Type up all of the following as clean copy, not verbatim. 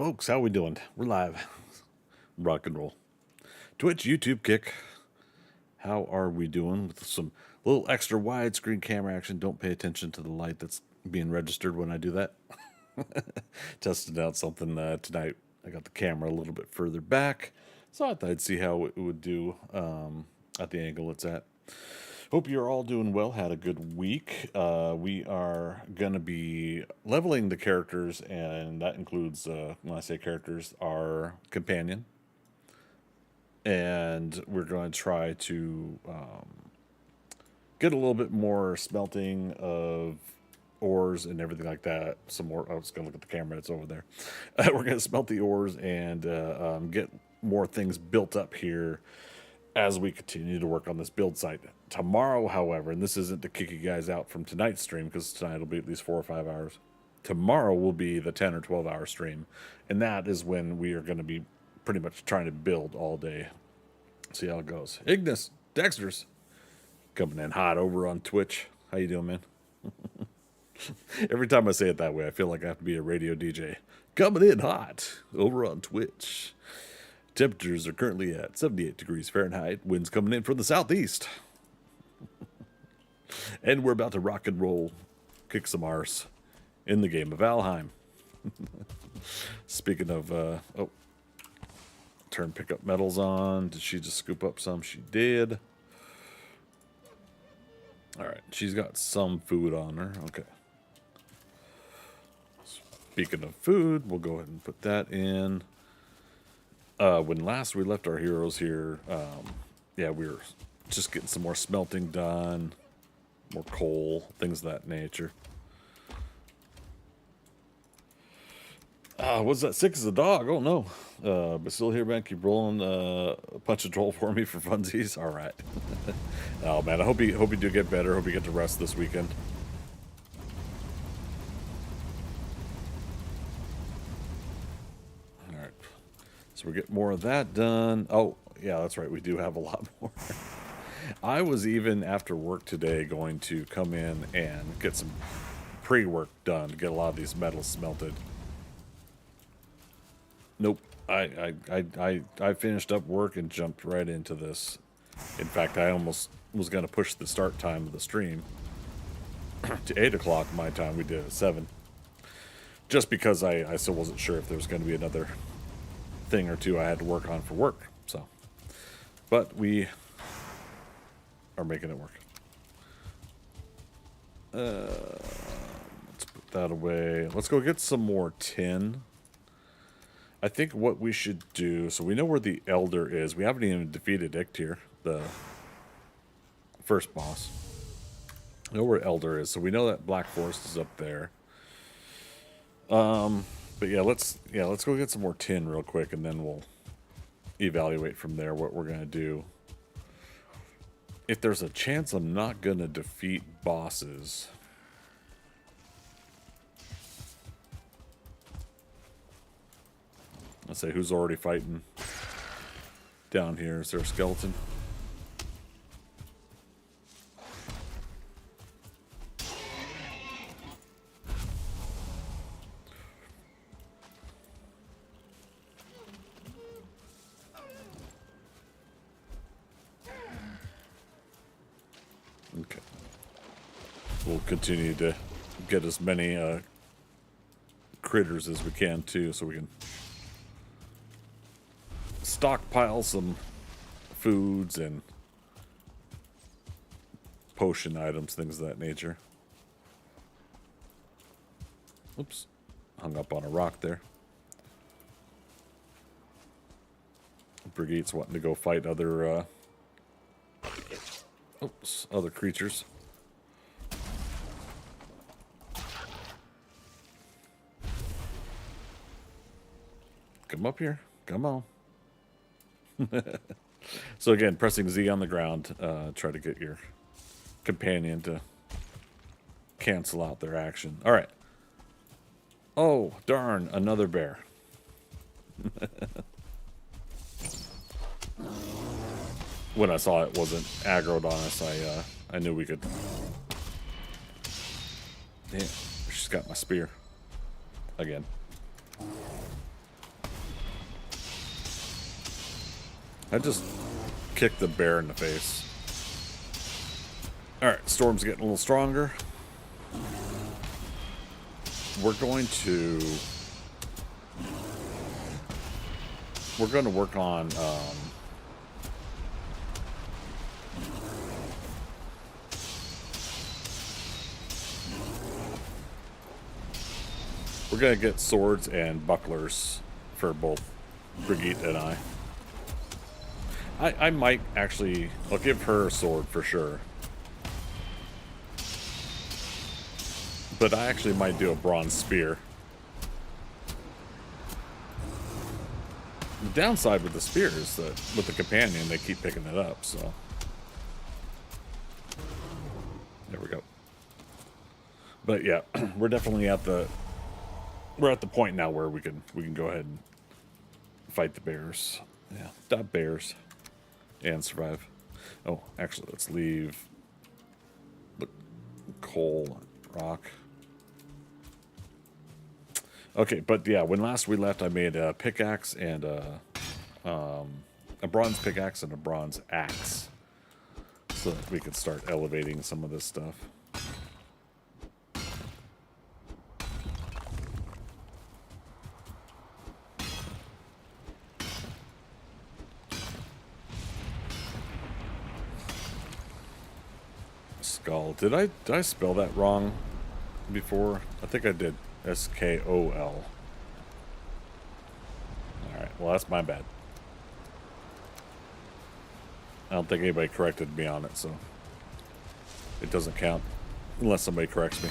folks, how we doing? We're live. Rock and roll. Twitch, YouTube, Kick. How are we doing with some little extra widescreen camera action? Don't pay attention to the light that's being registered when I do that. Tested out something tonight. I got the camera a little bit further back, so I thought I'd see how it would do at the angle it's at. Hope you're all doing well. Had a good week. We are going to be leveling the characters, and that includes, when I say characters, our companion. And we're going to try to get a little bit more smelting of ores and everything like that. Some more. I was going to look at the camera. It's over there. We're going to smelt the ores and get more things built up here as we continue to work on this build site. Tomorrow, however, and this isn't to kick you guys out from tonight's stream, because tonight will be at least 4 or 5 hours. Tomorrow will be the 10 or 12 hour stream, and that is when we are going to be pretty much trying to build all day. See how it goes. Ignis, Dexter's coming in hot over on Twitch. How you doing, man? Every time I say it that way, I feel like I have to be a radio DJ. Coming in hot over on Twitch. Temperatures are currently at 78 degrees Fahrenheit. Winds coming in from the southeast. And we're about to rock and roll, kick some arse in the game of Valheim. Speaking of, turn pickup metals on. Did she just scoop up some? She did. All right, she's got some food on her. Okay. Speaking of food, we'll go ahead and put that in. When last we left our heroes here, yeah, we were just getting some more smelting done, more coal, things of that nature. What's that? Sick as a dog. Oh no. But still here, man. Keep rolling. Punch a troll for me for funsies. All right. Oh man, I hope you do get better. Hope you get to rest this weekend. All right. So we get more of that done. Oh yeah, that's right. We do have a lot more. I was even after work today going to come in and get some pre-work done to get a lot of these metals smelted. Nope. I finished up work and jumped right into this. In fact, I almost was going to push the start time of the stream to 8 o'clock my time. We did it at 7. Just because I still wasn't sure if there was going to be another thing or two I had to work on for work. So, but we are making it work. Let's put that away. Let's go get some more tin. I think what we should do, so we know where the Elder is. We haven't even defeated Iktir, the first boss. We know where Elder is, so we know that Black Forest is up there. But yeah, let's go get some more tin real quick, and then we'll evaluate from there what we're gonna do. If there's a chance I'm not gonna defeat bosses, let's say who's already fighting down here. Is there a skeleton? Okay. We'll continue to get as many critters as we can too, so we can stockpile some foods and potion items, things of that nature. Oops, hung up on a rock there. Brigitte's wanting to go fight other other creatures. Come up here, come on. So again, pressing Z on the ground, try to get your companion to cancel out their action. All right. Oh, darn, another bear. When I saw it wasn't aggroed on us, I knew we could. Damn, she's got my spear again. I just kicked the bear in the face. Alright, storm's getting a little stronger. We're going to work on we're gonna get swords and bucklers for both Brigitte and I. I might actually, I'll give her a sword for sure. But I actually might do a bronze spear. The downside with the spear is that with the companion, they keep picking it up, so. There we go. But yeah, we're definitely at the point now where we can go ahead and fight the bears. Yeah, stop bears and survive. Oh, actually, let's leave the coal, rock. Okay, but yeah, when last we left, I made a pickaxe and a bronze pickaxe and a bronze axe, so that we could start elevating some of this stuff. Skull. Did I spell that wrong before? I think I did. S-K-O-L. Alright, well that's my bad. I don't think anybody corrected me on it, so it doesn't count unless somebody corrects me.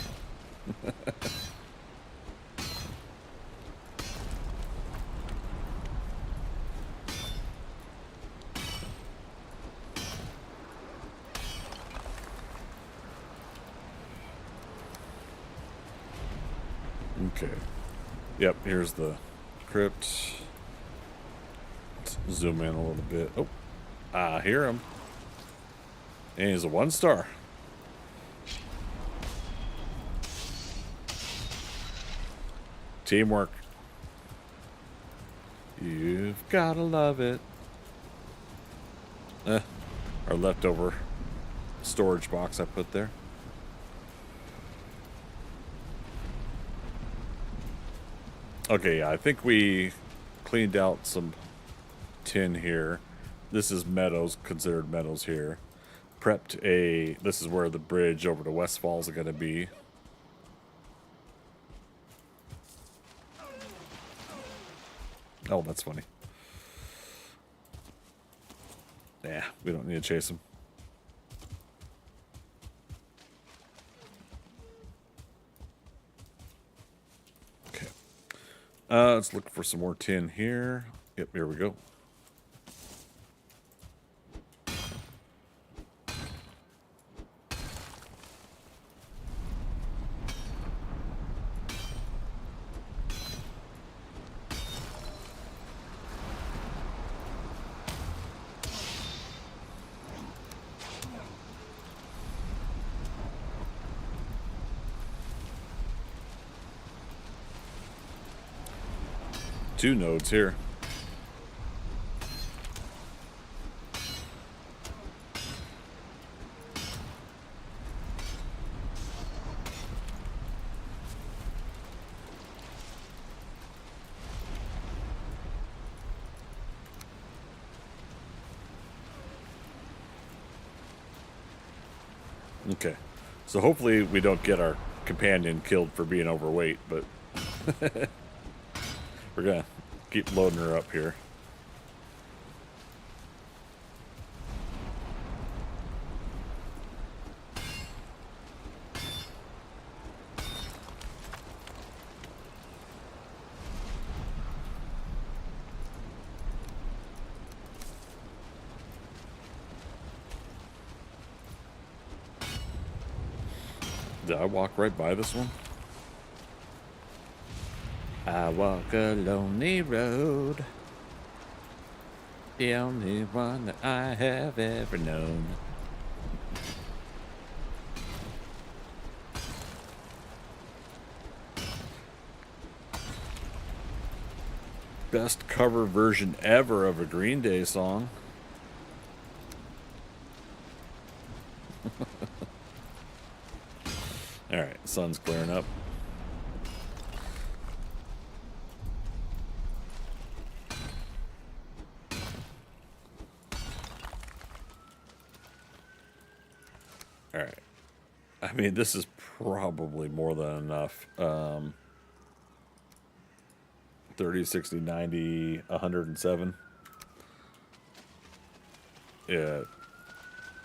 Okay. Yep, here's the crypt. Let's zoom in a little bit. Oh, I hear him. And he's a 1-star. Teamwork. You've gotta love it. Our leftover storage box I put there. Okay, yeah, I think we cleaned out some tin here. This is meadows, considered meadows here. Prepped a... This is where the bridge over to Westfall's going to be. Oh, that's funny. Yeah, we don't need to chase him. Okay. Let's look for some more tin here. Yep, here we go. Two nodes here. Okay, so hopefully we don't get our companion killed for being overweight, but we're gonna keep loading her up here. Did I walk right by this one? I walk a lonely road, the only one that I have ever known. Best cover version ever of a Green Day song. Alright, sun's clearing up. Alright. I mean, this is probably more than enough. 30, 60, 90, 107. Yeah.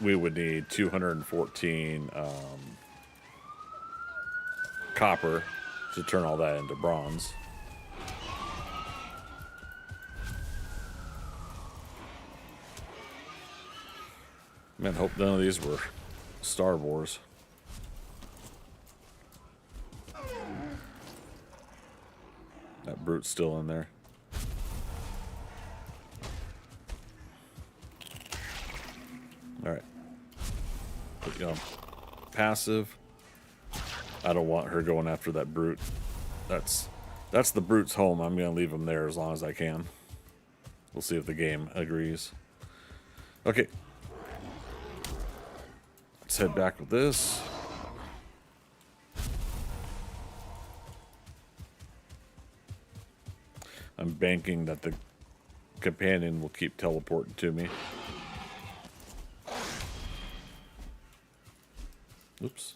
We would need 214 copper to turn all that into bronze. Man, hope none of these were Star Wars. That brute's still in there. Alright. Put you on passive. I don't want her going after that brute. That's the brute's home. I'm going to leave him there as long as I can. We'll see if the game agrees. Okay. Let's head back with this. I'm banking that the companion will keep teleporting to me. Oops.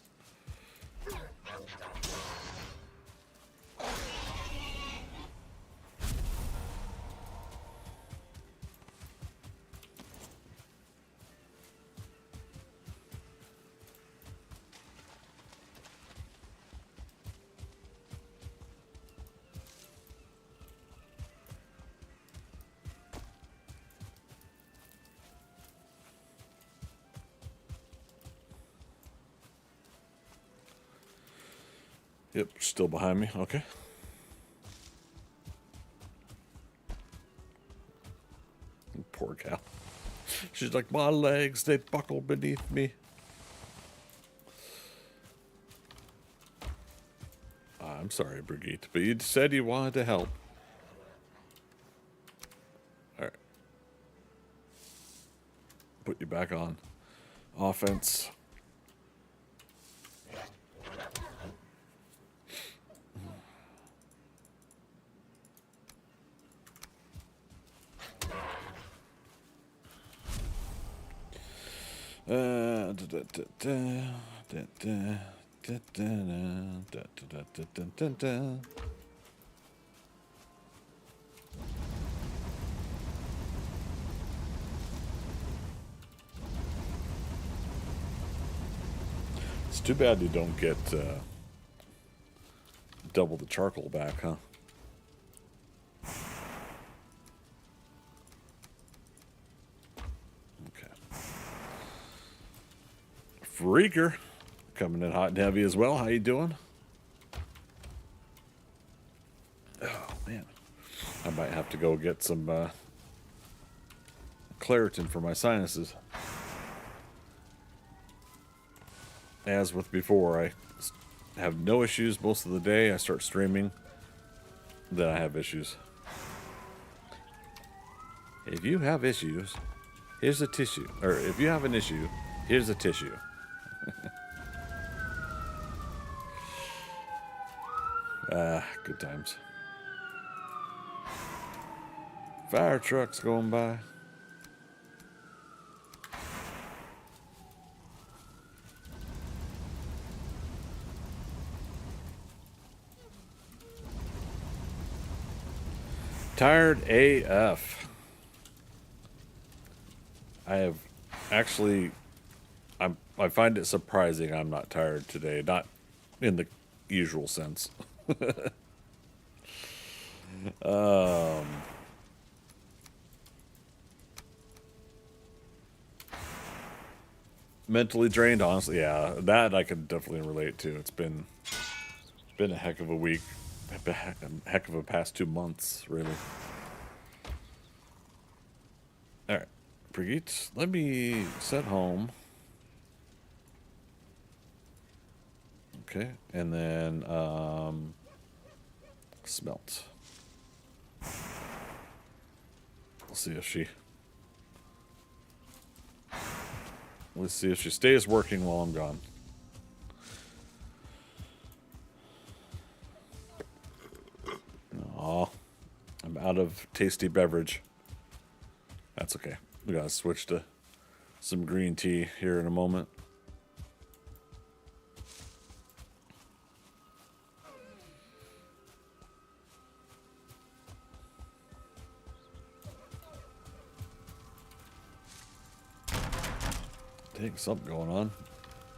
Yep, still behind me. Okay. Poor cow. She's like, my legs, they buckle beneath me. I'm sorry, Brigitte, but you said you wanted to help. Alright. Put you back on offense. It's too bad you don't get double the charcoal back, huh? Freaker coming in hot and heavy as well. How you doing? Oh man, I might have to go get some Claritin for my sinuses. As with before, I have no issues most of the day. I start streaming, then I have issues. If you have issues, here's a tissue. Or if you have an issue, here's a tissue. Good times. Fire trucks going by. Tired AF. I have actually... I find it surprising I'm not tired today. Not in the usual sense. Mentally drained, honestly, yeah. That I can definitely relate to. It's been a heck of a week. A heck of a past 2 months, really. Alright. Brigitte, let me set home. Okay, and then smelt. We'll see if she Let's see if she stays working while I'm gone. Aw, I'm out of tasty beverage. That's okay. We gotta switch to some green tea here in a moment. Dang, something going on.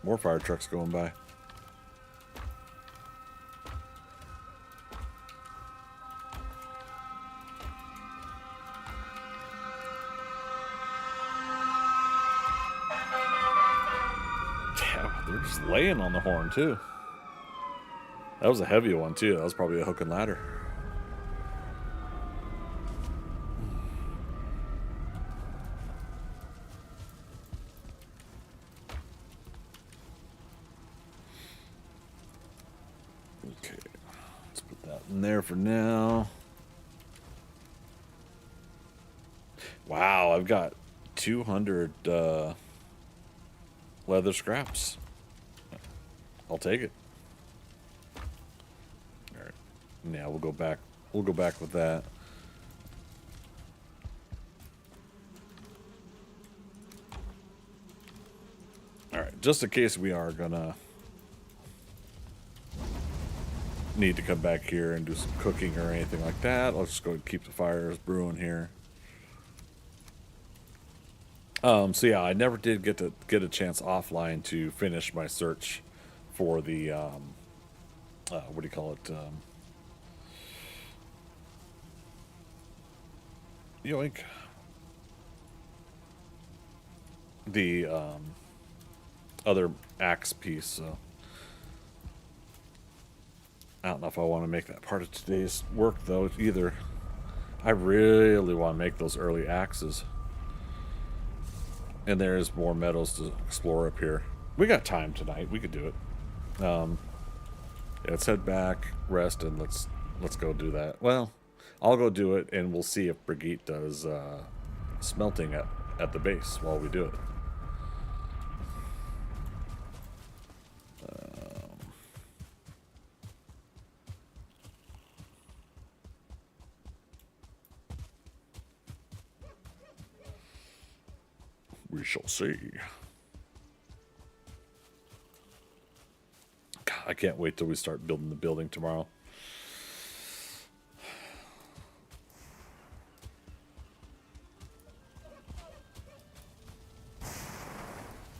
More fire trucks going by. They're just laying on the horn, too. That was a heavy one, too. That was probably a hook and ladder. Okay. Let's put that in there for now. Wow, I've got 200 leather scraps. I'll take it. All right. Yeah, we'll go back. We'll go back with that. All right, just in case we are gonna need to come back here and do some cooking or anything like that, I'll just go and keep the fires brewing here. So yeah, I never did get a chance offline to finish my search for the what do you call it? Yoink. The other axe piece. So I don't know if I want to make that part of today's work though either. I really want to make those early axes. And there's more metals to explore up here. We got time tonight. We could do it. Yeah, let's head back, rest, and let's go do that. Well, I'll go do it, and we'll see if Brigitte does smelting at the base while we do it. We shall see. God, I can't wait till we start building the building tomorrow.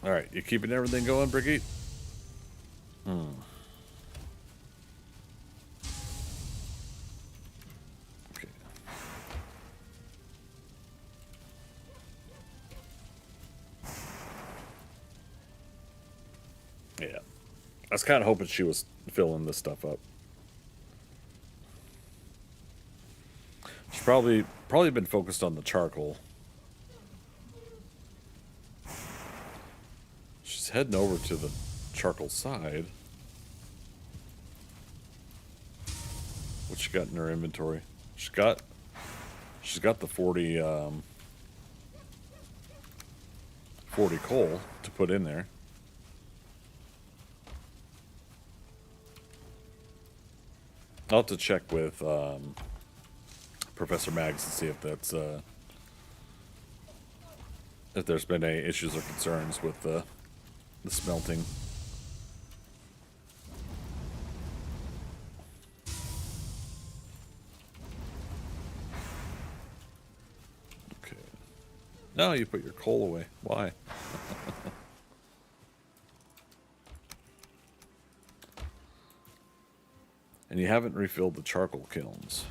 All right, you keeping everything going, Brigitte? Okay. Yeah. I was kind of hoping she was filling this stuff up. She's probably been focused on the charcoal. She's heading over to the charcoal side. What she got in her inventory? She's got the 40 coal to put in there. I'll have to check with Professor Mags and see if that's if there's been any issues or concerns with the smelting. Okay. No, you put your coal away. Why? And you haven't refilled the charcoal kilns.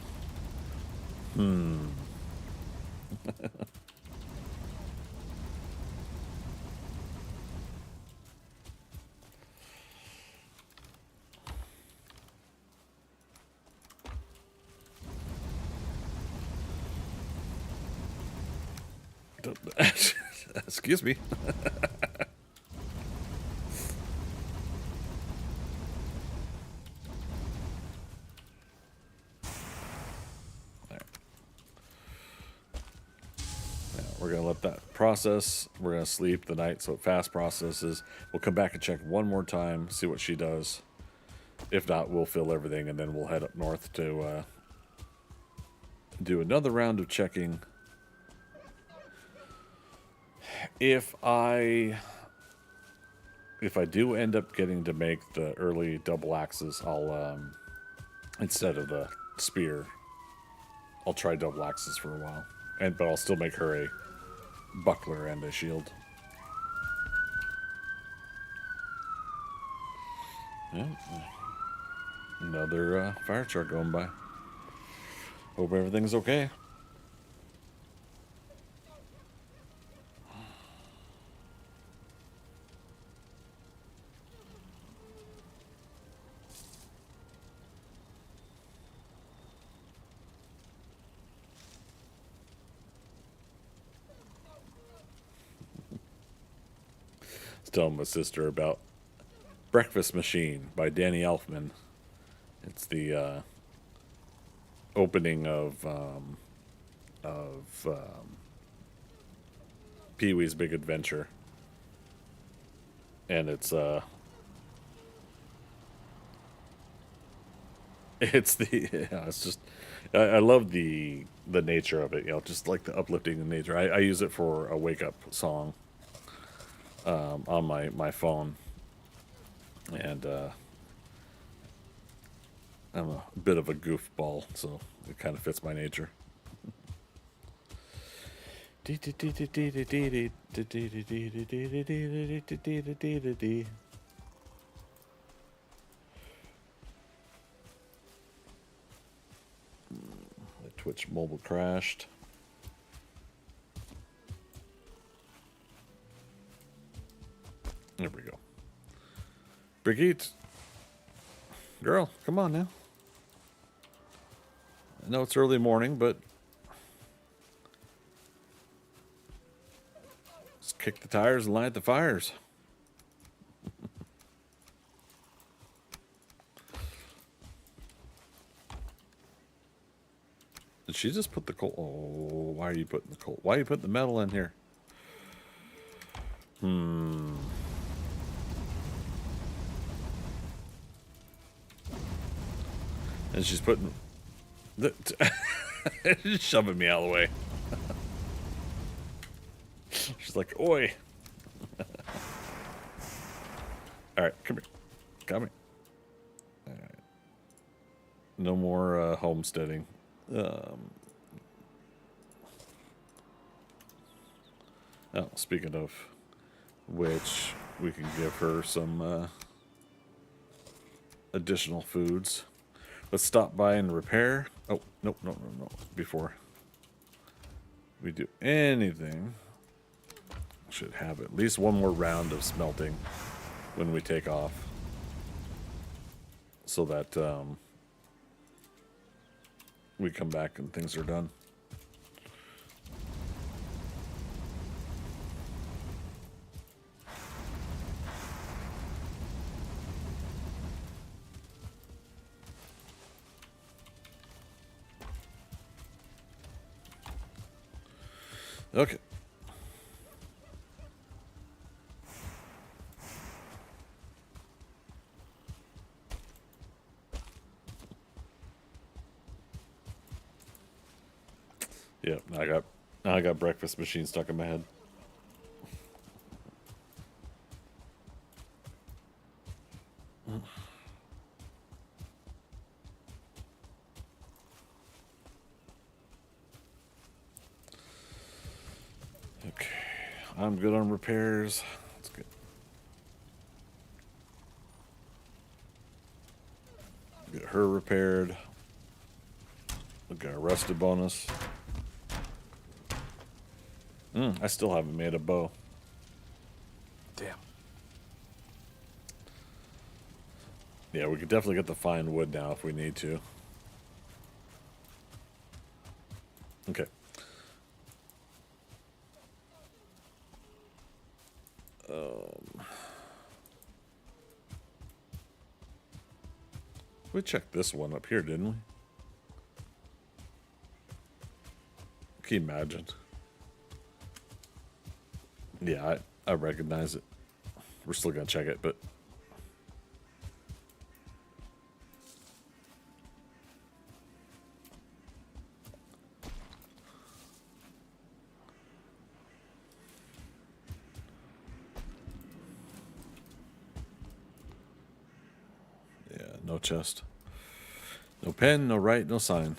Excuse me. We're gonna let that process. We're going to sleep the night so it fast processes. We'll come back and check one more time, see what she does. If not, we'll fill everything, and then we'll head up north to do another round of checking. If I do end up getting to make the early double axes, I'll instead of the spear, I'll try double axes for a while, but I'll still make her a buckler and a shield. Yeah. Another fire truck going by. Hope everything's okay. Telling my sister about Breakfast Machine by Danny Elfman. It's the opening of Pee-wee's Big Adventure, and it's the yeah, it's just I love the nature of it, you know, just like the uplifting nature. I use it for a wake up song. On my phone, and I'm a bit of a goofball, so it kind of fits my nature. The Twitch mobile crashed. There we go. Brigitte. Girl, come on now. I know it's early morning, but let's kick the tires and light the fires. Did she just put the coal? Oh, why are you putting the coal? Why are you putting the metal in here? And she's putting she's shoving me out of the way. She's like, oi. Alright, come here. Come here. Alright. No more homesteading. Oh, speaking of which, we can give her some additional foods. Let's stop by and repair. Oh, no. Before we do anything, should have at least one more round of smelting when we take off, so that we come back and things are done. Okay. Yeah, I got Breakfast Machine stuck in my head. Okay, I'm good on repairs. That's good. Get her repaired. We got a rusted bonus. I still haven't made a bow. Damn. Yeah, we could definitely get the fine wood now if we need to. Okay. We checked this one up here, didn't we? Can you imagine? Yeah, I recognize it. We're still gonna check it, but yeah, no chest, no pen, no write, no sign.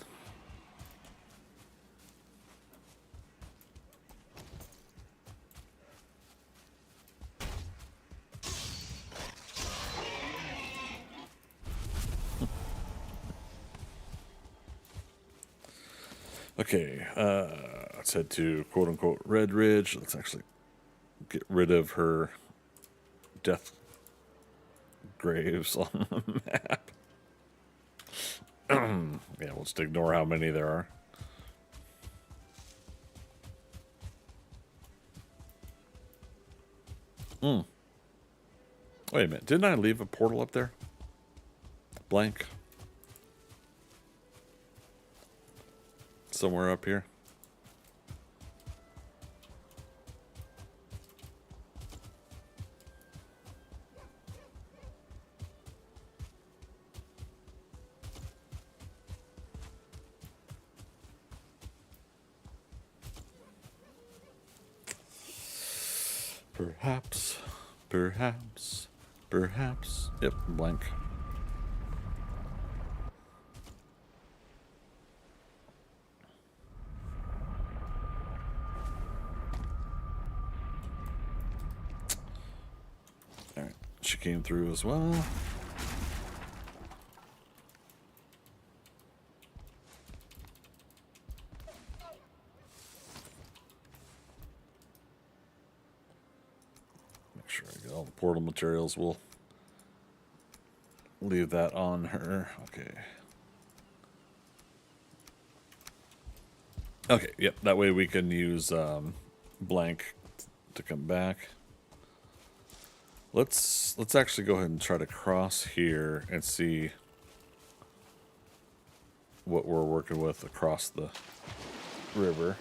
Okay, let's head to quote-unquote Red Ridge. Let's actually get rid of her death graves on the map. Yeah, we'll just ignore how many there are. Wait a minute, didn't I leave a portal up there? Blank. Somewhere up here. Perhaps, perhaps, perhaps. Yep, blank. Alright, she came through as well. Make sure I get all the portal materials. We'll leave that on her. Okay. Okay, yep, that way we can use blank to come back. Let's actually go ahead and try to cross here and see what we're working with across the river.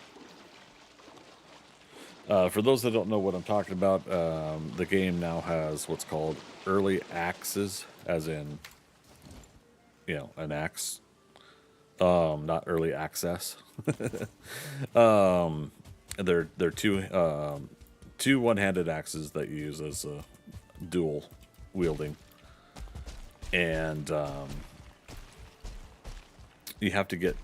For those that don't know what I'm talking about, the game now has what's called early axes, as in, you know, an axe. Not early access. They're two one-handed axes that you use as a dual wielding, and you have to get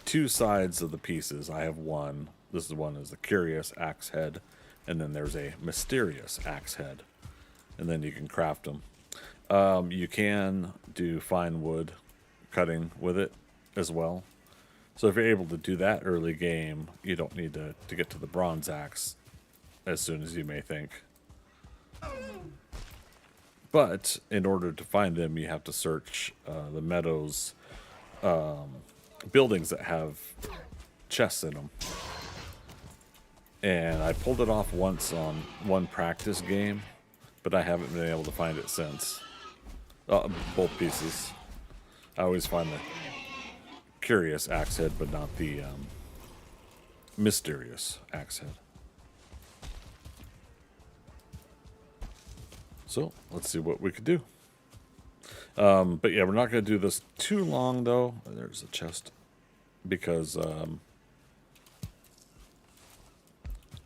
two sides of the pieces. I have one. This is one is the curious axe head, and then there's a mysterious axe head, and then you can craft them. You can do fine wood cutting with it as well. So if you're able to do that early game, you don't need to get to the bronze axe as soon as you may think. But in order to find them, you have to search the meadows, buildings that have chests in them. And I pulled it off once on one practice game, but I haven't been able to find it since. Both pieces. I always find the curious axe head, but not the mysterious axe head. So let's see what we could do. But yeah, we're not going to do this too long, though. There's a chest, because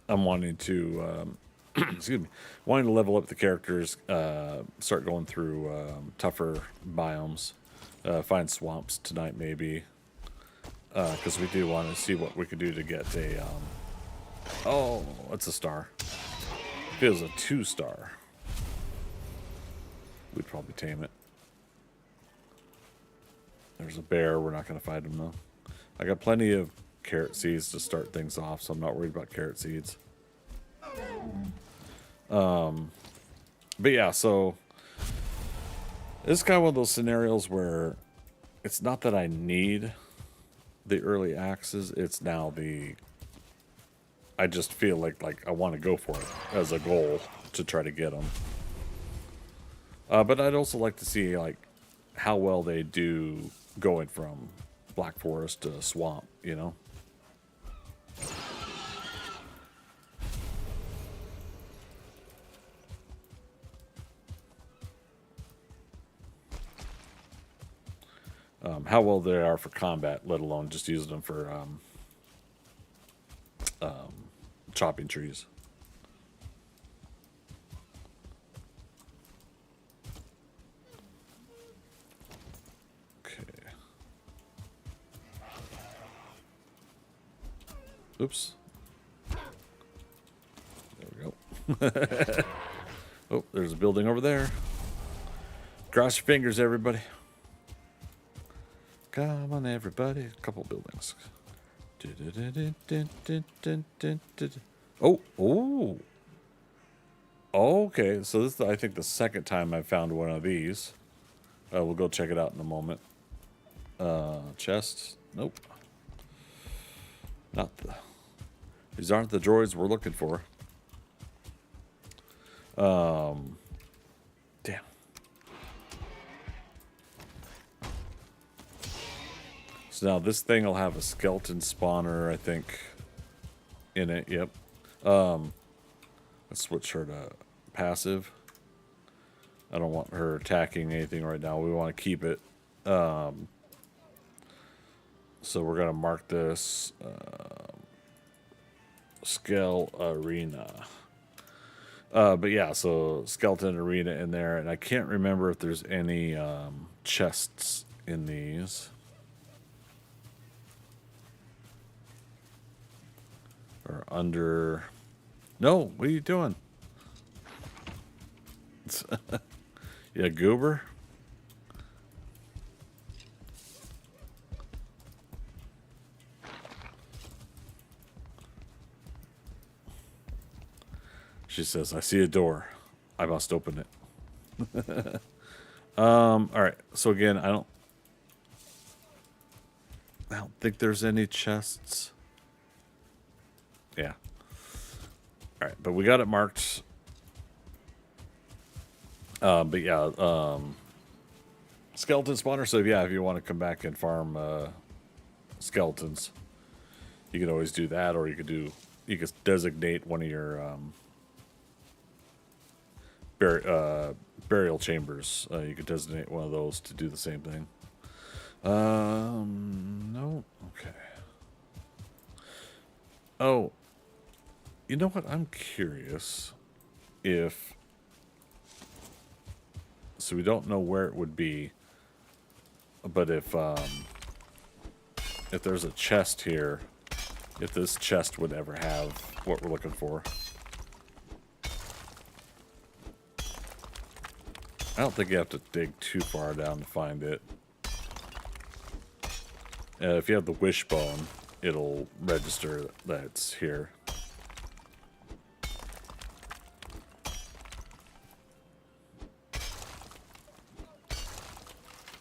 I'm wanting to excuse me, wanting to level up the characters, start going through tougher biomes, find swamps tonight maybe, because we do want to see what we could do to get a oh, it's a star. If it was a 2-star, we'd probably tame it. There's a bear. We're not going to fight him though. I got plenty of carrot seeds to start things off, so I'm not worried about carrot seeds. But yeah, so this is kind of one of those scenarios where it's not that I need the early axes, it's now I just feel like I want to go for it as a goal to try to get them. But I'd also like to see like how well they do going from Black Forest to Swamp, you know? how well they are for combat, let alone just using them for chopping trees. Okay. Oops. There we go. Oh, there's a building over there. Cross your fingers, everybody. Come on, everybody. A couple buildings. Oh, oh. Okay, so this is, I think, the second time I've found one of these. We'll go check it out in a moment. Chests. Nope. Not the... These aren't the droids we're looking for. Damn. So now this thing will have a skeleton spawner, I think, in it. Yep. Let's switch her to passive. I don't want her attacking anything right now. We want to keep it. So we're going to mark this Skell Arena. But yeah, so Skeleton Arena in there. And I can't remember if there's any chests in these. Or under... No, what are you doing? Yeah, goober. She says, I see a door. I must open it. All right. So again, I don't think there's any chests. Yeah. All right, but we got it marked. But yeah, skeleton spawner. So yeah, if you want to come back and farm skeletons, you can always do that, or you could designate one of your burial chambers. You could designate one of those to do the same thing. No, okay. Oh, you know what? I'm curious if. So we don't know where it would be, but if there's a chest here, if this chest would ever have what we're looking for. I don't think you have to dig too far down to find it. If you have the wishbone, it'll register that it's here.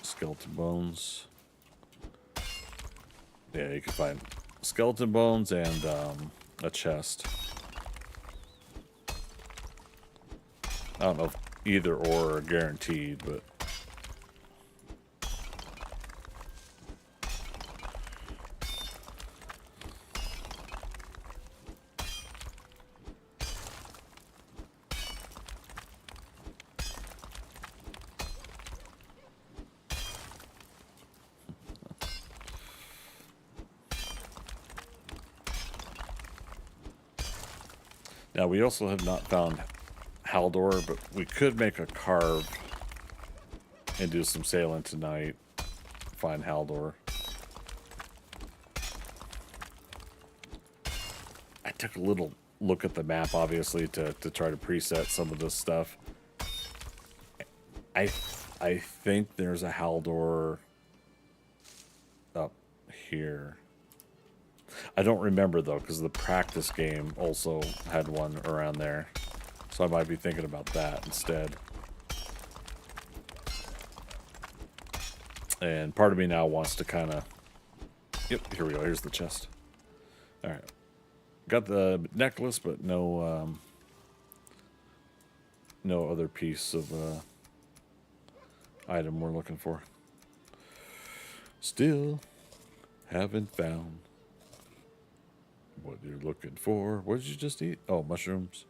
Skeleton bones. Yeah, you can find skeleton bones and a chest. I don't know if either or are guaranteed, but now we also have not found Haldor, but we could make a carve and do some sailing tonight. Find Haldor. I took a little look at the map, obviously, to try to preset some of this stuff. I think there's a Haldor up here. I don't remember, though, because the practice game also had one around there. So I might be thinking about that instead. And part of me now wants to kind of... Yep, here we go. Here's the chest. All right. Got the necklace, but no no other piece of item we're looking for. Still haven't found what you're looking for. What did you just eat? Oh, mushrooms.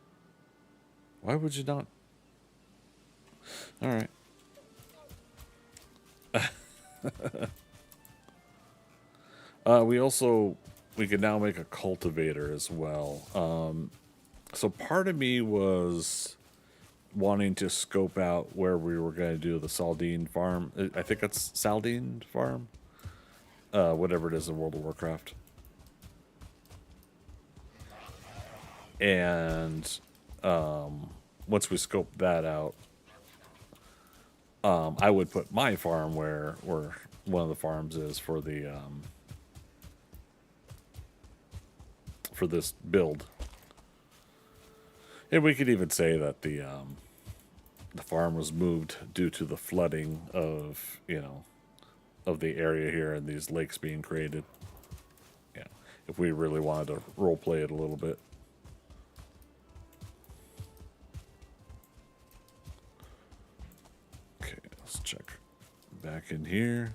Why would you not? All right. We can now make a cultivator as well. So part of me was wanting to scope out where we were going to do the Saldine farm. I think that's Saldine farm, whatever it is in World of Warcraft. And once we scope that out, I would put my farm where one of the farms is for the for this build. And we could even say that the farm was moved due to the flooding of, you know, of the area here and these lakes being created. Yeah, if we really wanted to role play it a little bit. Okay, let's check back in here.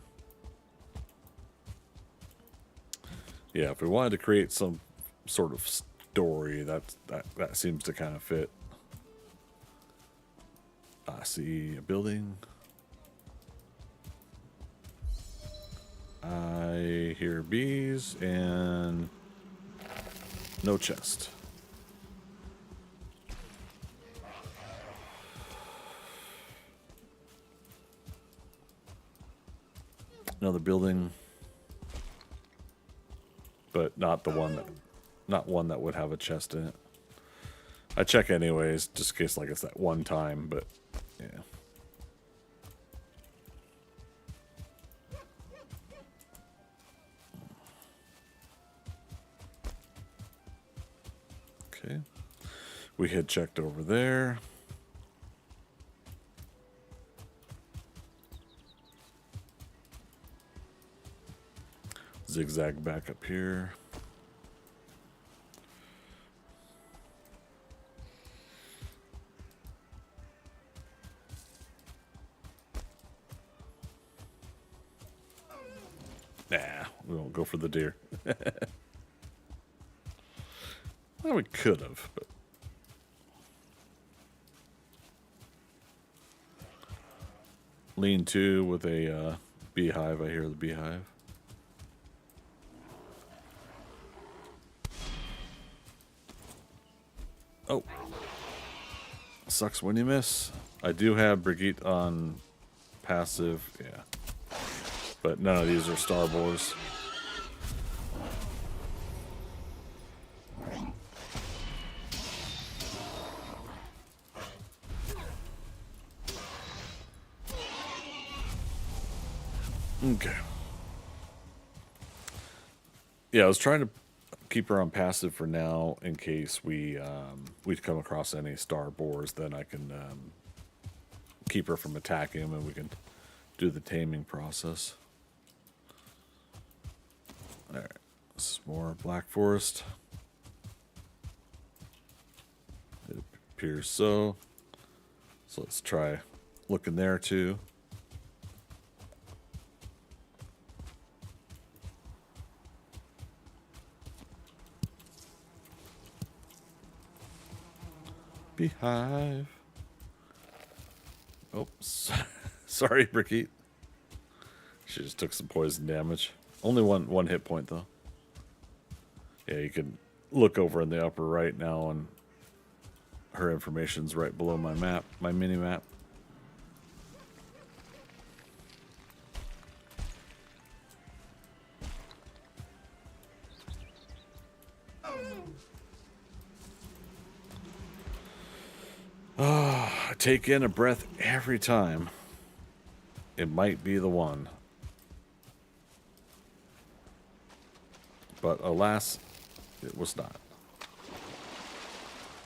Yeah, if we wanted to create some sort of story, that seems to kind of fit. I see a building. I hear bees and no chest. Another building, but not one that would have a chest in it. I check anyways, just in case, like, it's that one time, but yeah. Okay. We had checked over there. Zigzag back up here. Nah, we won't go for the deer. Well, we could have, but lean-to with a beehive. I hear the beehive. Oh, sucks when you miss. I do have Brigitte on passive, yeah, but none of these are starboars. Okay. Yeah, I was trying to keep her on passive for now in case we'd come across any starboars. Then I can keep her from attacking them, and we can do the taming process. All right, this is more Black Forest. It appears so. So let's try looking there too. Beehive. Oops. Sorry, Brigitte. She just took some poison damage. Only one hit point though. Yeah, you can look over in the upper right now, and her information's right below my map, my mini map. I take in a breath every time. It might be the one. But alas, it was not.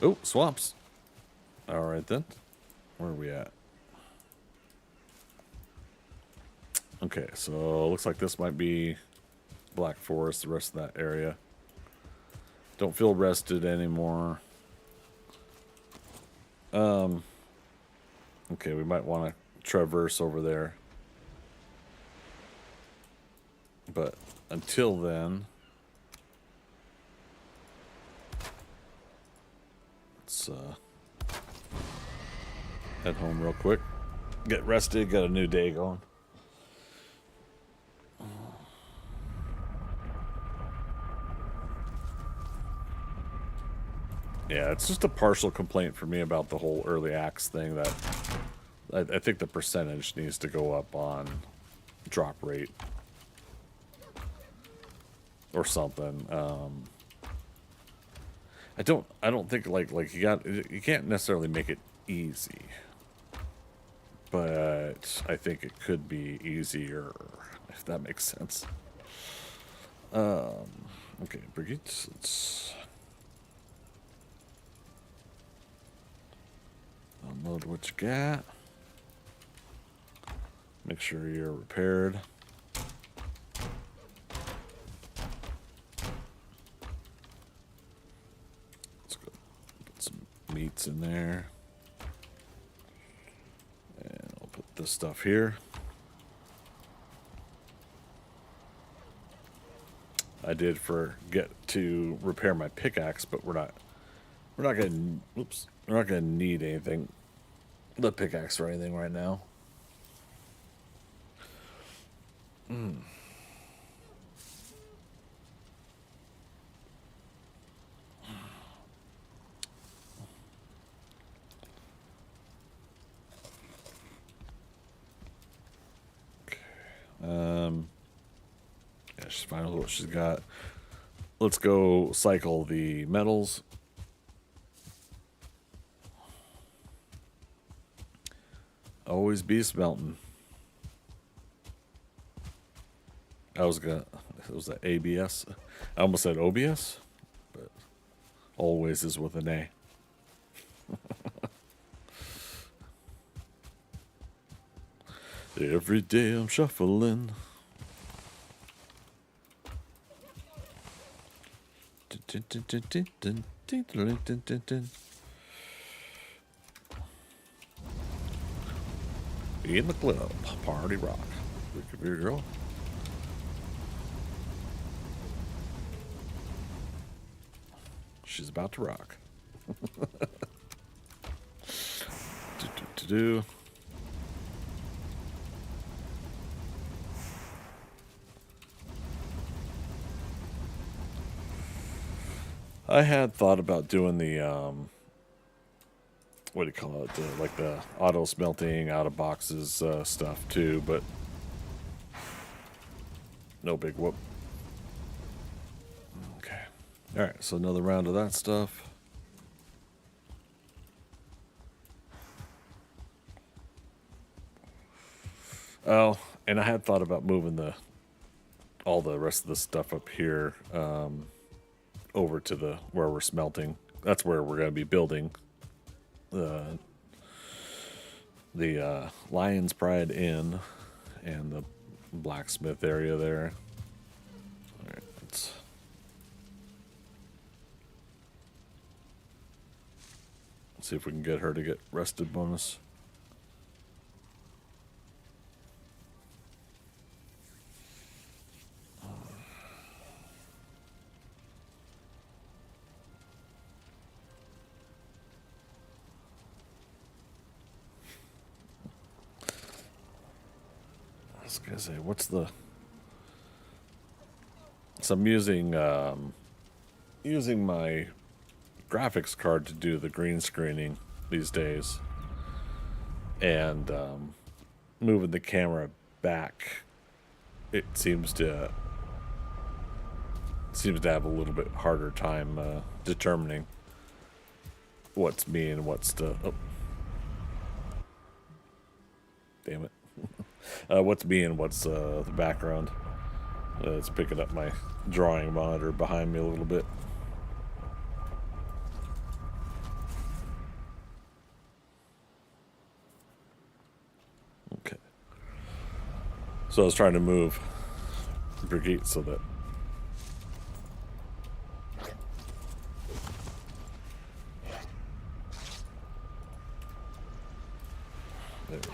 Oh, swamps. All right then. Where are we at? Okay, so looks like this might be Black Forest, the rest of that area. Don't feel rested anymore. Okay, we might want to traverse over there. But until then, let's head home real quick. Get rested, got a new day going. Yeah, it's just a partial complaint for me about the whole early axe thing that I think the percentage needs to go up on drop rate or something. I don't think like you can't necessarily make it easy, but I think it could be easier, if that makes sense. Okay, Brigitte, let's unload what you got. Make sure you're repaired. Let's go put some meats in there. And I'll put this stuff here. I did forget to repair my pickaxe, but we're not gonna need anything, the pickaxe or anything right now. Yeah, she's fine with what she's got. Let's go cycle the metals. Always be smelting. Was that ABS? I almost said OBS, but always is with an A. Every day I'm shuffling. In the club, party rock. Look at your girl. She's about to rock. do. I had thought about doing the what do you call it? Like the auto smelting out of boxes stuff too, but no big whoop. Okay. All right. So another round of that stuff. Oh, and I had thought about moving all the rest of the stuff up here over to where we're smelting. That's where we're going to be building the Lion's Pride Inn and the blacksmith area there. All right, let's see if we can get her to get rested bonus. I was gonna say, what's the? So I'm using my graphics card to do the green screening these days, and moving the camera back, it seems to have a little bit harder time determining what's me and what's the. Oh, damn it. What's me and what's the background. It's picking up my drawing monitor behind me a little bit. Okay. So I was trying to move Brigitte so that there we go.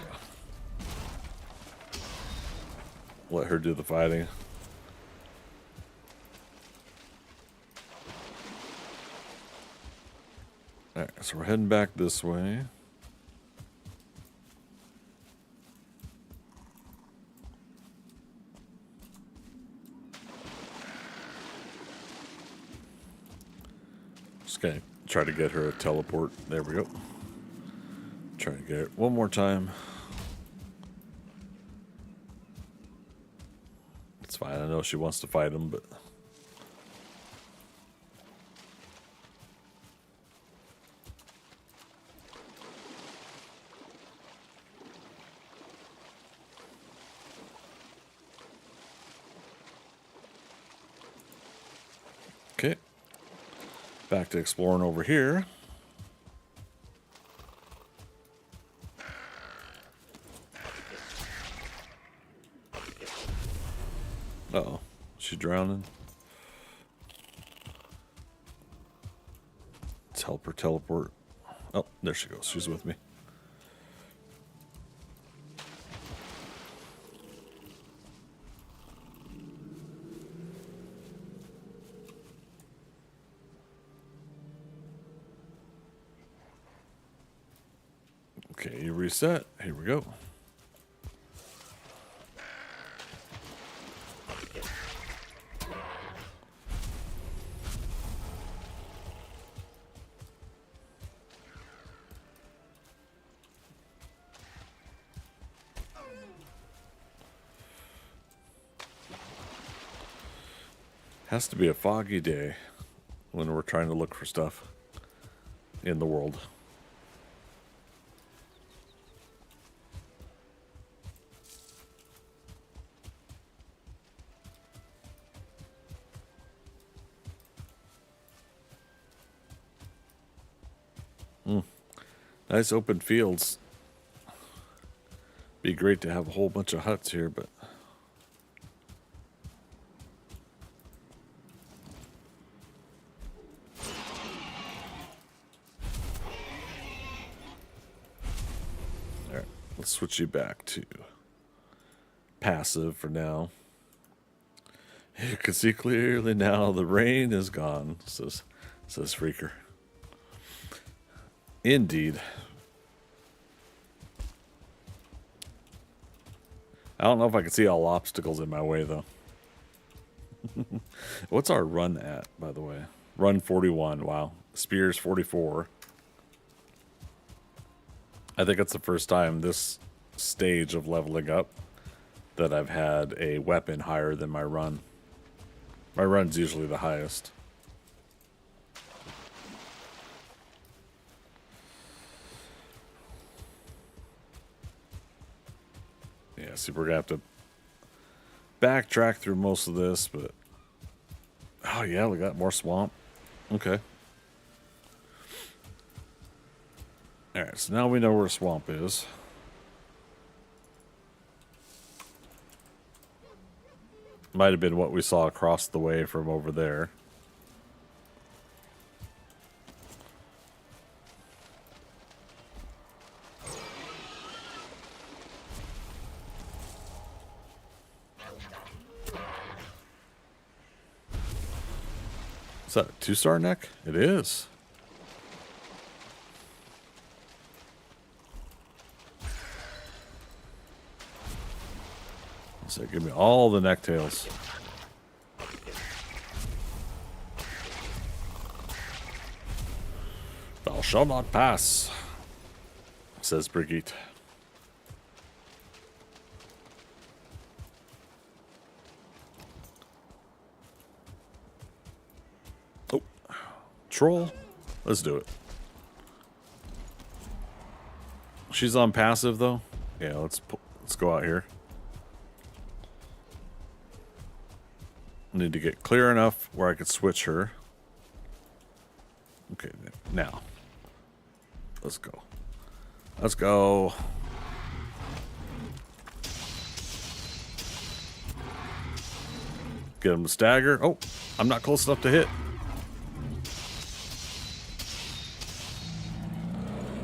Let her do the fighting. Alright, so we're heading back this way. Just gonna try to get her a teleport. There we go. Try to get it one more time. It's fine. I know she wants to fight him, but... Okay. Back to exploring over here. Uh-oh. She's drowning. Let's help her teleport. Oh, there she goes. She's with me. Okay, you reset. Here we go. Has to be a foggy day when we're trying to look for stuff in the world. Nice open fields. Be great to have a whole bunch of huts here, but... Alright, let's switch you back to passive for now. You can see clearly now the rain is gone, says Freaker. Indeed. I don't know if I can see all obstacles in my way, though. What's our run at, by the way? Run 41. Wow. Spears 44. I think it's the first time this stage of leveling up that I've had a weapon higher than my run. My run's usually the highest. Yeah, see, we're going to have to backtrack through most of this, but... Oh, yeah, we got more swamp. Okay. Alright, so now we know where swamp is. Might have been what we saw across the way from over there. Is that a 2-star neck? It is. So give me all the necktails. Thou shalt not pass, says Brigitte. Oh, troll. Let's do it. She's on passive though. Yeah, let's go out here. Need to get clear enough where I could switch her. Okay, now. Let's go. Let's go. Get him to stagger. Oh, I'm not close enough to hit.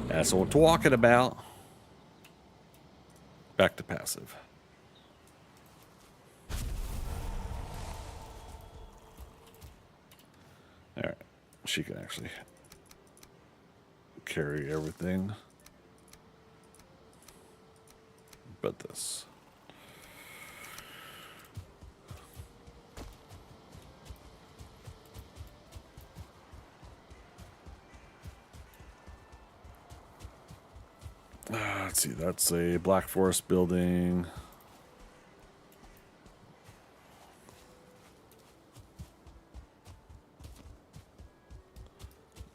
That's what we're talking about. Back to passive. Alright, she can actually carry everything but this. Let's see, that's a Black Forest building.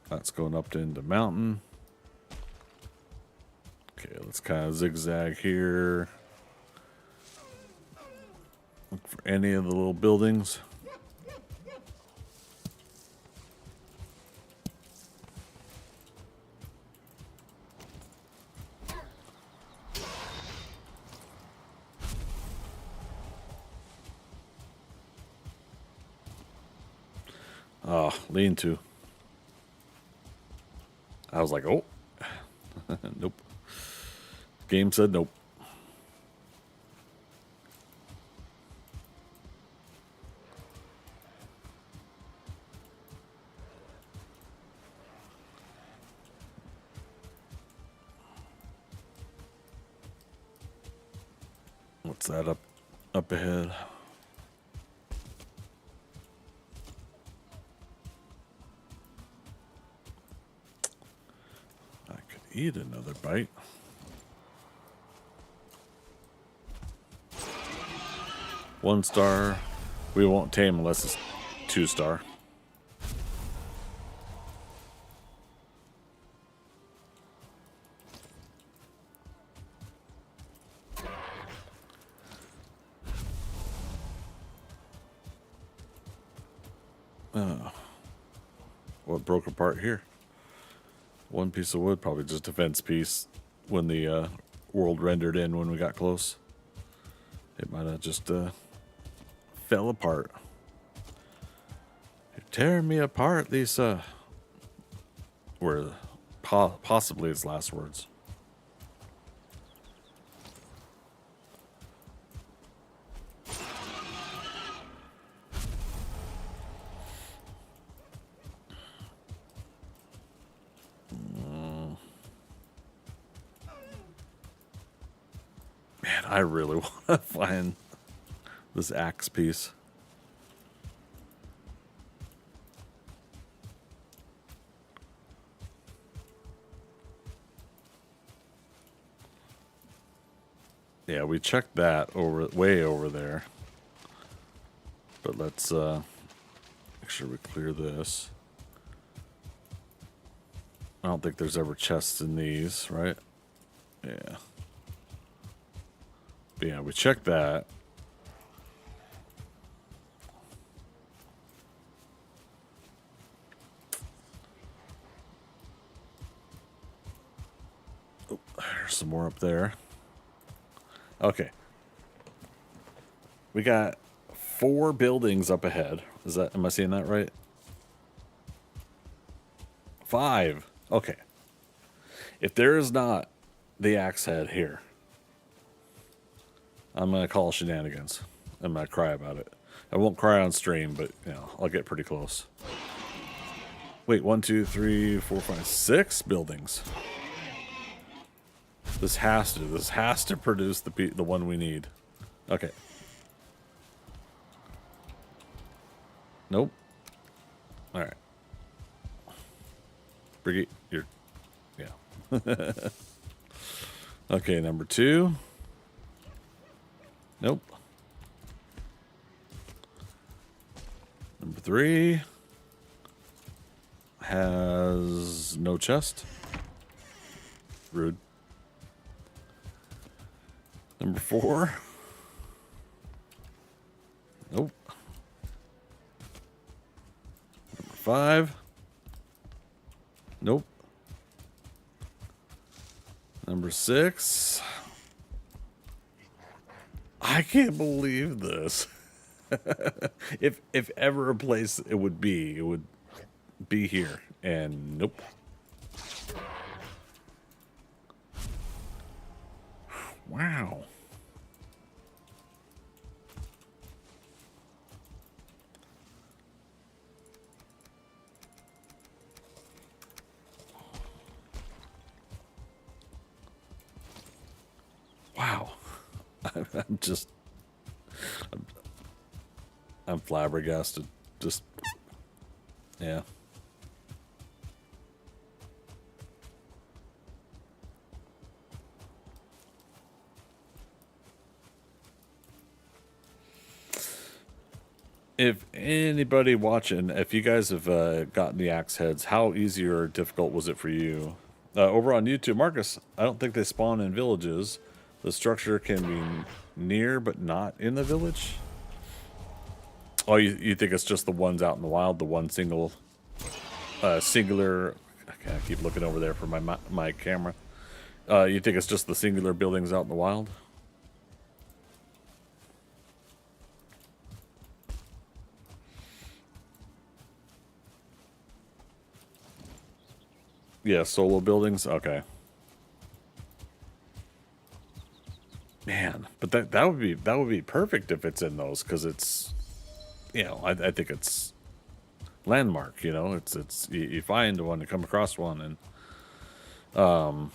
That's going up into mountain. Okay, let's kind of zigzag here. Look for any of the little buildings. Oh, lean to. I was like, oh. Nope. Game said nope. What's that up ahead? I could eat another bite. One star. We won't tame unless it's 2-star. What broke apart here? One piece of wood, probably just a fence piece when the world rendered in when we got close. It might have just fell apart. You're tearing me apart, Lisa. Were possibly his last words. Man, I really want to find this axe piece. Yeah, we checked that way over there. But let's make sure we clear this. I don't think there's ever chests in these, right? Yeah. But yeah, we checked that. Oh, there's some more up there. Okay. We got 4 buildings up ahead. Am I seeing that right? 5. Okay. If there is not the axe head here, I'm going to call shenanigans. I'm going to cry about it. I won't cry on stream, but, you know, I'll get pretty close. Wait, 1, 2, 3, 4, 5, 6 buildings. This has to produce the one we need. Okay. Nope. All right. Brigitte, yeah. Okay, number 2. Nope. Number 3 has no chest. Rude. Number 4. Nope. Number 5. Nope. Number 6. I can't believe this. If ever a place it would be here. And nope. Wow. Wow. I'm flabbergasted. Just, yeah. If anybody watching, if you guys have gotten the axe heads, how easy or difficult was it for you? Over on YouTube, Marcus, I don't think they spawn in villages. The structure can be near, but not in the village. Oh, you think it's just the ones out in the wild, the one singular. I keep looking over there for my camera. You think it's just the singular buildings out in the wild? Yeah, solo buildings. Okay. Man, but that would be perfect if it's in those, because it's, you know, I think it's landmark. You know, it's you find one, you come across one, and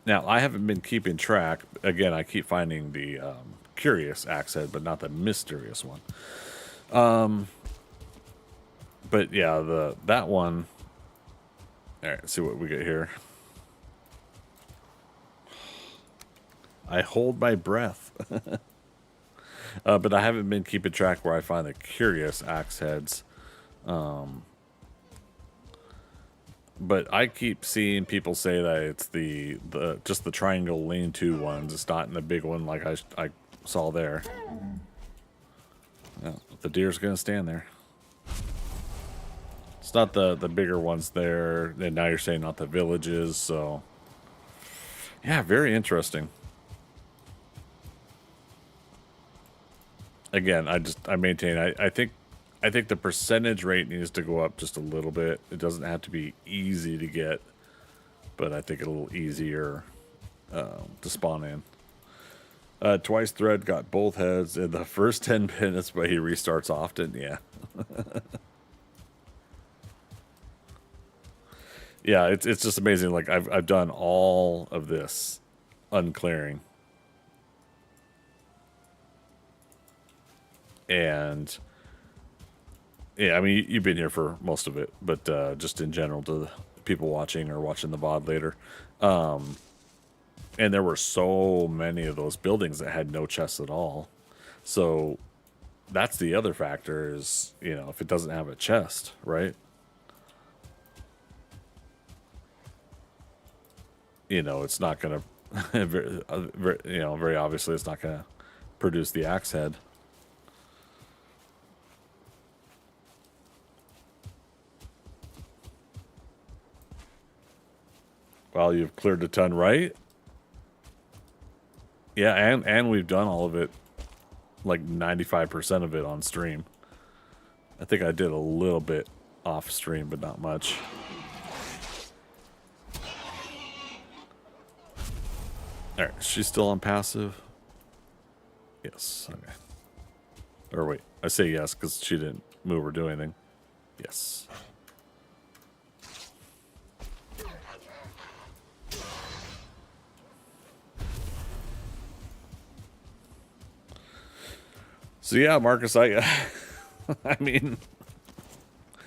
now I haven't been keeping track. Again, I keep finding the curious axe head, but not the mysterious one. But yeah, that one. All right, see what we get here. I hold my breath. But I haven't been keeping track where I find the curious axe heads. But I keep seeing people say that it's the just the triangle lean-to ones. It's not in the big one like I saw there. Yeah, the deer's gonna stand there. It's not the bigger ones there. And now you're saying not the villages, so yeah, very interesting. Again, I maintain I think the percentage rate needs to go up just a little bit. It doesn't have to be easy to get, but I think a little easier to spawn in. Twice Thread got both heads in the first 10 minutes, but he restarts often. Yeah. Yeah, it's just amazing. Like I've done all of this unclearing. And yeah, I mean, you've been here for most of it, but just in general to the people watching or watching the VOD later. And there were so many of those buildings that had no chests at all. So that's the other factor is, you know, if it doesn't have a chest, right? You know, it's not going to, you know, very obviously it's not going to produce the axe head. Well, you've cleared a ton, right? Yeah, and we've done all of it, like 95% of it on stream. I think I did a little bit off stream, but not much. Alright, she's still on passive? Yes, okay. Or wait, I say yes because she didn't move or do anything. Yes. So yeah, Marcus, I I mean,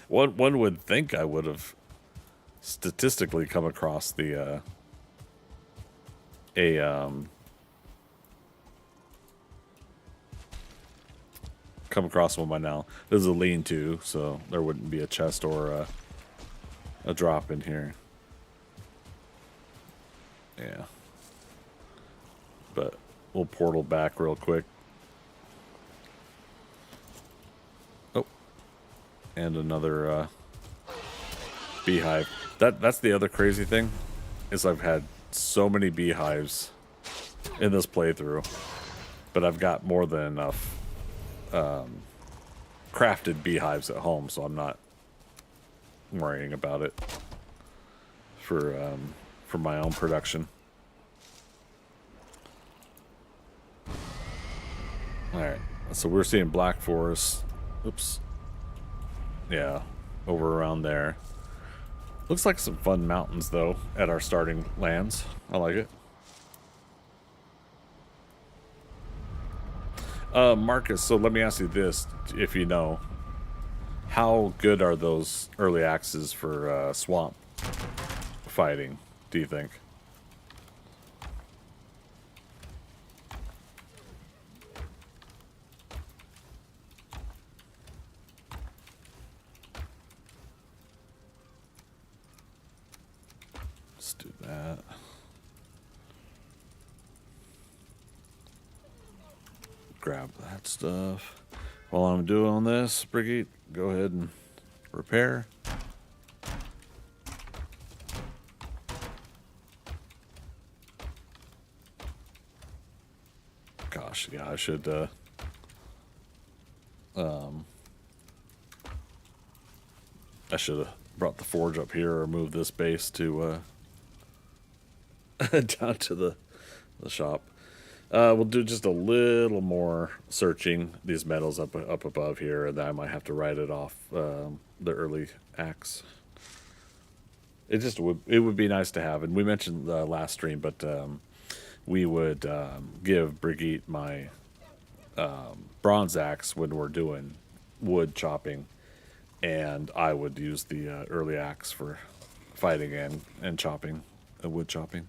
one would think I would have statistically come across the come across one by now. This is a lean-to, so there wouldn't be a chest or a drop in here. Yeah. But we'll portal back real quick. Oh. And another beehive. That's the other crazy thing, is I've had so many beehives in this playthrough, but I've got more than enough crafted beehives at home, so I'm not worrying about it for my own production. All right, so we're seeing Black Forest. Oops. Yeah, over around there. Looks like some fun mountains though at our starting lands. I like it. Marcus, so let me ask you this, if you know. How good are those early axes for swamp fighting, do you think? that. Grab that stuff. While I'm doing this, Brigitte, go ahead and repair. Gosh, yeah, I should have brought the forge up here or moved this base to down to the shop. We'll do just a little more searching these metals up above here, and then I might have to write it off the early axe. It would be nice to have, and we mentioned the last stream, but we would give Brigitte my bronze axe when we're doing wood chopping, and I would use the early axe for fighting and chopping, wood chopping.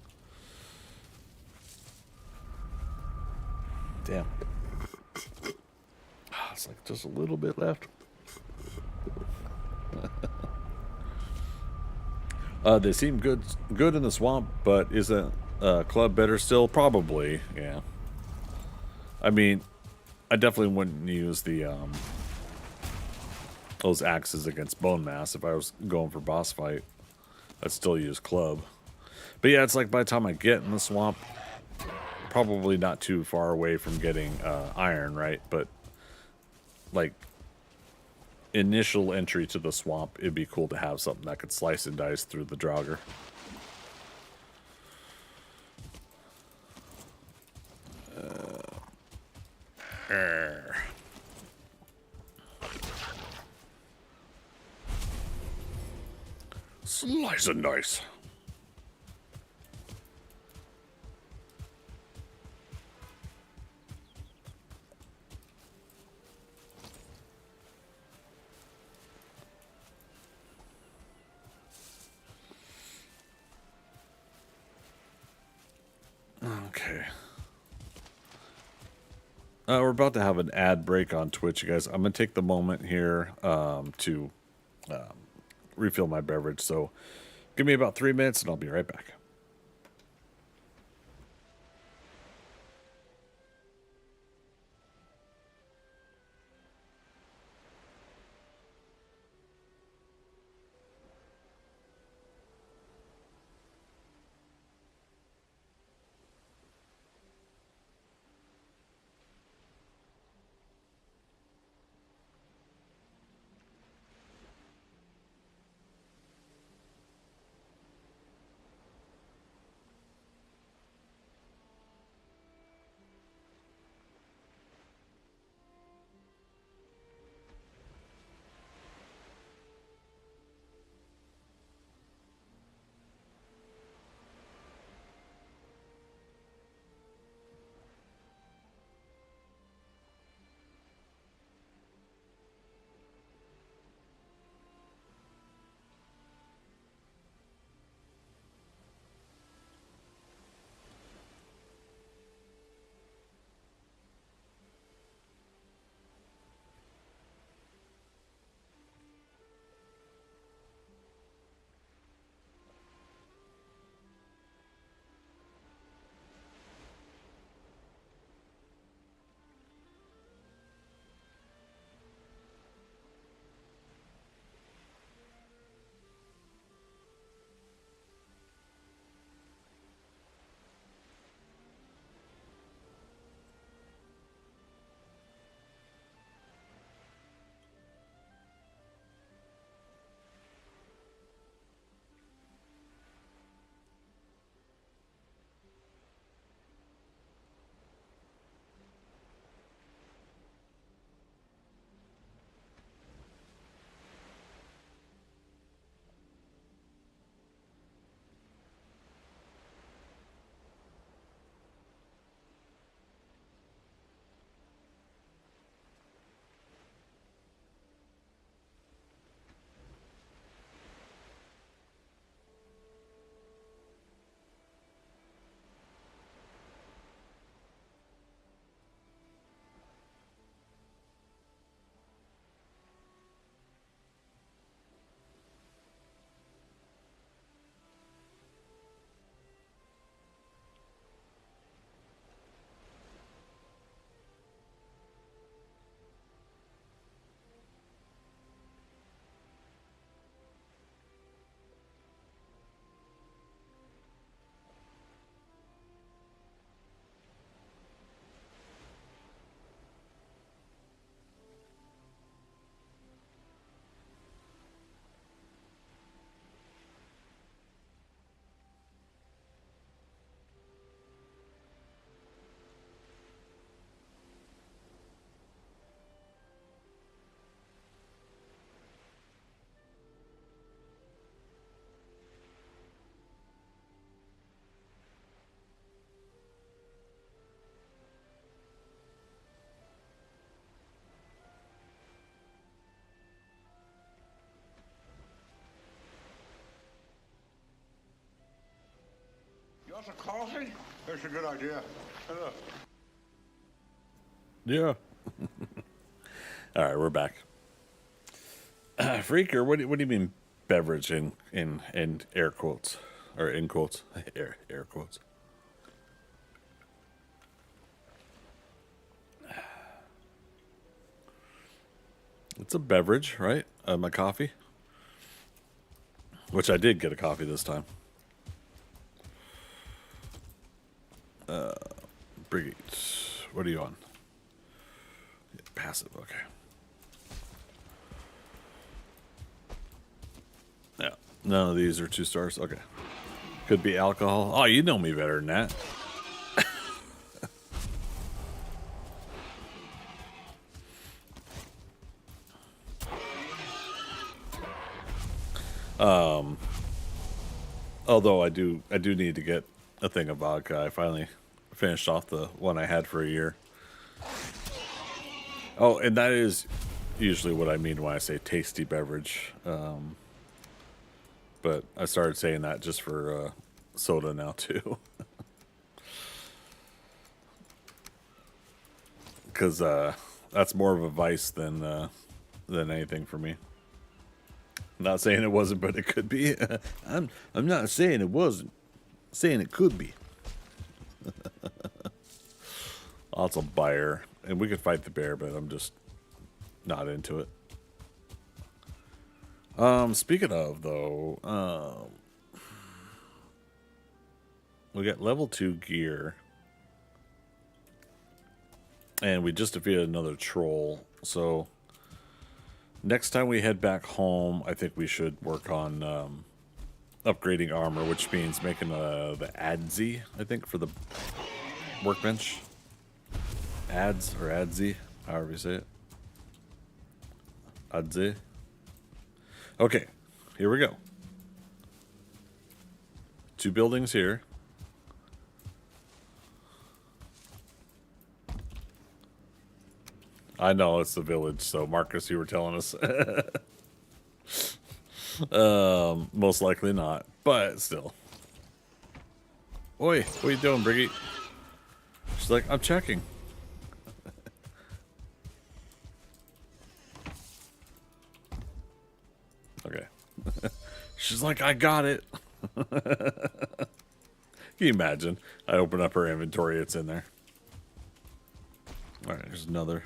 Damn. It's like just a little bit left. They seem good in the swamp, but isn't club better still? Probably, yeah. I mean, I definitely wouldn't use the those axes against bone mass if I was going for boss fight. I'd still use club. But yeah, it's like by the time I get in the swamp, probably not too far away from getting iron, right? But like initial entry to the swamp, it'd be cool to have something that could slice and dice through the Draugr. Slice and dice. Okay. We're about to have an ad break on Twitch, you guys. I'm going to take the moment here to refill my beverage. So give me about 3 minutes and I'll be right back. coffee? That's a good idea. Hey, look. Yeah. All right, we're back. Freaker, what do you mean beverage in air quotes or in quotes? Air quotes. It's a beverage, right? My coffee. Which I did get a coffee this time. Brigitte, what are you on? Passive, okay. Yeah, none of these are 2 stars. Okay. Could be alcohol. Oh, you know me better than that. Although I do need to get a thing of vodka. I finally finished off the one I had for a year. Oh, and that is usually what I mean when I say tasty beverage. But I started saying that just for soda now too. Because that's more of a vice than anything for me. I'm not saying it wasn't, but it could be. I'm not saying it wasn't. I'm saying it could be. Lots of buyer, and we could fight the bear, but I'm just not into it. Speaking of though, we got level 2 gear, and we just defeated another troll. So next time we head back home, I think we should work on upgrading armor, which means making the Adze, I think, for the workbench. Ads or Adze, however you say it. Adze. Okay, here we go. 2 buildings here. I know it's the village, so Marcus, you were telling us. Most likely not, but still. Oi, what are you doing, Brigitte? She's like, I'm checking. Okay. She's like, I got it. Can you imagine? I open up her inventory, it's in there. Alright, there's another.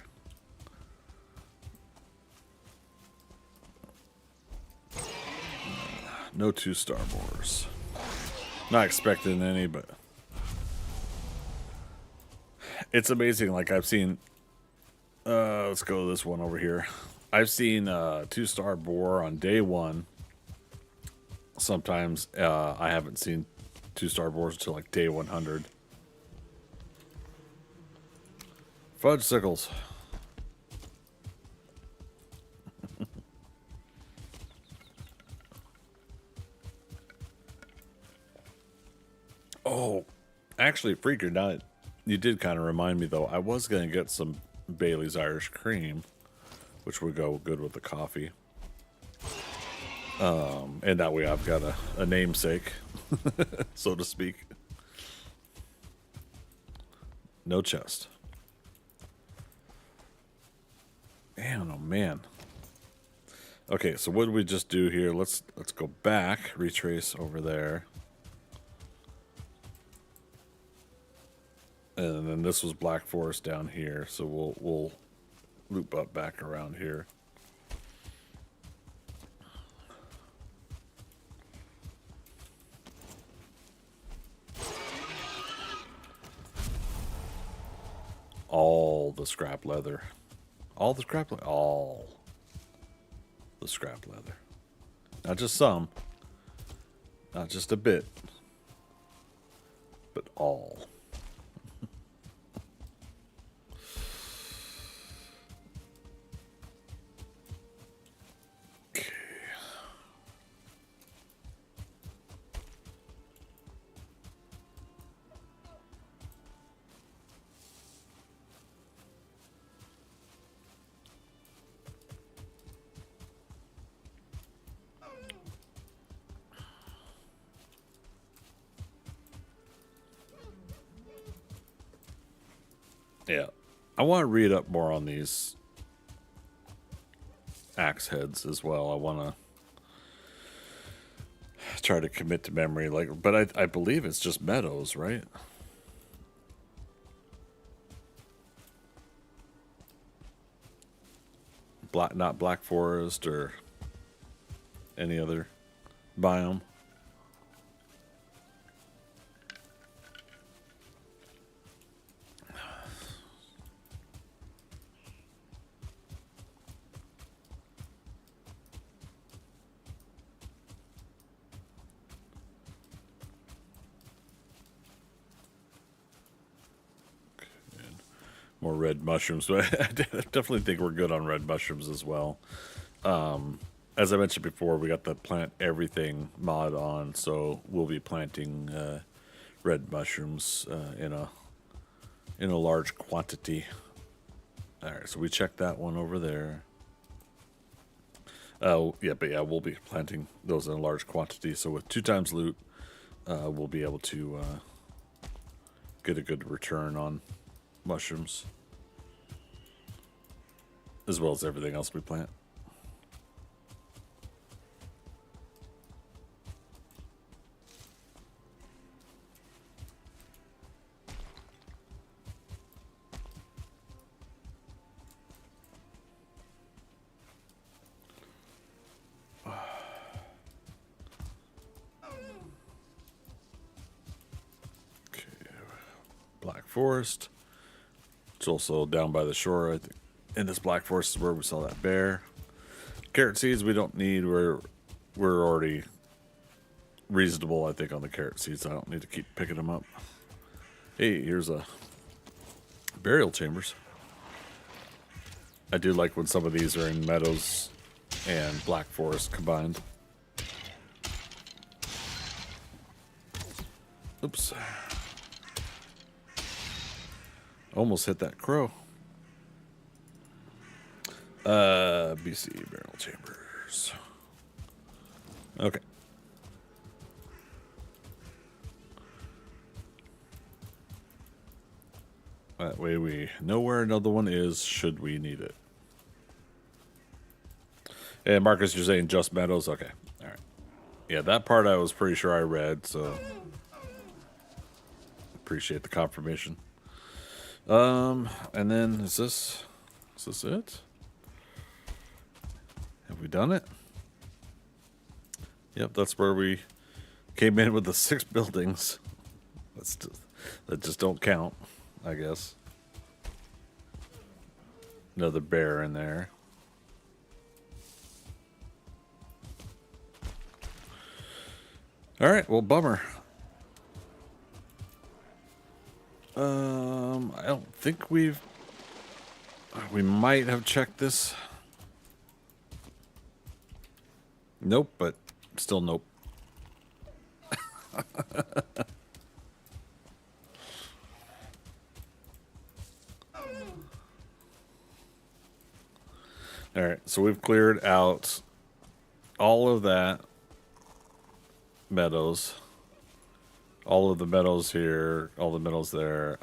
No 2-star boars. Not expecting any, but it's amazing. Like I've seen, let's go to this one over here. I've seen 2-star boar on day 1. Sometimes I haven't seen 2-star boars until like day 100. Fudge sickles. Oh, actually, Freaker, now you did kind of remind me, though. I was going to get some Bailey's Irish Cream, which would go good with the coffee. And that way I've got a namesake, so to speak. No chest. Man, oh man. Okay, so what did we just do here? Let's go back, retrace over there. And then this was Black Forest down here, so we'll loop up back around here. All the scrap leather. All the scrap leather. All the scrap leather. Not just some. Not just a bit. But all. Yeah. I want to read up more on these axe heads as well. I want to try to commit to memory, like, but I believe it's just meadows, right? Not Black Forest or any other biome. More red mushrooms, but I definitely think we're good on red mushrooms as well. As I mentioned before, we got the PlantEverything mod on, so we'll be planting red mushrooms in a large quantity. All right, so we checked that one over there. Oh, yeah, but yeah, we'll be planting those in a large quantity. So with 2 times loot, we'll be able to get a good return on mushrooms, as well as everything else we plant. Black Forest. It's also down by the shore. I think in this Black Forest is where we saw that bear. Carrot seeds we don't need. We're already reasonable, I think, on the carrot seeds. I don't need to keep picking them up. Hey, here's a burial chambers. I do like when some of these are in meadows and Black Forest combined. Oops. Almost hit that crow. BC barrel chambers. Okay. That way we know where another one is should we need it. And Marcus, you're saying just meadows? Okay. All right. Yeah, that part I was pretty sure I read, so appreciate the confirmation. And then is this it? Have we done it? Yep, that's where we came in with the 6 buildings. That just don't count, I guess. Another bear in there. All right, well, bummer. I don't think we might have checked this. Nope, but still nope. All right, so we've cleared out all of that meadows, all of the meadows here, all the meadows there.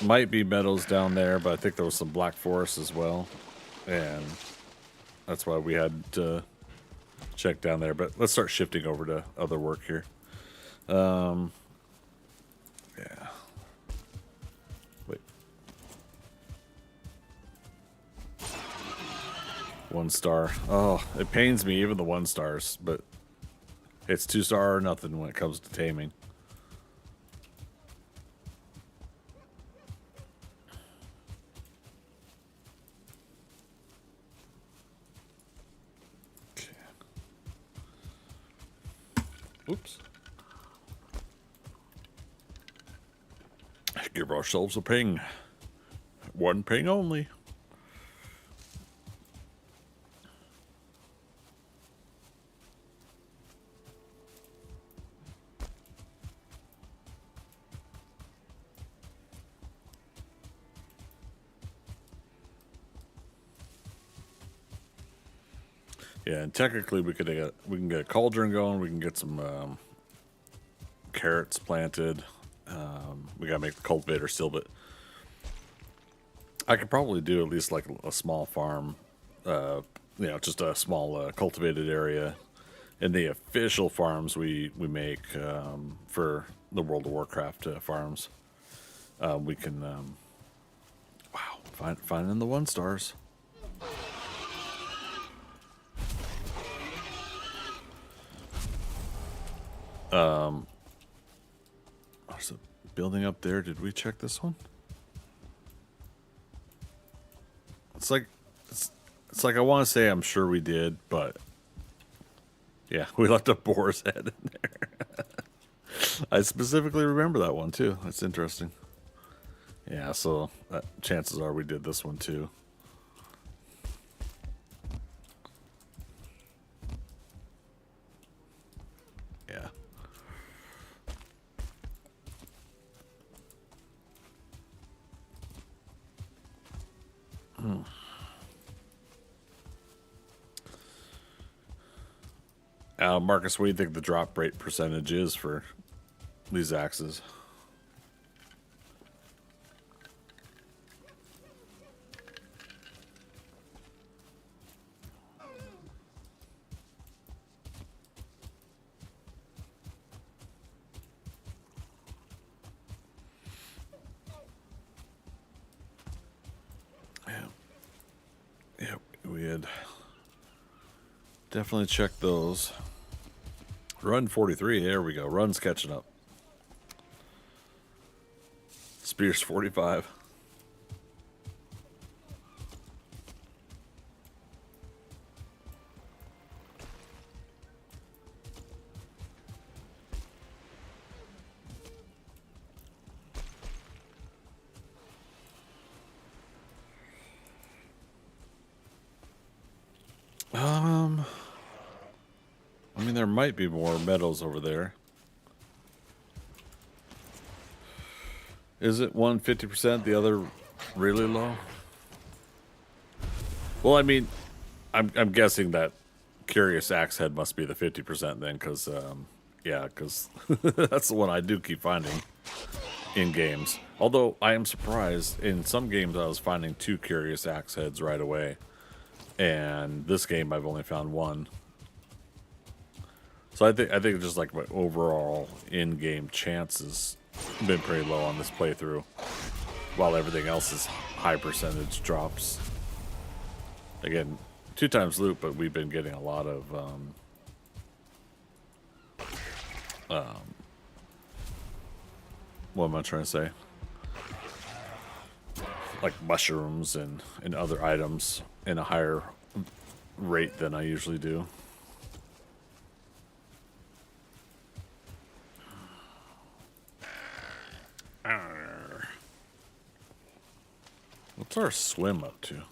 Might be meadows down there, but I think there was some Black Forest as well, and that's why we had to check down there. But let's start shifting over to other work here. Yeah. Wait. 1 star. Oh, it pains me, even the 1 stars, but it's 2 star or nothing when it comes to taming. Okay. Oops. Give ourselves a ping. 1 ping only. Yeah, and technically we can get a cauldron going. We can get some carrots planted. We gotta make the cultivator still, but I could probably do at least like a small farm, just a small cultivated area. And the official farms we make for the World of Warcraft farms, we can finding the 1-stars. There's a building up there. Did we check this one? It's like I want to say I'm sure we did, but yeah, we left a boar's head in there. I specifically remember that one too. That's interesting. Yeah, so chances are we did this one too. Yeah. Marcus, what do you think the drop rate percentage is for these axes? Yeah, we had definitely checked those. Run 43, there we go. Run's catching up. Spears 45. I mean, there might be more meadows over there. Is it one 50%, the other really low? Well, I mean, I'm guessing that Curious Axe Head must be the 50% then, because because that's the one I do keep finding in games. Although I am surprised, in some games I was finding 2 Curious Axe Heads right away, and this game I've only found 1. So I think just like my overall in-game chances been pretty low on this playthrough, while everything else is high percentage drops. Again, 2 times loot, but we've been getting a lot of what am I trying to say? Like mushrooms and other items in a higher rate than I usually do. What's our swim up to?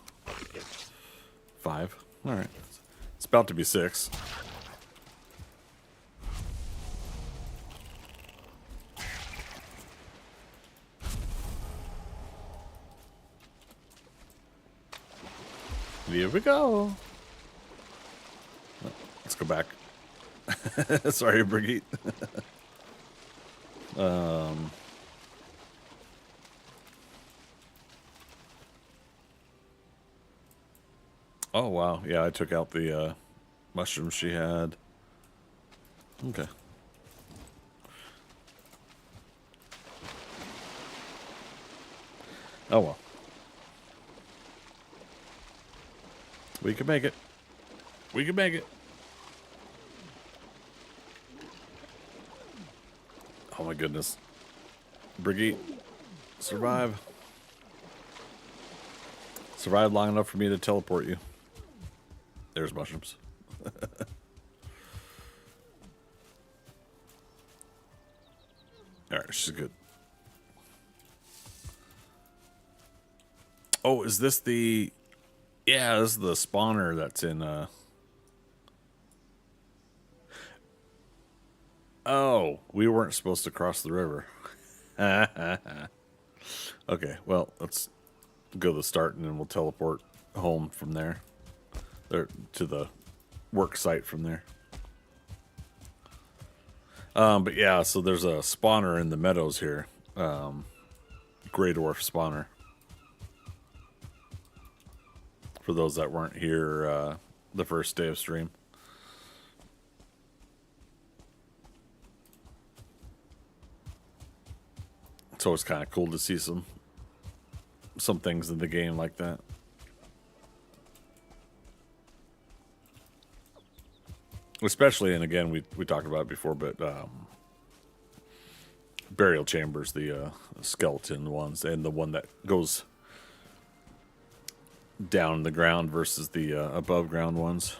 5. All right. It's about to be 6. Here we go. Oh, let's go back. Sorry, Brigitte. Oh, wow. Yeah, I took out the mushrooms she had. Okay. Oh, well. We can make it. We can make it. Oh, my goodness. Brigitte, survive. Survive long enough for me to teleport you. There's mushrooms. Alright, she's good. Oh, is this the... Yeah, this is the spawner that's in... Oh, we weren't supposed to cross the river. Okay, well, let's go to the start and then we'll teleport home from there. Or to the work site from there. But yeah, so there's a spawner in the meadows here. Grey dwarf spawner. For those that weren't here the first day of stream. So it's kind of cool to see some things in the game like that. Especially, and again, we talked about it before, but burial chambers, the skeleton ones, and the one that goes down in the ground versus the above ground ones.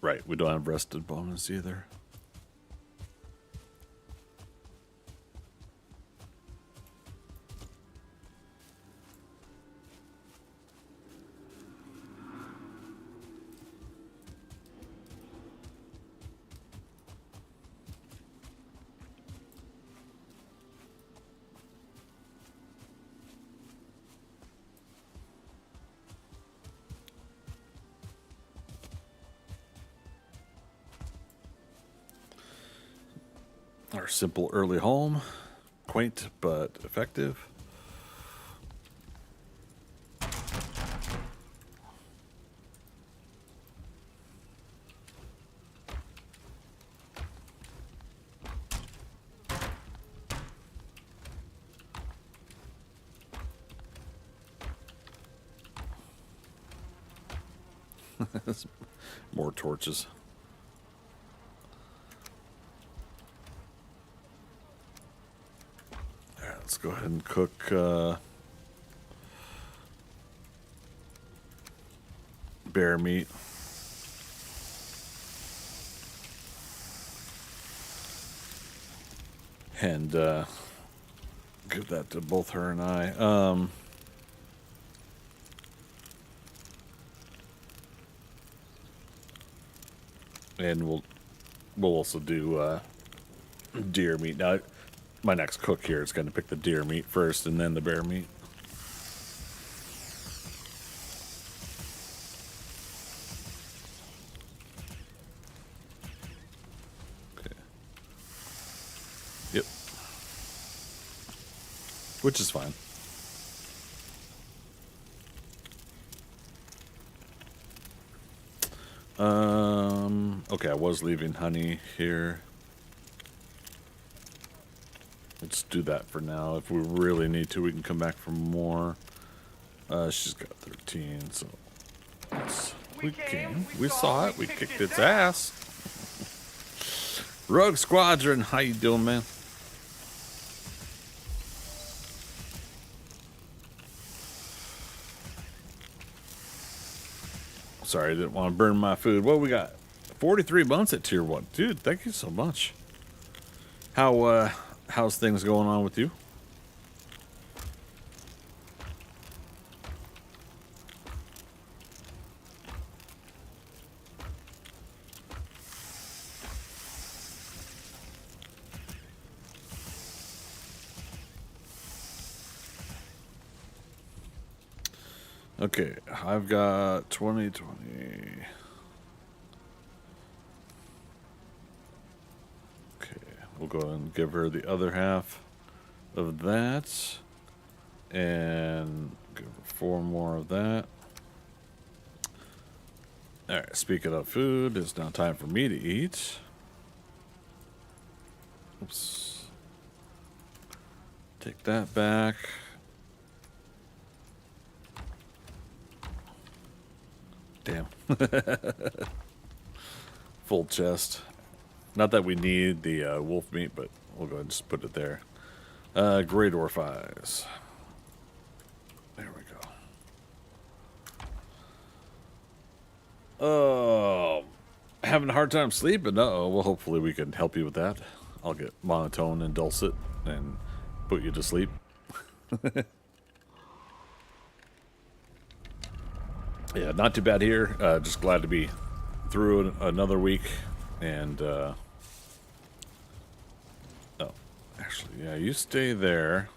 Right, we don't have rested bonus either. Our simple early home, quaint but effective. More torches. Let's go ahead and cook bear meat. And give that to both her and I. And we'll also do deer meat. Now, my next cook here is going to pick the deer meat first and then the bear meat. Okay. Yep. Which is fine. Okay, I was leaving honey here. Let's do that for now. If we really need to, we can come back for more. She's got 13, so we saw it. We kicked its ass. Rogue Squadron, how you doing, man? Sorry, I didn't want to burn my food. What we got? 43 months at tier 1. Dude, thank you so much. How's things going on with you? Okay, I've got 2020. We'll go and give her the other half of that. And give her 4 more of that. Alright, speaking of food, it's now time for me to eat. Oops. Take that back. Damn. Full chest. Not that we need the wolf meat, but we'll go ahead and just put it there. Grey dwarf eyes. There we go. Oh, having a hard time sleeping? Uh-oh. Well, hopefully we can help you with that. I'll get monotone and dulcet and put you to sleep. Yeah, not too bad here. Just glad to be through another week and Actually, yeah, you stay there.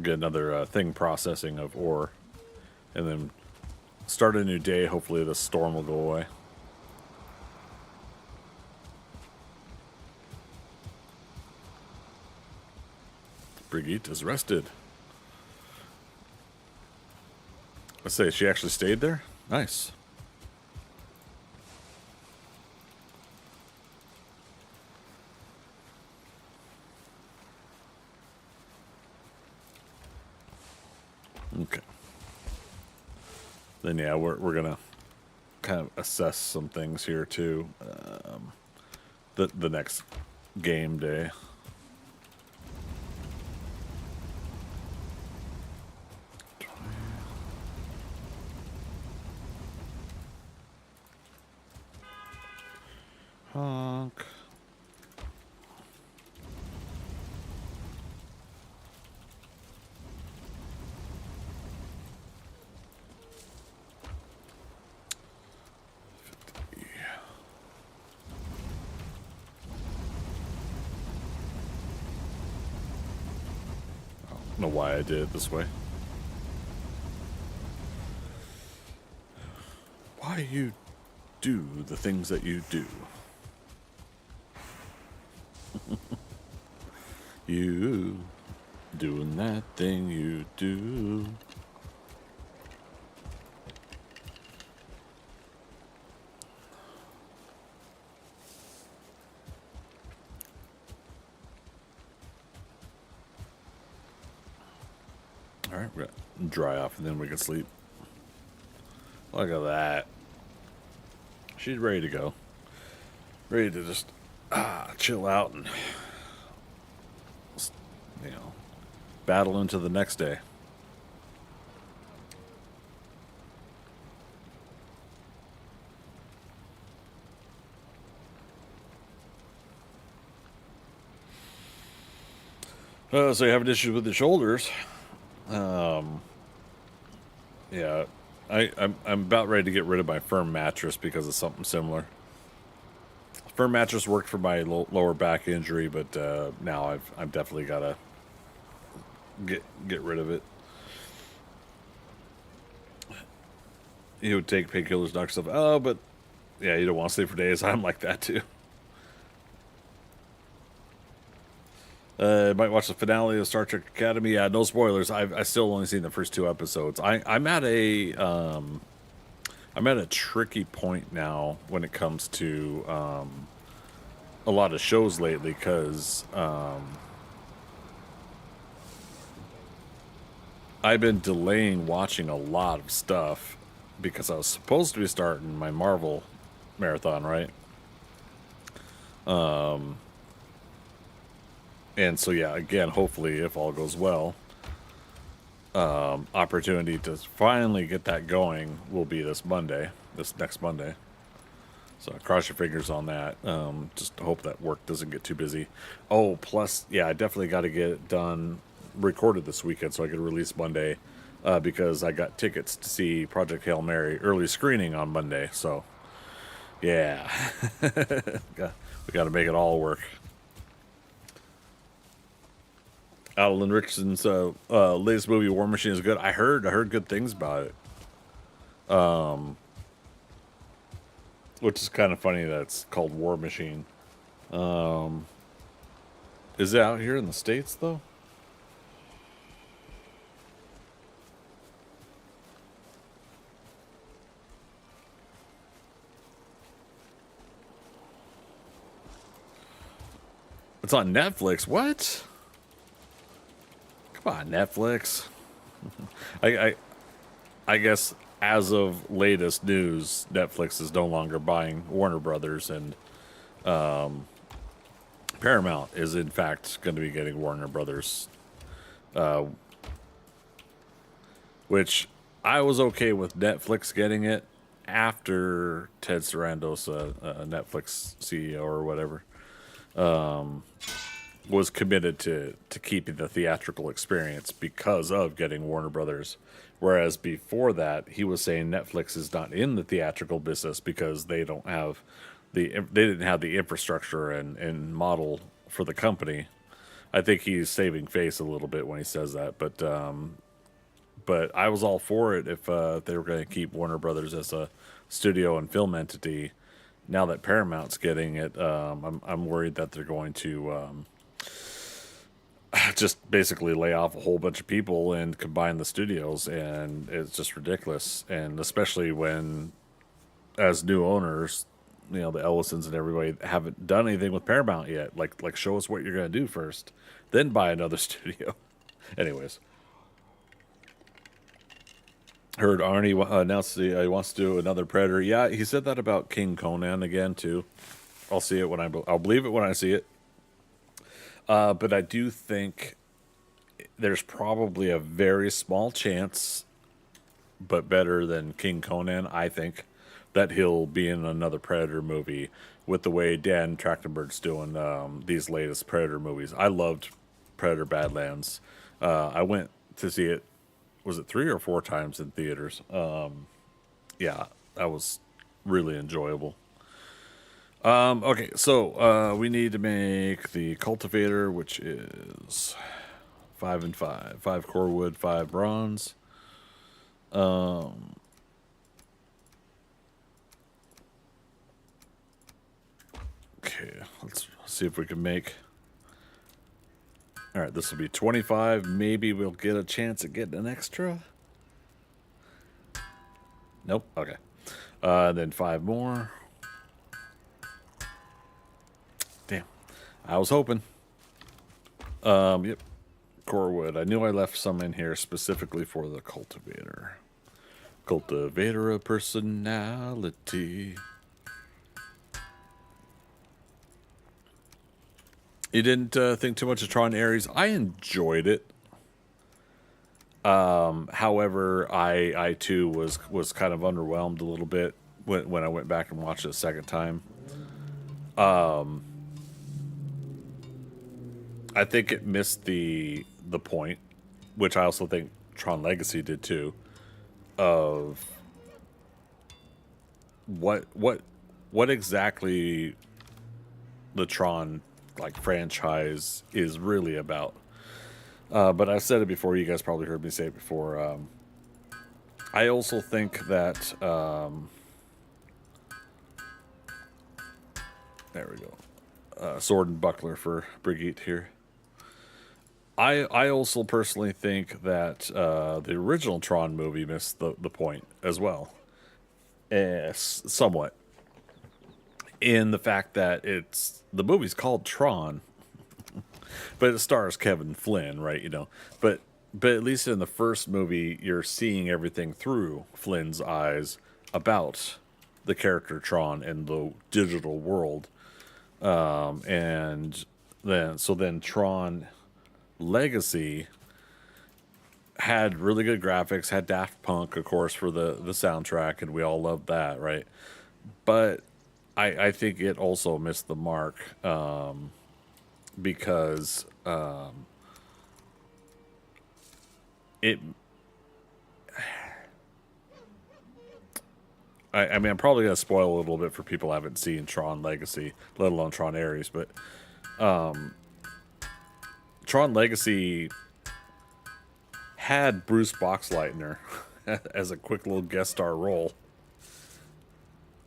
Get another thing processing of ore. And then start a new day. Hopefully the storm will go away. Brigitte is rested. Let's say she actually stayed there? Nice. Okay. Then yeah, we're gonna kind of assess some things here too. The next game day. Honk. I don't know why I did it this way. Why you do the things that you do. You doing that thing you do. All right, we're gonna dry off and then we can sleep. Look at that. She's ready to go. Ready to just chill out and, you know, battle into the next day. So you have an issue with the shoulders. Yeah, I'm about ready to get rid of my firm mattress because of something similar. Firm mattress worked for my lower back injury, but now I've definitely got to get rid of it. You would take painkillers, knock stuff. Oh, but yeah, you don't want to sleep for days. I'm like that too. Might watch the finale of Star Trek Academy. Yeah, no spoilers. I still only seen the first 2 episodes. I'm at a tricky point now when it comes to a lot of shows lately because I've been delaying watching a lot of stuff because I was supposed to be starting my Marvel marathon, right? And so, yeah, again, hopefully, if all goes well, opportunity to finally get that going will be this next Monday. So cross your fingers on that. Just hope that work doesn't get too busy. Oh, plus, yeah, I definitely got to get it done, recorded this weekend so I could release Monday because I got tickets to see Project Hail Mary early screening on Monday. So, yeah, we got to make it all work. Alan Richardson's latest movie, War Machine, is good. I heard good things about it. Which is kind of funny that it's called War Machine. Is it out here in the States, though? It's on Netflix. What? Come on, Netflix. I guess as of latest news, Netflix is no longer buying Warner Brothers, and Paramount is in fact going to be getting Warner Brothers, which I was okay with Netflix getting it after Ted Sarandos, Netflix CEO or whatever, was committed to keeping the theatrical experience because of getting Warner Brothers. Whereas before that, he was saying Netflix is not in the theatrical business because they didn't have the infrastructure and model for the company. I think he's saving face a little bit when he says that, but I was all for it if they were going to keep Warner Brothers as a studio and film entity. Now that Paramount's getting it, I'm worried that they're going to just basically lay off a whole bunch of people and combine the studios, and it's just ridiculous. And especially when, as new owners, the Ellisons and everybody haven't done anything with Paramount yet. Like show us what you're going to do first, then buy another studio. Anyways, heard Arnie announced he wants to do another Predator. Yeah, he said that about King Conan again too. I'll see it when I'll believe it when I see it. But I do think there's probably a very small chance, but better than King Conan, I think, that he'll be in another Predator movie with the way Dan Trachtenberg's doing these latest Predator movies. I loved Predator Badlands. I went to see it, was it 3 or 4 times in theaters? Yeah, that was really enjoyable. Okay, so we need to make the cultivator, which is 5 and 5. 5 core wood, 5 bronze. Okay, let's see if we can make... Alright, this will be 25. Maybe we'll get a chance at getting an extra. Nope, okay. Then 5 more. Damn. I was hoping. Yep. Core wood. I knew I left some in here specifically for the cultivator. Cultivator of personality. You didn't think too much of Tron Ares. I enjoyed it. However, I too was kind of underwhelmed a little bit when I went back and watched it a second time. I think it missed the point, which I also think Tron Legacy did too, of what exactly the Tron franchise is really about. But I've said it before. You guys probably heard me say it before. I also think that there we go. Sword and buckler for Brigitte here. I also personally think that the original Tron movie missed the point as well, somewhat, in the fact that the movie's called Tron, but it stars Kevin Flynn, right? But at least in the first movie, you're seeing everything through Flynn's eyes about the character Tron and the digital world, and then Tron Legacy had really good graphics, had Daft Punk, of course, for the soundtrack, and we all loved that, right? But I think it also missed the mark, because it... I mean, I'm probably going to spoil a little bit for people who haven't seen Tron Legacy, let alone Tron Ares, but Tron Legacy had Bruce Boxleitner as a quick little guest star role,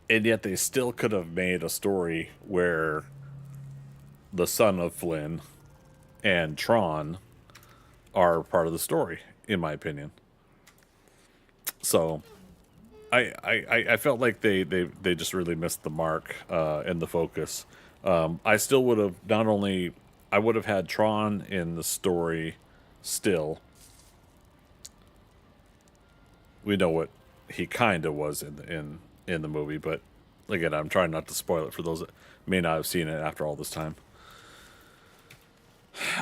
and yet they still could have made a story where the son of Flynn and Tron are part of the story, in my opinion. So I felt like they just really missed the mark and the focus. I still would have I would have had Tron in the story still. We know what he kind of was in the movie, but again, I'm trying not to spoil it for those that may not have seen it after all this time.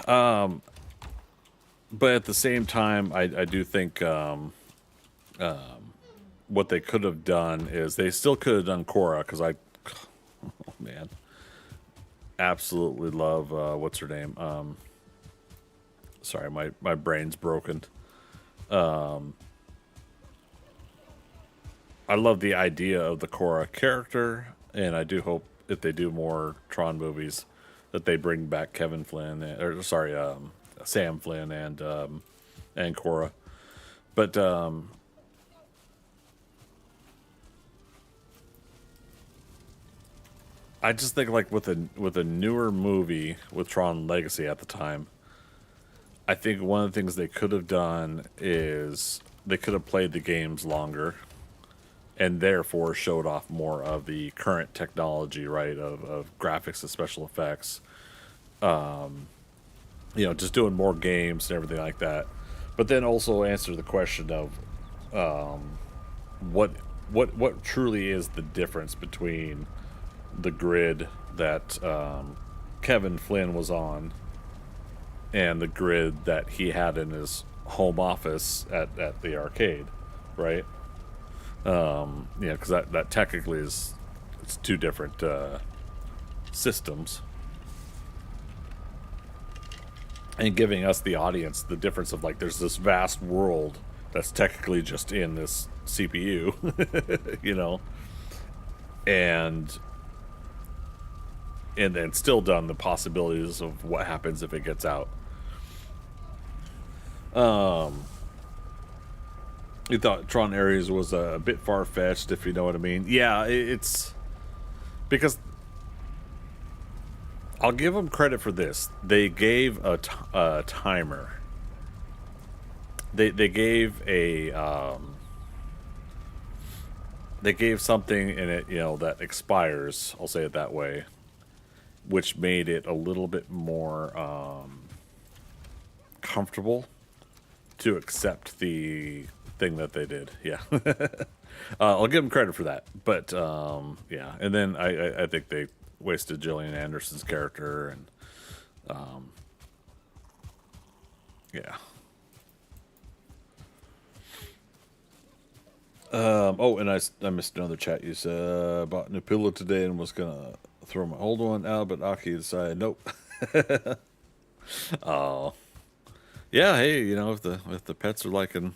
But at the same time, I do think what they could have done is they still could have done Korra, because oh man, absolutely love what's her name? Sorry, my brain's broken. I love the idea of the Korra character, and I do hope if they do more Tron movies that they bring back Kevin Flynn, or sorry, Sam Flynn and Cora. But I just think like with a newer movie with Tron Legacy at the time, I think one of the things they could have done is they could have played the games longer and therefore showed off more of the current technology, right, of graphics and special effects. Just doing more games and everything like that. But then also answer the question of what truly is the difference between the grid that Kevin Flynn was on and the grid that he had in his home office at the arcade, right? Because that technically it's two different systems, and giving us the audience the difference of like there's this vast world that's technically just in this CPU, and then still done the possibilities of what happens if it gets out. You thought Tron Ares was a bit far-fetched, if you know what I mean. Yeah, it's because I'll give them credit for this. They gave a timer. They gave they gave something in it, that expires. I'll say it that way, which made it a little bit more comfortable to accept the thing that they did. Yeah. I'll give them credit for that. But yeah, and then I think they wasted Gillian Anderson's character, and yeah. And I missed another chat. You said bought a new pillow today and was gonna throw my old one out, but Aki decided nope. Oh, yeah. Hey, if the pets are liking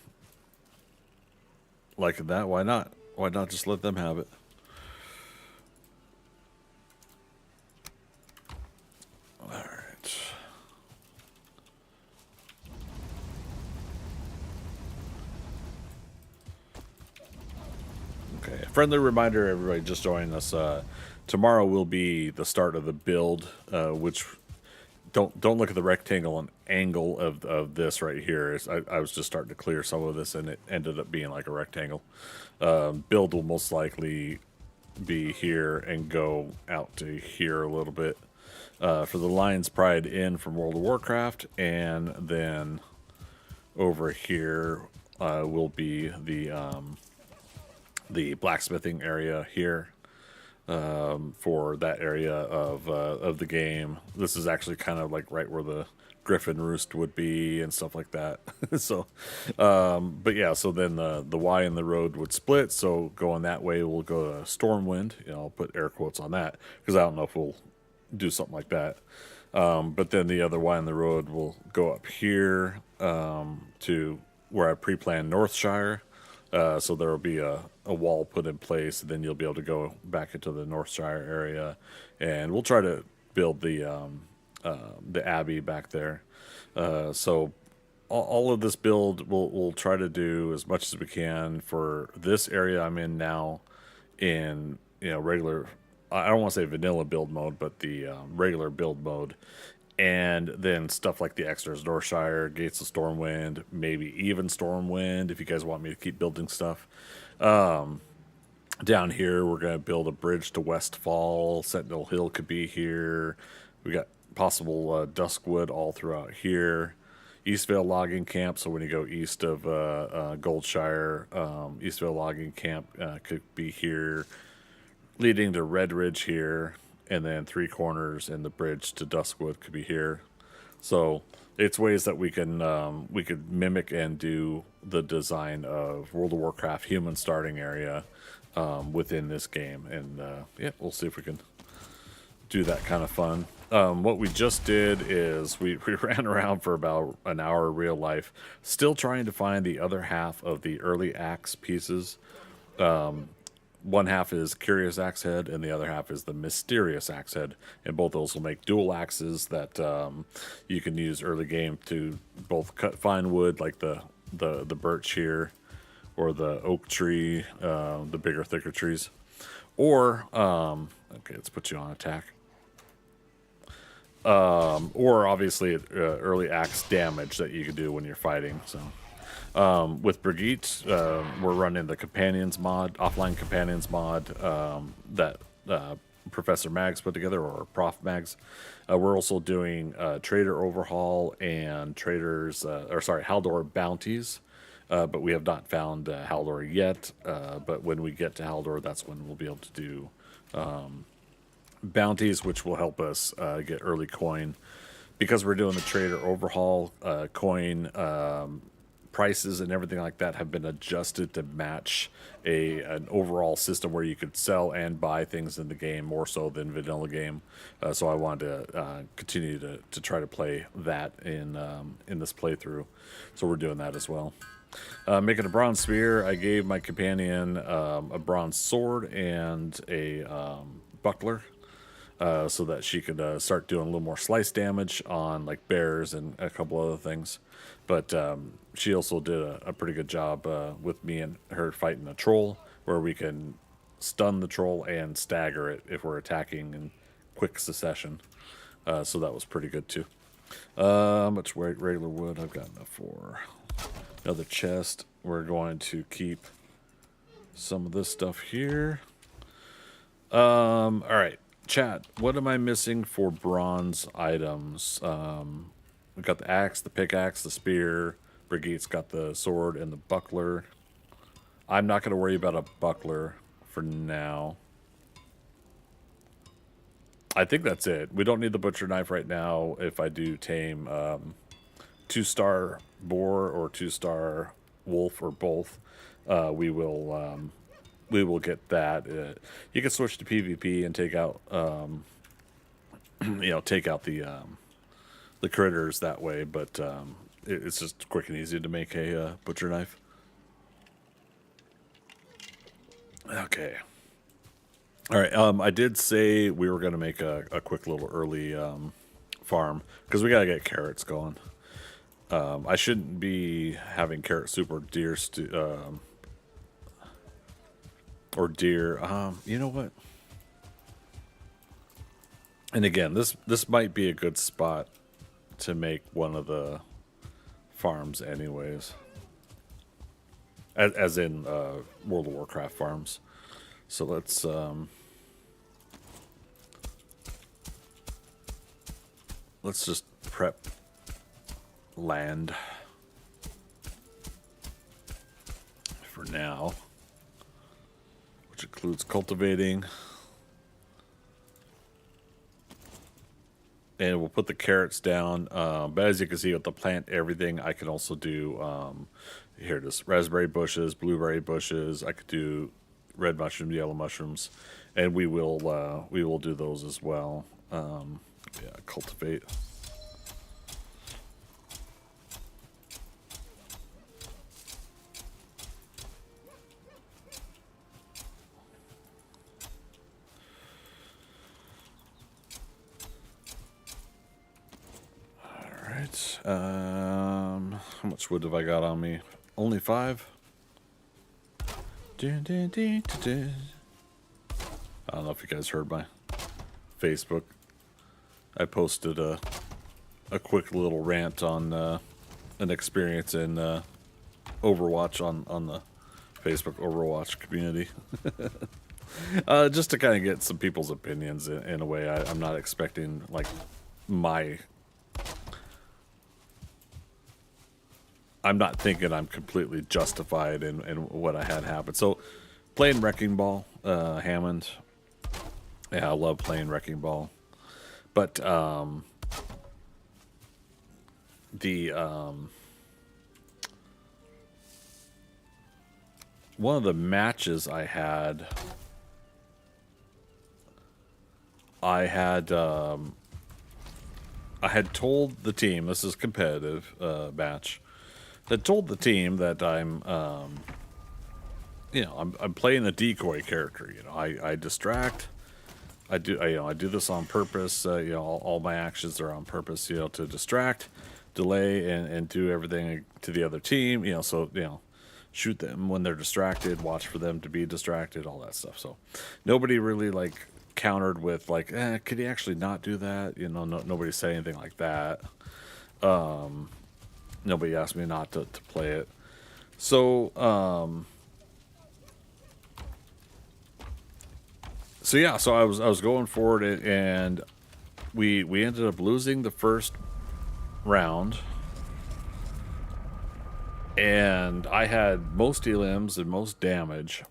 that, why not? Why not just let them have it? All right. Okay. Friendly reminder, everybody just joining us. Tomorrow will be the start of the build, which don't look at the rectangle and angle of this right here. I was just starting to clear some of this, and it ended up being like a rectangle. Build will most likely be here and go out to here a little bit for the Lion's Pride Inn from World of Warcraft, and then over here will be the blacksmithing area here. For that area of the game. This is actually kind of like right where the Griffin Roost would be and stuff like that. So, but yeah, so then the Y and the road would split. So going that way, we'll go to Stormwind. I'll put air quotes on that because I don't know if we'll do something like that. But then the other Y in the road will go up here to where I pre-planned Northshire. So there will be a wall put in place, and then you'll be able to go back into the Northshire area, and we'll try to build the Abbey back there. So all of this build we'll try to do as much as we can for this area I'm in now in regular. I don't want to say vanilla build mode, but the regular build mode. And then stuff like the extras, Northshire, Gates of Stormwind, maybe even Stormwind, if you guys want me to keep building stuff. Down here, we're going to build a bridge to Westfall. Sentinel Hill could be here. We got possible Duskwood all throughout here. Eastvale Logging Camp, so when you go east of Goldshire, Eastvale Logging Camp could be here. Leading to Red Ridge here. And then Three Corners and the bridge to Duskwood could be here. So it's ways that we could mimic and do the design of World of Warcraft human starting area within this game. And yeah, we'll see if we can do that kind of fun. What we just did is we ran around for about an hour in real life, still trying to find the other half of the early axe pieces. one half is Curious Axe Head, and the other half is the Mysterious Axe Head. And both those will make dual axes that you can use early game to both cut fine wood, like the birch here, or the oak tree, the bigger, thicker trees. Or, okay, let's put you on attack. Or obviously early axe damage that you can do when you're fighting. So with Brigitte, we're running the companions mod, offline companions mod that Professor Mags put together, or ProfMags. We're also doing TraderOverhaul and HaldorBounties. But we have not found Haldor yet. But when we get to Haldor, that's when we'll be able to do bounties, which will help us get early coin. Because we're doing the TraderOverhaul, coin prices and everything like that have been adjusted to match an overall system where you could sell and buy things in the game more so than vanilla game. So I wanted to continue to try to play that in this playthrough. So we're doing that as well. Making a bronze spear, I gave my companion a bronze sword and a buckler. So that she could start doing a little more slice damage on like bears and a couple other things. But she also did a pretty good job with me and her fighting a troll, where we can stun the troll and stagger it if we're attacking in quick succession. So that was pretty good too. Much regular wood I've got enough for. Another chest. We're going to keep some of this stuff here. All right. Chat, what am I missing for bronze items? We've got the axe, the pickaxe, the spear. Brigitte's got the sword and the buckler. I'm not going to worry about a buckler for now. I think that's it. We don't need the butcher knife right now. If I do tame 2-star boar or 2-star wolf or both, we will get that. You can switch to PvP and take out, take out the critters that way. But it's just quick and easy to make a butcher knife. Okay. All right. I did say we were going to make a quick little early farm because we got to get carrots going. I shouldn't be having carrot soup or deer you know what? And again, this might be a good spot to make one of the farms anyways. As in World of Warcraft farms. So let's just prep land for now, which includes cultivating. And we'll put the carrots down. But as you can see with the PlantEverything, I can also do, here it is, raspberry bushes, blueberry bushes. I could do red mushrooms, yellow mushrooms. And we will do those as well. Yeah, cultivate. How much wood have I got on me? Only 5? I don't know if you guys heard my Facebook. I posted a quick little rant on an experience in Overwatch on the Facebook Overwatch community. Just to kind of get some people's opinions in a way. I'm not expecting like I'm not thinking I'm completely justified in what I had happen. So, playing Wrecking Ball, Hammond. Yeah, I love playing Wrecking Ball. But, one of the matches I had told the team, this is competitive match, that told the team that I'm I'm playing a decoy character. I distract. I do this on purpose. All my actions are on purpose. To distract, delay, and do everything to the other team. Shoot them when they're distracted. Watch for them to be distracted. All that stuff. So nobody really like countered with like, could he actually not do that? Nobody said anything like that. Nobody asked me not to play it. So so I was going forward, and we ended up losing the first round, and I had most elims and most damage.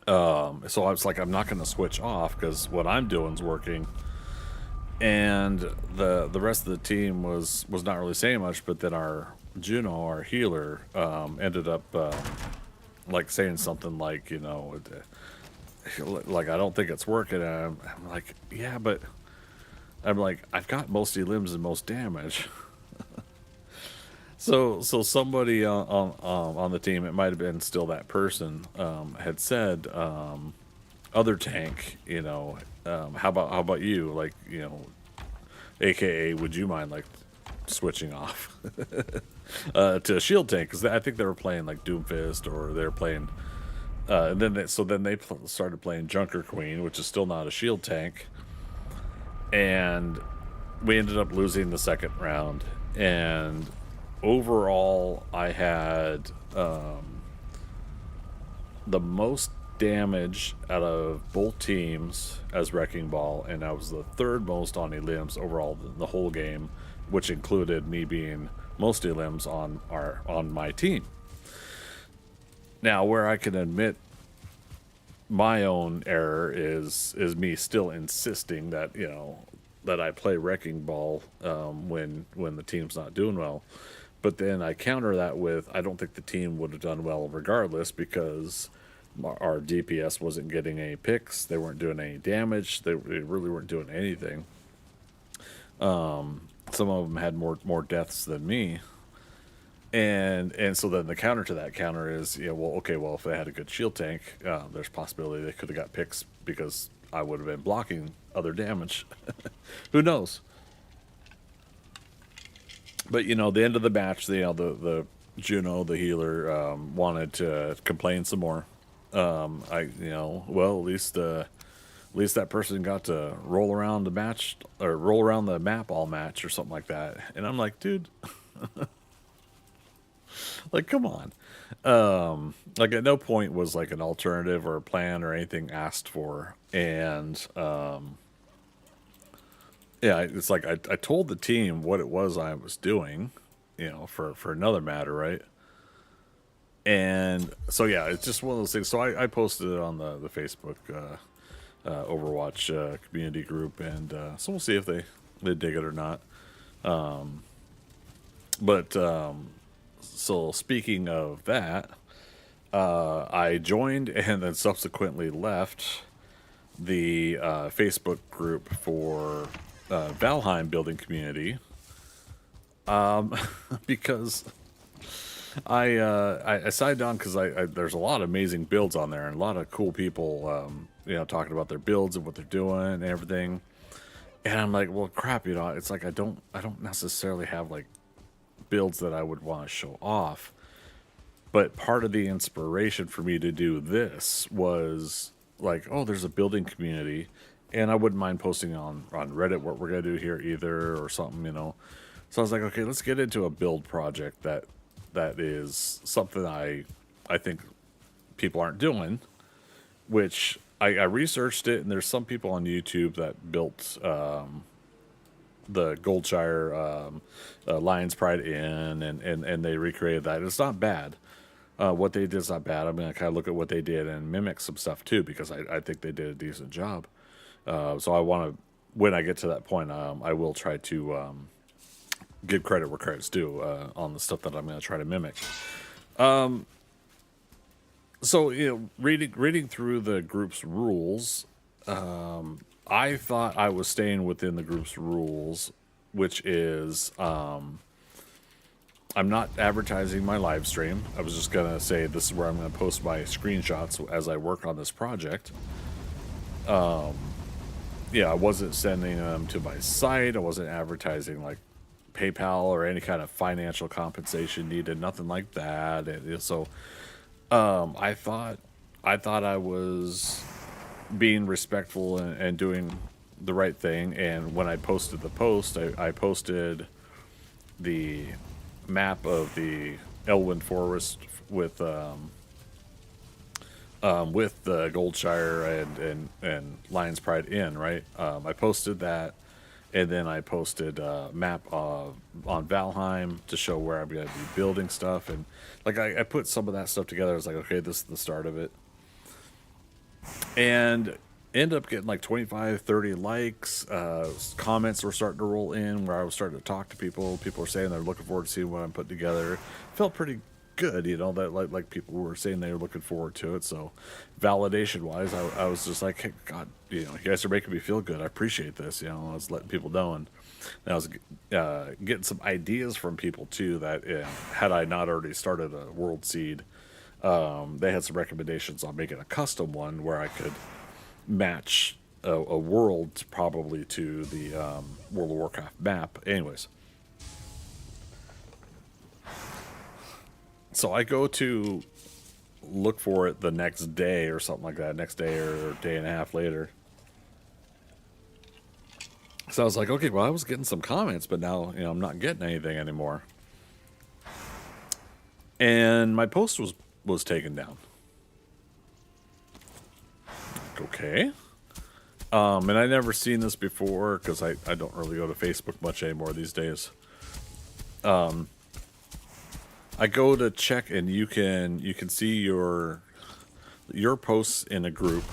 So I was like, I'm not going to switch off because what I'm doing is working. And the rest of the team was not really saying much, but then our Juno, our healer, ended up like saying something like, like, I don't think it's working. And I'm like, yeah, but I'm like, I've got most limbs and most damage. So somebody on the team, it might have been still that person, had said, other tank, how about you, like, AKA, would you mind like switching off to a shield tank? Because I think they were playing like Doomfist, or they're playing, and then they started playing Junker Queen, which is still not a shield tank, and we ended up losing the second round. And overall, I had the most damage out of both teams as Wrecking Ball, and I was the third most on elims overall the whole game, which included me being most elims on my team. Now, where I can admit my own error is me still insisting that that I play Wrecking Ball when the team's not doing well. But then I counter that with, I don't think the team would have done well regardless, because our DPS wasn't getting any picks. They weren't doing any damage. They really weren't doing anything. Some of them had more deaths than me. And so then the counter to that counter is, if they had a good shield tank, there's a possibility they could have got picks because I would have been blocking other damage. Who knows? But the end of the match, the Juno, the healer, wanted to complain some more. At least that person got to roll around the match, or roll around the map all match, or something like that. And I'm like, dude, like, come on. Like, at no point was like an alternative or a plan or anything asked for. And it's like I told the team what it was I was doing, for another matter, right? And so it's just one of those things. So I posted it on the Facebook Overwatch community group, and so we'll see if they dig it or not. So speaking of that, I joined and then subsequently left the Facebook group for Valheim building community, because I signed on because there's a lot of amazing builds on there, and a lot of cool people talking about their builds and what they're doing and everything. And I'm like, well, crap, it's like I don't necessarily have like builds that I would want to show off. But part of the inspiration for me to do this was like, oh, there's a building community, and I wouldn't mind posting on Reddit what we're gonna do here either, or something, So I was like, okay, let's get into a build project that is something I think people aren't doing, which I researched it, and there's some people on YouTube that built the Goldshire Lion's Pride Inn, and they recreated that. It's not bad. What they did is not bad. I mean, I kind of look at what they did and mimic some stuff too, because I think they did a decent job. So I want to, when I get to that point, I will try to give credit where credit's due on the stuff that I'm going to try to mimic. So reading through the group's rules, I thought I was staying within the group's rules, which is I'm not advertising my live stream. I was just gonna say this is where I'm gonna post my screenshots as I work on this project. Yeah, I wasn't sending them to my site. I wasn't advertising like PayPal or any kind of financial compensation needed, nothing like that. So I thought I was being respectful and doing the right thing. And when I posted the post, I posted the map of the Elwyn Forest with the Goldshire and Lion's Pride Inn, right? I posted that, and then I posted a map on Valheim to show where I'm going to be building stuff, and like I put some of that stuff together. I was like, okay, this is the start of it, and end up getting like 25, 30 likes. Comments were starting to roll in where I was starting to talk to people. People were saying they're looking forward to seeing what I'm putting together. Felt pretty good, you know, that like people were saying they were looking forward to it. So validation wise, I was just like, hey, God, you know, you guys are making me feel good. I appreciate this. You know, I was letting people know, and I was getting some ideas from people too that had I not already started a World Seed, they had some recommendations on making a custom one where I could match a world probably to the World of Warcraft map. Anyways, so I go to look for it the next day or something like that, next day or day and a half later. So I was like, okay, well, I was getting some comments, but now, you know, I'm not getting anything anymore. And my post was taken down. Okay. And I never seen this before because I don't really go to Facebook much anymore these days. I go to check, and you can see your posts in a group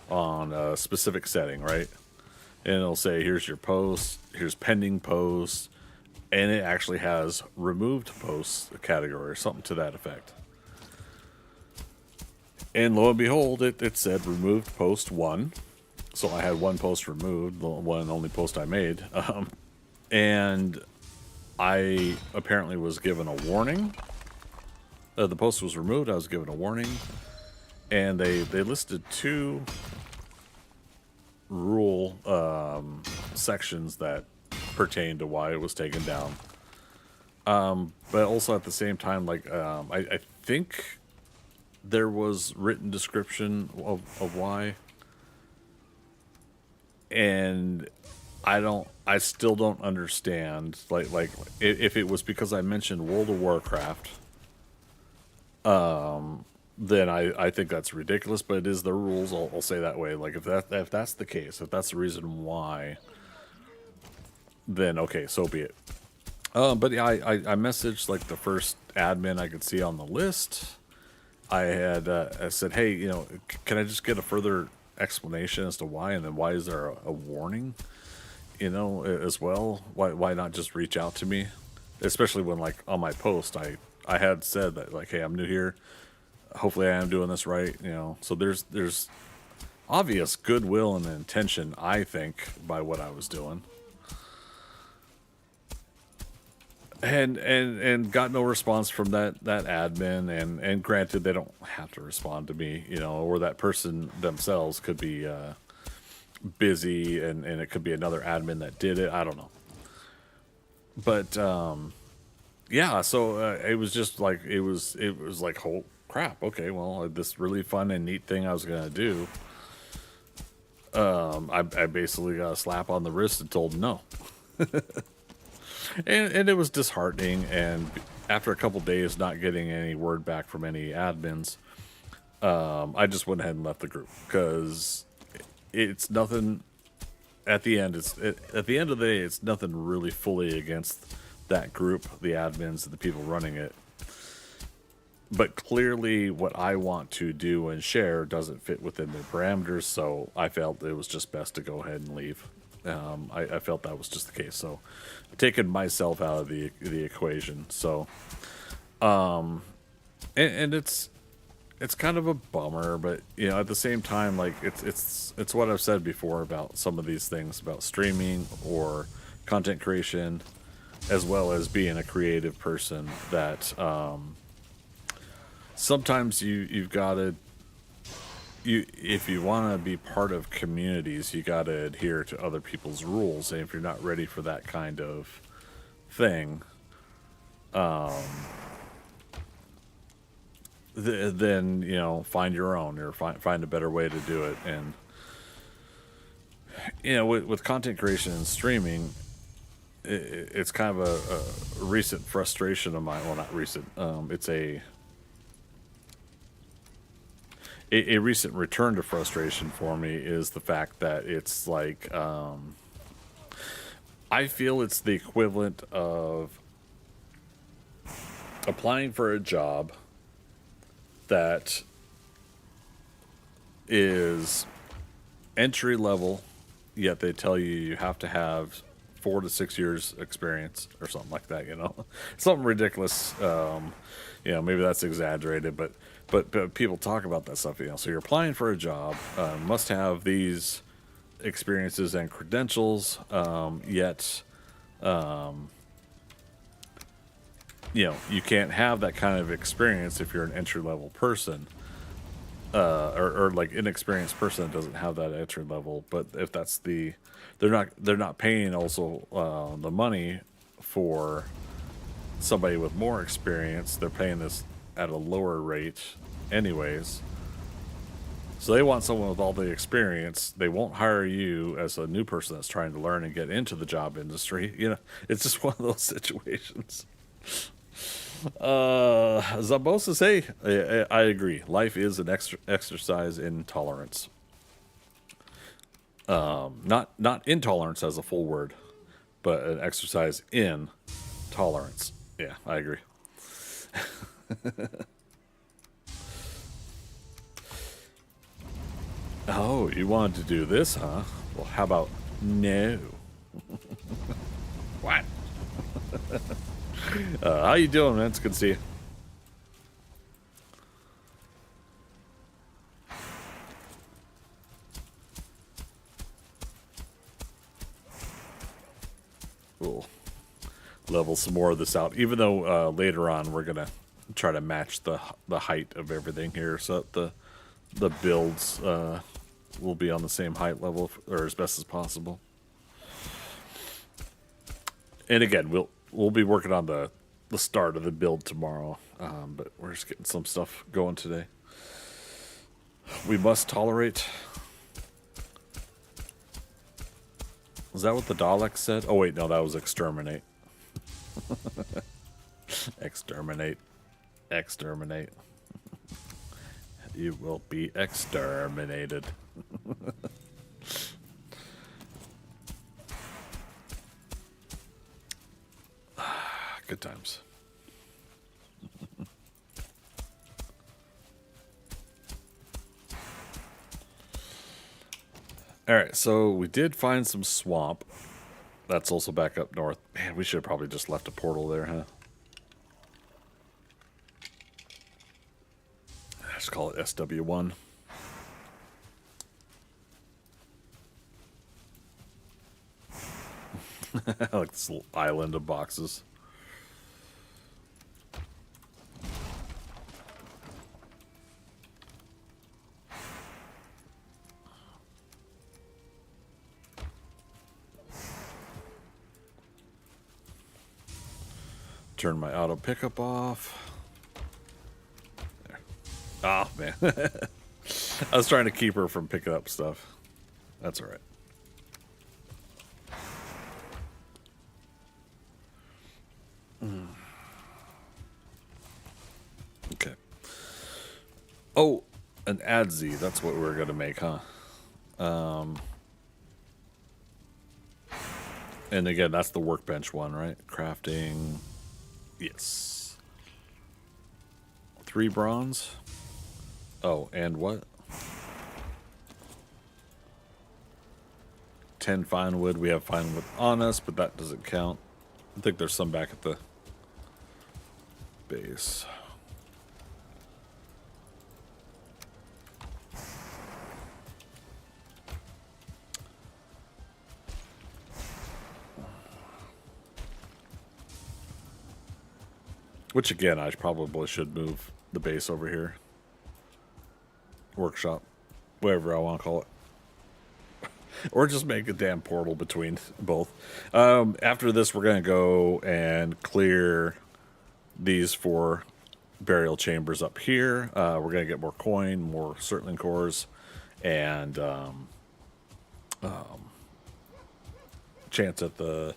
on a specific setting, right? And it'll say, here's your post, here's pending posts, and it actually has removed posts category or something to that effect. And lo and behold, it said removed post 1. So I had one post removed, the one and only post I made. And I apparently was given a warning. The post was removed, I was given a warning. And they listed 2 rule sections that pertain to why it was taken down. But also at the same time, like, I think there was written description of why. And I still don't understand, like if it was because I mentioned World of Warcraft, then I think that's ridiculous, but it is the rules. I'll say that way. Like if that's the case, if that's the reason why, then okay, so be it. But yeah, I messaged like the first admin I could see on the list. I said, hey, you know, can I just get a further explanation as to why, and then why is there a warning, you know, as well? Why not just reach out to me? Especially when, like, on my post I had said that, like, hey, I'm new here, hopefully I am doing this right, you know. So there's obvious goodwill and intention, I think, by what I was doing. And got no response from that admin, and granted, they don't have to respond to me, you know, or that person themselves could be busy, and it could be another admin that did it. I don't know. But yeah, so it was just like it was like, oh crap, okay, well, this really fun and neat thing I was gonna do, I basically got a slap on the wrist and told no. And it was disheartening, and after a couple days not getting any word back from any admins, I just went ahead and left the group, because it's nothing at the end. At the end of the day, it's nothing really fully against that group, the admins, the people running it. But clearly what I want to do and share doesn't fit within the parameters, so I felt it was just best to go ahead and leave. I felt that was just the case, so I've taken myself out of the equation. So, and it's kind of a bummer, but you know, at the same time, like it's what I've said before about some of these things about streaming or content creation. as well as being a creative person, that sometimes you've got to, if you want to be part of communities, you got to adhere to other people's rules. And if you're not ready for that kind of thing, then find your own, or find a better way to do it. And with content creation and streaming, it's kind of a recent frustration of mine. Well, not recent. It's a recent return to frustration for me, is the fact that it's like, I feel it's the equivalent of applying for a job that is entry level, yet they tell you have to have 4 to 6 years experience or something like that, something ridiculous. Maybe that's exaggerated, but people talk about that stuff, so you're applying for a job, must have these experiences and credentials, yet you can't have that kind of experience if you're an entry-level person, or like inexperienced person that doesn't have that entry level. But if that's they're not paying also the money for somebody with more experience. They're paying this at a lower rate anyways. So they want someone with all the experience. They won't hire you as a new person that's trying to learn and get into the job industry. It's just one of those situations. Zambosa say, I agree. Life is an exercise in tolerance. Not intolerance as a full word, but an exercise in tolerance. Yeah, I agree. Oh, you wanted to do this, huh? Well, how about no? What? How you doing, man? It's good to see you. We'll level some more of this out, even though later on we're gonna try to match the height of everything here, so that the builds will be on the same height level, or as best as possible. And again, we'll be working on the start of the build tomorrow, but we're just getting some stuff going today. We must tolerate. Was that what the Dalek said? Oh wait, no, that was exterminate. Exterminate. Exterminate. You will be exterminated. Good times. Alright, so we did find some swamp. That's also back up north. Man, we should have probably just left a portal there, huh? Just call it SW1. I like this little island of boxes. Turn my auto pickup off. There. Oh, man. I was trying to keep her from picking up stuff. That's all right. Okay. Oh, an Advize. That's what we're going to make, huh? And again, that's the workbench one, right? Crafting. Yes. 3 bronze. Oh, and what? 10 fine wood. We have fine wood on us, but that doesn't count. I think there's some back at the base. Which again, I probably should move the base over here. Workshop, whatever I want to call it. Or just make a damn portal between both. After this, we're going to go and clear these 4 burial chambers up here. We're going to get more coin, more Surtling cores, and chance at the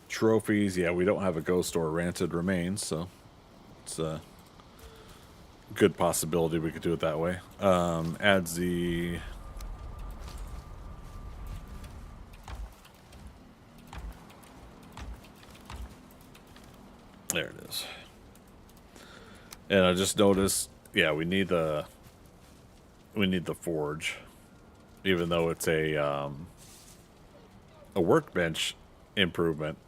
trophies. Yeah, we don't have a ghost or rancid remains, so it's a good possibility we could do it that way. Adds the... There it is. And I just noticed, yeah, we need the forge, even though it's a workbench improvement.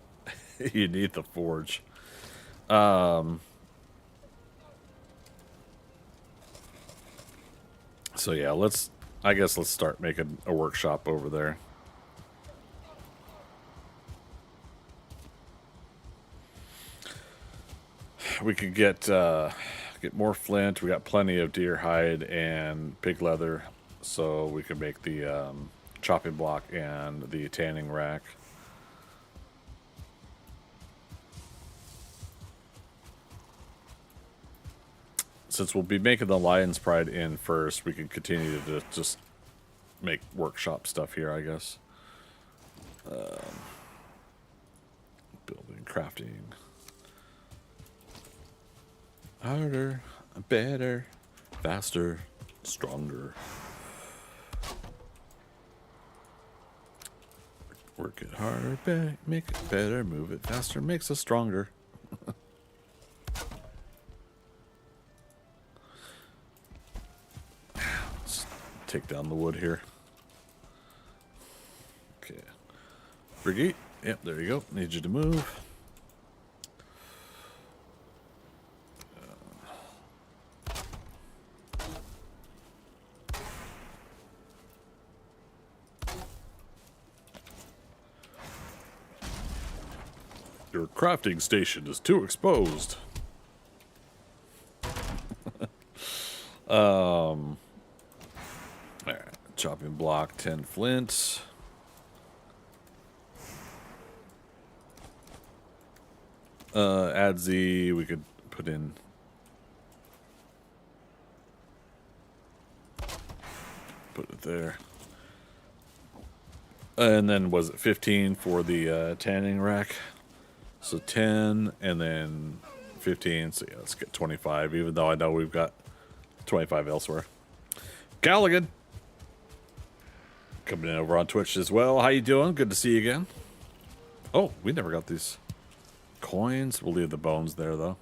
You need the forge. So yeah, I guess let's start making a workshop over there. We could get more flint. We got plenty of deer hide and pig leather, so we can make the chopping block and the tanning rack. Since we'll be making the Lion's Pride in first, we can continue to just make workshop stuff here, I guess. Building, crafting. Harder, better, faster, stronger. Work it harder, make it better, move it faster, makes us stronger. Let's take down the wood here. Okay. Brigitte, yep, there you go. Need you to move. Your crafting station is too exposed. Alright, chopping block, 10 flints. Adzi, we could put in. Put it there. And then was it 15 for the tanning rack? So 10 and then 15. So yeah, let's get 25, even though I know we've got 25 elsewhere. Callaghan coming in over on Twitch as well. How you doing? Good to see you again. Oh, we never got these coins. We'll leave the bones there though.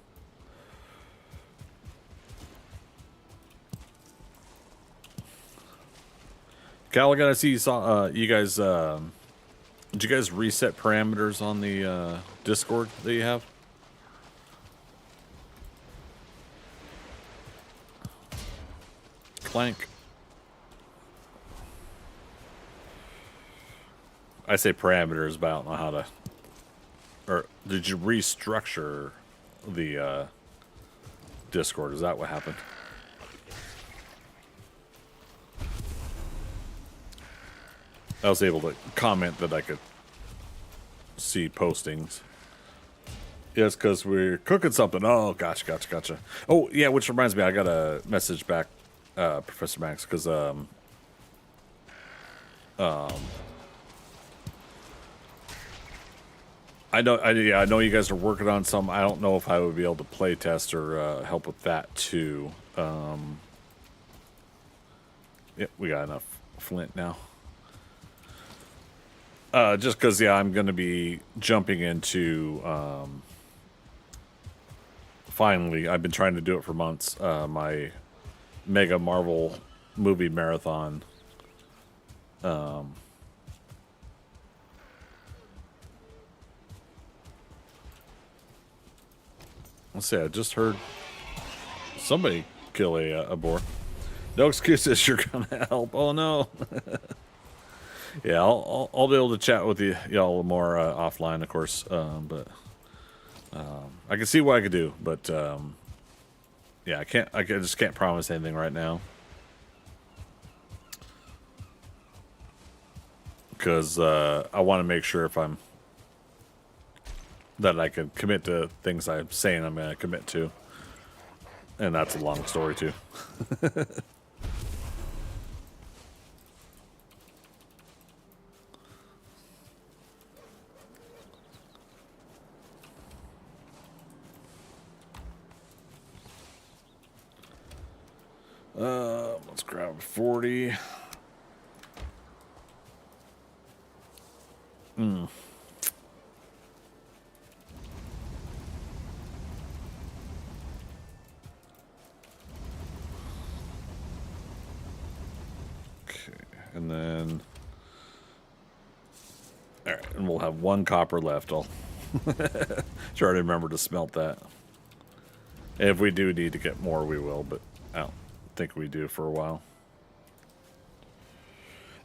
Callaghan, I see you saw you guys did you guys reset parameters on the Discord that you have? Clank. I say parameters, but I don't know how to. Or did you restructure the Discord? Is that what happened? I was able to comment that I could see postings. Yes, because we're cooking something. Oh, gotcha. Oh, yeah, which reminds me, I got a message back, Professor Max, because I know you guys are working on some. I don't know if I would be able to play test or help with that too. Yep, we got enough flint now. Just because, yeah, I'm going to be jumping into, finally, I've been trying to do it for months, my Mega Marvel movie marathon. Let's see, I just heard somebody kill a boar. No excuses, you're going to help. Oh, no. Yeah, I'll be able to chat with y'all more offline, of course. But I can see what I could do, but yeah, I just can't promise anything right now. Because I want to make sure that I can commit to things I'm saying I'm going to commit to. And that's a long story, too. Let's grab 40. Okay, and then... Alright, and we'll have 1 copper left. I'll try to remember to smelt that. And if we do need to get more, we will, but I don't think we do for a while.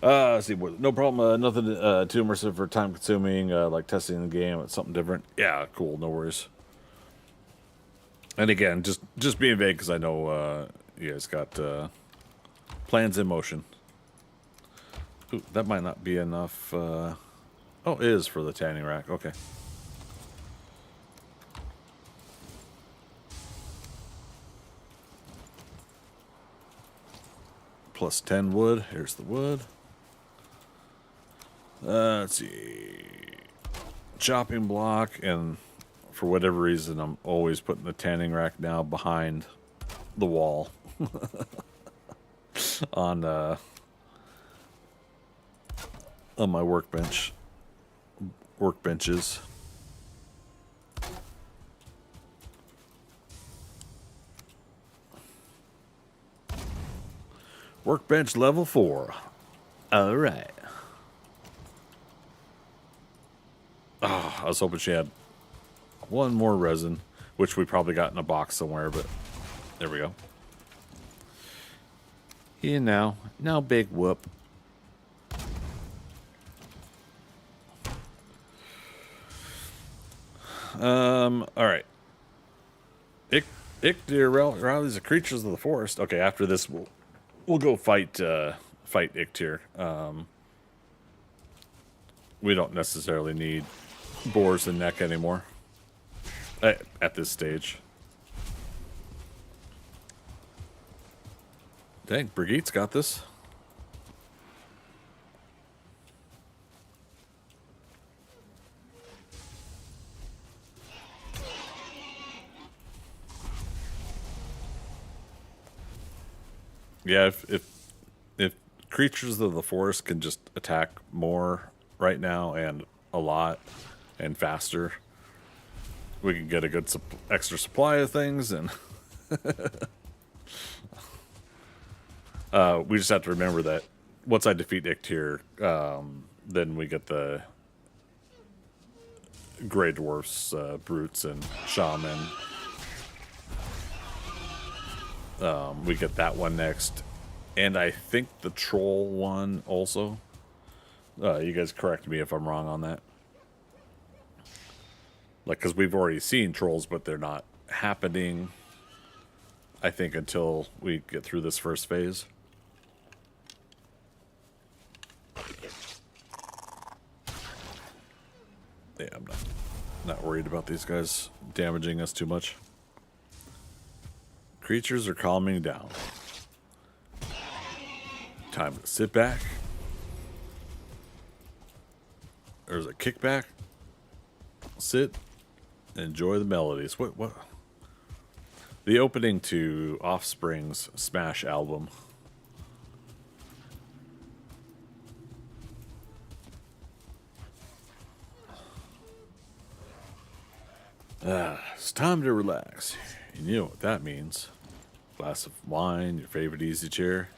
Let's see, no problem. Nothing too immersive or time consuming, like testing the game. It's something different. Yeah, cool. No worries. And again, just being vague because I know you guys got plans in motion. Ooh, that might not be enough. Oh, it is for the tanning rack. Okay. Plus 10 wood. Here's the wood. Let's see. Chopping block, and for whatever reason, I'm always putting the tanning rack now behind the wall on my workbenches. Workbench level 4. All right. Oh, I was hoping she had 1 more resin, which we probably got in a box somewhere, but there we go. You know, no big whoop. All right. Rallies the creatures of the forest. Okay, after this, we'll go fight Ictir. We don't necessarily need boars and neck anymore at this stage. Dang, Brigitte's got this. Yeah, if creatures of the forest can just attack more right now and a lot and faster, we can get a good extra supply of things, and we just have to remember that once I defeat Ictir, then we get the Grey Dwarfs, Brutes, and Shaman. We get that one next, and I think the Troll one also. You guys correct me if I'm wrong on that. Like, because we've already seen trolls, but they're not happening, I think, until we get through this first phase. Yeah, I'm not worried about these guys damaging us too much. Creatures are calming down. Time to sit back. There's a kickback. Sit. Enjoy the melodies. What? The opening to Offspring's Smash album. It's time to relax. You know what that means. Glass of wine, your favorite easy chair,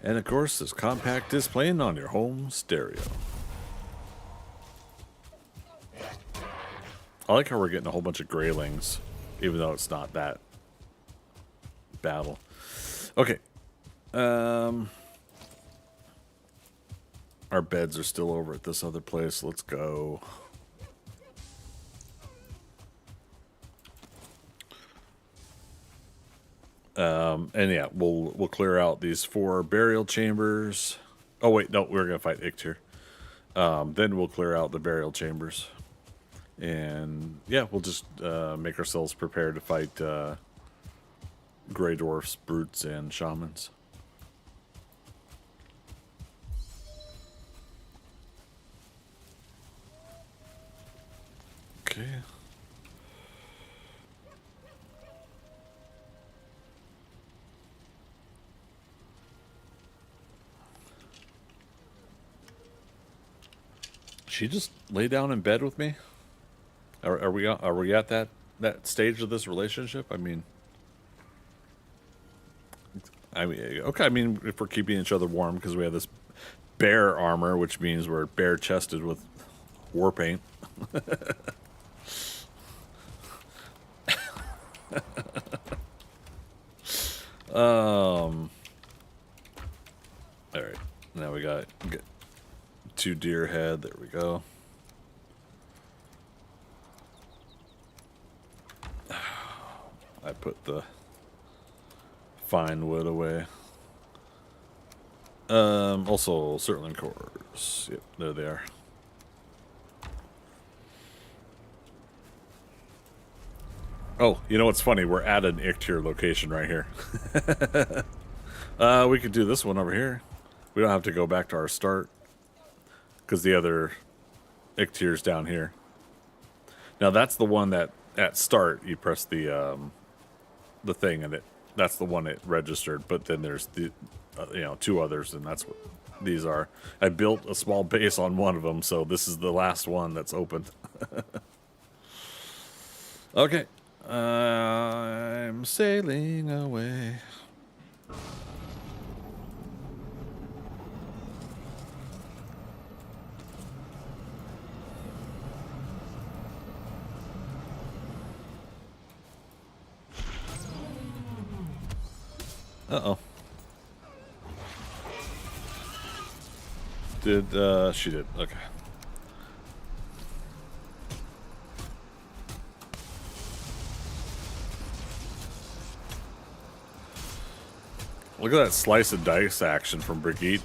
and of course this compact disc playing on your home stereo. I like how we're getting a whole bunch of graylings, even though it's not that battle. Okay. Our beds are still over at this other place. Let's go. And yeah, we'll clear out these 4 burial chambers. Oh wait, no, we're gonna fight Ictir. Then we'll clear out the burial chambers, and yeah, we'll just make ourselves prepared to fight gray dwarfs, brutes, and shamans. Okay. She just lay down in bed with me? Are we at that stage of this relationship? I mean, okay. I mean, if we're keeping each other warm because we have this bear armor, which means we're bare chested with war paint. All right. Now we got 2 deer head. There we go. I put the fine wood away. Also Surtling cores. Yep, there they are. Oh, you know what's funny? We're at an Ictir location right here. We could do this one over here. We don't have to go back to our start because the other Ictir's down here. Now that's the one that at start you press the thing and that's the one it registered. But then there's the 2 others, and that's what these are. I built a small base on one of them, so this is the last one that's opened. Okay. I'm sailing away. Uh-oh. She did. Okay. Look at that slice and dice action from Brigitte.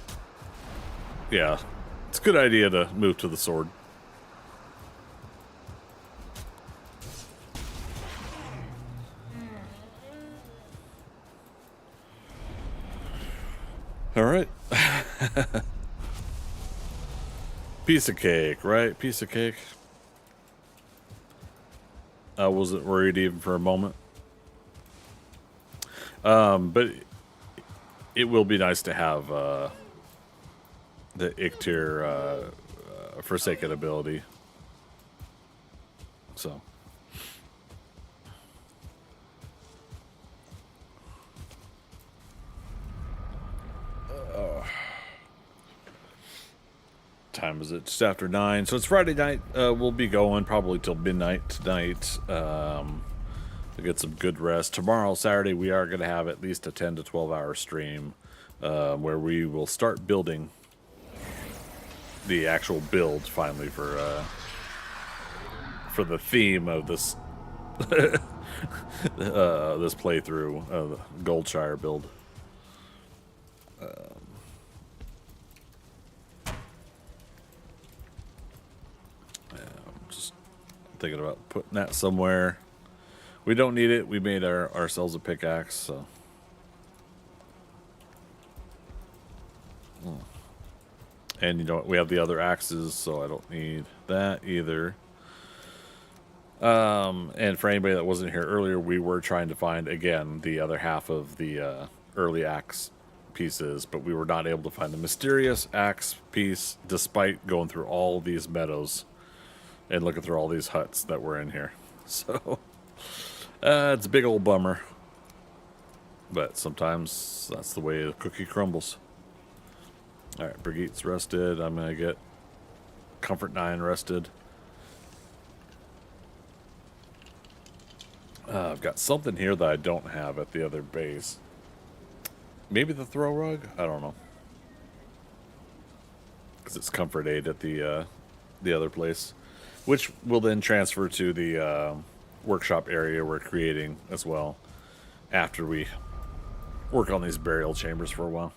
Yeah, it's a good idea to move to the sword. All right. Piece of cake, right? Piece of cake. I wasn't worried even for a moment. But it will be nice to have the Ictir Forsaken ability. So. Time is it? Just after 9. So it's Friday night. We'll be going probably till midnight tonight. To get some good rest. Tomorrow, Saturday, we are going to have at least a 10 to 12 hour stream where we will start building the actual build finally for the theme of this this playthrough of the Goldshire build. I'm just thinking about putting that somewhere. We don't need it. We made ourselves a pickaxe, so. And you know what? We have the other axes, so I don't need that either. And for anybody that wasn't here earlier, we were trying to find, again, the other half of the early axe pieces, but we were not able to find the mysterious axe piece despite going through all these meadows and looking through all these huts that were in here. So... it's a big old bummer. But sometimes that's the way the cookie crumbles. Alright, Brigitte's rested. I'm going to get Comfort 9 rested. I've got something here that I don't have at the other base. Maybe the throw rug? I don't know. Because it's Comfort 8 at the other place. Which will then transfer to the... workshop area we're creating as well after we work on these burial chambers for a while.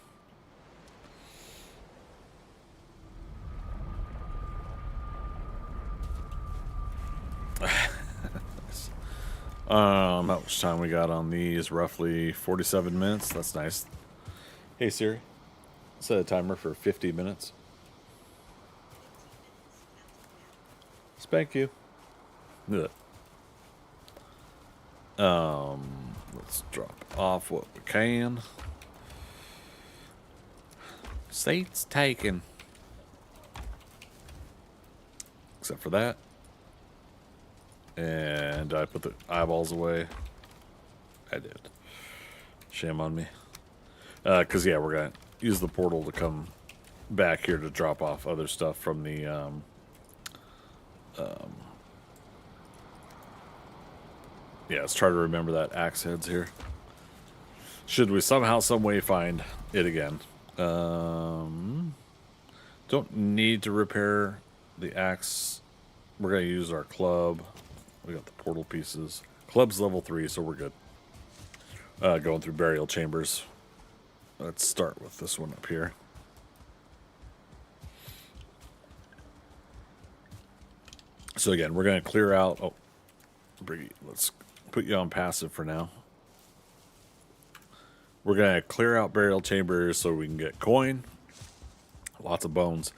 How much time we got on these? Roughly 47 minutes. That's nice. Hey Siri, set a timer for 50 minutes. Spank you. Ugh. Let's drop off what we can. Seats taken. Except for that. And I put the eyeballs away. I did. Shame on me. Because, yeah, we're going to use the portal to come back here to drop off other stuff from the... yeah, let's try to remember that axe heads here. Should we somehow, some way find it again? Don't need to repair the axe. We're going to use our club. We got the portal pieces. Club's level 3, so we're good. Going through burial chambers. Let's start with this one up here. So again, we're going to clear out... Oh, Briggy, let's put you on passive for now. We're going to clear out burial chambers so we can get coin. Lots of bones.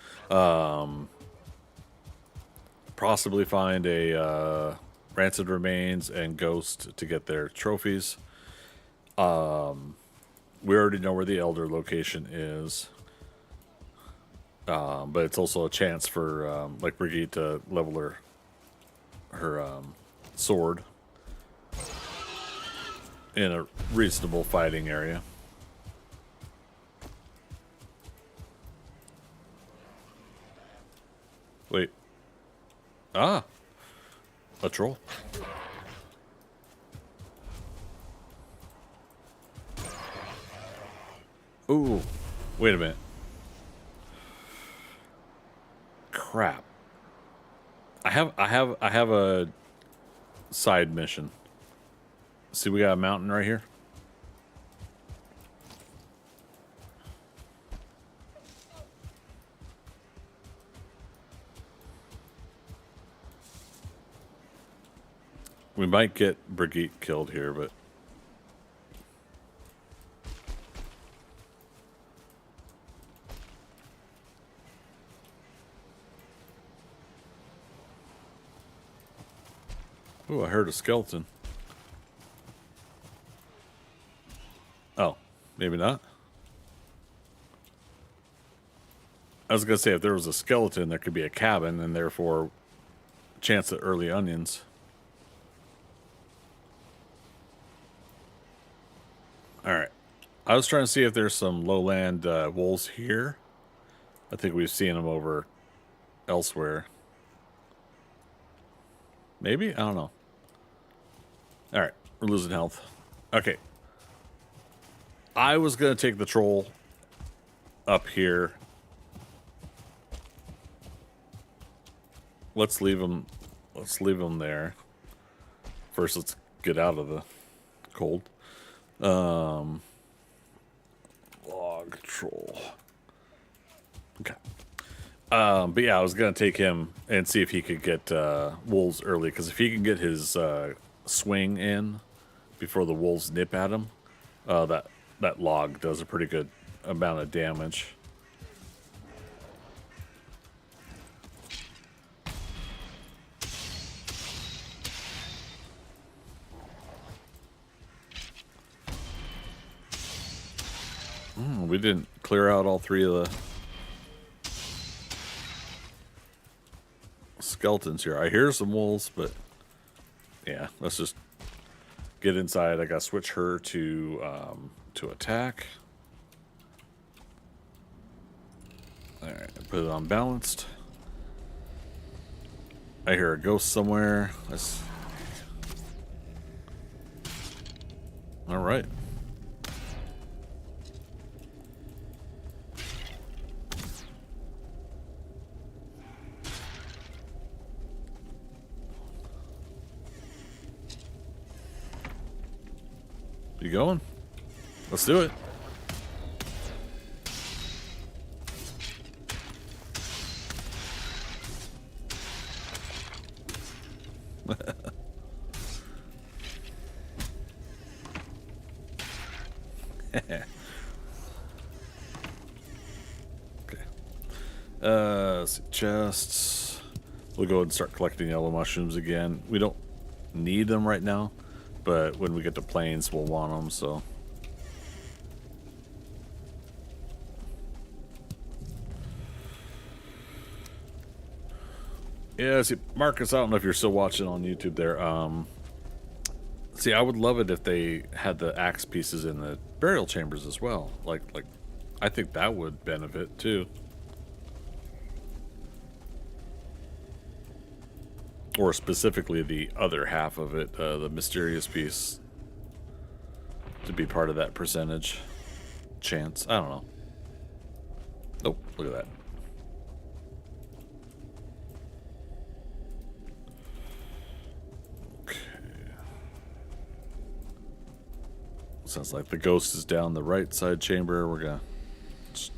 Possibly find a rancid remains and ghost to get their trophies. We already know where the elder location is. But it's also a chance for like Brigitte to level her sword in a reasonable fighting area. Wait. Ah. A troll. Ooh. Wait a minute. Crap. I have a side mission. See, we got a mountain right here. We might get Brigitte killed here, but... Ooh, I heard a skeleton. Oh, maybe not. I was going to say, if there was a skeleton, there could be a cabin, and therefore, chance at early onions. Alright. I was trying to see if there's some lowland wolves here. I think we've seen them over elsewhere. Maybe? I don't know. Alright. We're losing health. Okay. I was going to take the troll up here. Let's leave him. Let's leave him there. First, let's get out of the cold. Log troll. Okay. But yeah, I was gonna take him and see if he could get wolves early, because if he can get his swing in before the wolves nip at him, that log does a pretty good amount of damage. We didn't clear out all three of the skeletons here. I hear some wolves, but yeah, let's just get inside. I gotta switch her to attack. All right, put it on balanced. I hear a ghost somewhere. Let's. All right. You going? Let's do it. Okay. Let's see, chests. We'll go ahead and start collecting yellow mushrooms again. We don't need them right now, but when we get to plains, we'll want them, so. Yeah, see, Marcus, I don't know if you're still watching on YouTube there. See, I would love it if they had the axe pieces in the burial chambers as well. Like, I think that would benefit too. Or specifically the other half of it, the mysterious piece, to be part of that percentage chance. I don't know. Oh, look at that. Sounds like the ghost is down the right side chamber. We're gonna just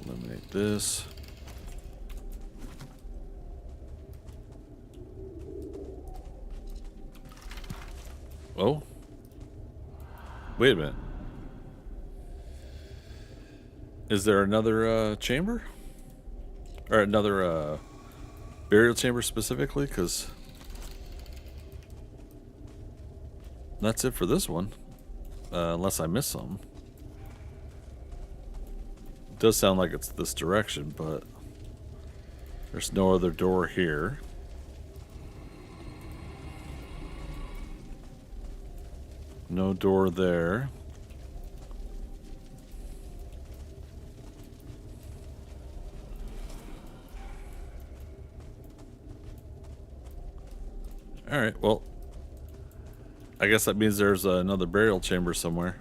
eliminate this. Oh, wait a minute. Is there another chamber? Or another burial chamber specifically? Because that's it for this one. Unless I miss some. It does sound like it's this direction, but there's no other door here. No door there. Alright, well, I guess that means there's another burial chamber somewhere.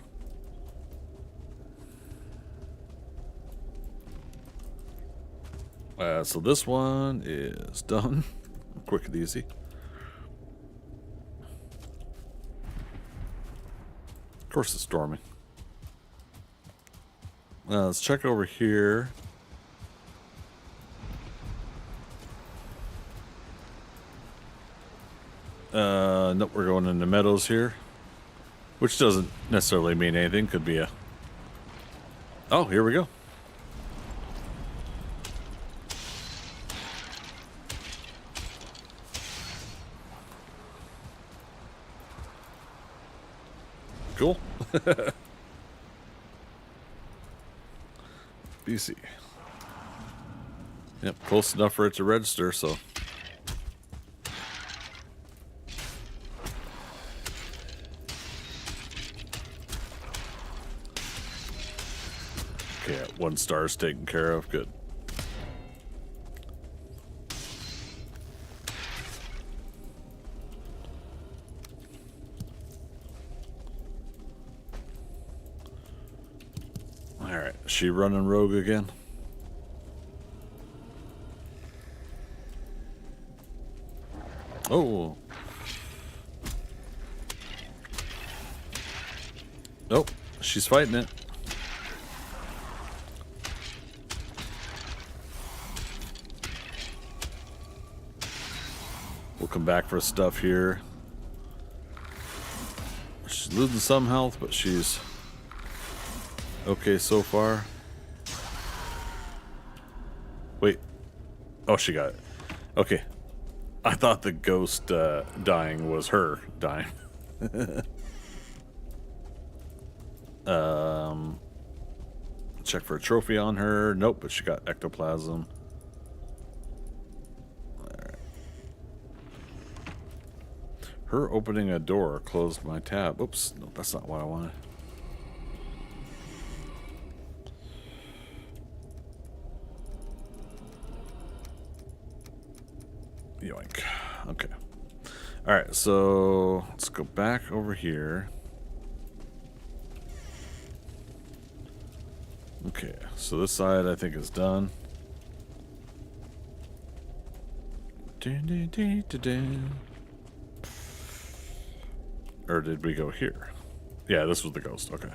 So this one is done. Quick and easy. Of course it's storming. Let's check over here. Nope, we're going in the meadows here. Which doesn't necessarily mean anything. Could be a... Oh, here we go. Cool. BC. Yep, close enough for it to register, so... Okay, 1 star is taken care of. Good. Alright, is she running rogue again? Oh. Nope, she's fighting it. We'll come back for stuff here. She's losing some health, but she's okay so far. Wait. Oh, she got it. Okay. I thought the ghost dying was her dying. Check for a trophy on her. Nope, but she got ectoplasm. Alright. Her opening a door closed my tab. Oops, no, that's not what I wanted. Yoink. Okay. Alright, so let's go back over here. Okay, so this side I think is done. Or did we go here? Yeah, this was the ghost. Okay.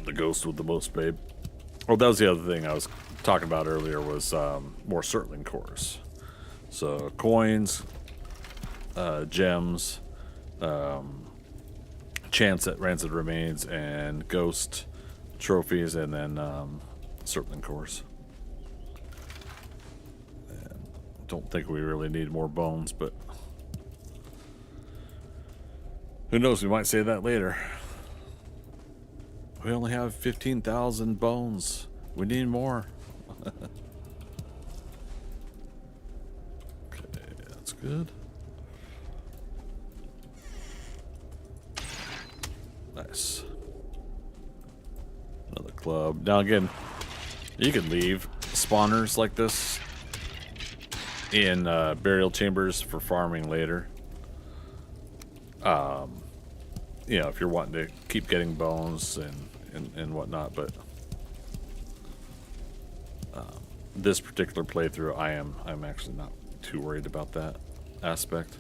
The ghost with the most, babe. Oh, that was the other thing I was talking about earlier was more circling cores. So coins, gems, chance at rancid remains, and ghost trophies, and then circling cores. And don't think we really need more bones, but who knows? We might say that later. We only have 15,000 bones. We need more. Okay, that's good. Nice. Another club. Now again, you can leave spawners like this in burial chambers for farming later. You know, if you're wanting to keep getting bones and whatnot, but this particular playthrough, I'm actually not too worried about that aspect.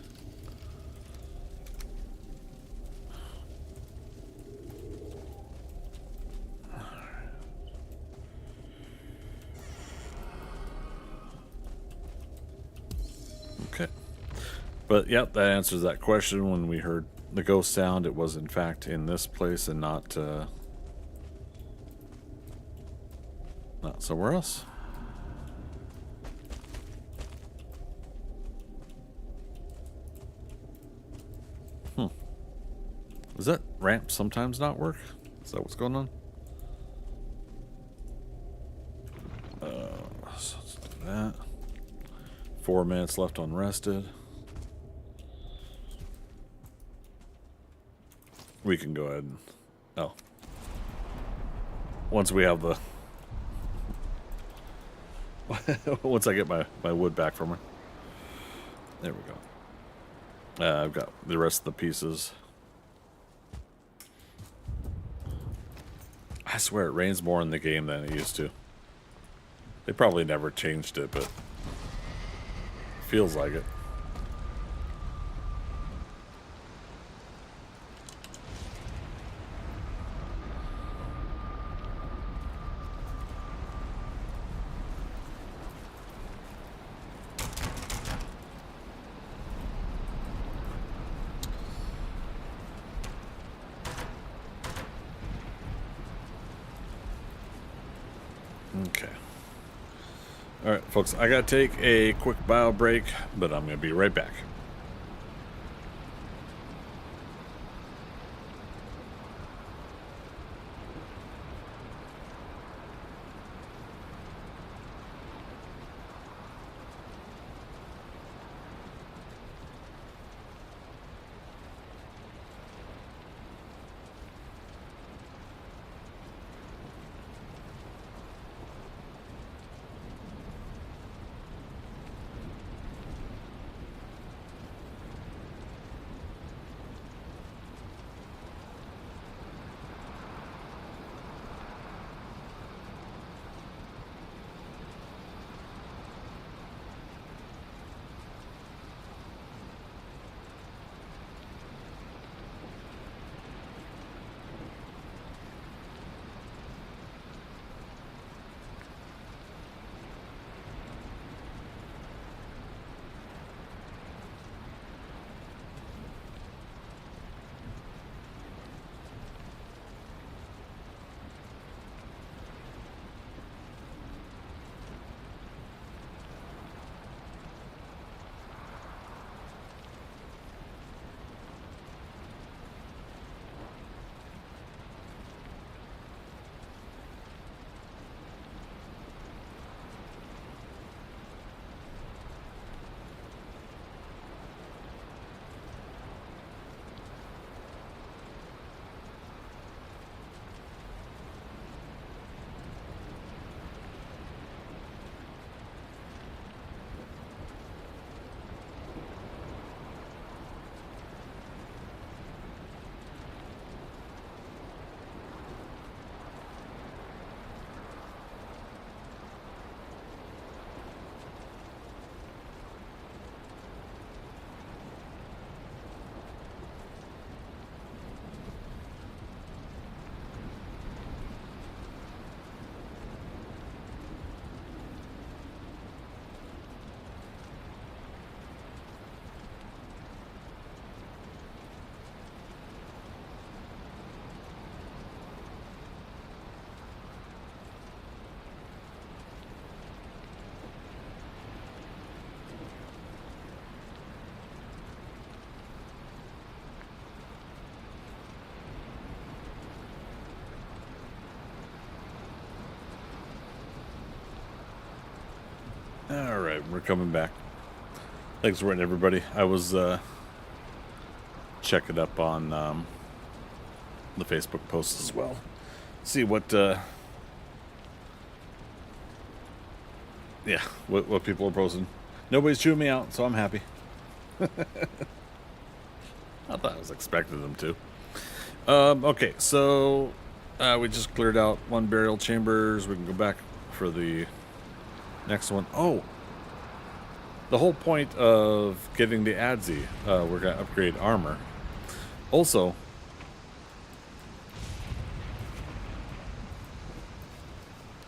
Okay. But yep, that answers that question. When we heard the ghost sound, it was in fact in this place and not somewhere else. Does that ramp sometimes not work? Is that what's going on? So let's do that. 4 minutes left unrested. We can go ahead and... Oh. Once we have the... Once I get my wood back from her. There we go. I've got the rest of the pieces. I swear it rains more in the game than it used to. They probably never changed it, but... feels like it. Okay. Alright, folks, I gotta take a quick bio break, but I'm gonna be right back. Alright, we're coming back. Thanks for waiting, everybody. I was checking up on the Facebook posts as well. See what what people are posting. Nobody's chewing me out, so I'm happy. I thought I was expecting them to. Okay, so we just cleared out one burial chambers. We can go back for the next one. Oh, the whole point of getting the Advize, we're going to upgrade armor. Also,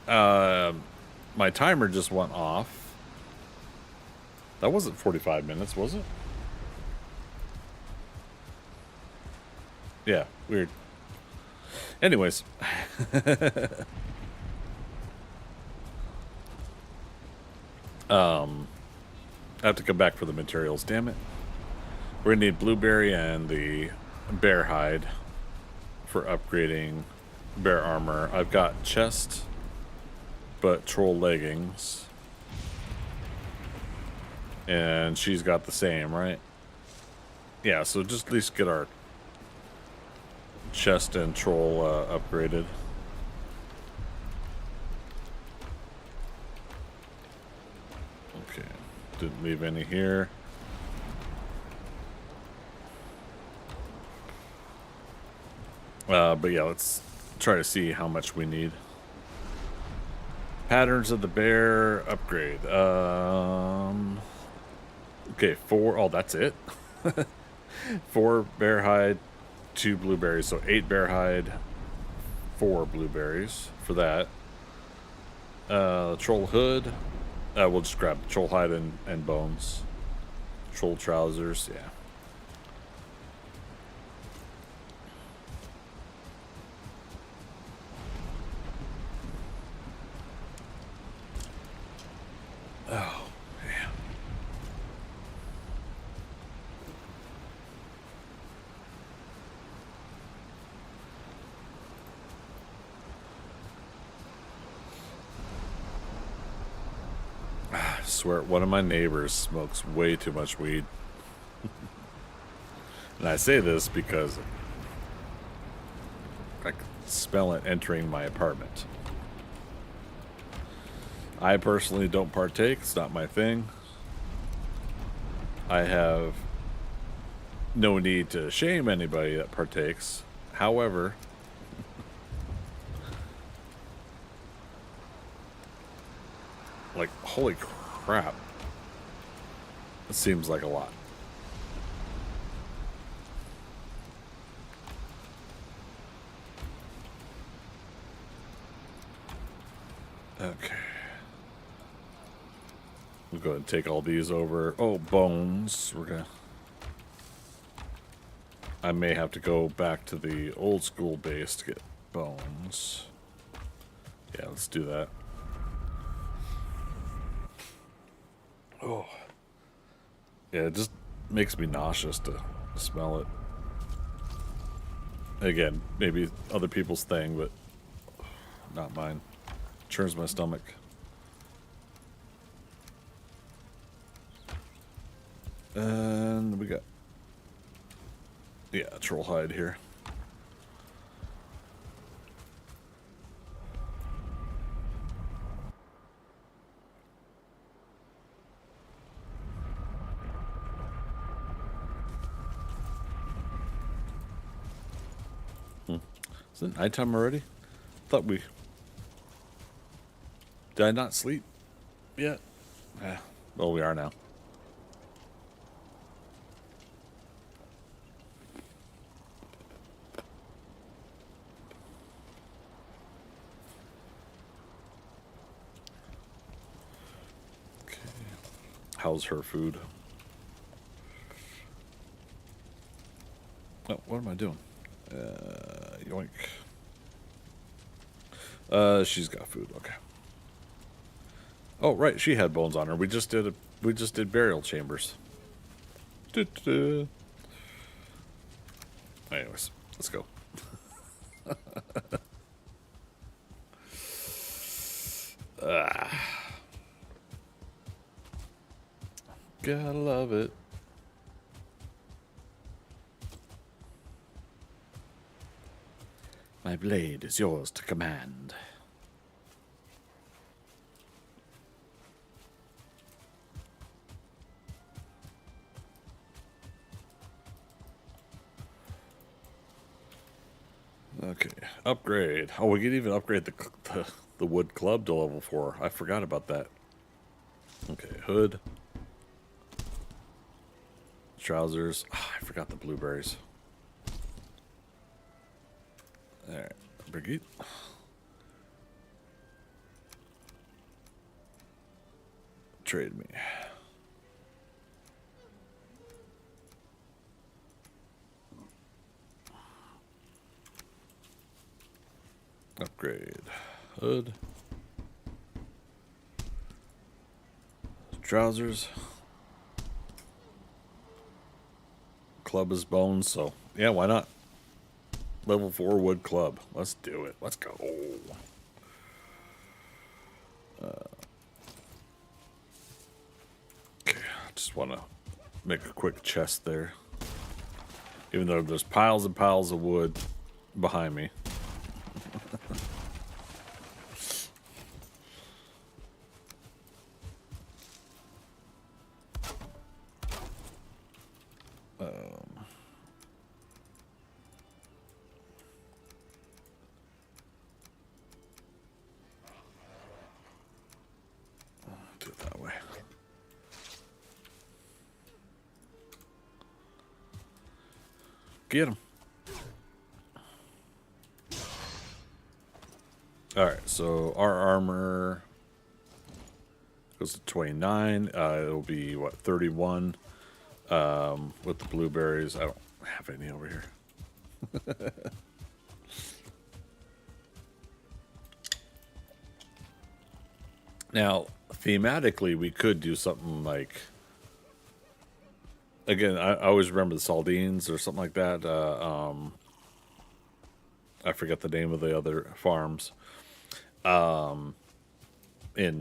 my timer just went off. That wasn't 45 minutes, was it? Yeah, weird. Anyways. I have to come back for the materials, damn it. We're gonna need blueberry and the bear hide for upgrading bear armor. I've got chest, but troll leggings. And she's got the same, right? Yeah, so just at least get our chest and troll upgraded. Okay, didn't leave any here. But yeah, let's try to see how much we need. Patterns of the bear upgrade. Okay, 4. Oh, that's it. 4 bear hide, 2 blueberries. So 8 bear hide, 4 blueberries for that. Troll hood. We'll just grab the troll hide and bones. Troll trousers, yeah. Oh, man. I swear, one of my neighbors smokes way too much weed. And I say this because I can smell it entering my apartment. I personally don't partake. It's not my thing. I have no need to shame anybody that partakes. However, like, holy crap. It seems like a lot. Okay. We'll go ahead and take all these over. Oh, bones. We're gonna... I may have to go back to the old school base to get bones. Yeah, let's do that. Oh. Yeah, it just makes me nauseous to smell it. Again, maybe other people's thing, but not mine. Churns my stomach. And we got, yeah, troll hide here. Is it nighttime already? Thought we... Did I not sleep yet? Well, we are now. Okay. How's her food? Oh, what am I doing? Yoink. She's got food. Okay. Oh, right. She had bones on her. We just did burial chambers. Anyways, let's go. Gotta love it. My blade is yours to command. Okay, upgrade. Oh, we could even upgrade the wood club to level 4. I forgot about that. Okay, hood. Trousers. Oh, I forgot the blueberries. Alright, Brigitte. Trade me. Upgrade. Hood. Trousers. Club is bones, so yeah, why not? Level 4 wood club. Let's do it. Let's go. Okay, I just want to make a quick chest there. Even though there's piles and piles of wood behind me. Do it that way. Get him. Alright, so our armor goes to 29. It'll be, what, 31 with the blueberries. I don't have any over here. Now, thematically, we could do something like... Again, I always remember the sardines or something like that. I forget the name of the other farms in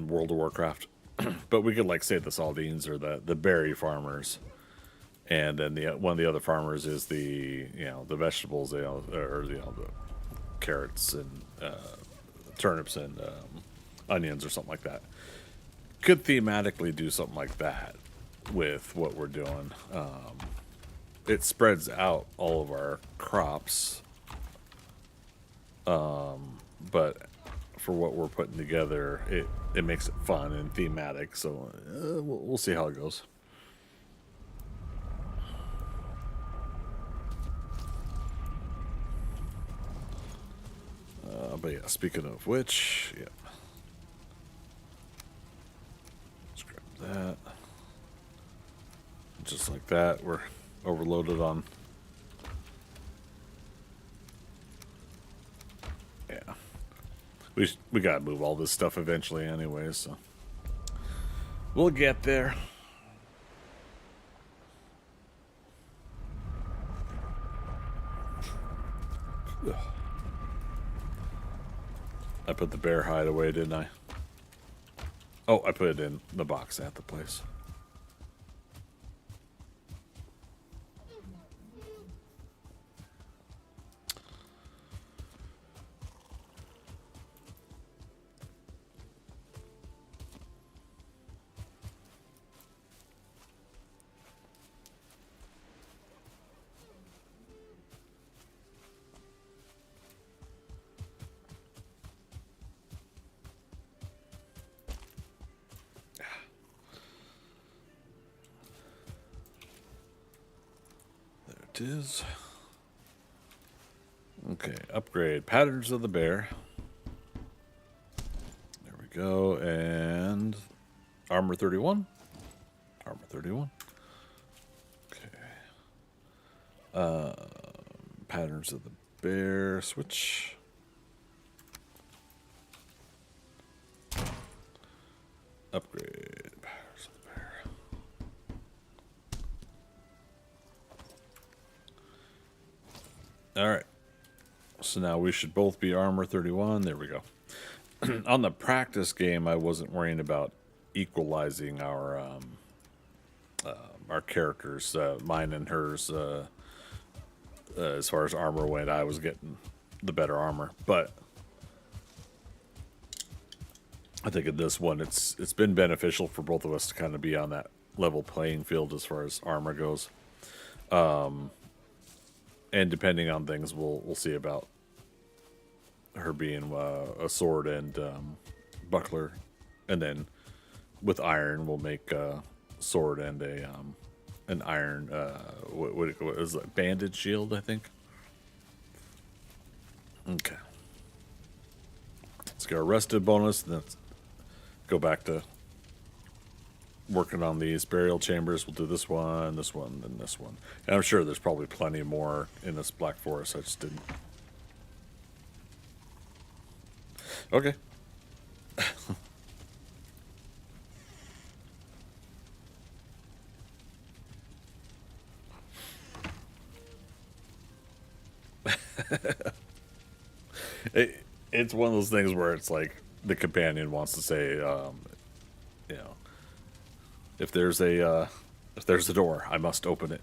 World of Warcraft. But we could, like, say the sardines or the berry farmers. And then one of the other farmers is the vegetables, or the carrots and turnips and onions or something like that. Could thematically do something like that with what we're doing. It spreads out all of our crops, but for what we're putting together, it makes it fun and thematic. So we'll see how it goes. But yeah, speaking of which, yeah. Let's grab that. Just like that, we're overloaded on. Yeah. We gotta move all this stuff eventually anyways, so we'll get there. Ugh. I put the bear hide away, didn't I? Oh, I put it in the box at the place. Is okay. Upgrade patterns of the bear. There we go. And armor 31. Armor 31. Okay. Patterns of the bear. Switch. Upgrade patterns of the bear. All right. So now we should both be armor 31. There we go. On the practice game, I wasn't worrying about equalizing our our characters, mine and hers. As far as armor went, I was getting the better armor, but I think in this one, it's been beneficial for both of us to kind of be on that level playing field as far as armor goes. And depending on things, we'll see about her being a sword and buckler, and then with iron, we'll make a sword and an iron what is it, banded shield, I think. Okay, let's get our rested bonus, and then go back to working on these burial chambers. We'll do this one, then this one. And I'm sure there's probably plenty more in this Black Forest. I just didn't. Okay. It's one of those things where it's like the companion wants to say, you know, if there's a door, I must open it.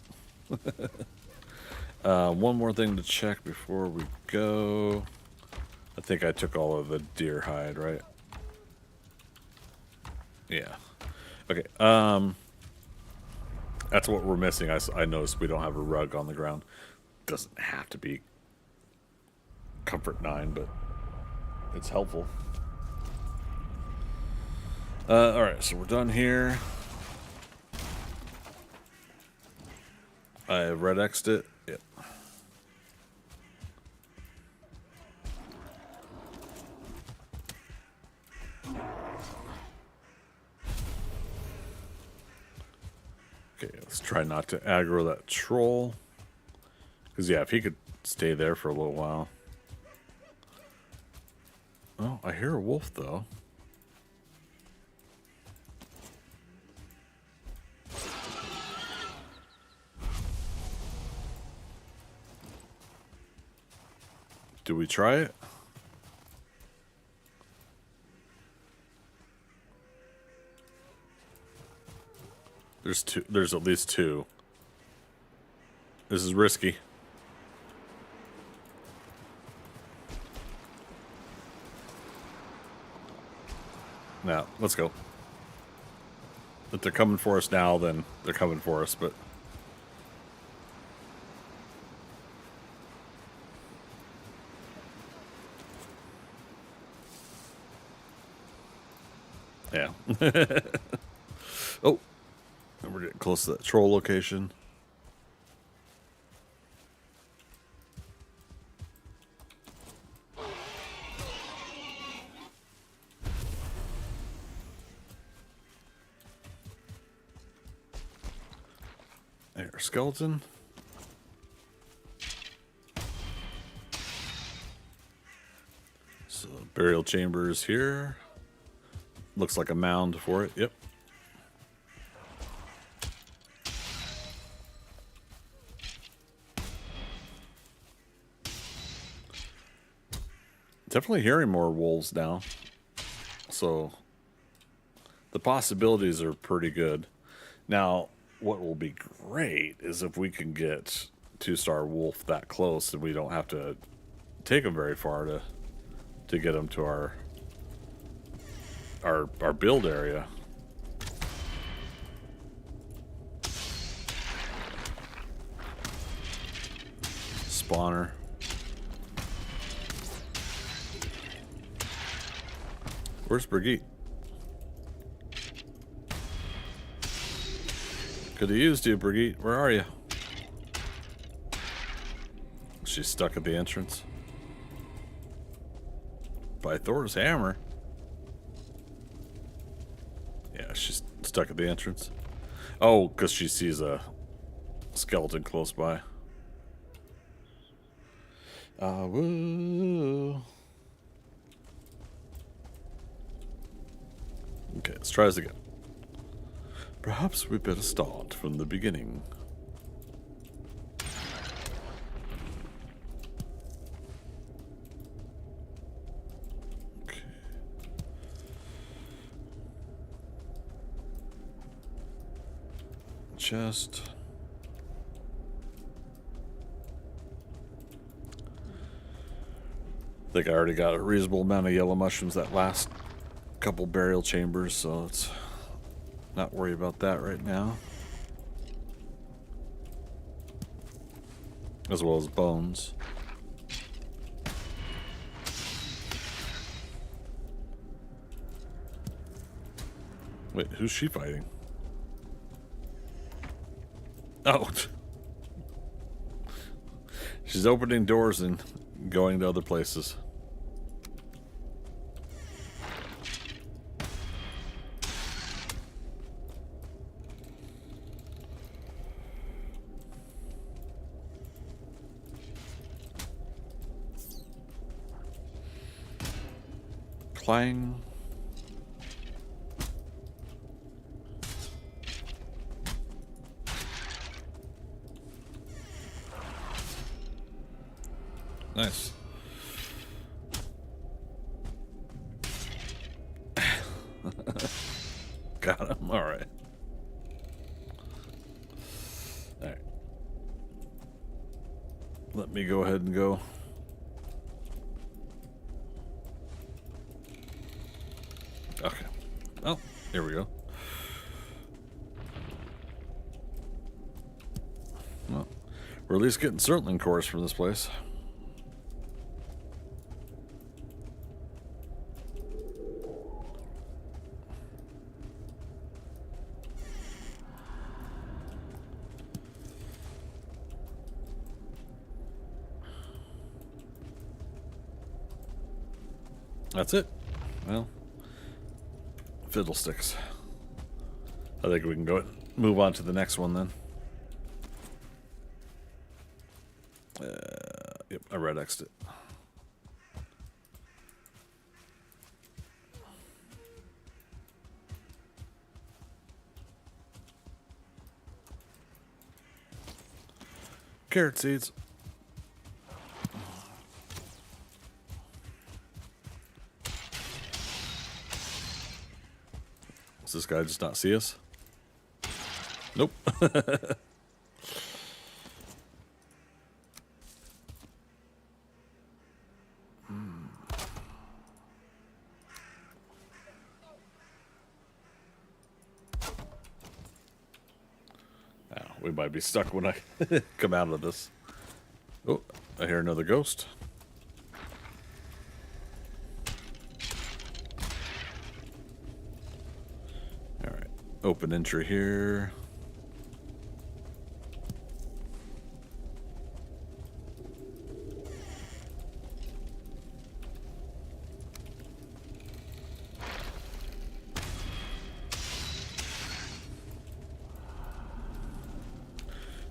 One more thing to check before we go. I think I took all of the deer hide, right? Yeah. Okay. That's what we're missing. I noticed we don't have a rug on the ground. Doesn't have to be Comfort 9, but it's helpful. Alright, so we're done here. I red X'd it. Yep. Okay, let's try not to aggro that troll. Because, yeah, if he could stay there for a little while. Oh, I hear a wolf, though. Do we try it? There's two. There's at least two. This is risky. Now, let's go. If they're coming for us now, then they're coming for us, but... yeah. Oh, and we're getting close to that troll location. There, skeleton. So, burial chambers here. Looks like a mound for it. Yep. Definitely hearing more wolves now. So, the possibilities are pretty good. Now, what will be great is if we can get 2-star wolf that close and we don't have to take them very far to get them to our build area. Spawner. Where's Brigitte? Could have used you, Brigitte. Where are you? She's stuck at the entrance. By Thor's hammer. Yeah, she's stuck at the entrance. Oh, because she sees a skeleton close by. Woo. Okay, let's try this again. Perhaps we better start from the beginning. Okay. chest. I think I already got a reasonable amount of yellow mushrooms that last couple burial chambers, so let's not worry about that right now. As well as bones. Wait, who's she fighting? Oh. She's opening doors and going to other places. Clang. Nice. Got him. All right. All right. Let me go ahead and go. Okay. Oh, here we go. Well, we're at least getting Surtling cores from this place. That's it. Well, fiddlesticks. I think we can go and move on to the next one then. Yep, I red X'd it. Carrot seeds. Does this guy just not see us? Nope. We might be stuck when I come out of this. Oh, I hear another ghost. All right, open entry here.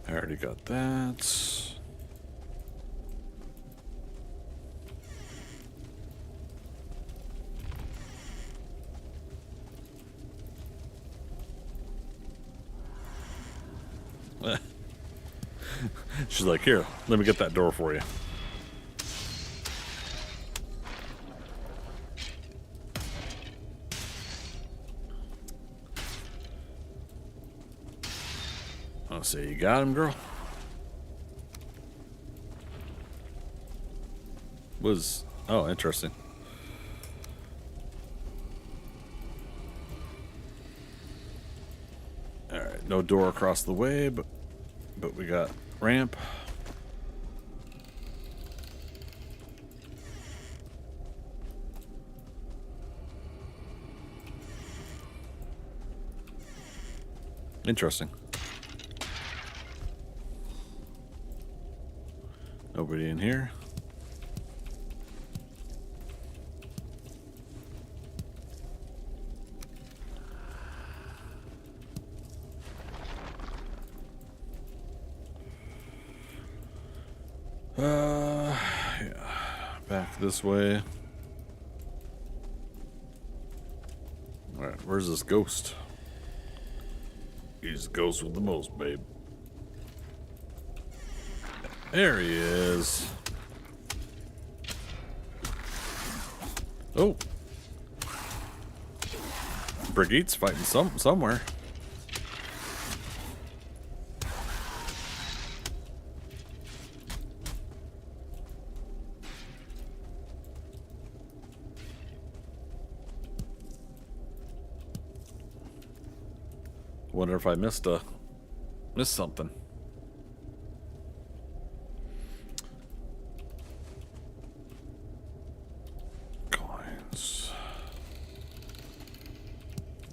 I already got that. She's like, here, let me get that door for you. I'll say, you got him, girl? Oh, interesting. All right, no door across the way, but we got ramp. Interesting. Nobody in here. Yeah. Back this way. Alright, where's this ghost? He's the ghost with the most, babe. There he is. Oh. Brigitte's fighting somewhere. Wonder if I missed something. Coins.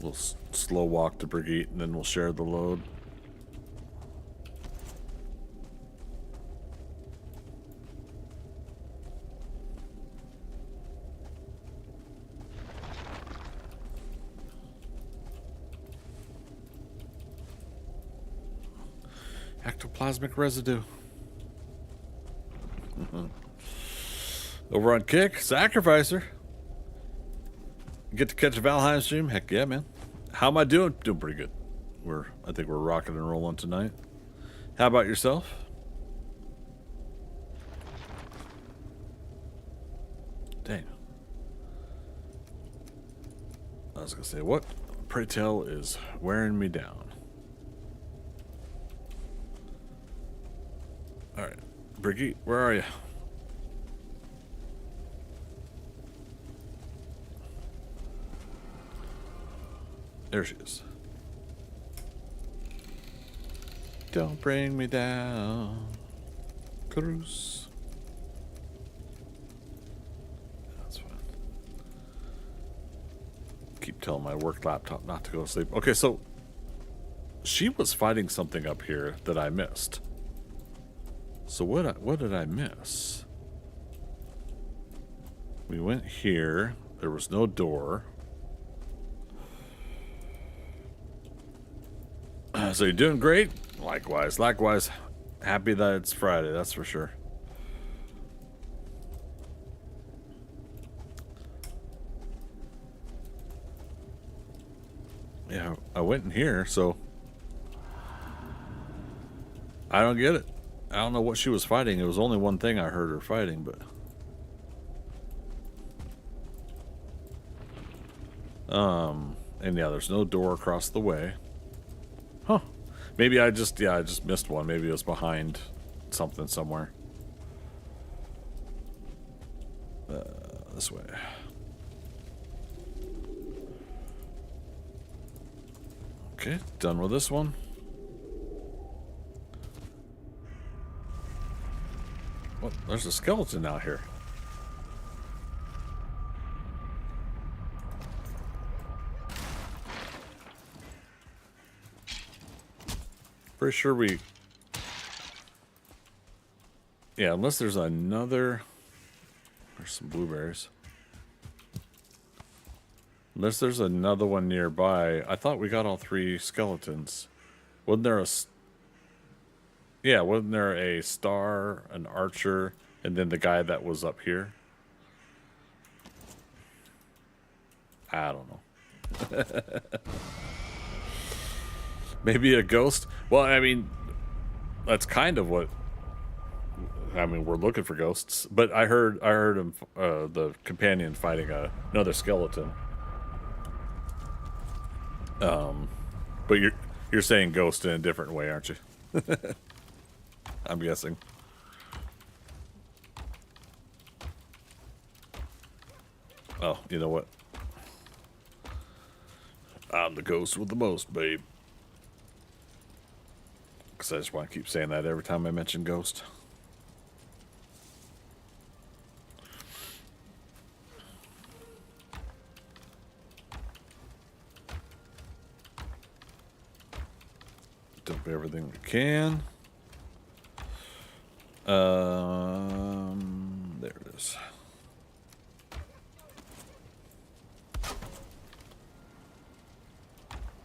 We'll slow walk to Brigitte, and then we'll share the load. Ectoplasmic residue. Over on Kick, Sacrificer. Get to catch a Valheim stream? Heck yeah, man. How am I doing? Doing pretty good. I think we're rocking and rolling tonight. How about yourself? Dang. I was gonna say, what, pray tell, is wearing me down? Alright. Brigitte, where are you? There she is. Don't bring me down, Cruz. That's fine. Keep telling my work laptop not to go to sleep. Okay, so she was fighting something up here that I missed. So what did I miss? We went here. There was no door. So you're doing great? Likewise. Likewise. Happy that it's Friday, that's for sure. Yeah, I went in here, so I don't get it. I don't know what she was fighting. It was only one thing I heard her fighting, but and yeah, there's no door across the way. Huh. Maybe I just missed one. Maybe it was behind something somewhere. This way. Okay, done with this one. Well, there's a skeleton out here. Pretty sure we... Yeah, unless there's another... There's some blueberries. Unless there's another one nearby. I thought we got all 3 skeletons. Wasn't there a... Yeah, wasn't there a star, an archer, and then the guy that was up here? I don't know. Maybe a ghost? Well, I mean, that's kind of what... I mean, we're looking for ghosts. But I heard him, the companion fighting another skeleton. But you're saying ghost in a different way, aren't you? I'm guessing. Oh, you know what? I'm the ghost with the most, babe. Because I just want to keep saying that every time I mention ghost. Dump everything we can. There it is.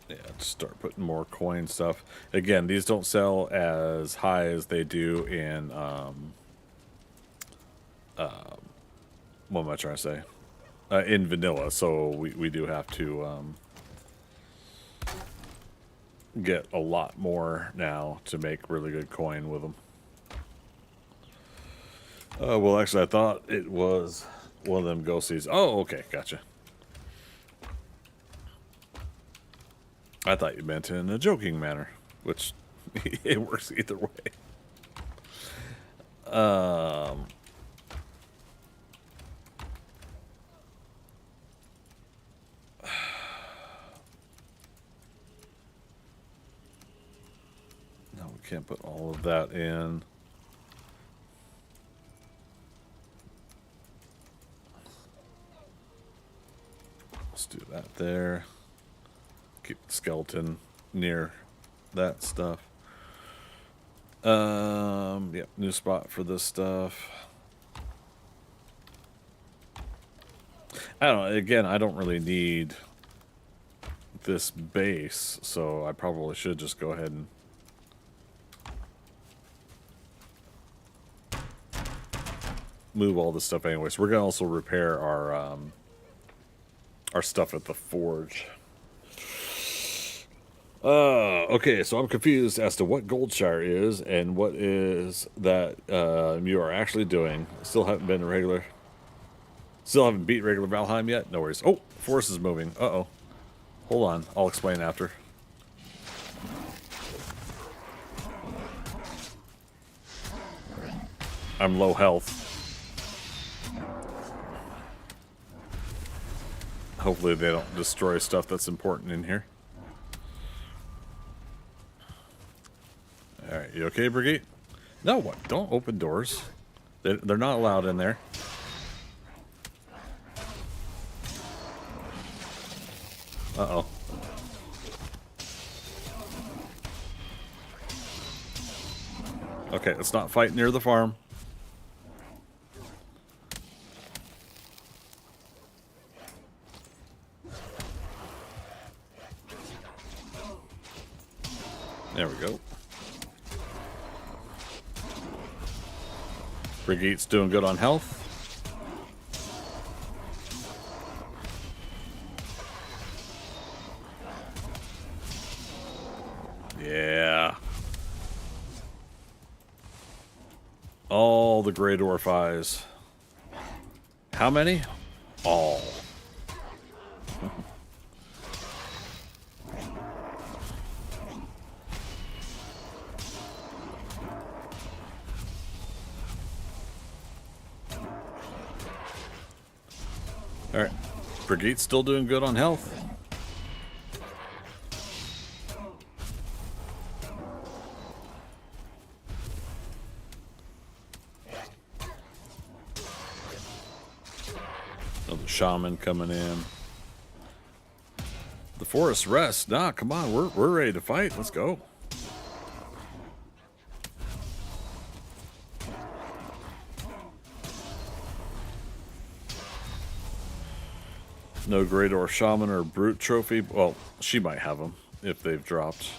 Yeah, just start putting more coin stuff. Again, these don't sell as high as they do in, what am I trying to say? In vanilla, so we do have to, get a lot more now to make really good coin with them. Well, actually, I thought it was one of them ghosties. Oh, okay, gotcha. I thought you meant in a joking manner, which it works either way. Can't put all of that in. Let's do that there. Keep the skeleton near that stuff. Yep, new spot for this stuff. I don't know, again, I don't really need this base, so I probably should just go ahead and move all this stuff anyway. So we're gonna also repair our stuff at the forge. Okay, so I'm confused as to what Goldshire is and what is that you are actually doing. Still haven't beat regular Valheim yet. No worries. Oh, forest is moving. Uh-oh. Hold on, I'll explain after. I'm low health. Hopefully they don't destroy stuff that's important in here. Alright, you okay, Brigade? No, what? Don't open doors. They're not allowed in there. Uh-oh. Okay, let's not fight near the farm. There we go. Brigade's doing good on health. Yeah. All the gray dwarf eyes. How many? All. Alright. Brigade's still doing good on health. Another shaman coming in. The forest rests. Nah, come on, we're ready to fight. Let's go. No Great Dwarf Shaman or Brute trophy. Well, she might have them if they've dropped.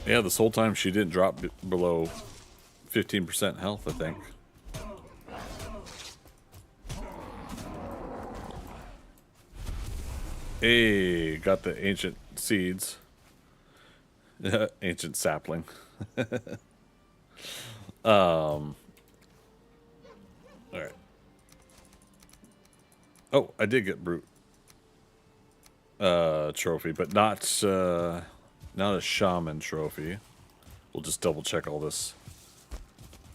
Yeah, this whole time she didn't drop below 15% health, I think. Hey, got the ancient seeds. Ancient sapling. Alright. Oh, I did get Brute trophy, but not a Shaman trophy. We'll just double check all this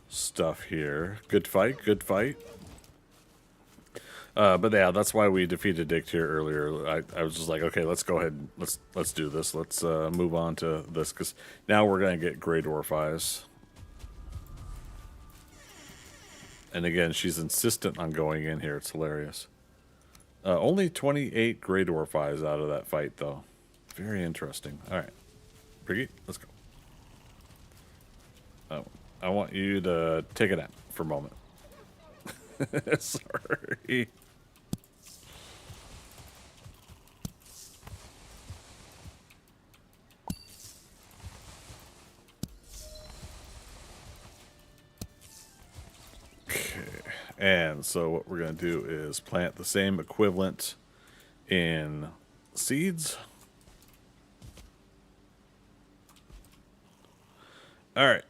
stuff here. Good fight, good fight. But yeah, that's why we defeated Dick here earlier. I was just like, okay, let's go ahead and let's do this. Let's move on to this, because now we're gonna get Grey Dwarf eyes. And again, she's insistent on going in here. It's hilarious. Only 28 Grey Dwarf eyes out of that fight, though. Very interesting. All right, Briggy, let's go. Oh, I want you to take a nap for a moment. Sorry. And so what we're going to do is plant the same equivalent in seeds. All right.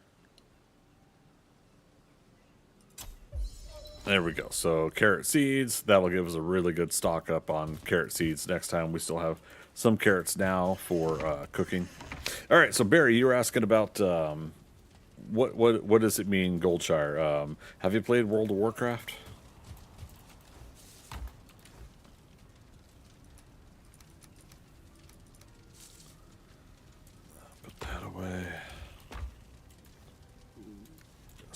There we go. So carrot seeds, that'll give us a really good stock up on carrot seeds next time. We still have some carrots now for cooking. All right, so Barry, you were asking about what does it mean, Goldshire? Have you played World of Warcraft?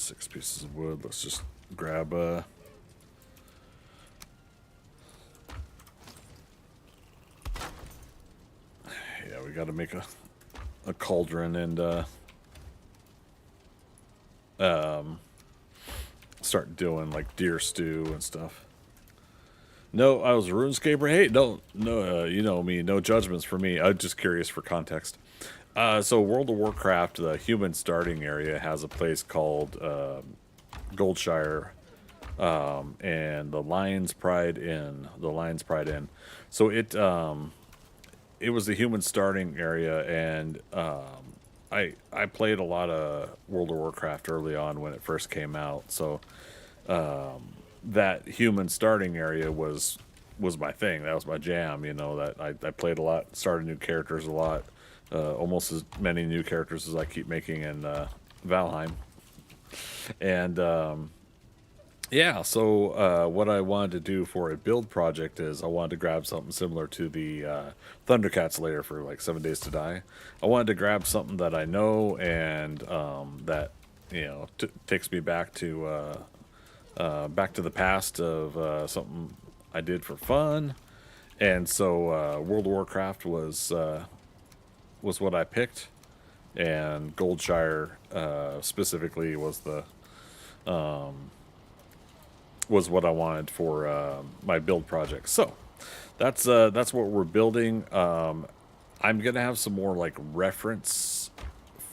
6 pieces of wood. Let's just grab yeah, we got to make a cauldron and start doing like deer stew and stuff. No, I was a RuneScaper. Hey, no, you know me. No judgments for me. I'm just curious for context. So World of Warcraft, the human starting area has a place called Goldshire, and the Lion's Pride Inn. The Lion's Pride Inn. So it was the human starting area, and I played a lot of World of Warcraft early on when it first came out. So that human starting area was my thing. That was my jam. You know, that I played a lot, started new characters a lot. Almost as many new characters as I keep making in Valheim. And yeah, so what I wanted to do for a build project is I wanted to grab something similar to the Thundercats lair for like 7 Days to Die. I wanted to grab something that I know and that, you know, takes me back to the past of something I did for fun. And so World of Warcraft was what I picked, and Goldshire specifically was what I wanted for my build project. So that's what we're building. I'm gonna have some more like reference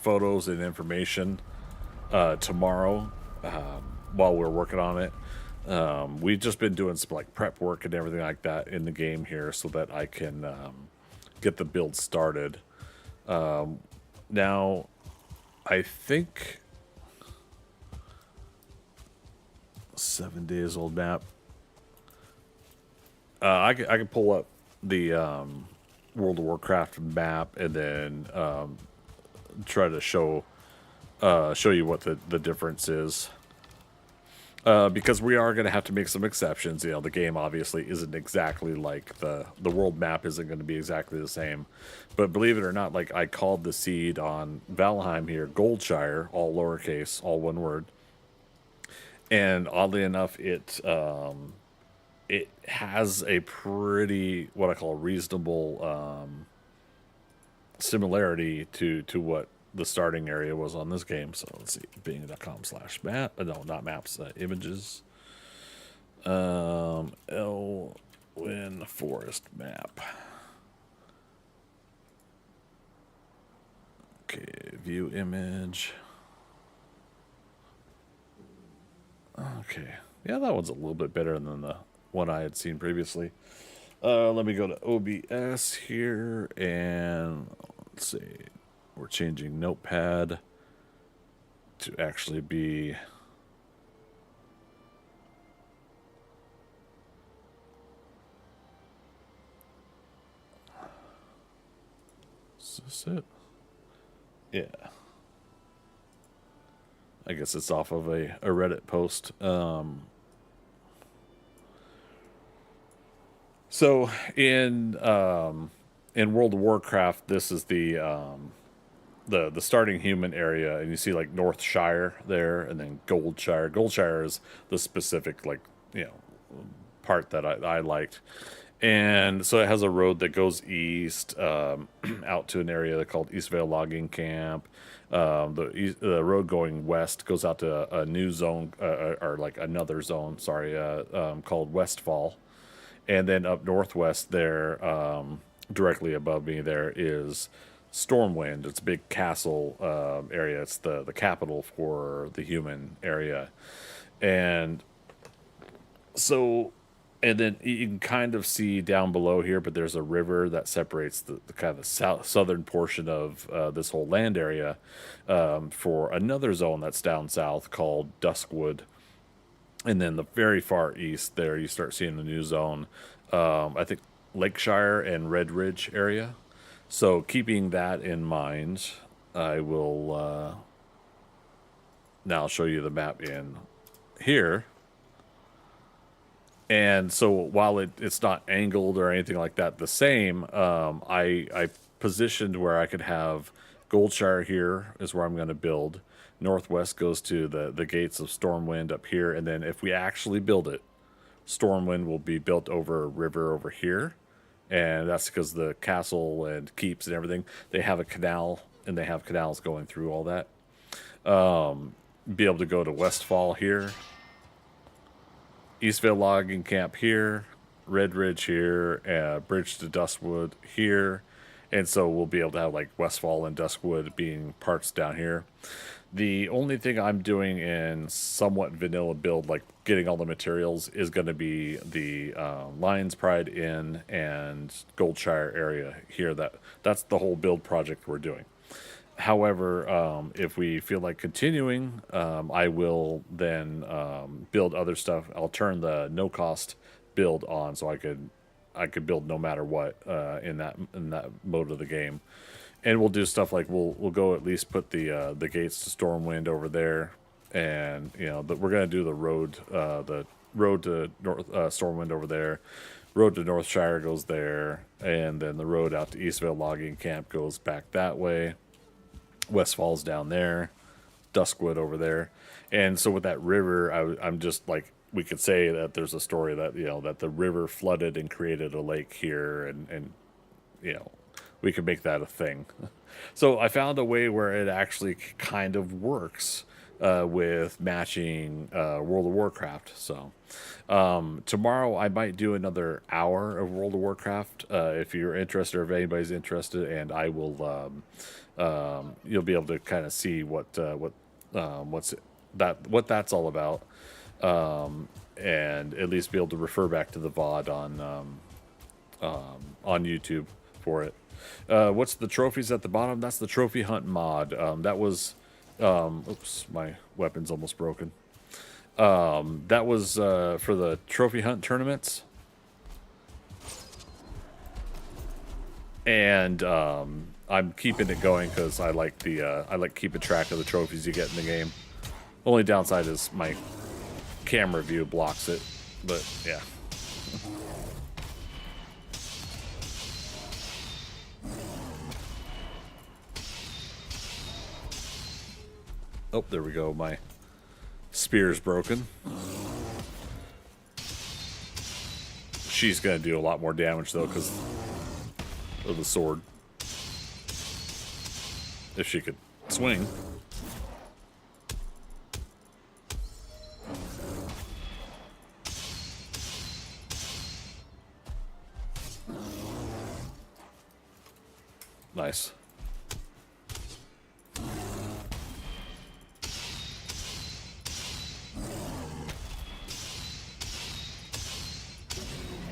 photos and information tomorrow while we're working on it. We've just been doing some like prep work and everything like that in the game here so that I can get the build started. Now, I think 7 days old map. I can pull up the World of Warcraft map and then try to show you what the difference is. Because we are going to have to make some exceptions. You know, the game obviously isn't exactly like the world map isn't going to be exactly the same. But believe it or not, like I called the seed on Valheim here, Goldshire, all lowercase, all one word. And oddly enough, it has a pretty, what I call reasonable similarity to what the starting area was on this game. So let's see, bing.com/map. No, not maps, images. Elwyn Forest map. Okay, view image. Okay, yeah, that one's a little bit better than the one I had seen previously. Let me go to OBS here, and let's see. We're changing Notepad to actually be is this it? Yeah. I guess it's off of a Reddit post. So in World of Warcraft, this is the starting human area, and you see like Northshire there, and then Goldshire. Goldshire is the specific, like, you know, part that I liked. And so it has a road that goes east out to an area called Eastvale Logging Camp. The road going west goes out to a new zone, or like another zone, sorry, called Westfall. And then up northwest there, directly above me, there is Stormwind. It's a big castle area. It's the capital for the human area. And so, and then you can kind of see down below here, but there's a river that separates the kind of southern portion of this whole land area for another zone that's down south called Duskwood. And then the very far east there, you start seeing the new zone, I think Lakeshire and Red Ridge area. So keeping that in mind, I will now show you the map in here. And so while it's not angled or anything like that the same, I positioned where I could have Goldshire here is where I'm going to build. Northwest goes to the gates of Stormwind up here, and then if we actually build it, Stormwind will be built over a river over here, and that's because the castle and keeps and everything, they have a canal, and they have canals going through all that. Be able to go to Westfall here, Eastvale Logging Camp here, Red Ridge here, Bridge to Duskwood here, and so we'll be able to have like Westfall and Duskwood being parts down here. The only thing I'm doing in somewhat vanilla build, like getting all the materials, is going to be the Lion's Pride Inn and Goldshire area here. That's the whole build project we're doing. However, if we feel like continuing, I will then build other stuff. I'll turn the no cost build on, so I could build no matter what in that mode of the game. And we'll do stuff like we'll go at least put the gates to Stormwind over there, and but we're gonna do the road to North Stormwind over there. Road to Northshire goes there, and then the road out to Eastvale Logging Camp goes back that way. Westfall's down there, Duskwood over there, and so with that river, I'm just like, we could say that there's a story that that the river flooded and created a lake here, and we could make that a thing. So I found a way where it actually kind of works with matching World of Warcraft. So tomorrow I might do another hour of World of Warcraft if you're interested, or if anybody's interested, and I will. You'll be able to kind of see what that's all about, and at least be able to refer back to the VOD on YouTube for it. What's the trophies at the bottom? That's the trophy hunt mod. That was, oops, my weapon's almost broken. That was for the trophy hunt tournaments, and I'm keeping it going because I like keeping track of the trophies you get in the game. Only downside is my camera view blocks it, but yeah. Oh, there we go. My spear's broken. She's going to do a lot more damage, though, because of the sword. If she could swing. Nice.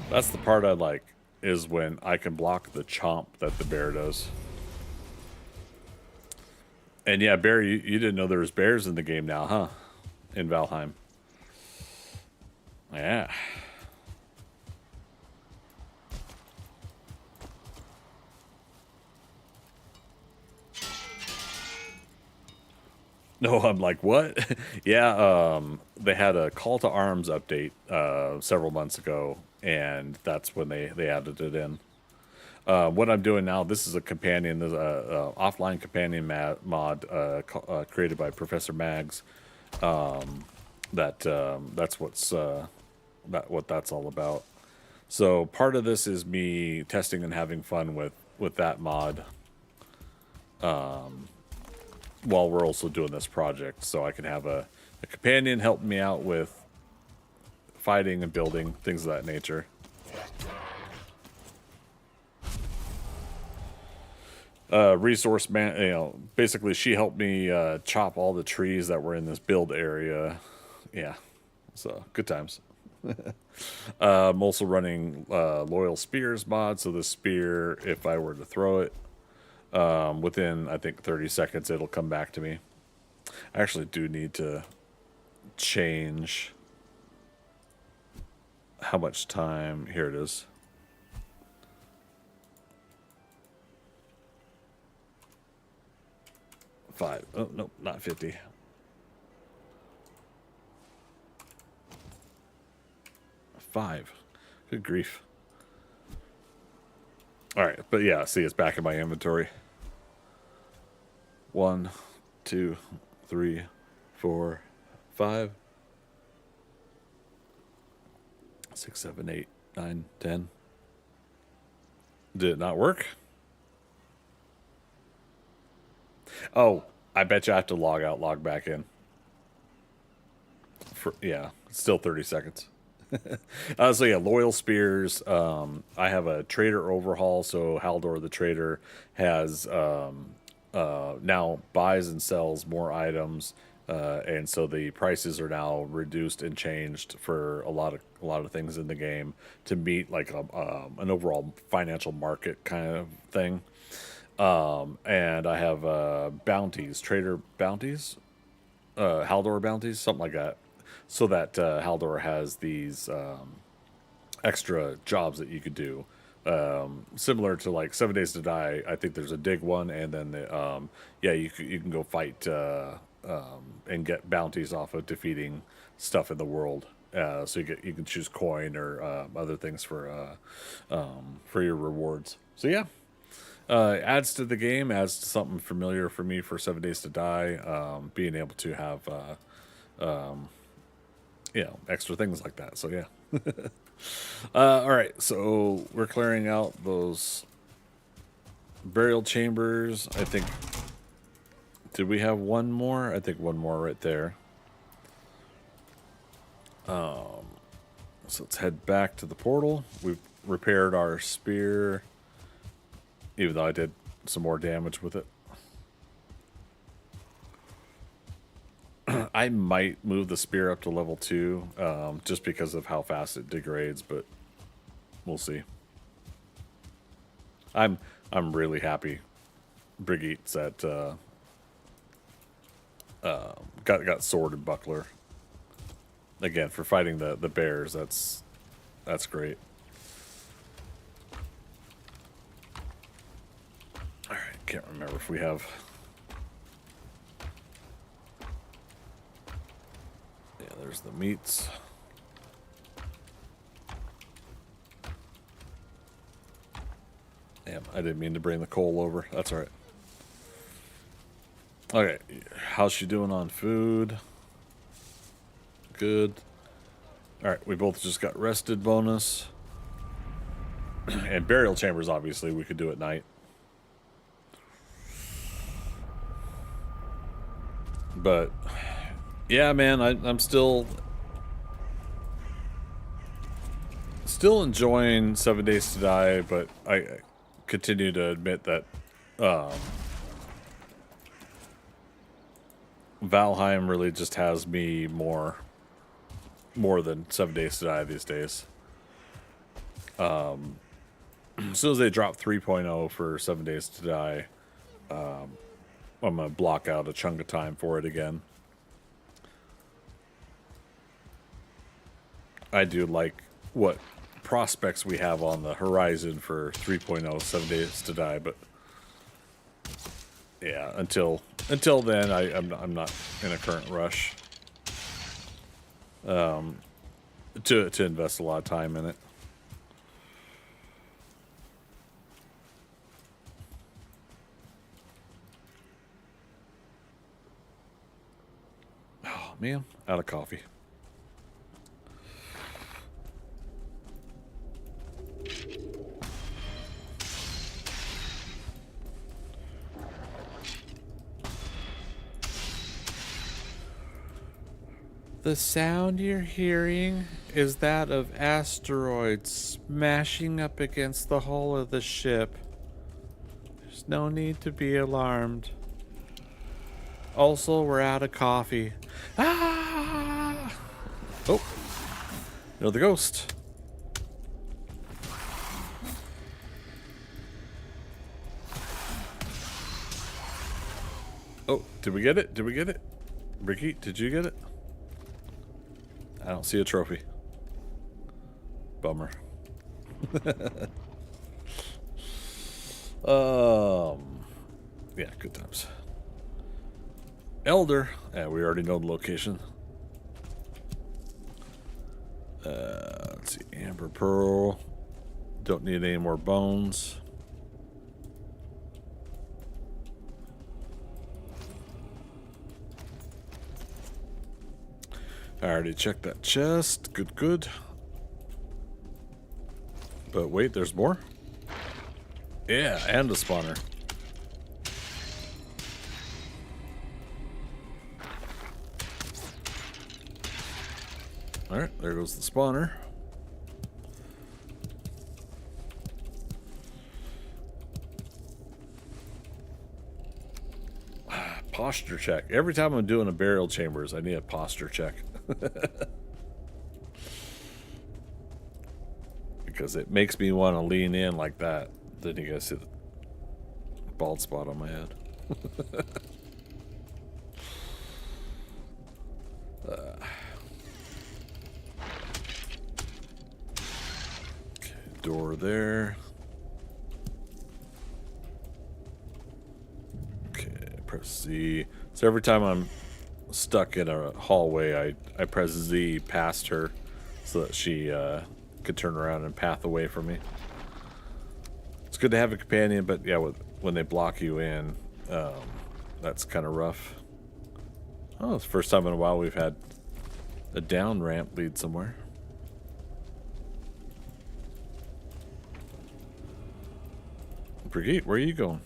That's the part I like, is when I can block the chomp that the bear does. And yeah, Bear, you didn't know there was bears in the game now, huh? In Valheim. Yeah. No, I'm like, what? Yeah, they had a call to arms update several months ago, and that's when they added it in. What I'm doing now, this is a companion, there's a offline companion mod created by ProfMags. That's what that's all about. So part of this is me testing and having fun with that mod, while we're also doing this project, so I can have a companion helping me out with fighting and building, things of that nature. Resource man, basically she helped me chop all the trees that were in this build area. Yeah, so good times. I'm also running Loyal Spears mod, so the spear, if I were to throw it, within, I think, 30 seconds, it'll come back to me. I actually do need to change how much time. Here it is. Five. Oh, no, not 50. Five. Good grief. All right, but yeah, see, it's back in my inventory. 1, 2, 3, 4, 5, 6, 7, 8, 9, 10. Did it not work? Oh, I bet you I have to log out, log back in. Yeah, it's still 30 seconds. So yeah, loyal spears. I have a trader overhaul, so Haldor the trader has now buys and sells more items, and so the prices are now reduced and changed for a lot of things in the game to meet like an overall financial market kind of thing. And I have bounties, trader bounties, Haldor bounties, something like that, so that Haldor has these extra jobs that you could do. Similar to like 7 Days to Die, I think there's a dig one, and then yeah, you can go fight and get bounties off of defeating stuff in the world. So you can choose coin or other things for your rewards. So yeah, adds to the game, adds to something familiar for me for 7 Days to Die. Being able to have extra things like that. So yeah. All right, so we're clearing out those burial chambers. I think, did we have one more? I think one more right there. So let's head back to the portal. We've repaired our spear, even though I did some more damage with it. I might move the spear up to level 2, just because of how fast it degrades, but we'll see. I'm really happy Brigitte's at got sword and buckler. Again, for fighting the bears, that's great. Alright, can't remember if we have. There's the meats. Damn, I didn't mean to bring the coal over. That's all right. Okay, how's she doing on food? Good. All right, we both just got rested bonus. And burial chambers, obviously, we could do at night. But yeah, man, I'm still enjoying 7 Days to Die, but I continue to admit that Valheim really just has me more than 7 Days to Die these days. As soon as they drop 3.0 for 7 Days to Die, I'm gonna block out a chunk of time for it again. I do like what prospects we have on the horizon for 3.0 7 Days to Die, but yeah, until then, I'm not in a current rush to invest a lot of time in it. Oh man, out of coffee. The sound you're hearing is that of asteroids smashing up against the hull of the ship. There's no need to be alarmed. Also, we're out of coffee. Ah! Oh, another ghost. Oh, did we get it? Did we get it? Brigitte, did you get it? I don't see a trophy. Bummer. Yeah, good times. Elder. Yeah, we already know the location. Let's see. Amber Pearl. Don't need any more bones. I already checked that chest. Good, good. But wait, there's more? Yeah, and a spawner. Alright, there goes the spawner. Posture check. Every time I'm doing a burial chambers, I need a posture check. Because it makes me want to lean in like that. Then you guys see the bald spot on my head. Okay, door there. Okay, press Z. So every time I'm stuck in a hallway, I press Z past her so that she could turn around and path away from me. It's good to have a companion, but yeah, when they block you in, that's kind of rough. Oh, it's the first time in a while we've had a down ramp lead somewhere. Brigitte, where are you going?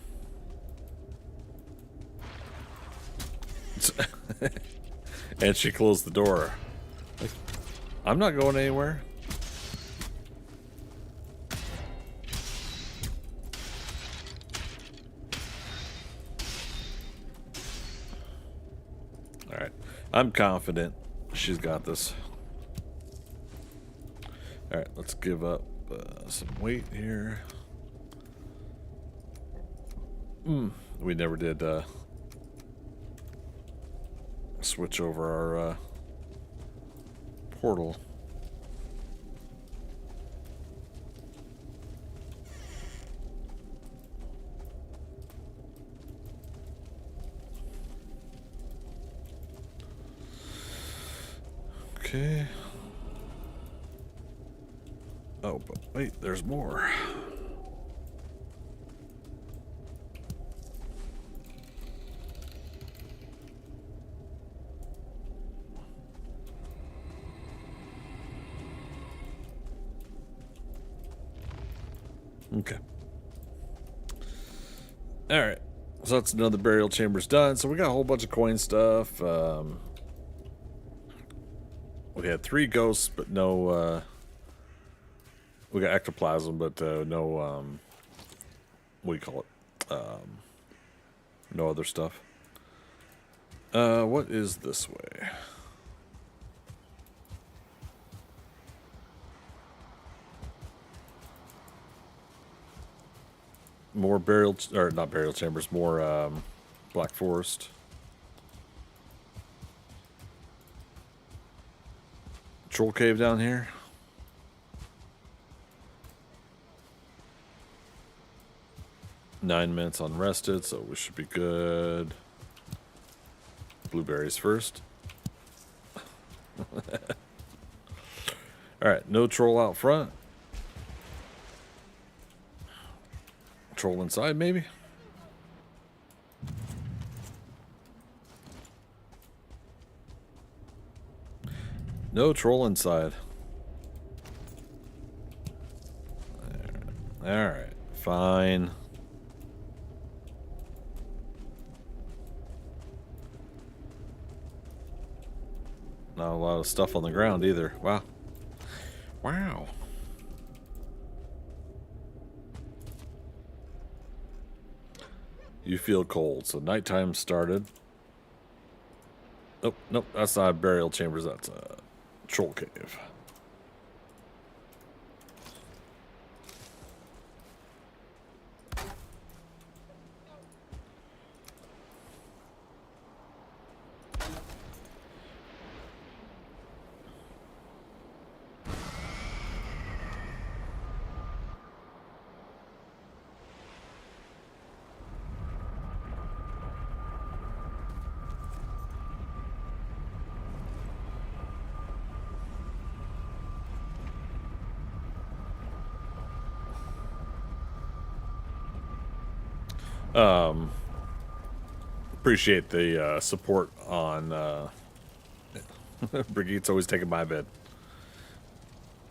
And she closed the door. Like, I'm not going anywhere. Alright. I'm confident she's got this. Alright, let's give up some weight here. We never did switch over our portal. Okay. Oh, but wait, there's more. Okay. Alright. So that's another burial chamber's done. So we got a whole bunch of coin stuff. We had 3 ghosts, but no... we got ectoplasm, but no... what do you call it? No other stuff. What is this way? More burial, or not burial chambers, more Black Forest. Troll cave down here. Nine minutes unrested, so we should be good. Blueberries first. Alright, no troll out front. Troll inside, maybe? No troll inside. Alright, fine. Not a lot of stuff on the ground either. Wow. Wow. You feel cold, so nighttime started. Oh, nope, that's not burial chambers, that's a troll cave. Appreciate the support on Brigitte's always taking my bed.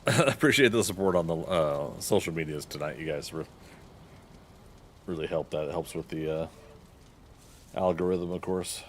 Appreciate the support on the social medias tonight. You guys really help. That helps with the algorithm, of course.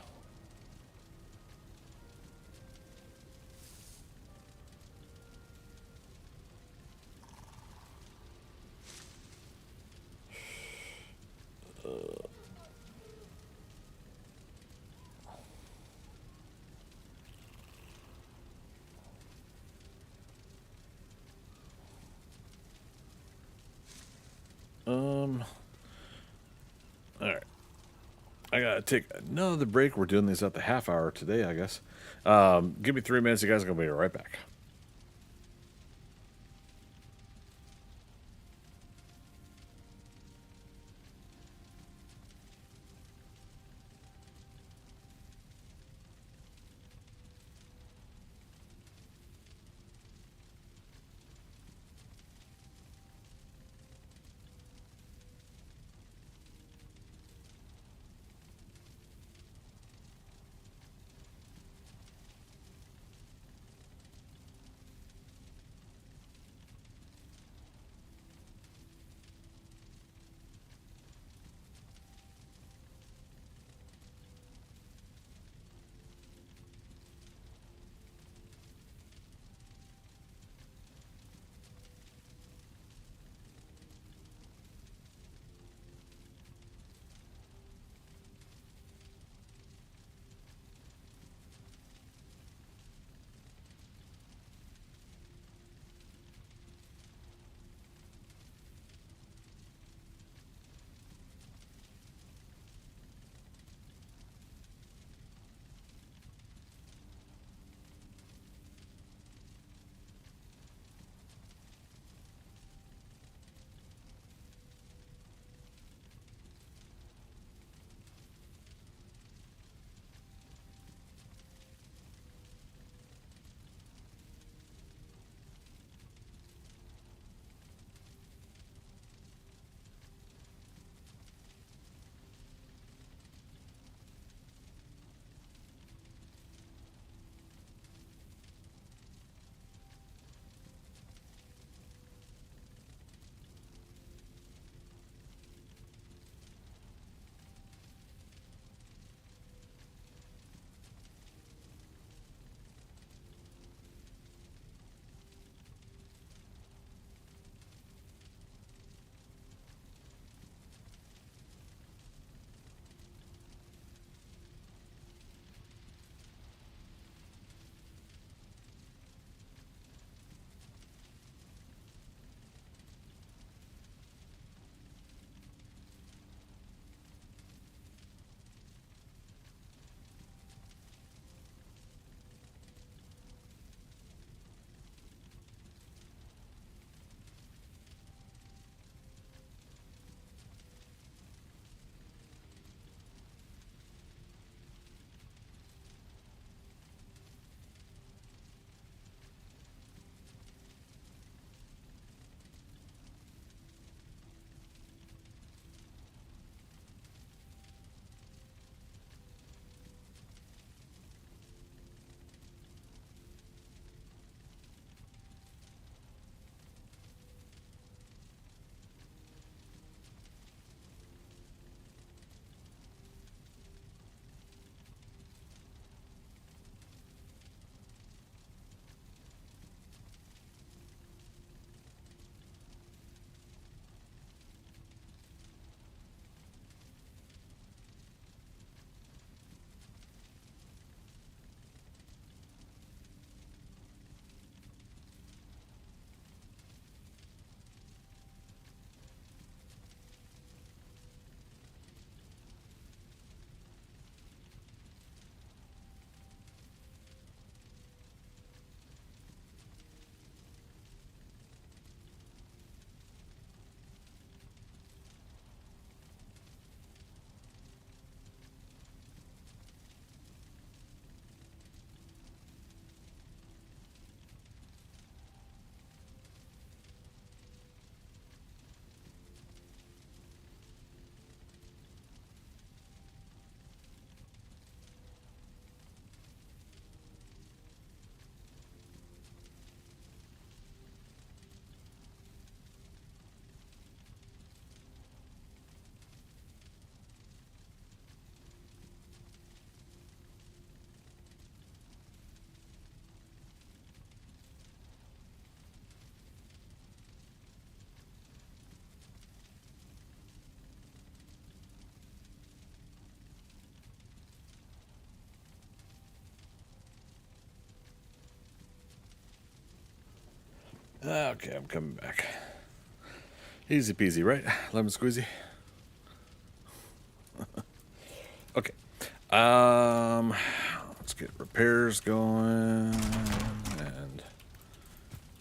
All right. I gotta take another break. We're doing these at the half hour today, I guess. Give me 3 minutes. You guys are gonna be right back. Okay, I'm coming back. Easy peasy, right? Lemon squeezy. Okay. Let's get repairs going and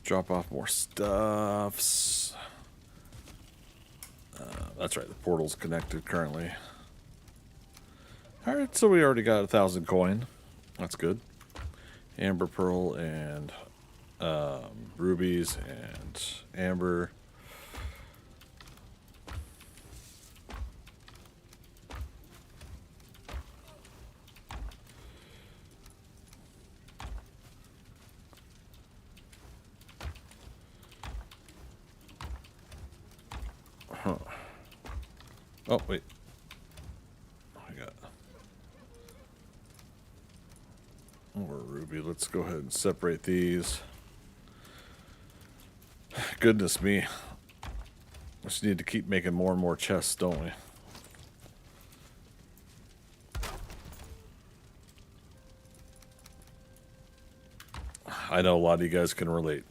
drop off more stuffs. That's right, the portal's connected currently. Alright, so we already got 1,000 coin. That's good. Amber pearl and rubies and amber. Huh. Oh, wait. I got more ruby. Let's go ahead and separate these. Goodness me. We just need to keep making more and more chests, don't we? I know a lot of you guys can relate.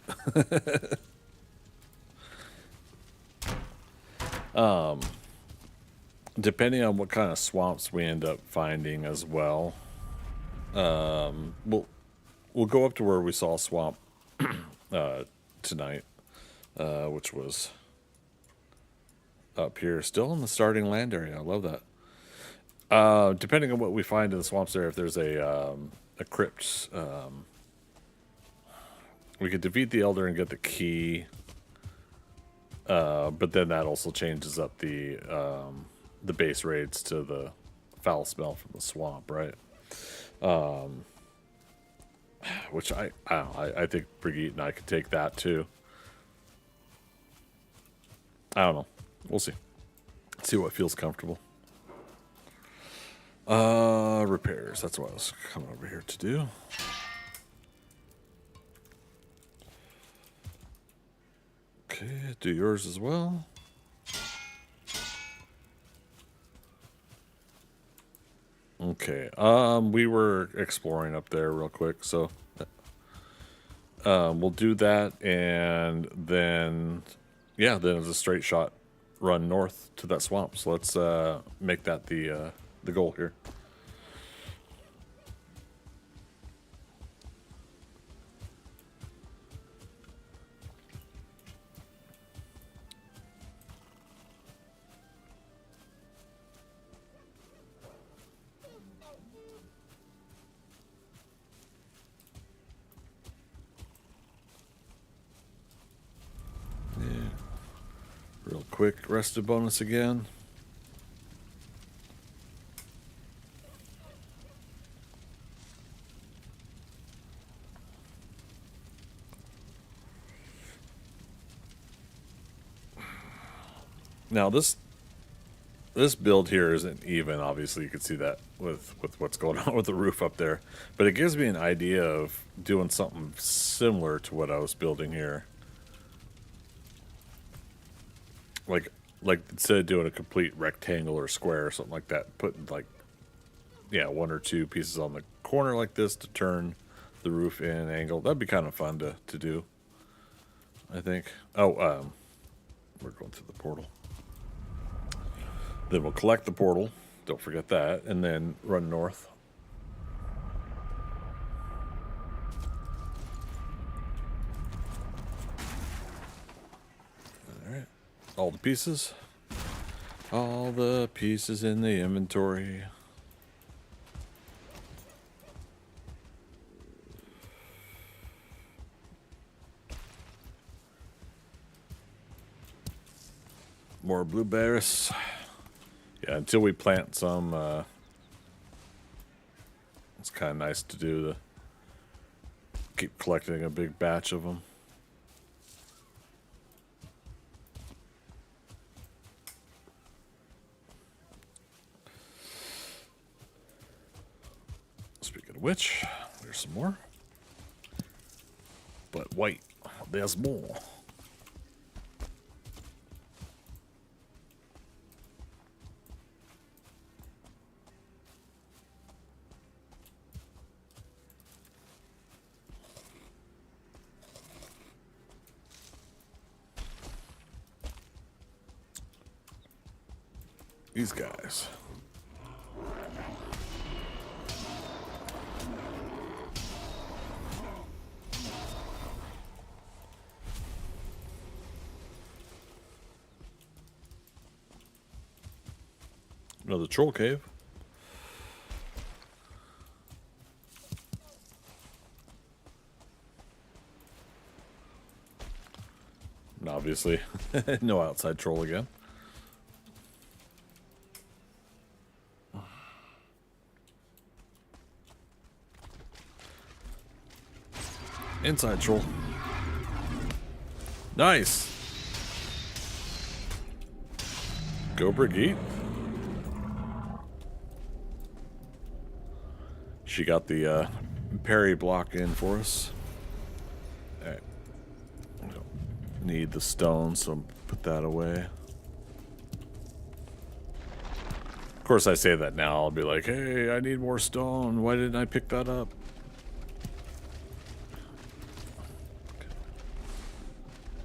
Depending on what kind of swamps we end up finding as well, we'll go up to where we saw a swamp tonight, which was up here, still in the starting land area. I love that. Depending on what we find in the swamps there, if there's a crypt, we could defeat the elder and get the key. But then that also changes up the base raids to the foul smell from the swamp, right? Which I don't know, I think Brigitte and I could take that too. I don't know. We'll see. See what feels comfortable. Repairs. That's what I was coming over here to do. Okay, do yours as well. Okay, we were exploring up there real quick, so we'll do that, and then, yeah, then it's a straight shot run north to that swamp. So let's make that the goal here. Real quick, rested bonus again. Now this build here isn't even. Obviously, you can see that with what's going on with the roof up there. But it gives me an idea of doing something similar to what I was building here. Like instead of doing a complete rectangle or square or something like that, putting like, yeah, one or two pieces on the corner like this to turn the roof in an angle. That'd be kind of fun to do, I think. Oh, we're going through the portal. Then we'll collect the portal. Don't forget that. And then run north. All right. All the pieces. All the pieces in the inventory. More blueberries. Yeah, until we plant some, it's kind of nice to do keep collecting a big batch of them. Speaking of which, there's some more. But wait, there's more. these guys. Another troll cave. And obviously, no outside troll again. Inside troll. Nice. Go Brigitte. She got the parry block in for us. All right. Need the stone, so put that away. Of course, I say that now. I'll be like, hey, I need more stone. Why didn't I pick that up?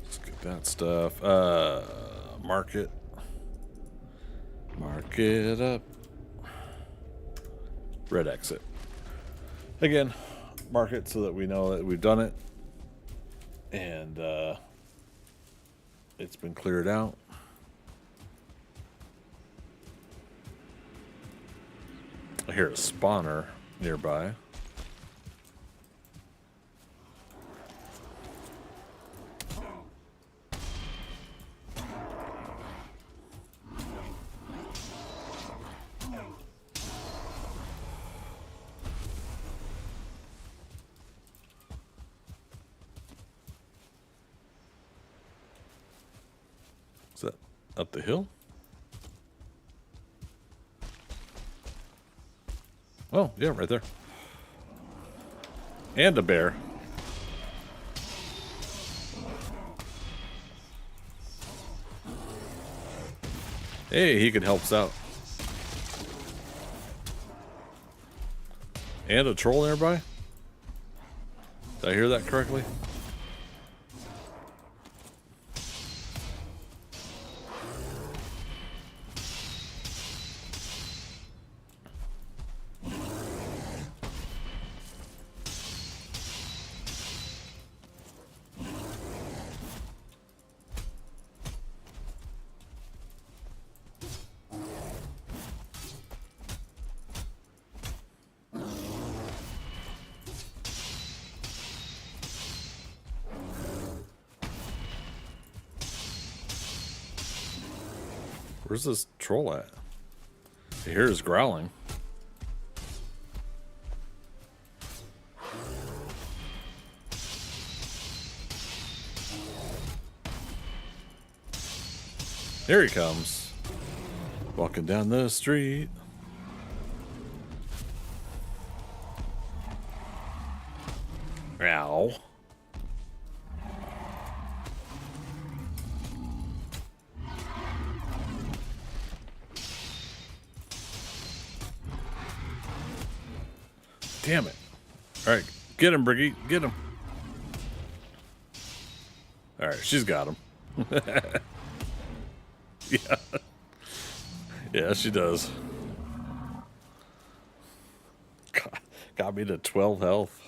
Let's get that stuff. Mark it. Mark it up. Red exit. Again, mark it so that we know that we've done it. And it's been cleared out. I hear a spawner nearby. Is that up the hill? Oh, yeah, right there. And a bear. Hey, he could help us out. And a troll nearby? Did I hear that correctly? Where's this troll at? I hear his growling. Here he comes. Walking down the street. Ow. Damn it. Alright, get him, Brigitte. Get him. Alright, she's got him. Yeah. Yeah, she does. Got me to 12 health.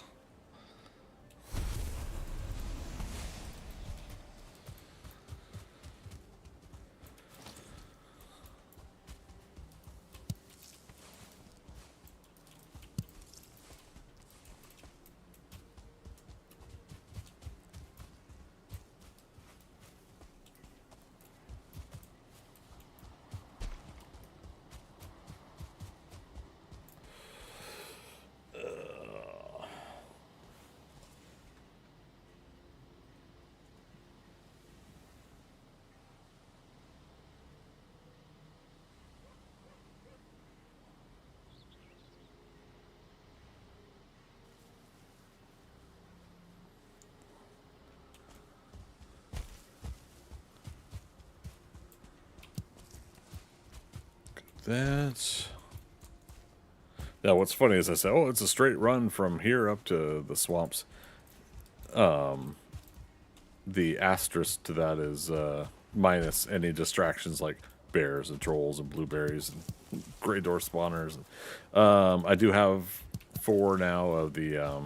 That's... Now, what's funny is I said, oh, it's a straight run from here up to the swamps. The asterisk to that is minus any distractions like bears and trolls and blueberries and gray door spawners. I do have 4 now of the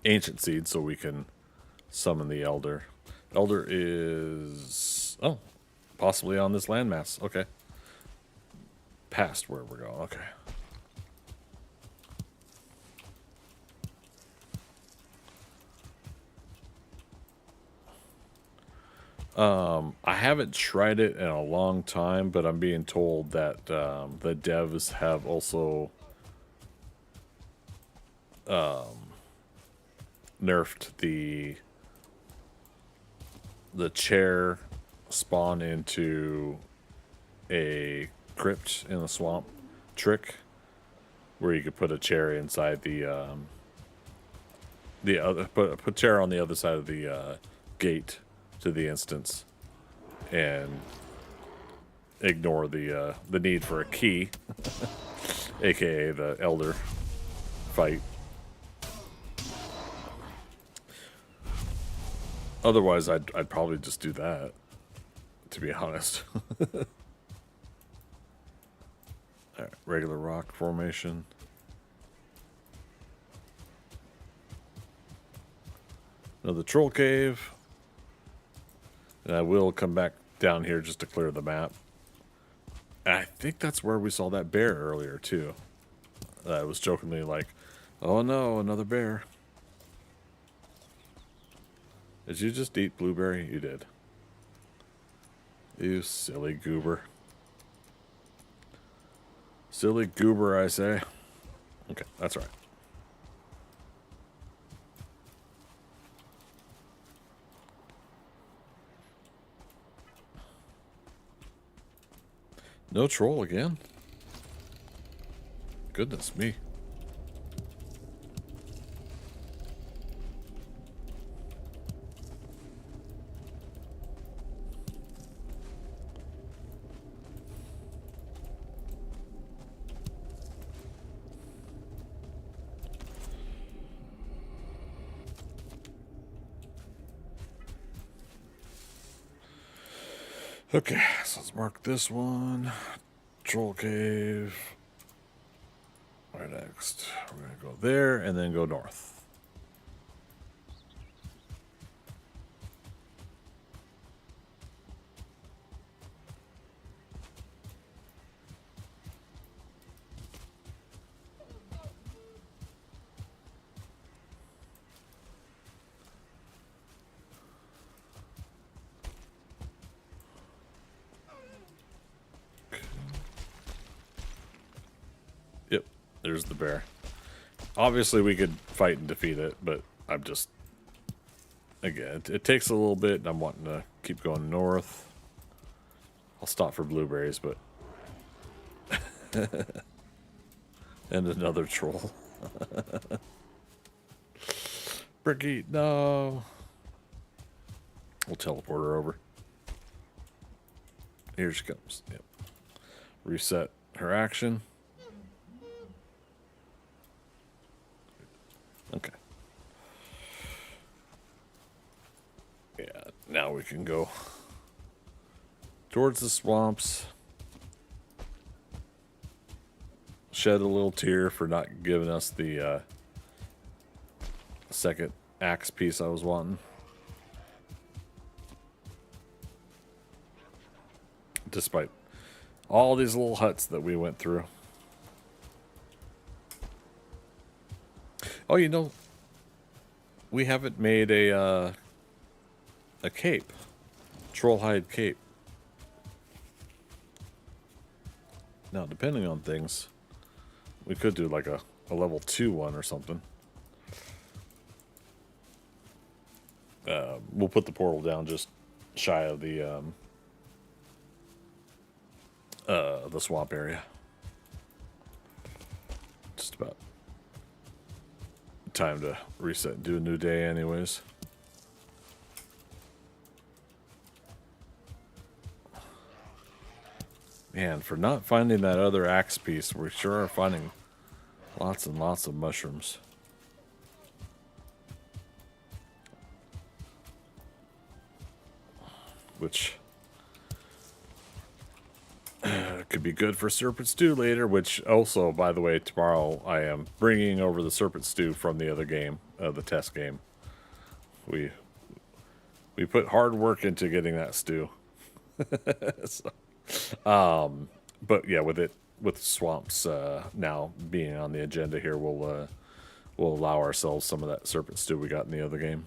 ancient seeds, so we can summon the elder. Elder is possibly on this landmass. Okay, past where we're going. Okay. I haven't tried it in a long time, but I'm being told that the devs have also nerfed the chair spawn into a crypt in the swamp trick, where you could put a chair inside the other put chair on the other side of the gate to the instance, and ignore the need for a key, aka the elder fight. Otherwise, I'd probably just do that, to be honest. All right, regular rock formation. Another troll cave. And I will come back down here just to clear the map. And I think that's where we saw that bear earlier, too. I was jokingly like, oh no, another bear. Did you just eat blueberry? You did. You silly goober. Silly goober, I say. Okay, that's right. No troll again? Goodness me. Okay, so let's mark this one. Troll cave. Right next. We're going to go there and then go north. Yep, there's the bear. Obviously, we could fight and defeat it, but I'm just... Again, it takes a little bit, and I'm wanting to keep going north. I'll stop for blueberries, but... And another troll. Brigitte, no! We'll teleport her over. Here she comes. Yep. Reset her action. Okay. Yeah, now we can go towards the swamps. Shed a little tear for not giving us the second axe piece I was wanting. Despite all these little huts that we went through. Oh, you know, we haven't made a cape. Trollhide cape. Now, depending on things, we could do like a level 2 one or something. We'll put the portal down just shy of the swamp area. Just about time to reset and do a new day anyways. Man, for not finding that other axe piece, we sure are finding lots and lots of mushrooms. Which It could be good for serpent stew later, which also, by the way, tomorrow I am bringing over the serpent stew from the other game, the test game. We put hard work into getting that stew. So, but yeah, with swamps now being on the agenda here, we'll allow ourselves some of that serpent stew we got in the other game.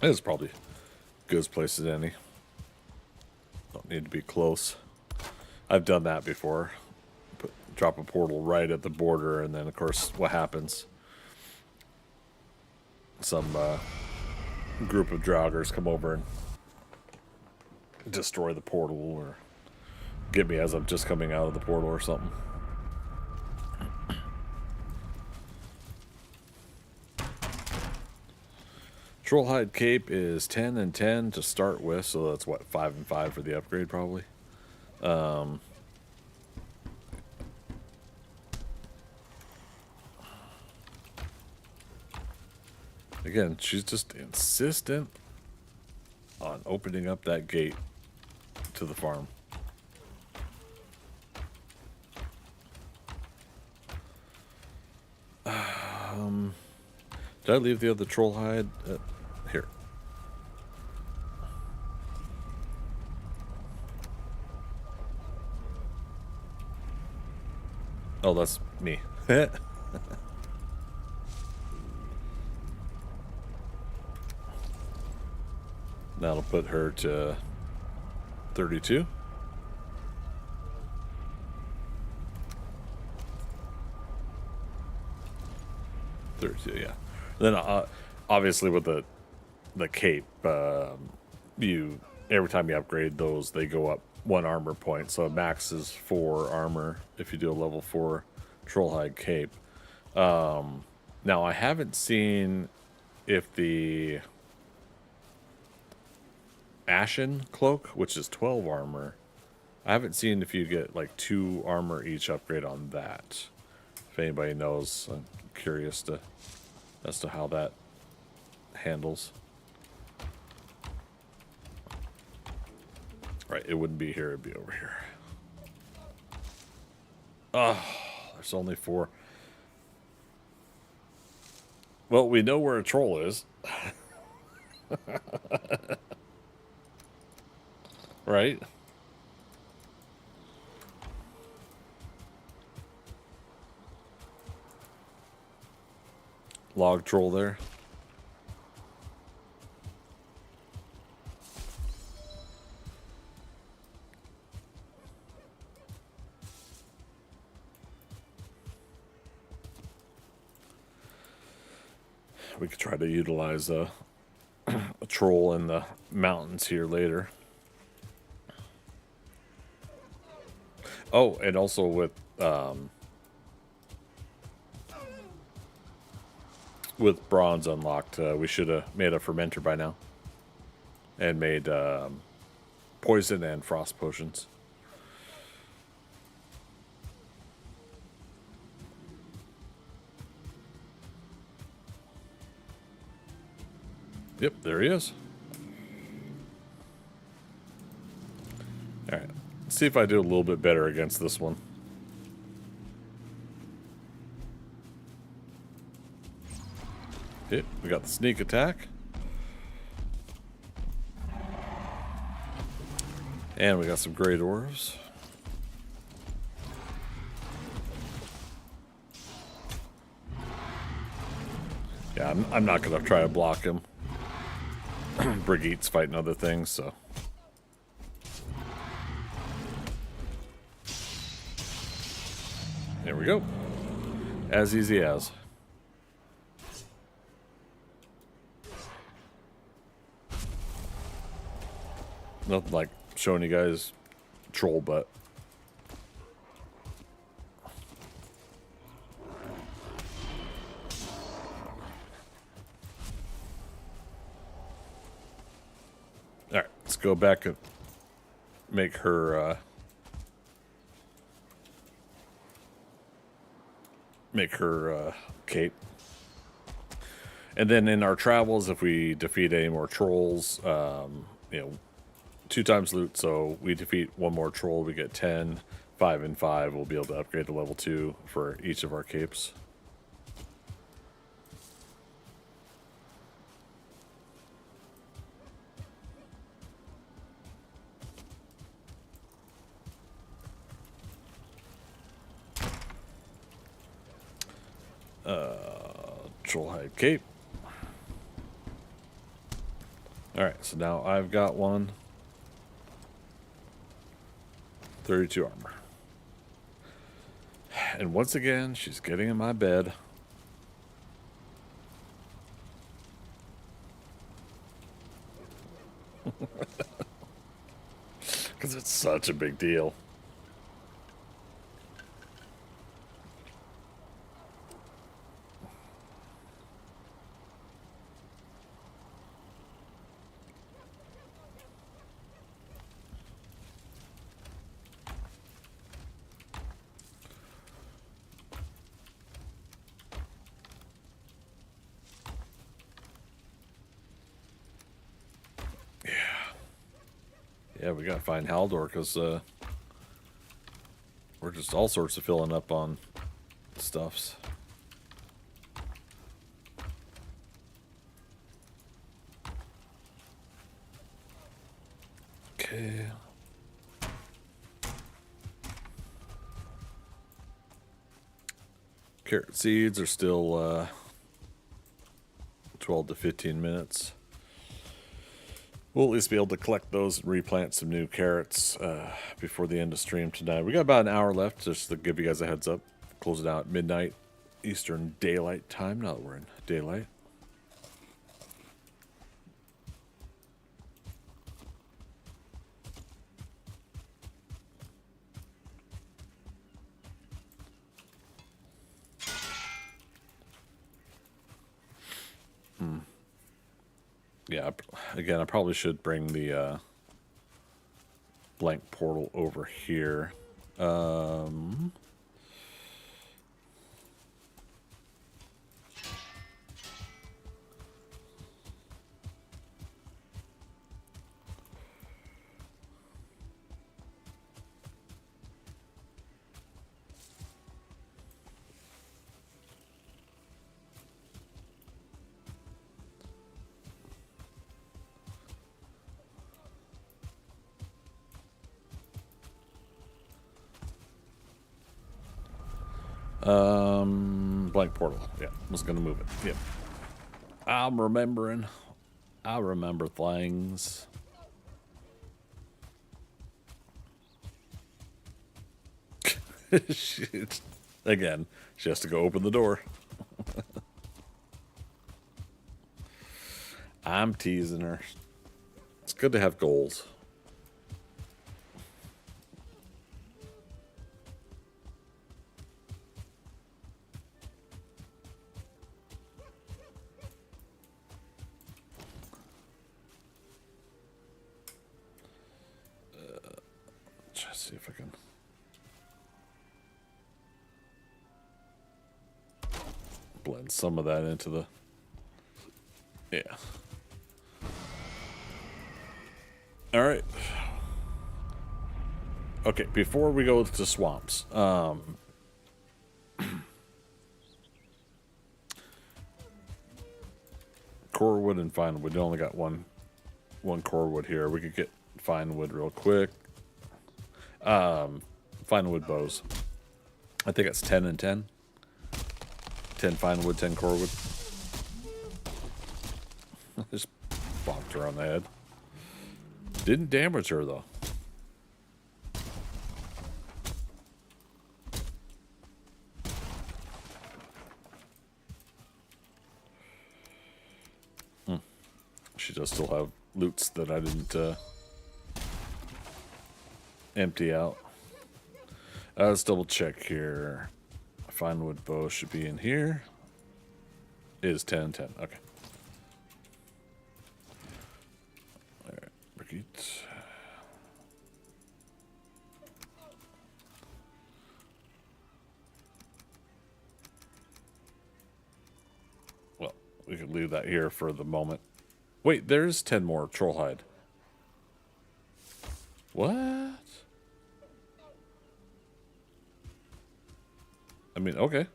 It's probably good as place as any. Don't need to be close. I've done that before. Drop a portal right at the border, and then of course what happens? Some group of joggers come over and destroy the portal, or get me as I'm just coming out of the portal or something. Trollhide Cape is 10 and 10 to start with, so that's what, 5 and 5 for the upgrade probably. Again, she's just insistent on opening up that gate to the farm. Did I leave the other troll hide? Here. Oh, that's me. That'll put her to 32. Yeah. Then obviously with the cape, you every time you upgrade those, they go up 1 armor point. So max is 4 armor if you do a level 4 Trollhide cape. Now I haven't seen if the Ashen cloak, which is 12 armor, I haven't seen if you get like 2 armor each upgrade on that. If anybody knows, I'm curious as to how that handles. Right, it wouldn't be here, it'd be over here. Oh, there's only 4. Well, we know where a troll is. Right? Log troll there. We could try to utilize a troll in the mountains here later. Oh, and also with bronze unlocked, we should have made a fermenter by now. And made poison and frost potions. Yep, there he is. Alright, let's see if I do a little bit better against this one. Okay, we got the sneak attack. And we got some great orbs. Yeah, I'm not going to try to block him. Brigitte's fighting other things, so. There we go. As easy as. Nothing like showing you guys troll butt. go back and make her cape. And then in our travels, if we defeat any more trolls, you know, 2 times loot. So we defeat 1 more troll, we get 10. 5 and 5, we'll be able to upgrade to level 2 for each of our capes. Troll hide cape. Alright, so now I've got one. 32 armor. And once again, she's getting in my bed. Because it's such a big deal. Yeah, we gotta find Haldor because we're just all sorts of filling up on stuffs. Okay. Carrot seeds are still 12 to 15 minutes. We'll at least be able to collect those and replant some new carrots before the end of stream tonight. We got about an hour left, just to give you guys a heads up. Close it out at midnight Eastern Daylight Time. Now that we're in daylight. Yeah, again, I probably should bring the blank portal over here. Blank portal. Yeah, I was gonna move it. Yep. I'm remembering. I remember things. Again, she has to go open the door. I'm teasing her. It's good to have goals. See if I can blend some of that into the, yeah. All right. Okay, before we go to swamps, core wood and fine wood. We only got one core wood here. We could get fine wood real quick. Fine wood bows. I think it's 10 and 10. 10 fine wood, 10 core wood. Just bonked her on the head. Didn't damage her though. She does still have loots that I didn't empty out. Let's double check here. Fine wood bow should be in here. It is 10 10. Okay. Alright. Brigitte. Well, we could leave that here for the moment. Wait, there's 10 more troll hide. What? I mean, okay.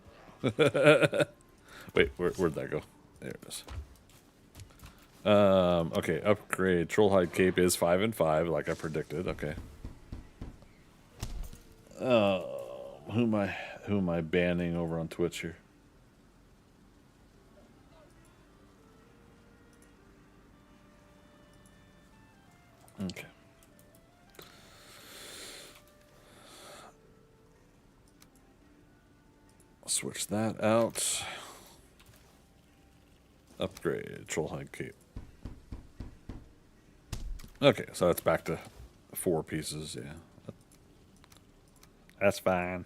Wait, where'd that go? There it is. Okay, upgrade. Troll hide cape is 5 and 5, like I predicted. Okay. Who am I banning over on Twitch here? Okay. Switch that out. Upgrade. Troll hide cape. Okay, so that's back to 4 pieces, yeah. That's fine.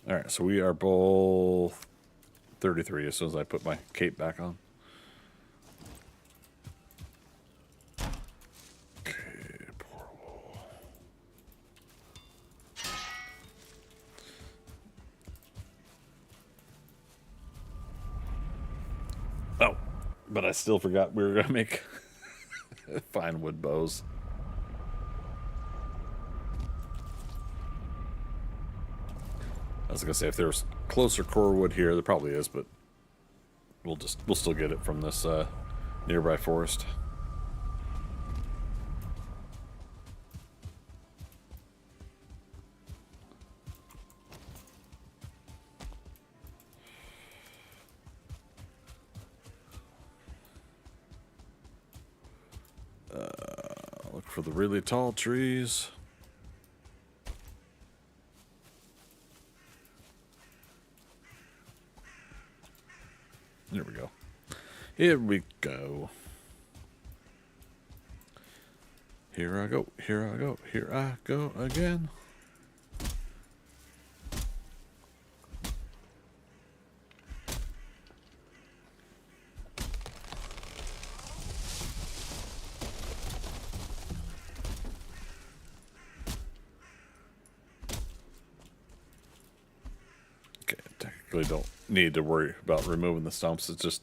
Alright, so we are both 33 as soon as I put my cape back on. Okay, portable. Oh, but I still forgot we were going to make fine wood bows. I was gonna say if there's closer core wood here, there probably is, but we'll still get it from this nearby forest. Look for the really tall trees. There we go. Here we go. Here I go. Here I go. Here I go again. Okay, technically don't need to worry about removing the stumps. It's just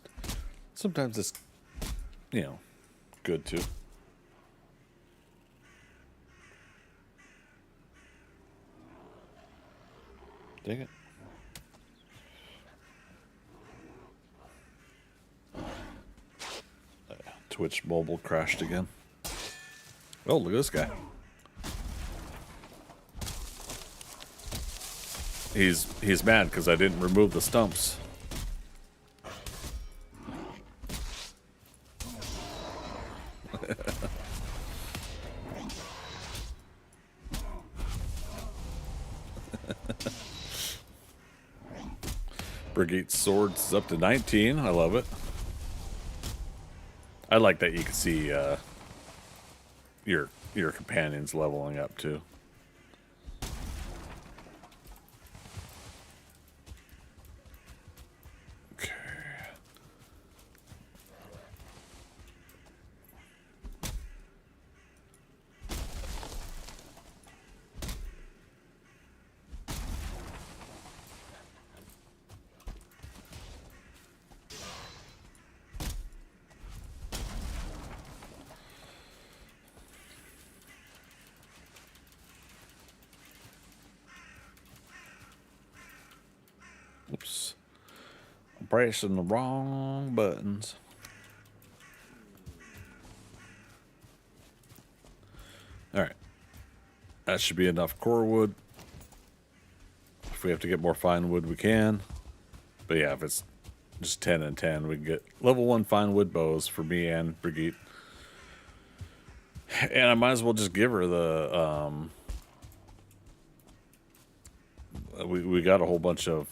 sometimes it's, you know, good too. Dang it. Twitch mobile crashed again. Oh, look at this guy. He's mad because I didn't remove the stumps. Brigade swords is up to 19. I love it. I like that you can see your companions leveling up too. Okay. Oops. I'm pressing the wrong buttons. Alright. That should be enough core wood. If we have to get more fine wood, we can. But yeah, if it's just 10 and 10, we can get level 1 fine wood bows for me and Brigitte. And I might as well just give her the... We got a whole bunch of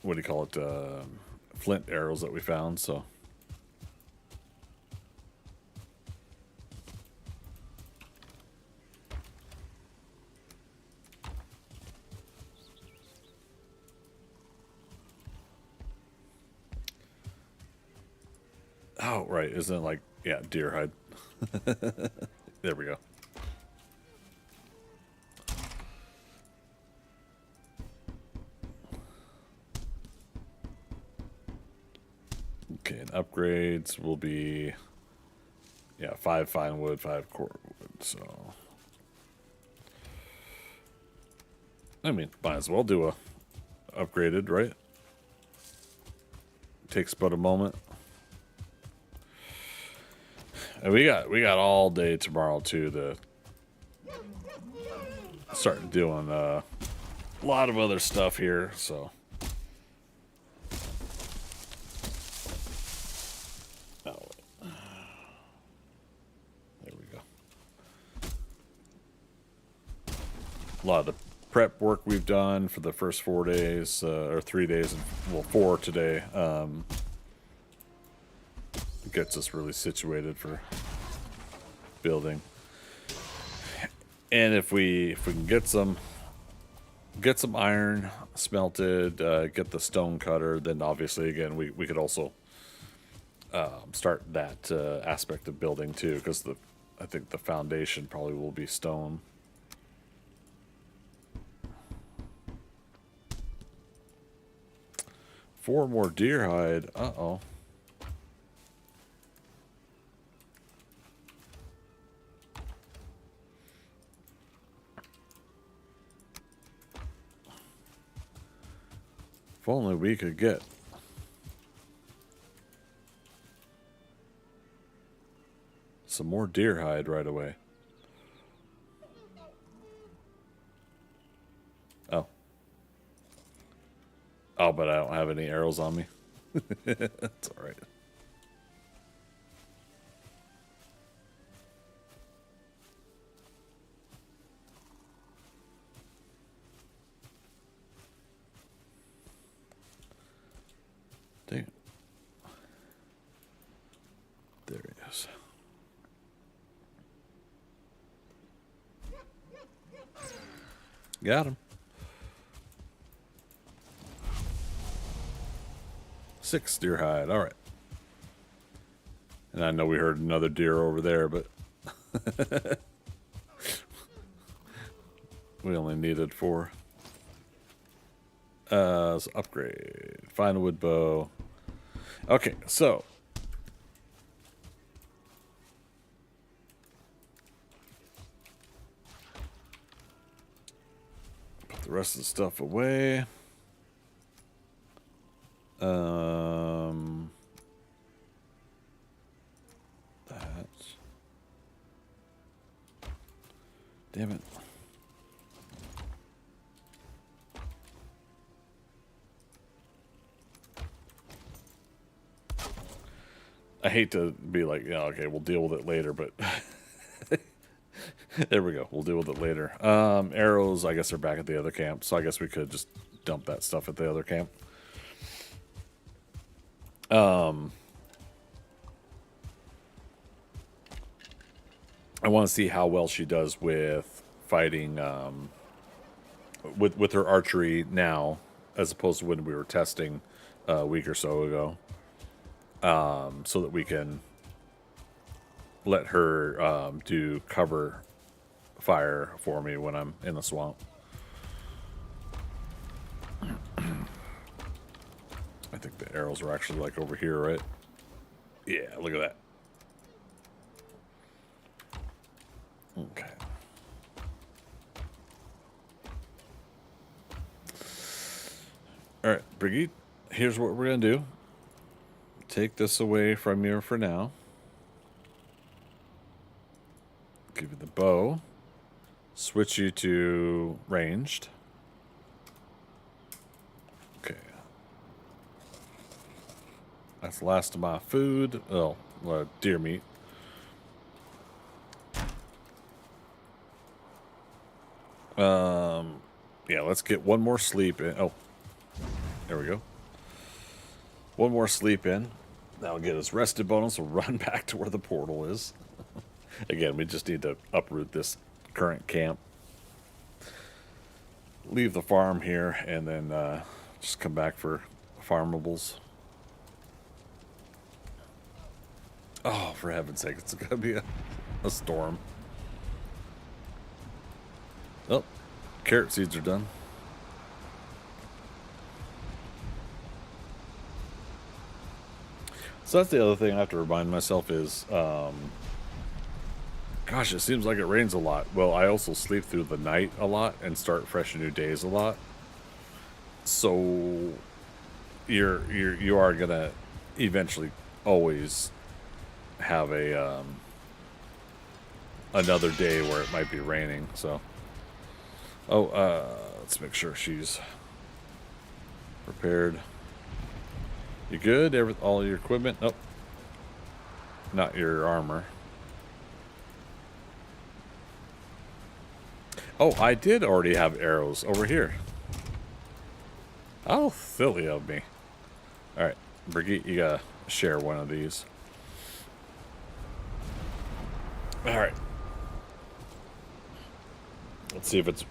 what do you call it, flint arrows that we found, so Oh, right. Isn't it like, yeah, deer hide? There we go. Okay, and upgrades will be, yeah, 5 fine wood, 5 core wood. So, I mean, might as well do a upgraded, right? Takes but a moment. And we got all day tomorrow too to start doing a lot of other stuff here. So, oh, there we go. A lot of the prep work we've done for the first 4 days, or 3 days, well, 4 today, gets us really situated for building. And if we can get some iron smelted, get the stone cutter, then obviously again we could also start that aspect of building too, because I think the foundation probably will be stone. Four more deer hide. Uh-oh. If only we could get some more deer hide right away. Oh. Oh, but I don't have any arrows on me. That's all right. Dang it. There he is. Got him. 6 deer hide. All right. And I know we heard another deer over there, but we only needed 4. So upgrade. Find a wood bow. Okay, so put the rest of the stuff away. That's, damn it. I hate to be like, yeah, okay, we'll deal with it later, but there we go. We'll deal with it later. Arrows, I guess, are back at the other camp, so I guess we could just dump that stuff at the other camp. I want to see how well she does with fighting, with her archery now, as opposed to when we were testing a week or so ago. So that we can let her do cover fire for me when I'm in the swamp. I think the arrows are actually like over here, right? Yeah, look at that. Okay. All right, Brigitte, here's what we're going to do. Take this away from you for now. Give you the bow. Switch you to ranged. Okay. That's the last of my food. Oh, deer meat. Yeah, let's get one more sleep in. Oh, there we go. One more sleep in. That'll get us rested bonus. We'll run back to where the portal is. Again, we just need to uproot this current camp. Leave the farm here and then just come back for farmables. Oh, for heaven's sake, it's gonna be a storm. Oh, carrot seeds are done. So that's the other thing I have to remind myself is, gosh, it seems like it rains a lot. Well, I also sleep through the night a lot and start fresh and new days a lot. So you are gonna eventually always have a another day where it might be raining. So, let's make sure she's prepared. You good? All your equipment? Nope. Not your armor. Oh, I did already have arrows over here. How silly of me. Alright, Brigitte, you gotta share one of these. Alright. Let's see if it's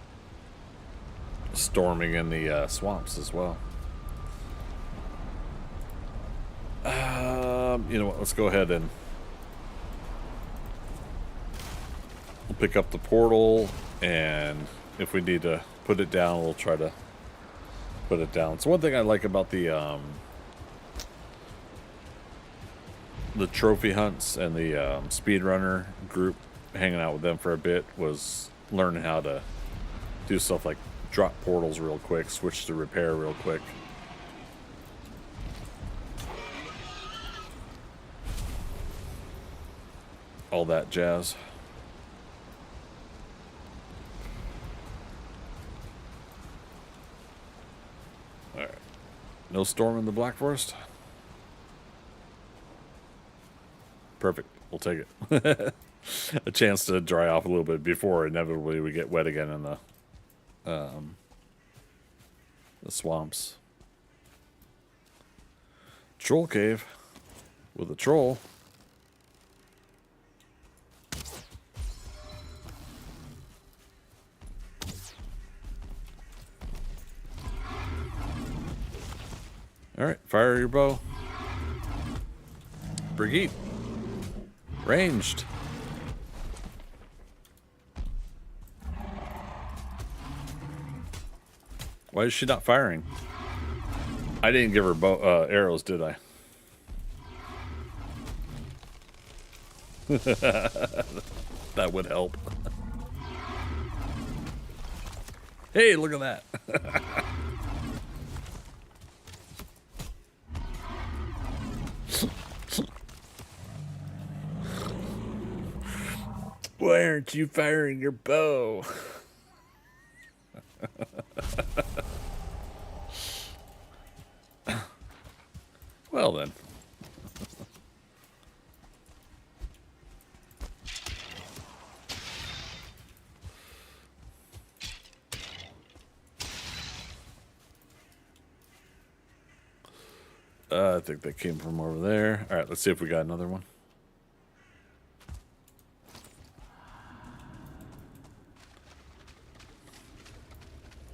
storming in the swamps as well. You know what? Let's go ahead and we'll pick up the portal, and if we need to put it down, we'll try to put it down. So one thing I like about the trophy hunts and the speedrunner group, hanging out with them for a bit, was learning how to do stuff like drop portals real quick, switch to repair real quick. All that jazz. Alright. No storm in the Black Forest? Perfect. We'll take it. A chance to dry off a little bit before inevitably we get wet again in the swamps. Troll cave with a troll. Alright, fire your bow. Brigitte. Ranged. Why is she not firing? I didn't give her arrows, did I? That would help. Hey, look at that. Why aren't you firing your bow? Well then. I think that came from over there. All right, let's see if we got another one.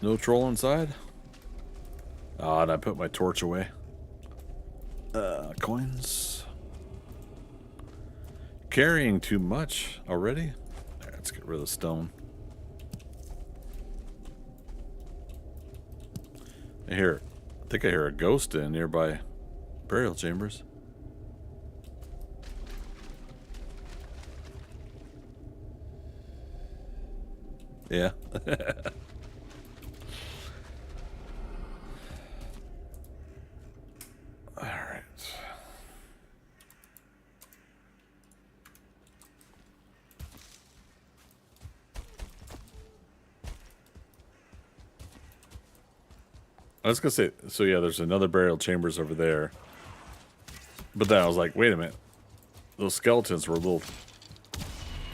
No troll inside? Oh, and I put my torch away. Coins. Carrying too much already? All right, let's get rid of the stone. I think I hear a ghost in nearby burial chambers. Yeah. All right. I was gonna say, so yeah, there's another burial chambers over there. But then I was like, wait a minute. Those skeletons were a little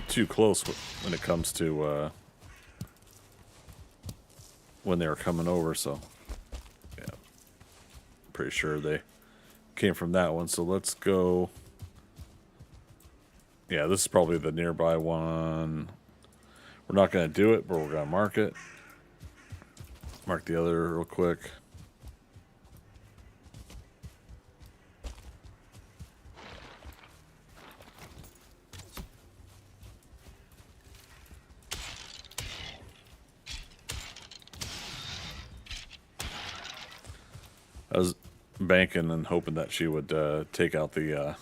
too close when it comes to when they were coming over, so yeah. Pretty sure they came from that one, so let's go. Yeah, this is probably the nearby one. We're not gonna do it, but we're gonna mark it. Mark the other real quick. banking and hoping that she would take out the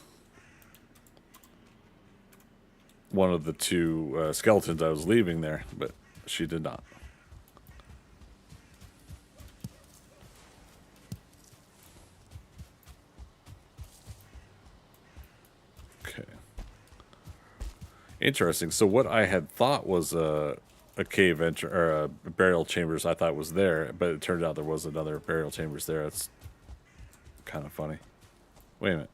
one of the two skeletons I was leaving there, but she did not. Okay. Interesting. So what I had thought was a cave entry or a burial chambers, I thought was there, but it turned out there was another burial chambers there. It's kind of funny. Wait a minute.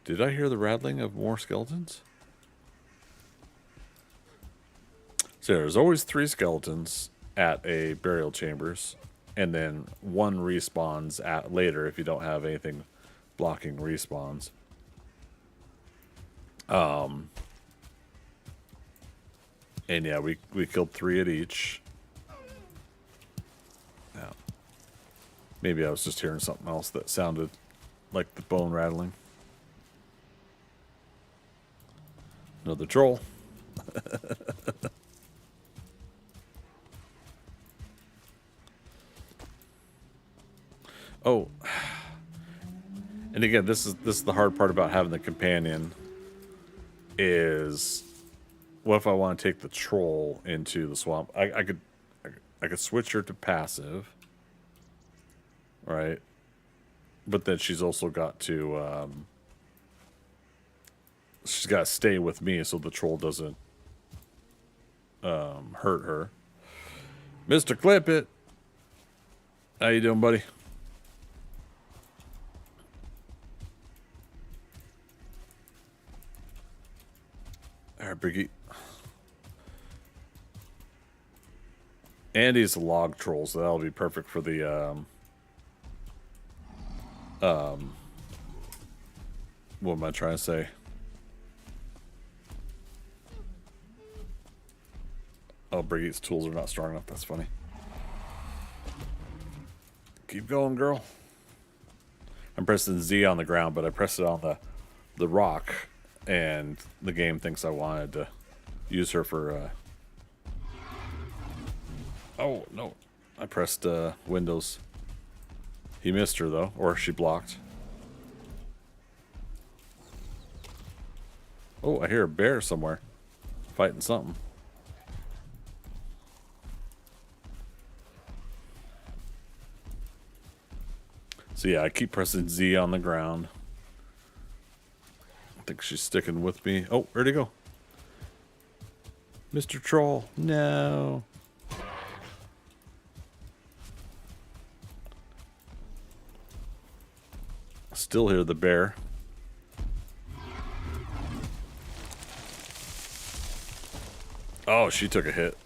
Did I hear the rattling of more skeletons? So there's always 3 skeletons at a burial chambers, and then 1 respawns at later if you don't have anything blocking respawns. And yeah, we killed 3 at each. Now, maybe I was just hearing something else that sounded like the bone rattling. Another troll. Oh, and again, this is the hard part about having the companion. Is what if I want to take the troll into the swamp? I could switch her to passive, right? But then she's also got to she's got to stay with me so the troll doesn't hurt her. Mr. Clip It, how you doing, buddy? All right, Brigitte. Andy's a log troll, so that'll be perfect for the what am I trying to say? Oh, Brigitte's tools are not strong enough. That's funny. Keep going, girl. I'm pressing Z on the ground, but I pressed it on the rock, and the game thinks I wanted to use her for oh no, I pressed Windows. He missed her though, or she blocked. Oh, I hear a bear somewhere fighting something. So yeah, I keep pressing Z on the ground. I think she's sticking with me. Oh, where'd he go? Mr. Troll, no. Still hear the bear. Oh, she took a hit.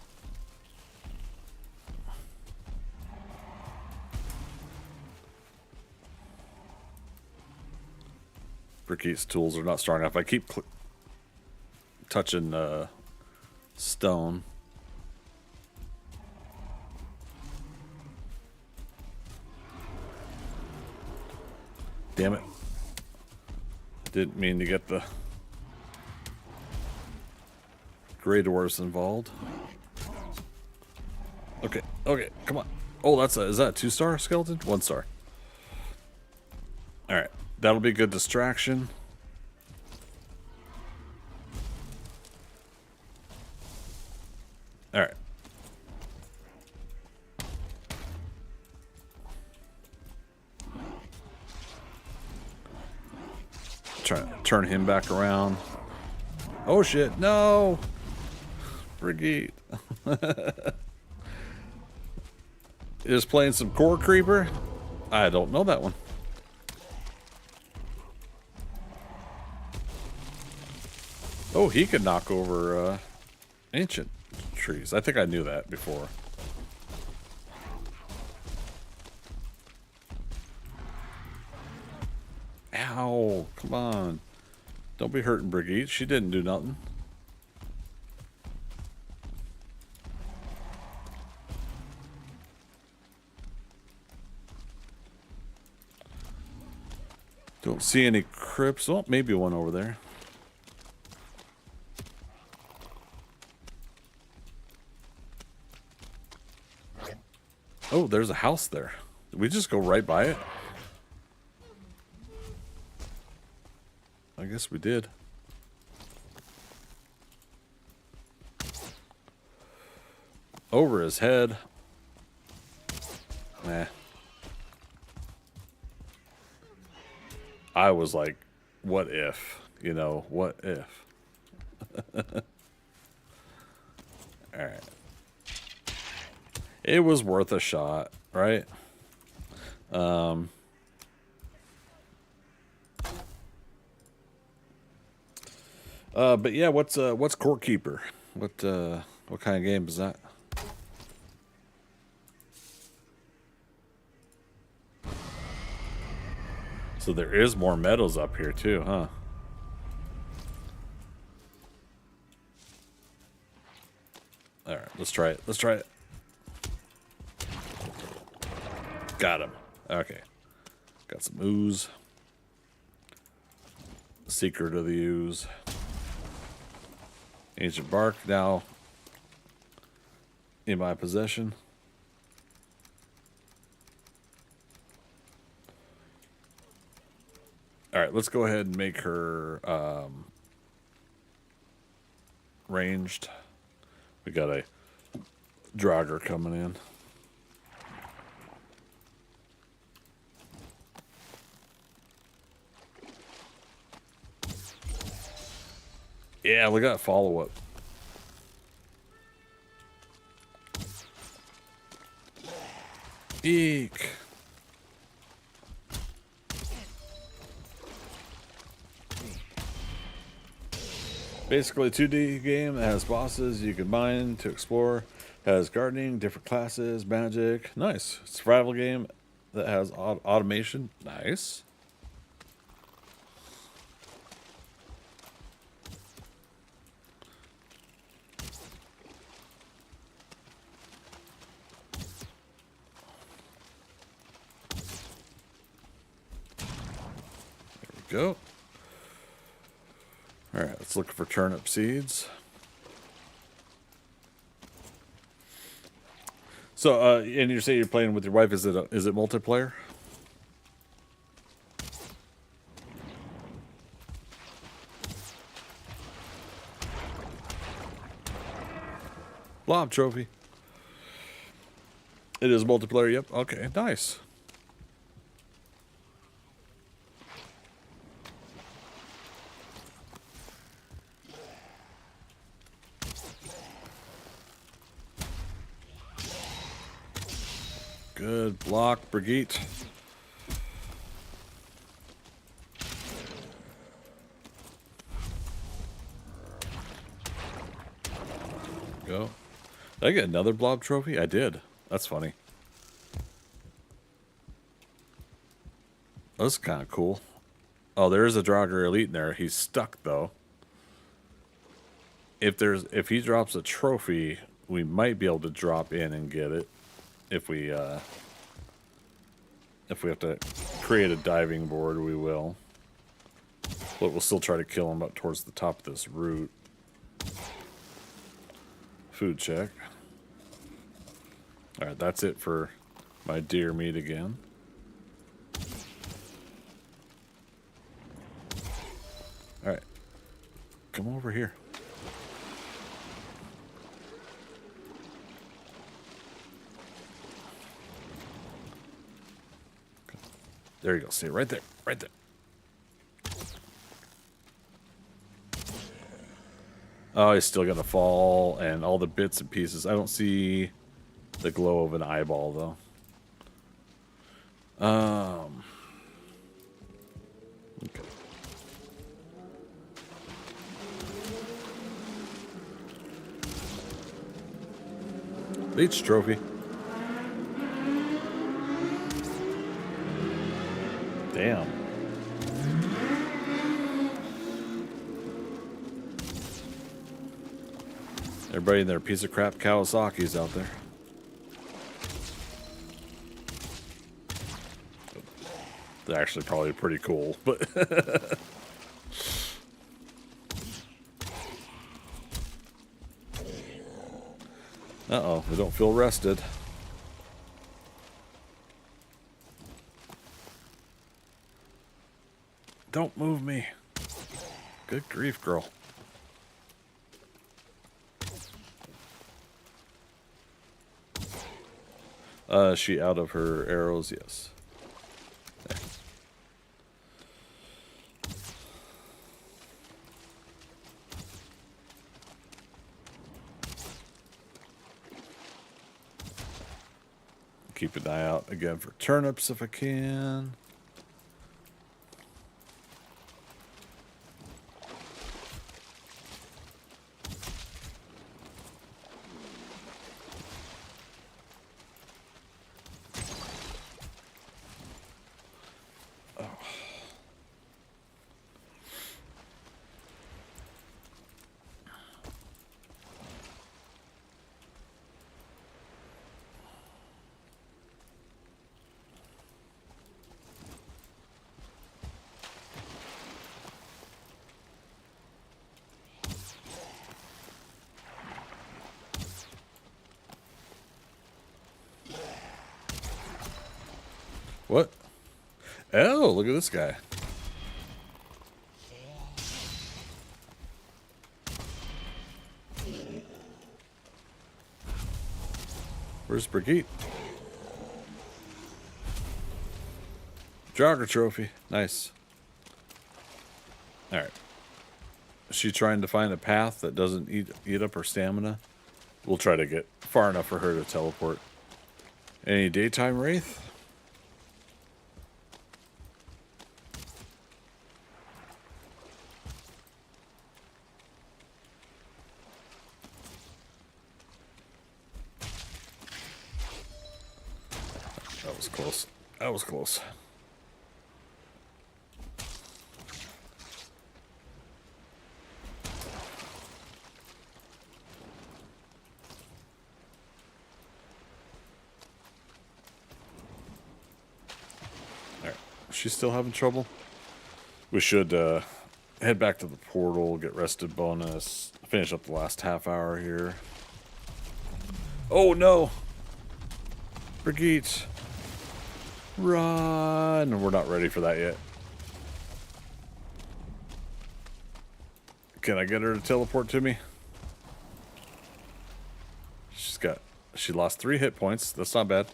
Brigitte's tools are not strong enough. I keep touching stone. Damn it. Didn't mean to get the Grey Dwarfs involved. Okay, okay, come on. Oh, is that a 2-star skeleton? 1-star. Alright, that'll be a good distraction. Alright. Try to turn him back around. Oh shit, no! Brigitte. Is playing some Core Creeper? I don't know that one. Oh, he could knock over ancient trees. I think I knew that before. Ow, come on. Don't be hurting Brigitte. She didn't do nothing. Don't see any crypts. Oh, maybe one over there. Oh, there's a house there. Did we just go right by it? I guess we did. Over his head. Nah. I was like, what if? You know, what if? Alright. It was worth a shot, right? But yeah, what's Court Keeper? What kind of game is that? So there is more medals up here too, huh? All right, let's try it. Let's try it. Got him. Okay. Got some ooze. Secret of the ooze. Ancient bark now in my possession. All right, let's go ahead and make her ranged. We got a Draugr coming in. Yeah, we got follow-up. Eek. Basically a 2D game that has bosses you can mine to explore. Has gardening, different classes, magic. Nice. Survival game that has automation. Nice. Go. All right, let's look for turnip seeds. So, and you say you're playing with your wife. Is it multiplayer? Blob trophy. It is multiplayer. Yep. Okay. Nice. Good block, Brigitte. Go. Did I get another blob trophy? I did. That's funny. That's kind of cool. Oh, there is a Draugr Elite in there. He's stuck though. If he drops a trophy, we might be able to drop in and get it. If we have to create a diving board, we will. But we'll still try to kill him up towards the top of this route. Food check. Alright, that's it for my deer meat again. Alright. Come over here. There you go. See it right there. Right there. Oh, he's still gonna fall and all the bits and pieces. I don't see the glow of an eyeball though. Okay. Leech trophy. Damn. Everybody in their piece of crap Kawasaki's out there. They're actually probably pretty cool, but uh-oh, we don't feel rested. Don't move me. Good grief, girl. She out of her arrows? Yes. There. Keep an eye out again for turnips if I can. What? Oh, look at this guy. Where's Brigitte? Jogger trophy. Nice. Alright. Is she trying to find a path that doesn't eat up her stamina? We'll try to get far enough for her to teleport. Any daytime wraith? That was close. That was close. Alright. She's still having trouble? We should head back to the portal, get rested bonus, finish up the last half hour here. Oh no! Brigitte! Run! We're not ready for that yet. Can I get her to teleport to me? She lost 3 hit points. That's not bad.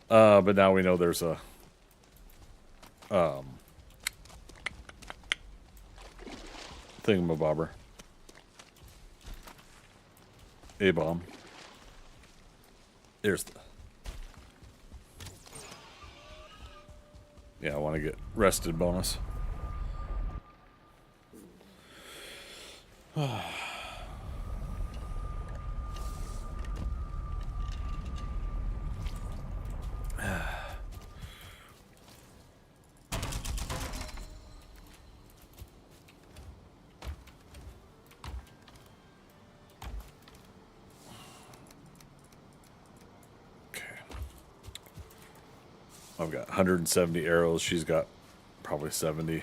But now we know there's a thingamabobber. A-bomb. There's the... Yeah, I want to get rested bonus. I've got 170 arrows. She's got probably 70.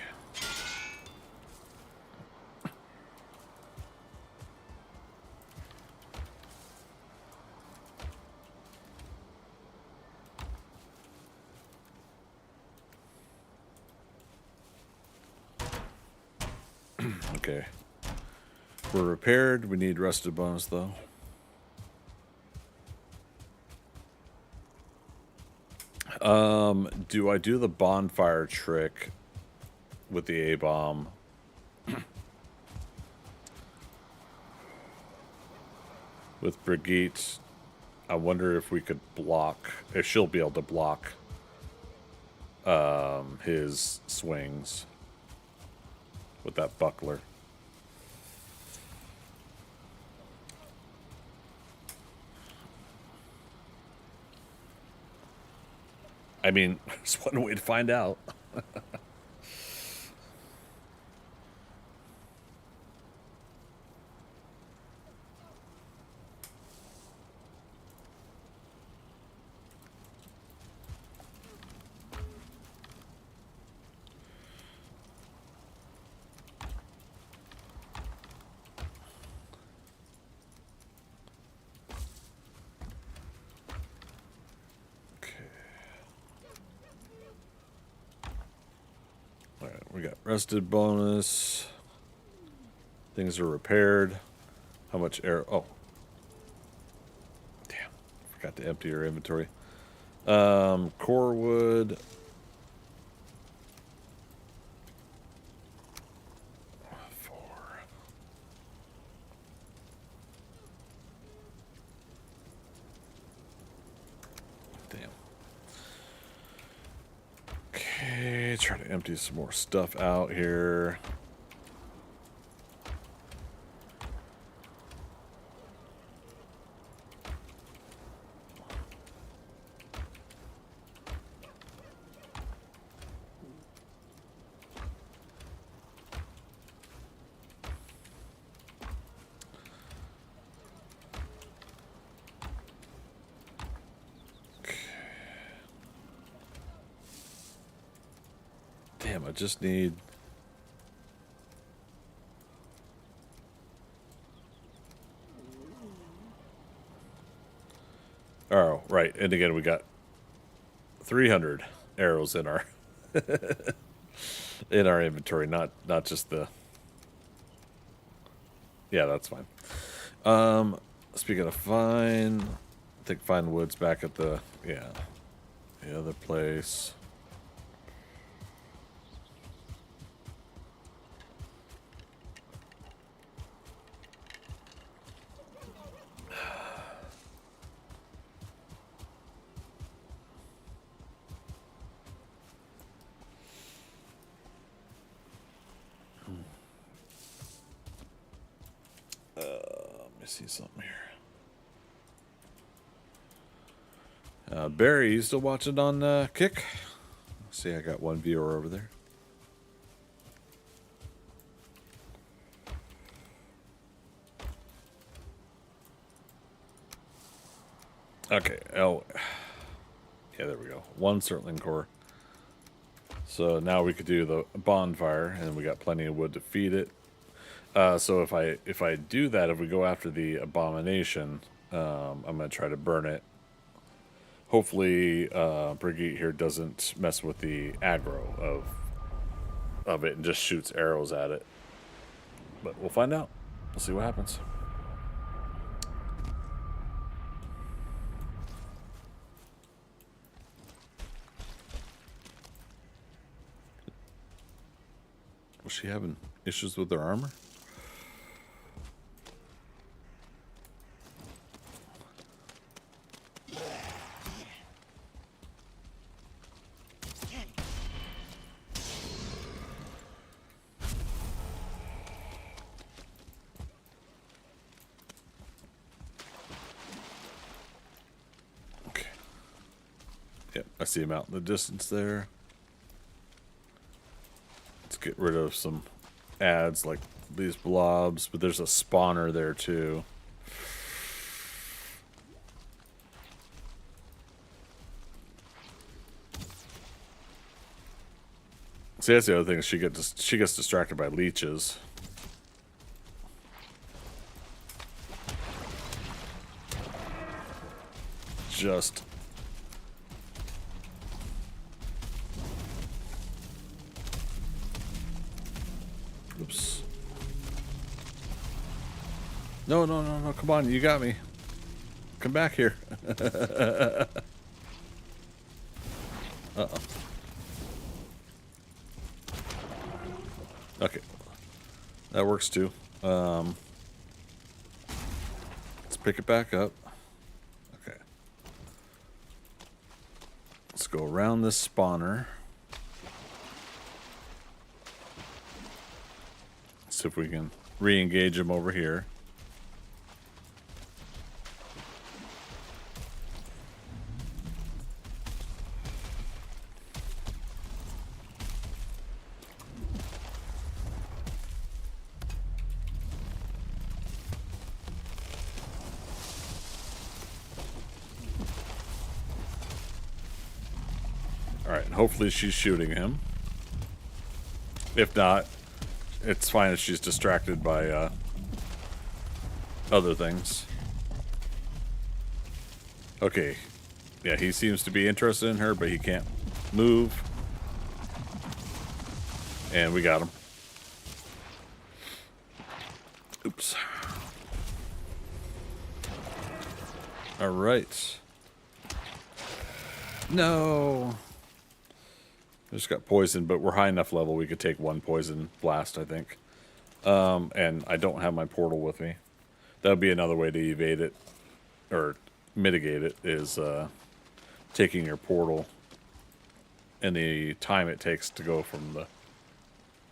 Okay. We're repaired. We need rested bonus, though. Do I do the bonfire trick with the A-bomb? With Brigitte, I wonder if we could block, if she'll be able to block his swings with that buckler. I mean, there's one way to find out. got rested bonus. Things are repaired. How much air? Oh. Damn. Forgot to empty your inventory. Core wood. 4. Damn. Okay, try to empty some more stuff out here. Damn, I just need... Oh, right. And again, we got 300 arrows in our in our inventory, not just the... Yeah, that's fine. Speaking of fine, I think fine wood's back at the the other place. Let me see something here. Barry, you still watching on Kick? See, I got one viewer over there. Okay. Oh, yeah. There we go. One Surtling core. So now we could do the bonfire, and we got plenty of wood to feed it. So if I do that, if we go after the abomination, I'm gonna try to burn it. Hopefully, Brigitte here doesn't mess with the aggro of it and just shoots arrows at it. But we'll find out. We'll see what happens. Was she having issues with her armor? Okay. Yep, I see him out in the distance there. Let's get rid of some ads like these blobs, but there's a spawner there too. See, that's the other thing. She gets distracted by leeches. Just oops. No, come on, you got me. Come back here. Uh-oh. Okay. That works too. Let's pick it back up. Okay. Let's go around this spawner. See if we can re-engage him over here. Alright, hopefully she's shooting him. If not, it's fine if she's distracted by other things. Okay. Yeah, he seems to be interested in her, but he can't move. And we got him. Oops. All right. No. I just got poisoned, but we're high enough level we could take one poison blast, I think. And I don't have my portal with me. That would be another way to evade it, or mitigate it, is taking your portal and the time it takes to go from the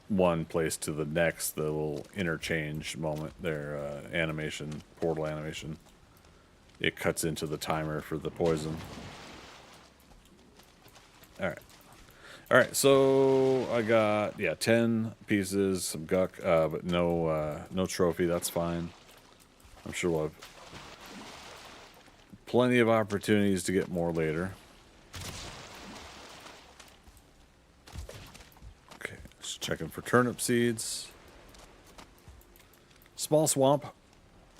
one place to the next, the little interchange moment there, animation, portal animation. It cuts into the timer for the poison. Alright, so I got, 10 pieces, some guck, but no trophy, that's fine. I'm sure we'll have plenty of opportunities to get more later. Okay, just checking for turnip seeds. Small swamp,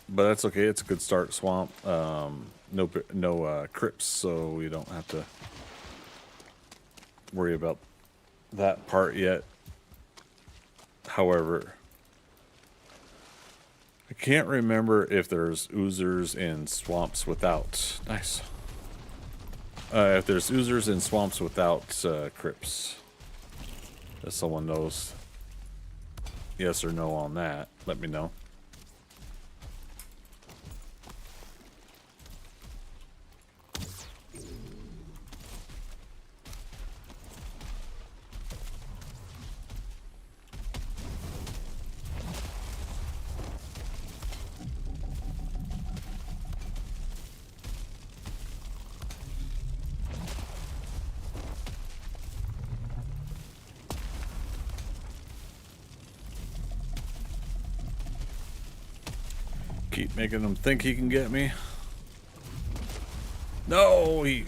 but that's okay, it's a good start swamp. No crypts, so we don't have to worry about that part yet. However, I can't remember if there's oozers in swamps without. Nice. If there's oozers in swamps without crypts. If someone knows yes or no on that, let me know. Keep making him think he can get me. No, we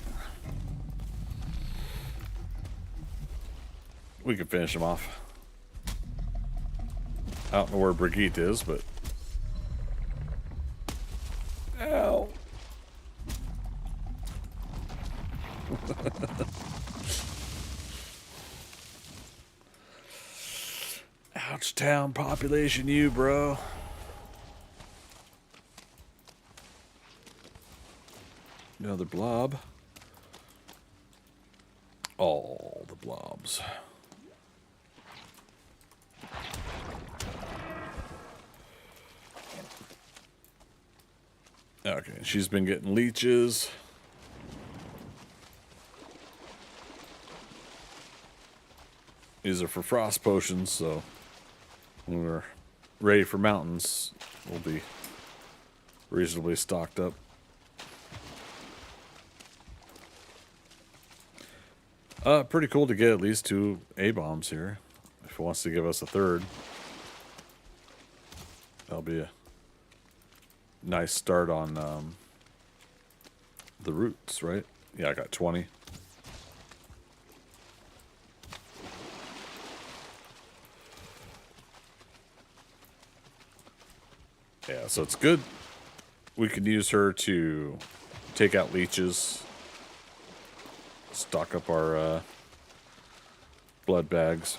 can finish him off. I don't know where Brigitte is, but ow. Ouch, town population, you bro. Another blob. All the blobs. Okay, she's been getting leeches. These are for frost potions, so when we're ready for mountains, we'll be reasonably stocked up. Pretty cool to get at least 2 A-bombs here. If he wants to give us a third, that'll be a nice start on the roots, right? Yeah, I got 20. Yeah, so it's good. We can use her to take out leeches. Stock up our blood bags,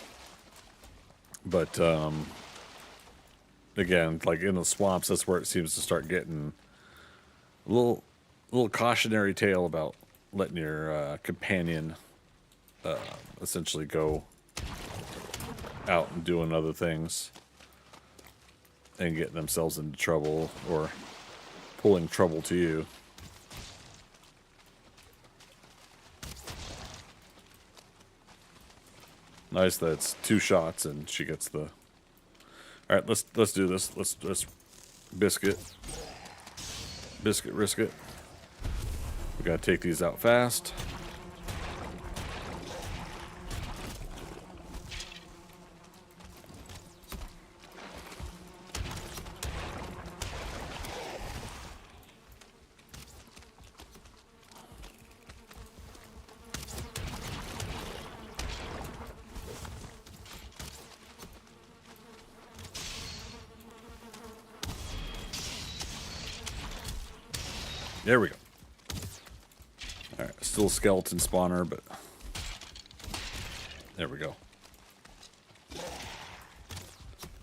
but again, like in the swamps, that's where it seems to start getting a little cautionary tale about letting your companion essentially go out and doing other things and getting themselves into trouble or pulling trouble to you. Nice that it's 2 shots and she gets the. All right, let's do this. Let's biscuit, risk it. We gotta take these out fast. There we go. Alright, still a skeleton spawner, but there we go.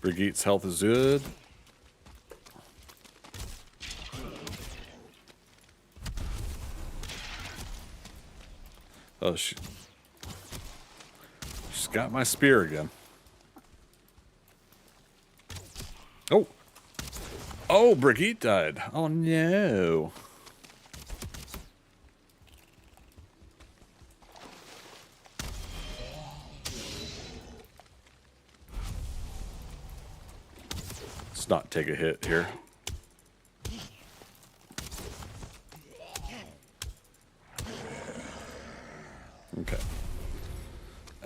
Brigitte's health is good. Oh, she's got my spear again. Oh. Oh, Brigitte died. Oh, no. Let's not take a hit here. Okay.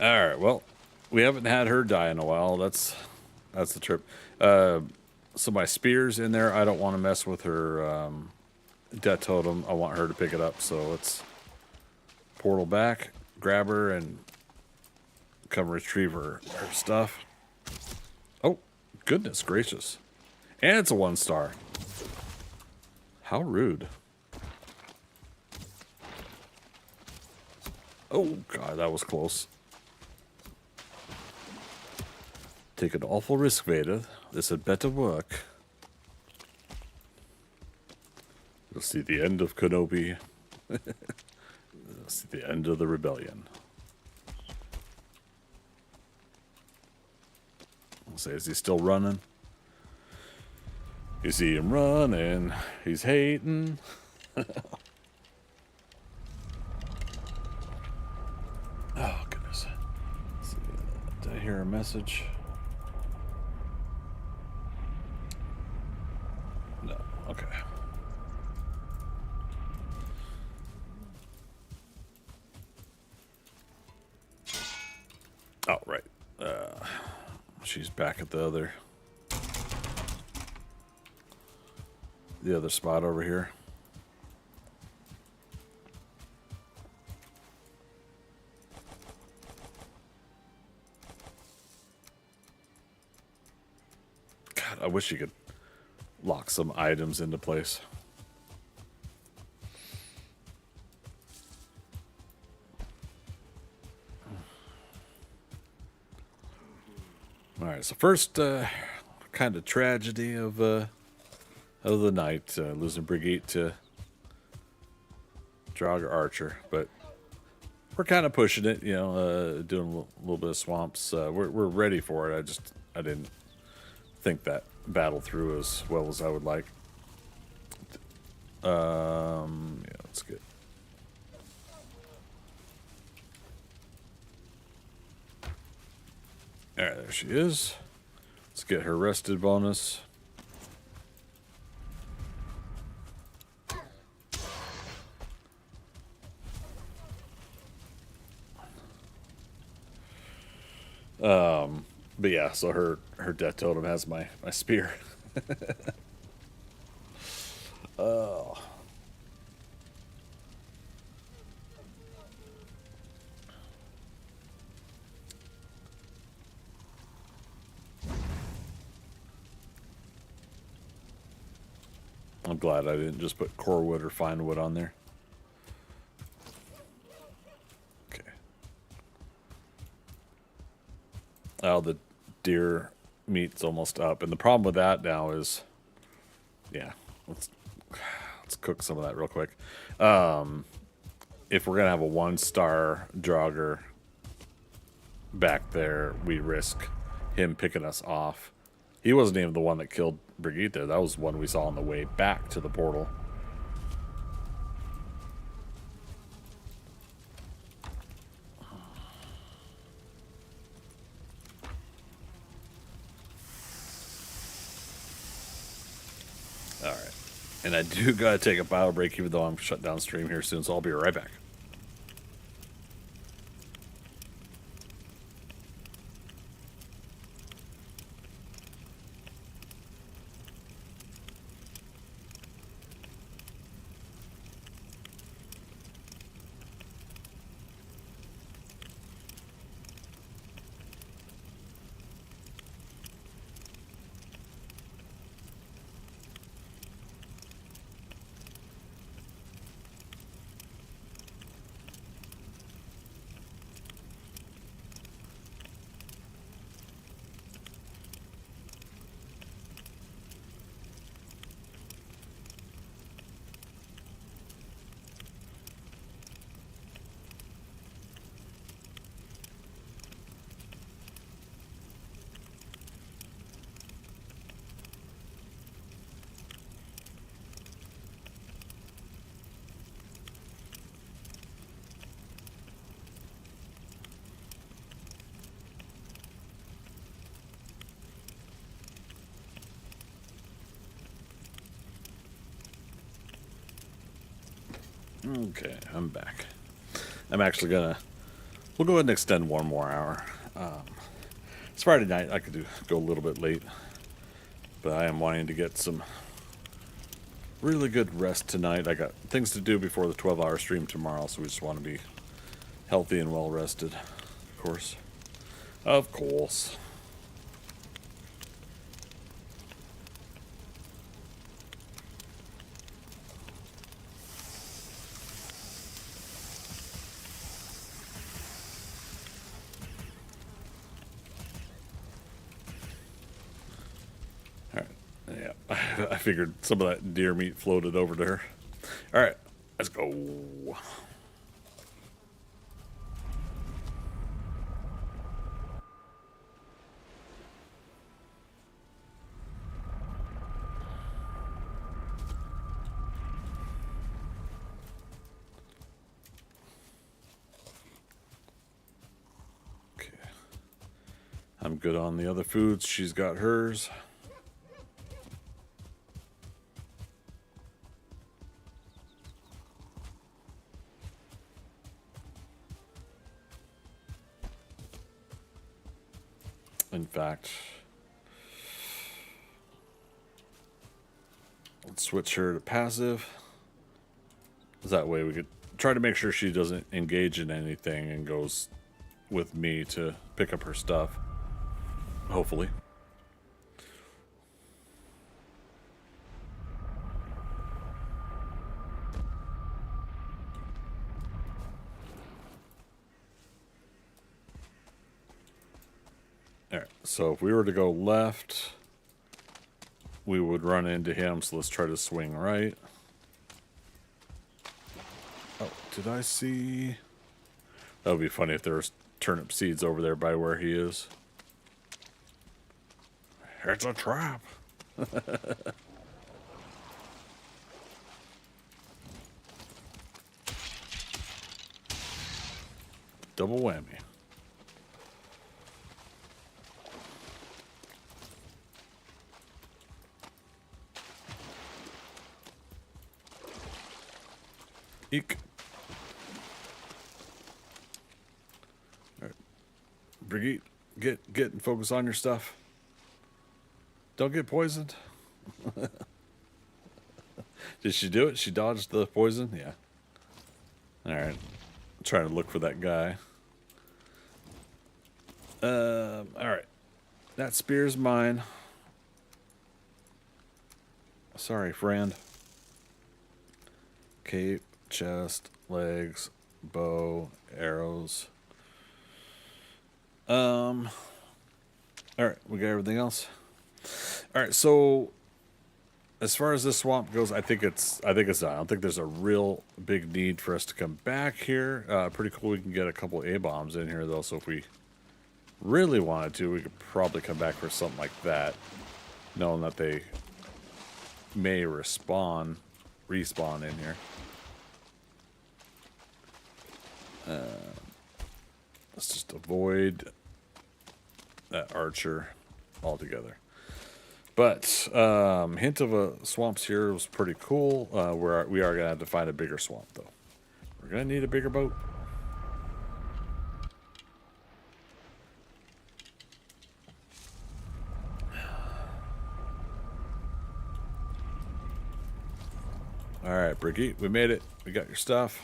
All right. Well, we haven't had her die in a while. That's the trip. So my spear's in there. I don't want to mess with her death totem. I want her to pick it up. So let's portal back, grab her, and come retrieve her stuff. Oh, goodness gracious. And it's a 1-star. How rude. Oh, God, that was close. Take an awful risk, Vader. This had better work. You'll see the end of Kenobi. You'll see the end of the rebellion. I'll say, is he still running? You see him running. He's hating. Oh, goodness. Let's see. Did I hear a message? No. Okay. Oh, right. She's back at the other spot over here. God, I wish you could lock some items into place. All right, so first kind of tragedy of the night, losing Brigitte to Draugr Archer, but we're kind of pushing it, doing a little bit of swamps. We're ready for it. I didn't think that battle through as well as I would like. Yeah, let's get. All right, there she is. Let's get her rested bonus. But yeah, so her death totem has my spear. Oh. I'm glad I didn't just put core wood or fine wood on there. Okay. Oh, the deer meat's almost up. And the problem with that now is, yeah, let's cook some of that real quick. If we're going to have a 1-star Draugr back there, we risk him picking us off. He wasn't even the one that killed Brigitte there. That was one we saw on the way back to the portal. Alright. And I do gotta take a battle break even though I'm shut down stream here soon, so I'll be right back. Okay, I'm back. I'm actually gonna. We'll go ahead and extend one more hour. It's Friday night. I could go a little bit late, but I am wanting to get some really good rest tonight. I got things to do before the 12-hour stream tomorrow, so we just want to be healthy and well rested. Of course. Of course. Yeah, I figured some of that deer meat floated over to her. All right, let's go. Okay. I'm good on the other foods. She's got hers. In fact, let's switch her to passive. That way we could try to make sure she doesn't engage in anything and goes with me to pick up her stuff. Hopefully. Alright, so if we were to go left, we would run into him, so let's try to swing right. Oh, did I see? That would be funny if there was turnip seeds over there by where he is. It's a trap. Double whammy. Eek. All right. Brigitte, get and focus on your stuff. Don't get poisoned. Did she do it? She dodged the poison? Yeah. Alright. I'm trying to look for that guy. Alright. That spear's mine. Sorry, friend. Cape, chest, legs, bow, arrows. Alright, we got everything else. Alright, so as far as this swamp goes, I think it's done. I don't think there's a real big need for us to come back here. Pretty cool we can get a couple A-bombs in here though, so if we really wanted to, we could probably come back for something like that, knowing that they may respawn in here. Let's just avoid that archer altogether. But hint of a swamps here was pretty cool. We are gonna have to find a bigger swamp though. We're gonna need a bigger boat. All right, Brigitte, we made it. We got your stuff.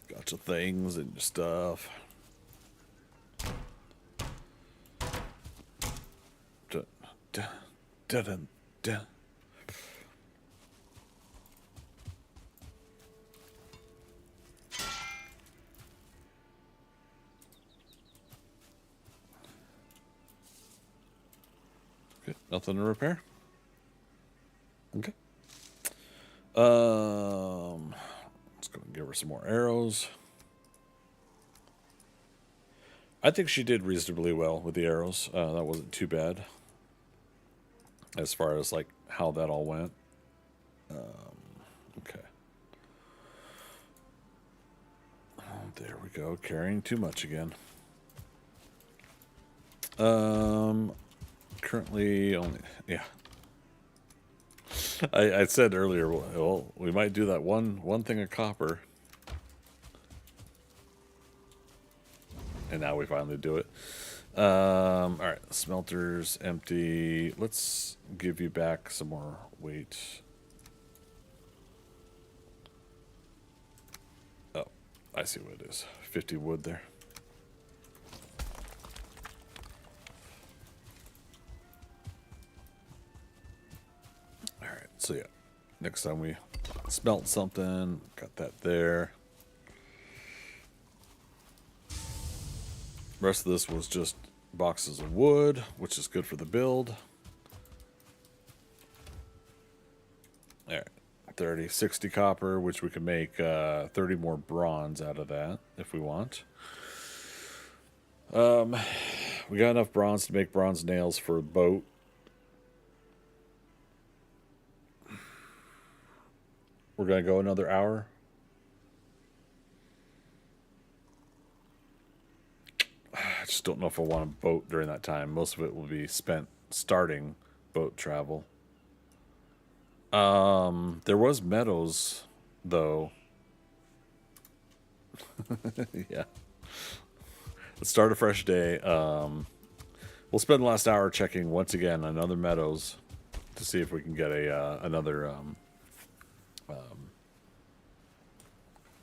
Got your things and your stuff. Dun, dun, dun, dun, dun. Okay, nothing to repair. Okay. Let's go and give her some more arrows. I think she did reasonably well with the arrows. That wasn't too bad as far as like how that all went. Okay. Oh, there we go. Carrying too much again. Currently only, yeah. I said earlier, well, we might do that one thing of copper. And now we finally do it. All right, smelter's empty. Let's give you back some more weight. Oh, I see what it is. 50 wood there. All right, so yeah, next time we smelt something, got that there. Rest of this was just boxes of wood, which is good for the build. All right, 30, 60 copper, which we can make 30 more bronze out of that if we want. We got enough bronze to make bronze nails for a boat. We're going to go another hour. I just don't know if I want a boat during that time. Most of it will be spent starting boat travel. There was meadows, though. Yeah. Let's start a fresh day. We'll spend the last hour checking once again on other meadows to see if we can get another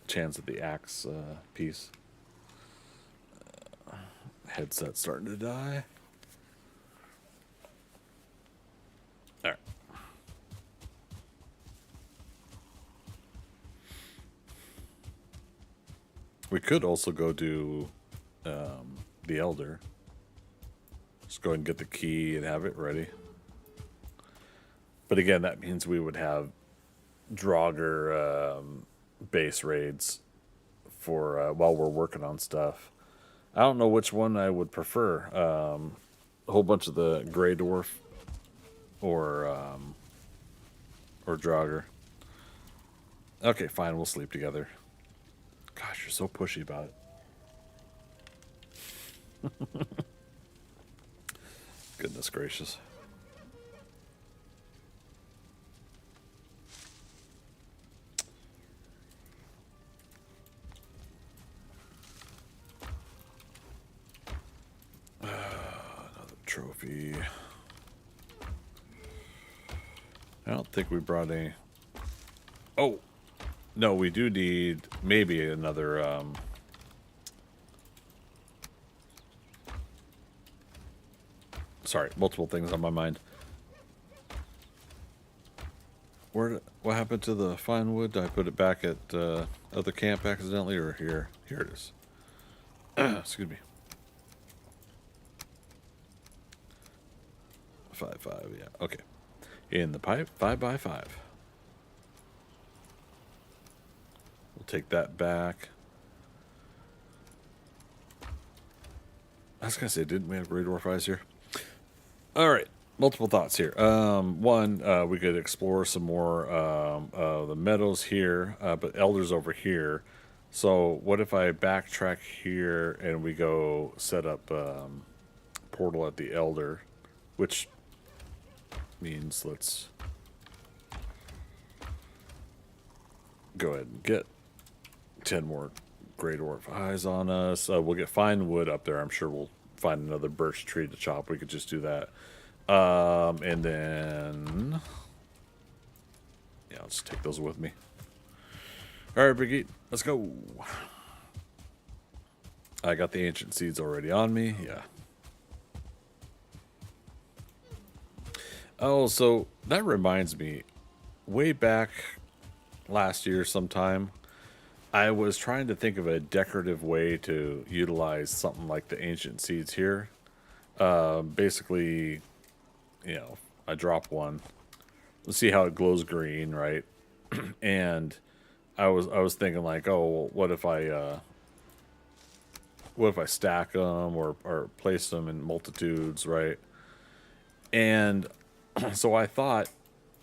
chance at the axe piece. Headset starting to die. All right. We could also go do the Elder. Just go ahead and get the key and have it ready. But again, that means we would have Draugr base raids for while we're working on stuff. I don't know which one I would prefer. A whole bunch of the Grey Dwarf or Draugr. Okay, fine, we'll sleep together. Gosh, you're so pushy about it. Goodness gracious. Another trophy. I don't think we brought any. Oh, no, we do need maybe another. Sorry, multiple things on my mind. What happened to the fine wood? Did I put it back at other camp accidentally, or here? Here it is. Excuse me. 5x5, yeah, okay. In the pipe, 5x5. We'll take that back. I was gonna say, didn't we have Grey Dwarf eyes here? All right, multiple thoughts here. One, we could explore some more of the meadows here, but Elder's over here. So what if I backtrack here and we go set up portal at the Elder, which means let's go ahead and get 10 more Grey Dwarf eyes on us. We'll get fine wood up there. I'm sure we'll find another birch tree to chop. We could just do that. And then yeah, I'll just take those with me. All right, Brigitte, let's go. I got the ancient seeds already on me. Yeah. Oh, so that reminds me, way back last year sometime, I was trying to think of a decorative way to utilize something like the ancient seeds here. Basically, you know, I drop one. Let's see how it glows green, right? And I was thinking like, oh, well, what if I stack them or place them in multitudes, right? And so I thought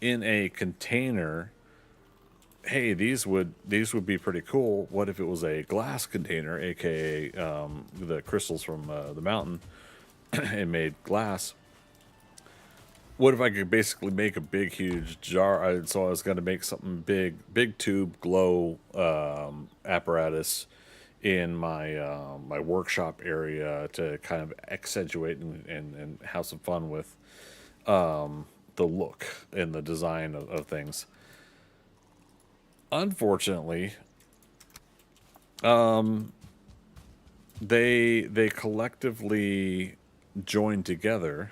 in a container, hey, these would be pretty cool. What if it was a glass container, aka the crystals from the mountain, and made glass? what if I could basically make a big, huge jar? So I was going to make something big tube glow apparatus in my my workshop area to kind of accentuate and have some fun with the look and the design of things. Unfortunately, they collectively join together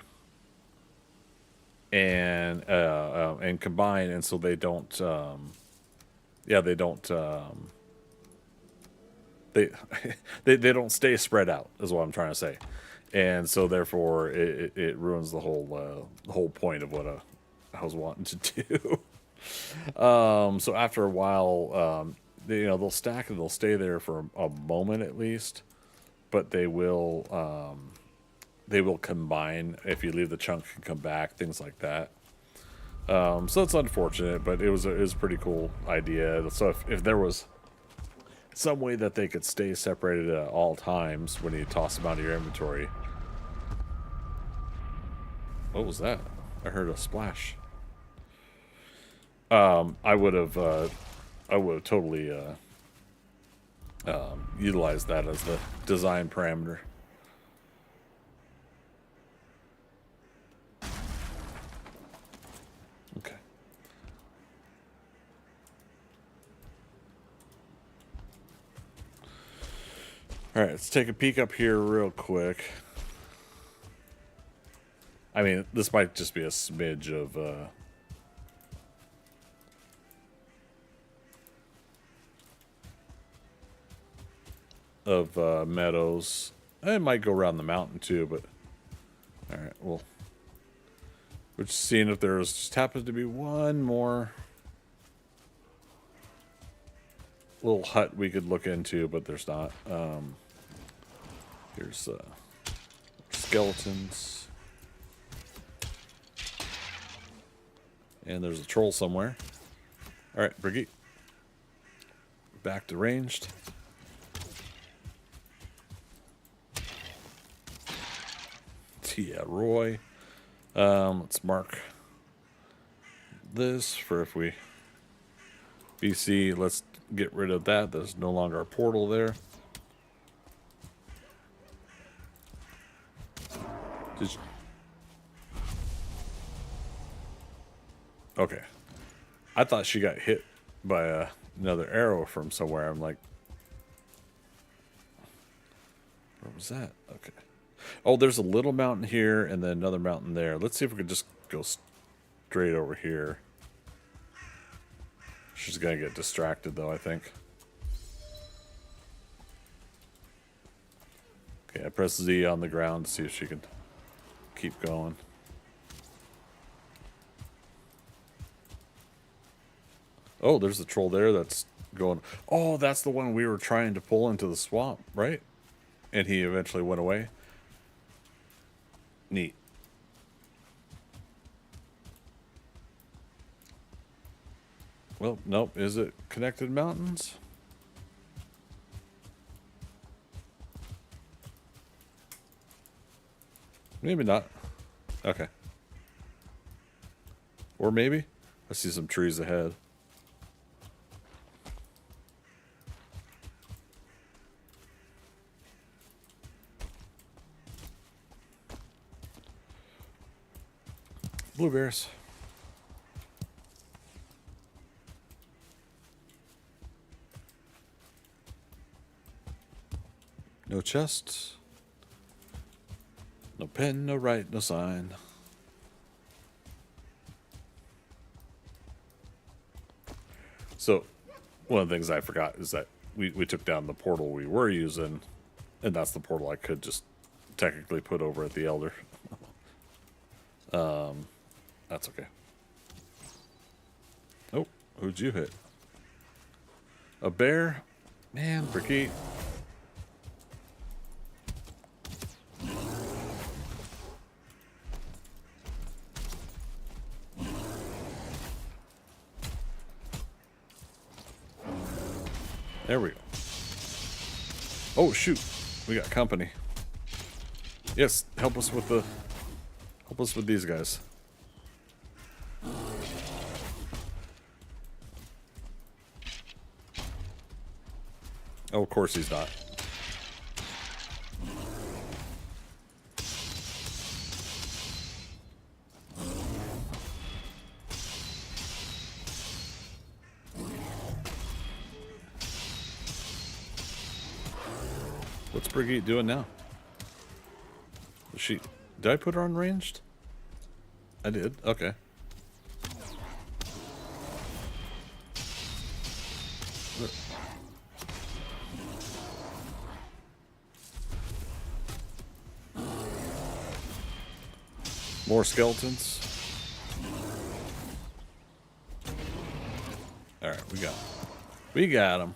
and combine, and so they don't they don't they they don't stay spread out, is what I'm trying to say. And so therefore it ruins the whole point of what I was wanting to do. So after a while, they'll stack and they'll stay there for a moment at least, but they will combine if you leave the chunk and come back, things like that. So it's unfortunate, but it was a pretty cool idea. So if there was some way that they could stay separated at all times when you toss them out of your inventory. What was that? I heard a splash. I would have totally utilized that as the design parameter. Okay. All right, let's take a peek up here real quick. I mean, this might just be a smidge of meadows. It might go around the mountain too, but all right, well, we're just seeing if there's just happens to be one more little hut we could look into, but there's not. Here's skeletons, and there's a troll somewhere. All right, Brigitte, back to ranged. Yeah, Roy. Let's mark this for if we BC. Let's get rid of that. There's no longer a portal there. Okay. I thought she got hit by another arrow from somewhere. I'm like, where was that? Okay. Oh, there's a little mountain here and then another mountain there. Let's see if we can just go straight over here. She's going to get distracted, though, I think. Okay, I press Z on the ground to see if she can keep going. Oh, there's the troll there that's going... Oh, that's the one we were trying to pull into the swamp, right? And he eventually went away. Neat. Well, nope. Is it connected mountains? Maybe not. Okay. Or maybe? I see some trees ahead. Blueberries. No chests. No pen, no write, no sign. So, one of the things I forgot is that we took down the portal we were using, and that's the portal I could just technically put over at the Elder. That's okay. Oh, who'd you hit? A bear? Man, Brigitte. There we go. Oh, shoot. We got company. Yes, help us with these guys. Oh, of course he's not. What's Brigitte doing now? Did I put her on ranged? I did. Okay. More skeletons. All right, we got him.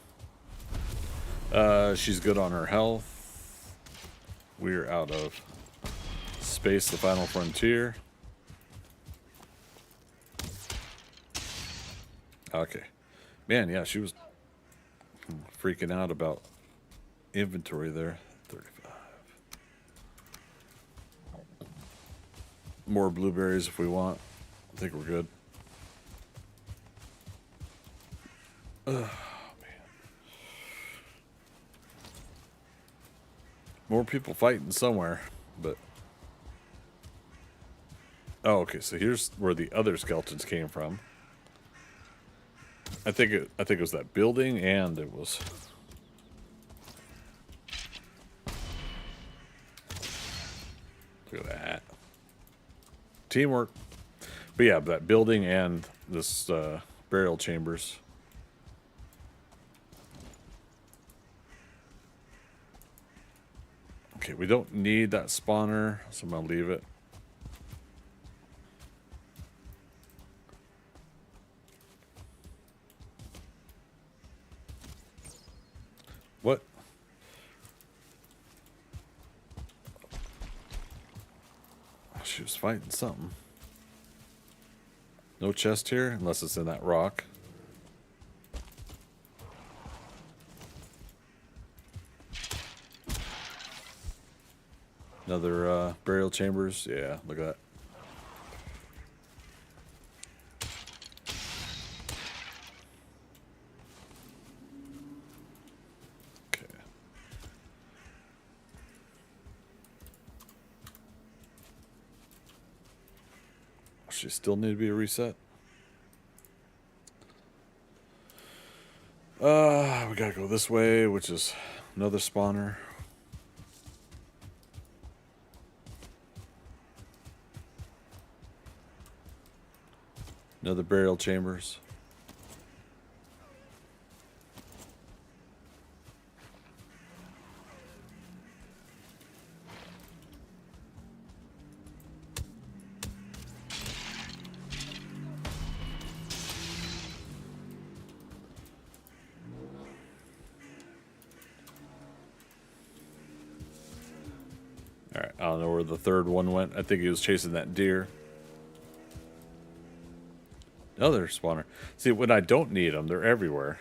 She's good on her health. We're out of space. The final frontier. Okay, man. Yeah, she was freaking out about inventory there. 35. More blueberries if we want. I think we're good. Oh, man. More people fighting somewhere, but... Oh, okay, so here's where the other skeletons came from. I think it was that building, and it was... Look at that. Teamwork. But yeah, that building and this burial chambers. Okay, we don't need that spawner, so I'm going to leave it. What? She was fighting something. No chest here, unless it's in that rock. Another burial chambers. Yeah, look at that. Okay. She still need to be a reset. We gotta go this way, which is another spawner. Another burial chambers. All right, I don't know where the third one went. I think he was chasing that deer. Another spawner. See, when I don't need them, they're everywhere.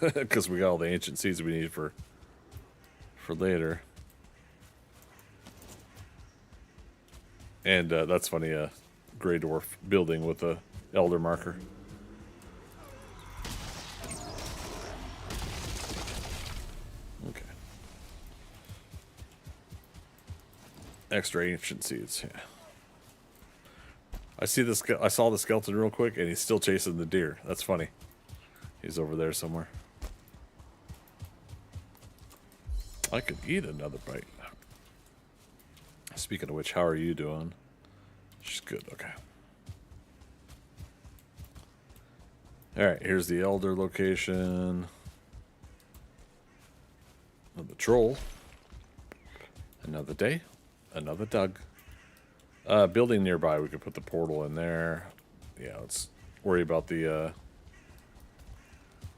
Because we got all the ancient seeds we need for later. And that's funny, a gray dwarf building with a elder marker. Okay. Extra ancient seeds, yeah. I saw the skeleton real quick, and he's still chasing the deer. That's funny. He's over there somewhere. I could eat another bite. Speaking of which, how are you doing? She's good. Okay. All right. Here's the elder location. Another troll. Another day. Another Doug. Building nearby, we could put the portal in there. Yeah, let's worry about the,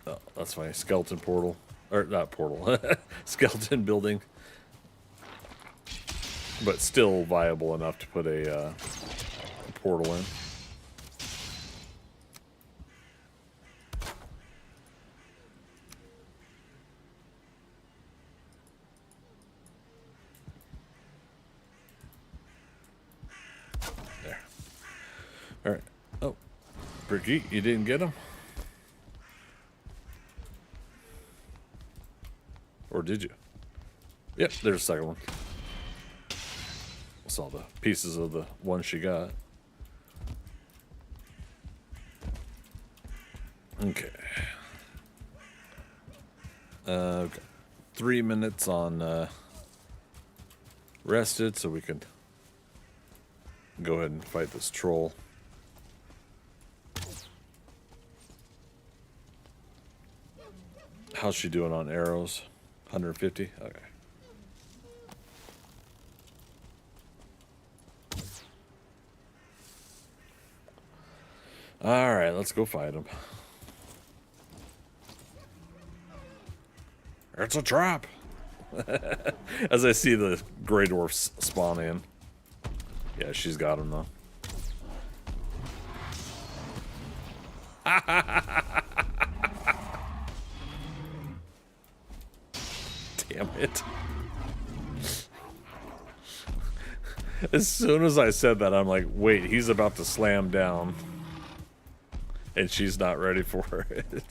oh, that's funny, skeleton portal. Or, not portal, skeleton building. But still viable enough to put a portal in. All right. Oh, Brigitte, you didn't get him? Or did you? Yep, there's a second one. I saw the pieces of the one she got. Okay. Okay. 3 minutes on rested, so we can go ahead and fight this troll. How's she doing on arrows? 150? Okay. Alright, let's go fight him. It's a trap! As I see the Grey Dwarfs spawn in. Yeah, she's got him though. Damn it. As soon as I said that, I'm like, wait, he's about to slam down. And she's not ready for it.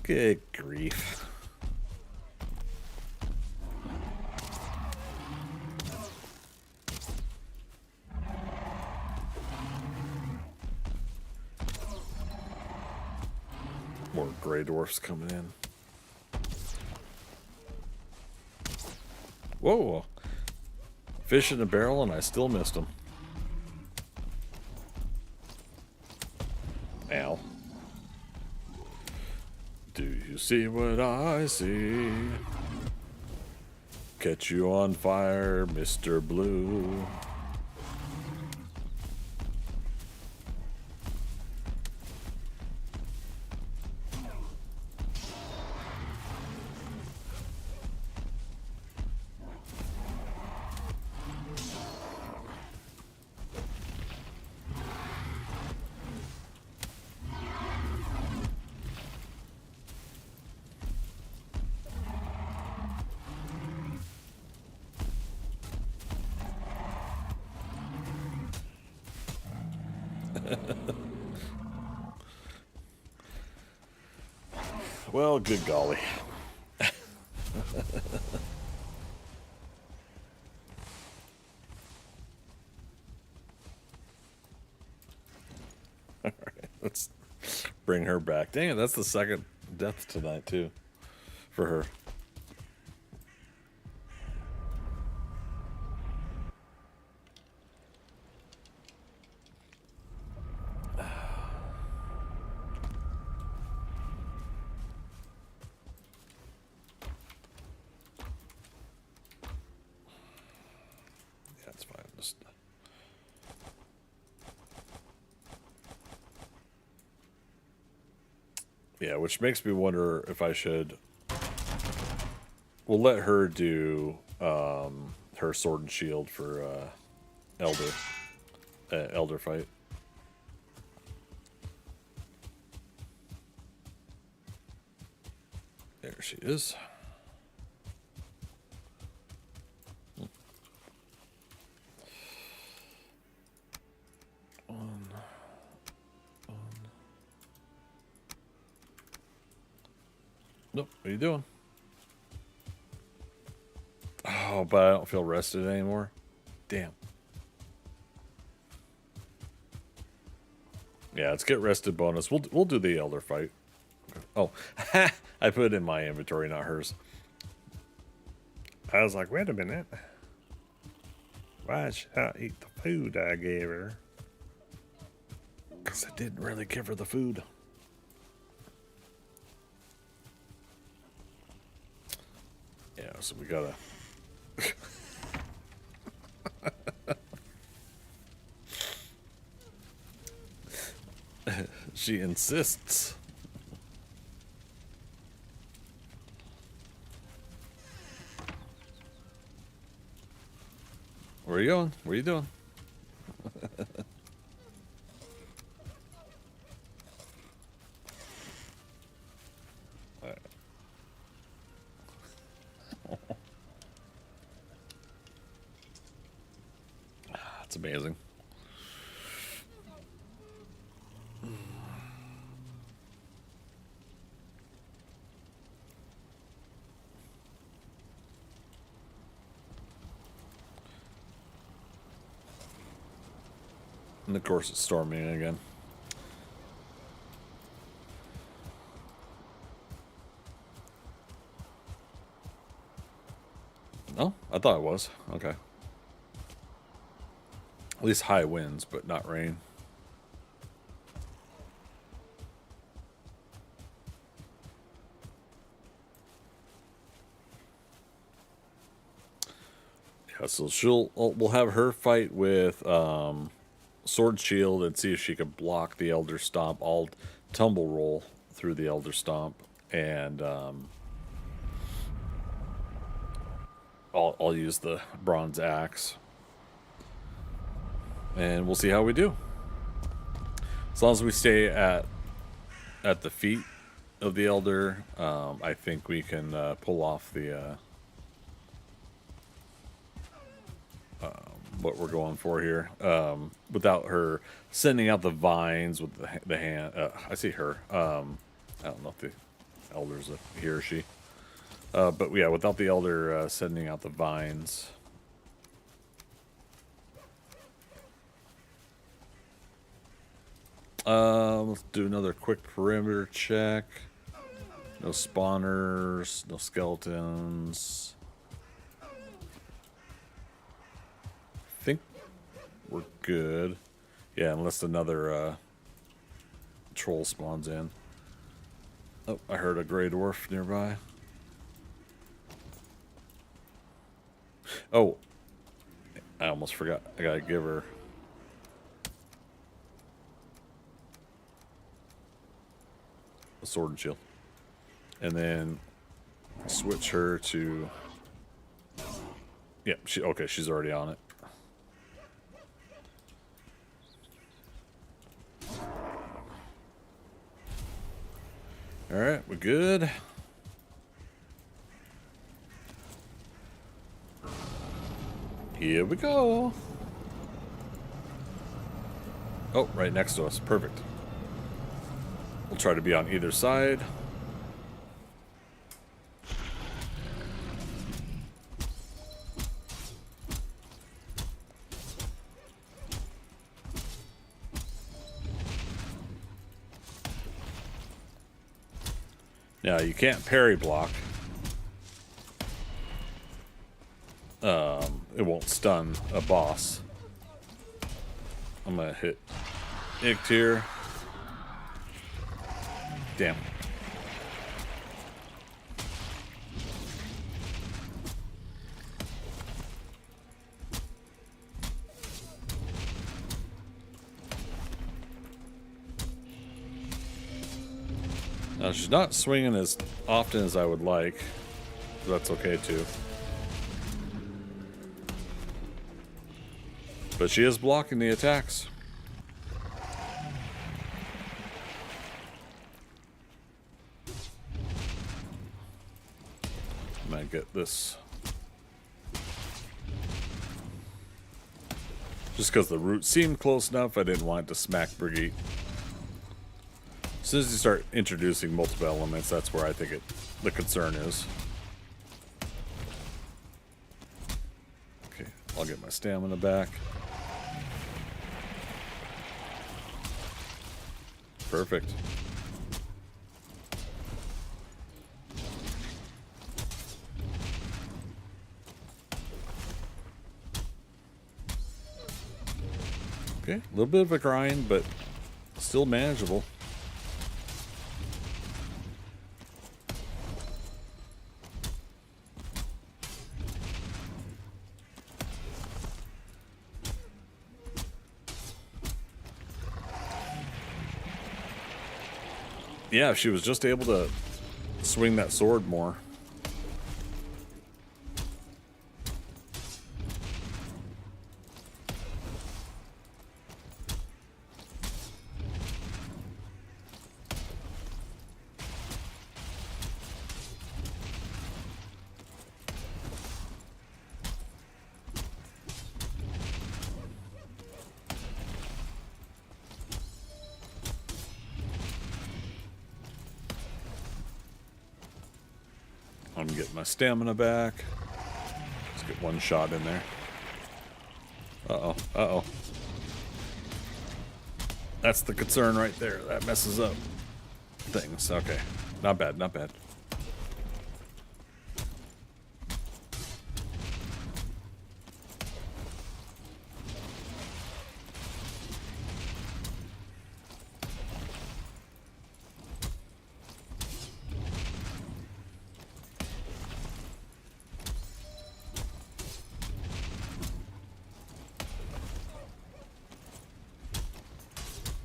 Good grief. More Grey Dwarfs coming in. Whoa. Fish in a barrel and I still missed him. Ow. Do you see what I see? Catch you on fire, Mr. Blue. Well, good golly. All right, let's bring her back. Dang it, that's the second death tonight, too, for her. Yeah, which makes me wonder if I should. We'll let her do her sword and shield for elder fight. There she is. Nope, what are you doing? Oh, but I don't feel rested anymore. Damn. Yeah, let's get rested bonus. We'll do the elder fight. Oh, I put it in my inventory, not hers. I was like, wait a minute. Why should I eat the food I gave her? Because I didn't really give her the food. Yeah, so we gotta. She insists. Where are you going? What are you doing? amazing. And of course it's storming again. Oh, I thought it was. Okay. At least high winds, but not rain. Yeah, so we'll have her fight with Sword Shield and see if she can block the Elder Stomp. I'll tumble roll through the Elder Stomp, and I'll use the Bronze Axe. And we'll see how we do. As long as we stay at the feet of the Elder, I think we can pull off the what we're going for here, without her sending out the vines with the hand. I see her. I don't know if the Elder's a he or she, but yeah, without the Elder sending out the vines. Let's do another quick perimeter check. No spawners, no skeletons. I think we're good. Yeah, unless another troll spawns in. Oh, I heard a gray dwarf nearby. Oh, I almost forgot. I gotta give her a sword and shield, and then switch her to. Yeah, okay. She's already on it. All right, we're good. Here we go. Oh, right next to us. Perfect. We'll try to be on either side. Now, you can't parry block. It won't stun a boss. I'm gonna hit Icht here. Damn. Now, she's not swinging as often as I would like. That's okay too. But she is blocking the attacks. I might get this. Just because the root seemed close enough, I didn't want it to smack Brigitte. As soon as you start introducing multiple elements, that's where I think the concern is. Okay, I'll get my stamina back. Perfect. Okay, a little bit of a grind, but still manageable. Yeah, if she was just able to swing that sword more. I'm getting my stamina back. Let's get one shot in there. Uh-oh. Uh-oh. That's the concern right there. That messes up things. Okay. Not bad, not bad.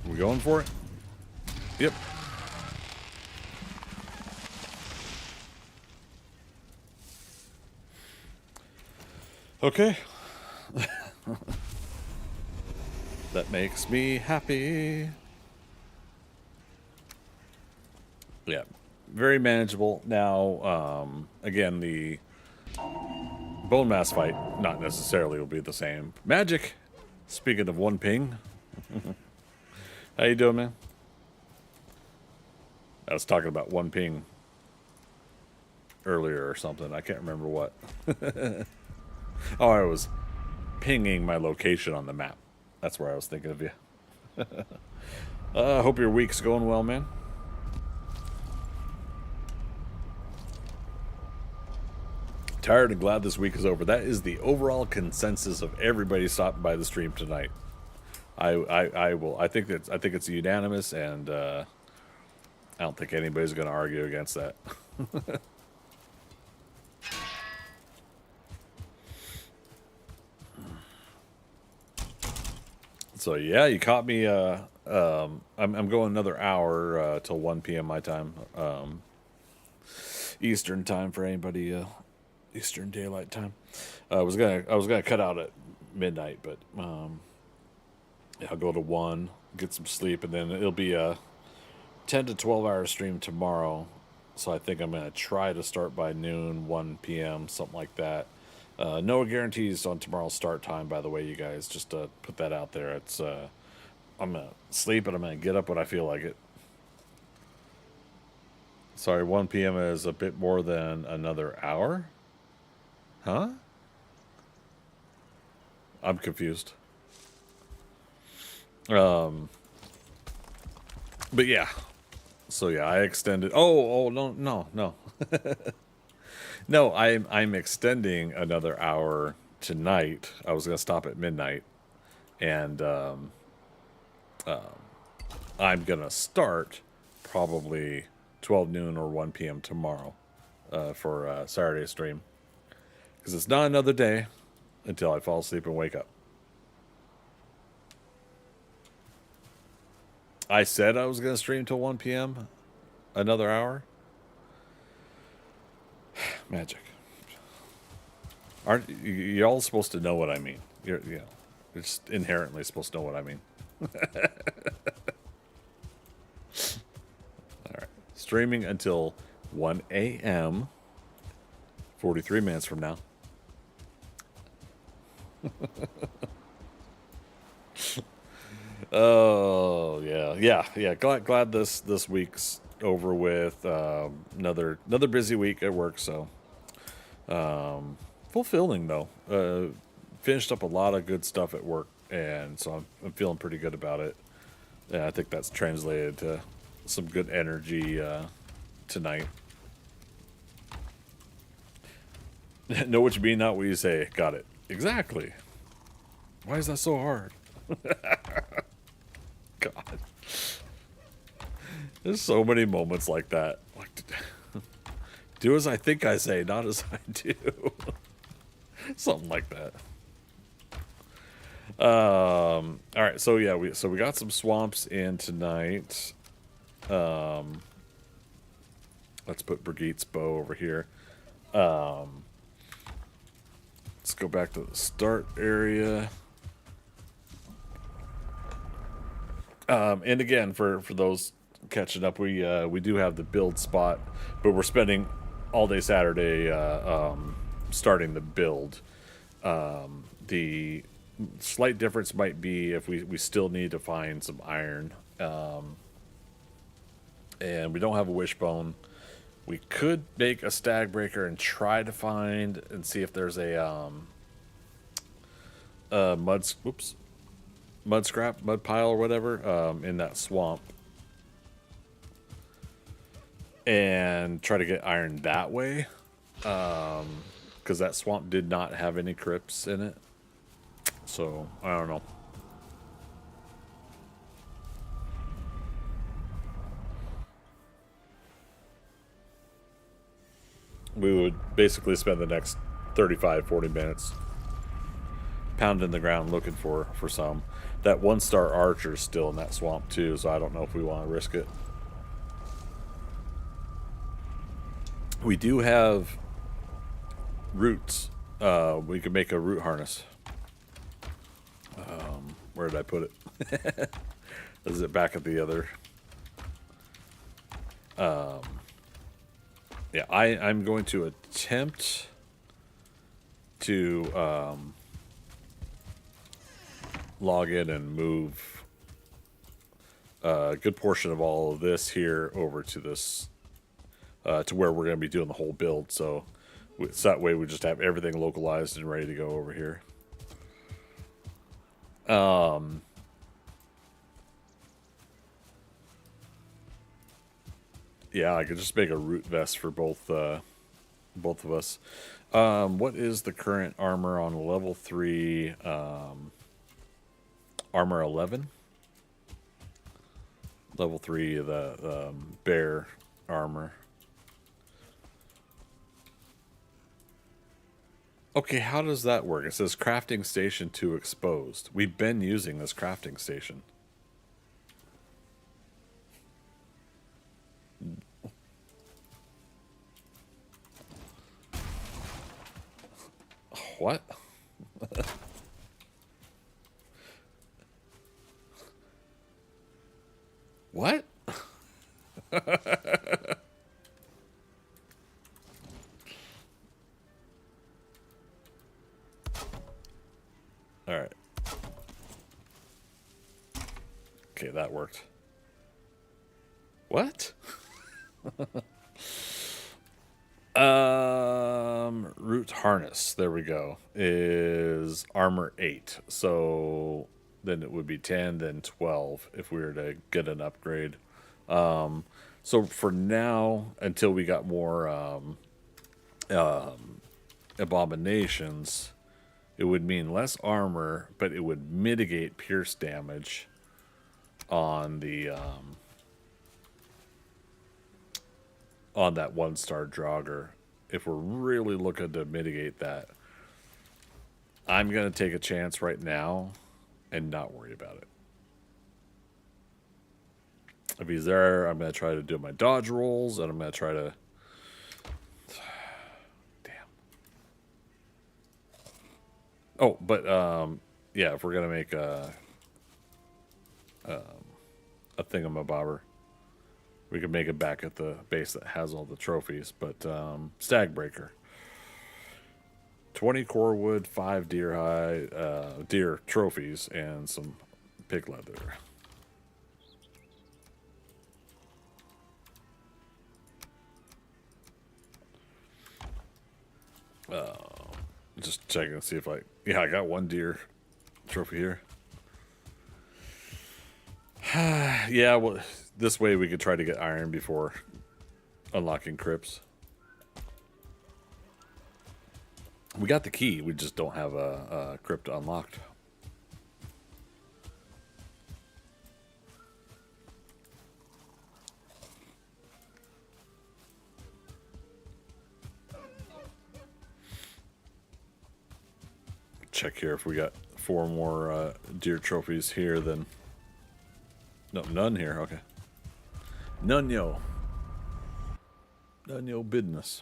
We going for it? Yep. Okay. That makes me happy. Yeah. Very manageable. Now, again, the bone mass fight, not necessarily will be the same. Magic. Speaking of one ping. How you doing, man? I was talking about one ping earlier or something. I can't remember what. Oh, I was pinging my location on the map. That's where I was thinking of you. Hope your week's going well, man. Tired and glad this week is over. That is the overall consensus of everybody stopping by the stream tonight. I think it's unanimous, and I don't think anybody's going to argue against that. So yeah, you caught me. I'm going another hour till 1 p.m. my time, Eastern time for anybody. Eastern Daylight Time. I was gonna cut out at midnight, but yeah, I'll go to 1, get some sleep, and then it'll be a 10 to 12 hour stream tomorrow. So I think I'm gonna try to start by noon, 1 p.m., something like that. No guarantees on tomorrow's start time, by the way, you guys. Just to put that out there. It's I'm gonna sleep and I'm gonna get up when I feel like it. Sorry, 1 p.m. is a bit more than another hour? Huh? I'm confused. But yeah. So yeah, I extended. Oh no. No, I'm extending another hour tonight. I was gonna stop at midnight, and I'm gonna start probably 12 noon or 1 p.m. tomorrow for Saturday stream, because it's not another day until I fall asleep and wake up. I said I was gonna stream till 1 p.m. another hour. Magic. Aren't you all supposed to know what I mean? You're just inherently supposed to know what I mean. All right. Streaming until 1 a.m. 43 minutes from now. Oh, yeah. Glad this week's over with. Another busy week at work, so fulfilling though. Finished up a lot of good stuff at work, and so I'm feeling pretty good about it. Yeah, I think that's translated to some good energy tonight. Know what you mean, not what you say. Got it. Exactly. Why is that so hard? God. There's so many moments like that. Like, do as I think I say, not as I do. Something like that. All right, so yeah, we got some swamps in tonight. Let's put Brigitte's bow over here. Let's go back to the start area. And again, for those catching up, we do have the build spot, but we're spending all day Saturday starting the build. The slight difference might be if we still need to find some iron, and we don't have a wishbone, We could make a stag breaker and try to find and see if there's a mud scrap, mud pile or whatever in that swamp, and try to get iron that way, because that swamp did not have any crypts in it. So I don't know. We would basically spend the next 35-40 minutes pounding the ground looking for some. That 1-star archer's still in that swamp too, so I don't know if we want to risk it. We do have roots. We could make a root harness. Where did I put it? Is it back at the other? Yeah, I'm going to attempt to log in and move a good portion of all of this here over to this, to where we're going to be doing the whole build. So that way we just have everything localized and ready to go over here. Yeah, I could just make a root vest for both of us. What is the current armor on level 3? Armor 11? Level 3, the bear armor. Okay, how does that work? It says crafting station 2 exposed. We've been using this crafting station. What? What? All right. Okay, that worked. What? Root harness, there we go, is armor 8. So then it would be 10, then 12 if we were to get an upgrade. So for now, until we got more abominations, it would mean less armor, but it would mitigate pierce damage on the on that 1-star jogger. If we're really looking to mitigate that, I'm going to take a chance right now and not worry about it. If he's there, I'm going to try to do my dodge rolls, and I'm going to try to... Damn. Oh, but, yeah, if we're going to make a thingamabobber, we could make it back at the base that has all the trophies. But stag breaker, 20 core wood, 5 deer hide, deer trophies, and some pig leather. Just checking to see if I got 1 deer trophy here. Yeah, well, this way we could try to get iron before unlocking crypts. We got the key, we just don't have a crypt unlocked. Check here if we got 4 more deer trophies here, then... No, none here, okay. None yo business.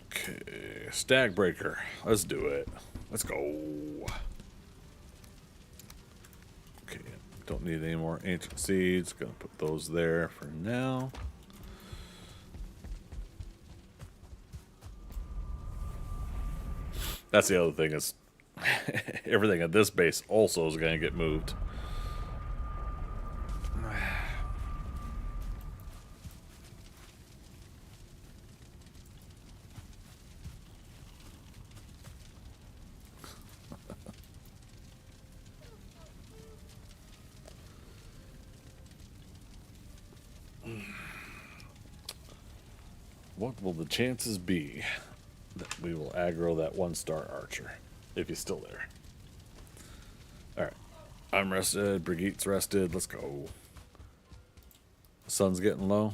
Okay, stag breaker. Let's do it. Let's go. Okay, don't need any more ancient seeds. Gonna put those there for now. That's the other thing is everything at this base also is going to get moved. What will the chances be that we will aggro that 1-star archer if he's still there? Alright. I'm rested. Brigitte's rested. Let's go. The sun's getting low.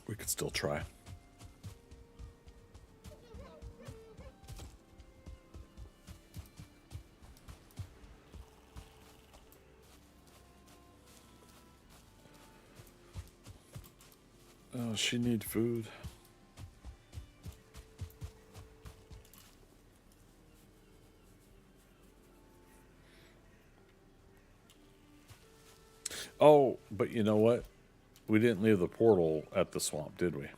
We could still try. Oh, she need food. Oh, but you know what? We didn't leave the portal at the swamp, did we?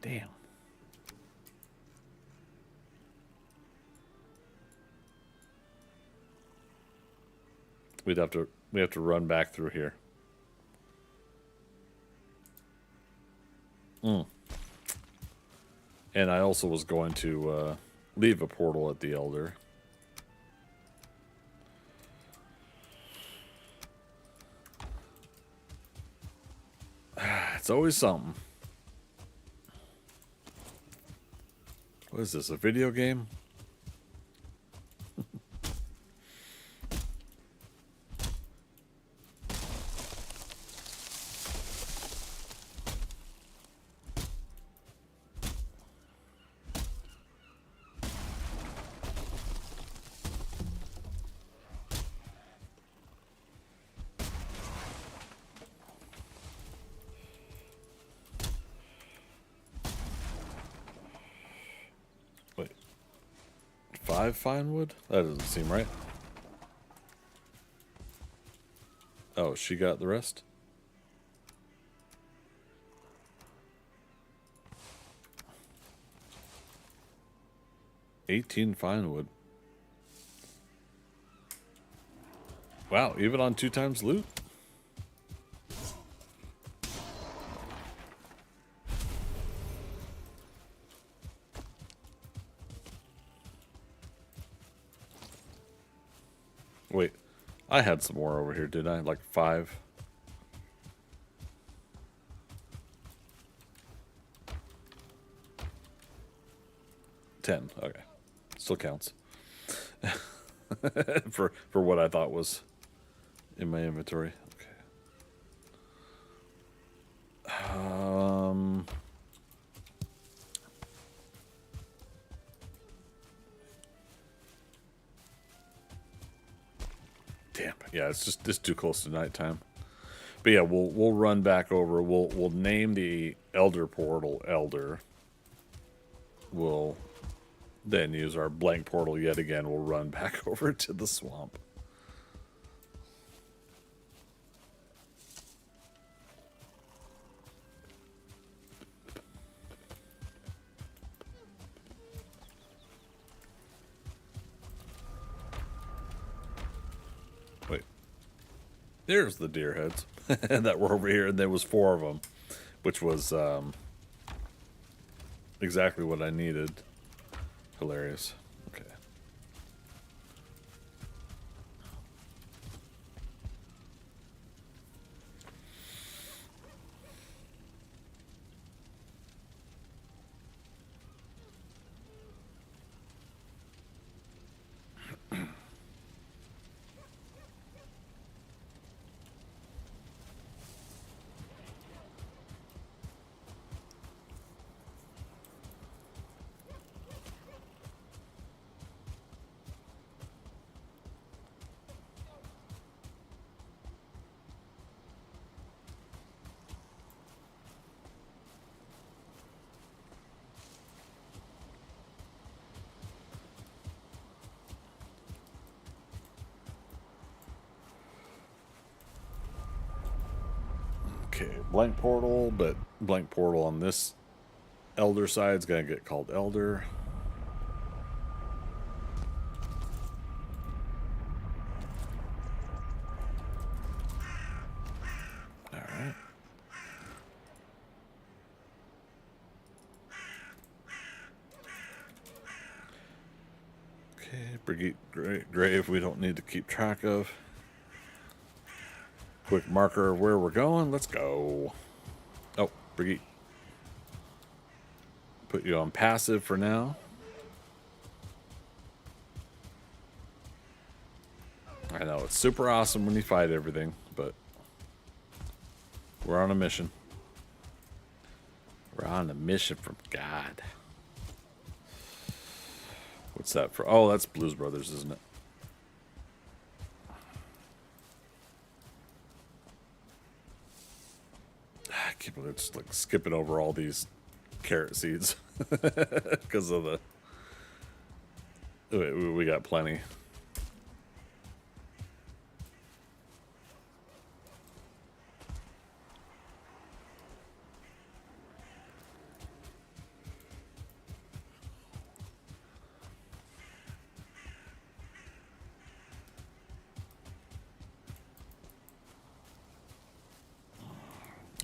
Damn. We have to run back through here. And I also was going to leave a portal at the Elder. It's always something. What is this, a video game? Wait. 5 fine wood? That doesn't seem right. Oh, she got the rest? $18 fine wood. Wow, even on 2 times loot? Wait, I had some more over here, didn't I? Like 5? $10. Okay, still counts. for what I thought was in my inventory. Okay. Damn. Yeah, it's just too close to nighttime. But yeah, we'll run back over. We'll name the Elder portal Elder. We'll then use our blank portal yet again. We'll run back over to the swamp. Wait. There's the deer heads that were over here, and there was 4 of them, which was exactly what I needed. Hilarious. Okay. Okay, blank portal, but blank portal on this elder side is going to get called elder. All right. Okay, Brigitte Grave we don't need to keep track of. Quick marker of where we're going. Let's go. Oh, Brigitte. Put you on passive for now. I know, it's super awesome when you fight everything, but we're on a mission. We're on a mission from God. What's that for? Oh, that's Blues Brothers, isn't it? I keep just like skipping over all these carrot seeds because of the. We got plenty.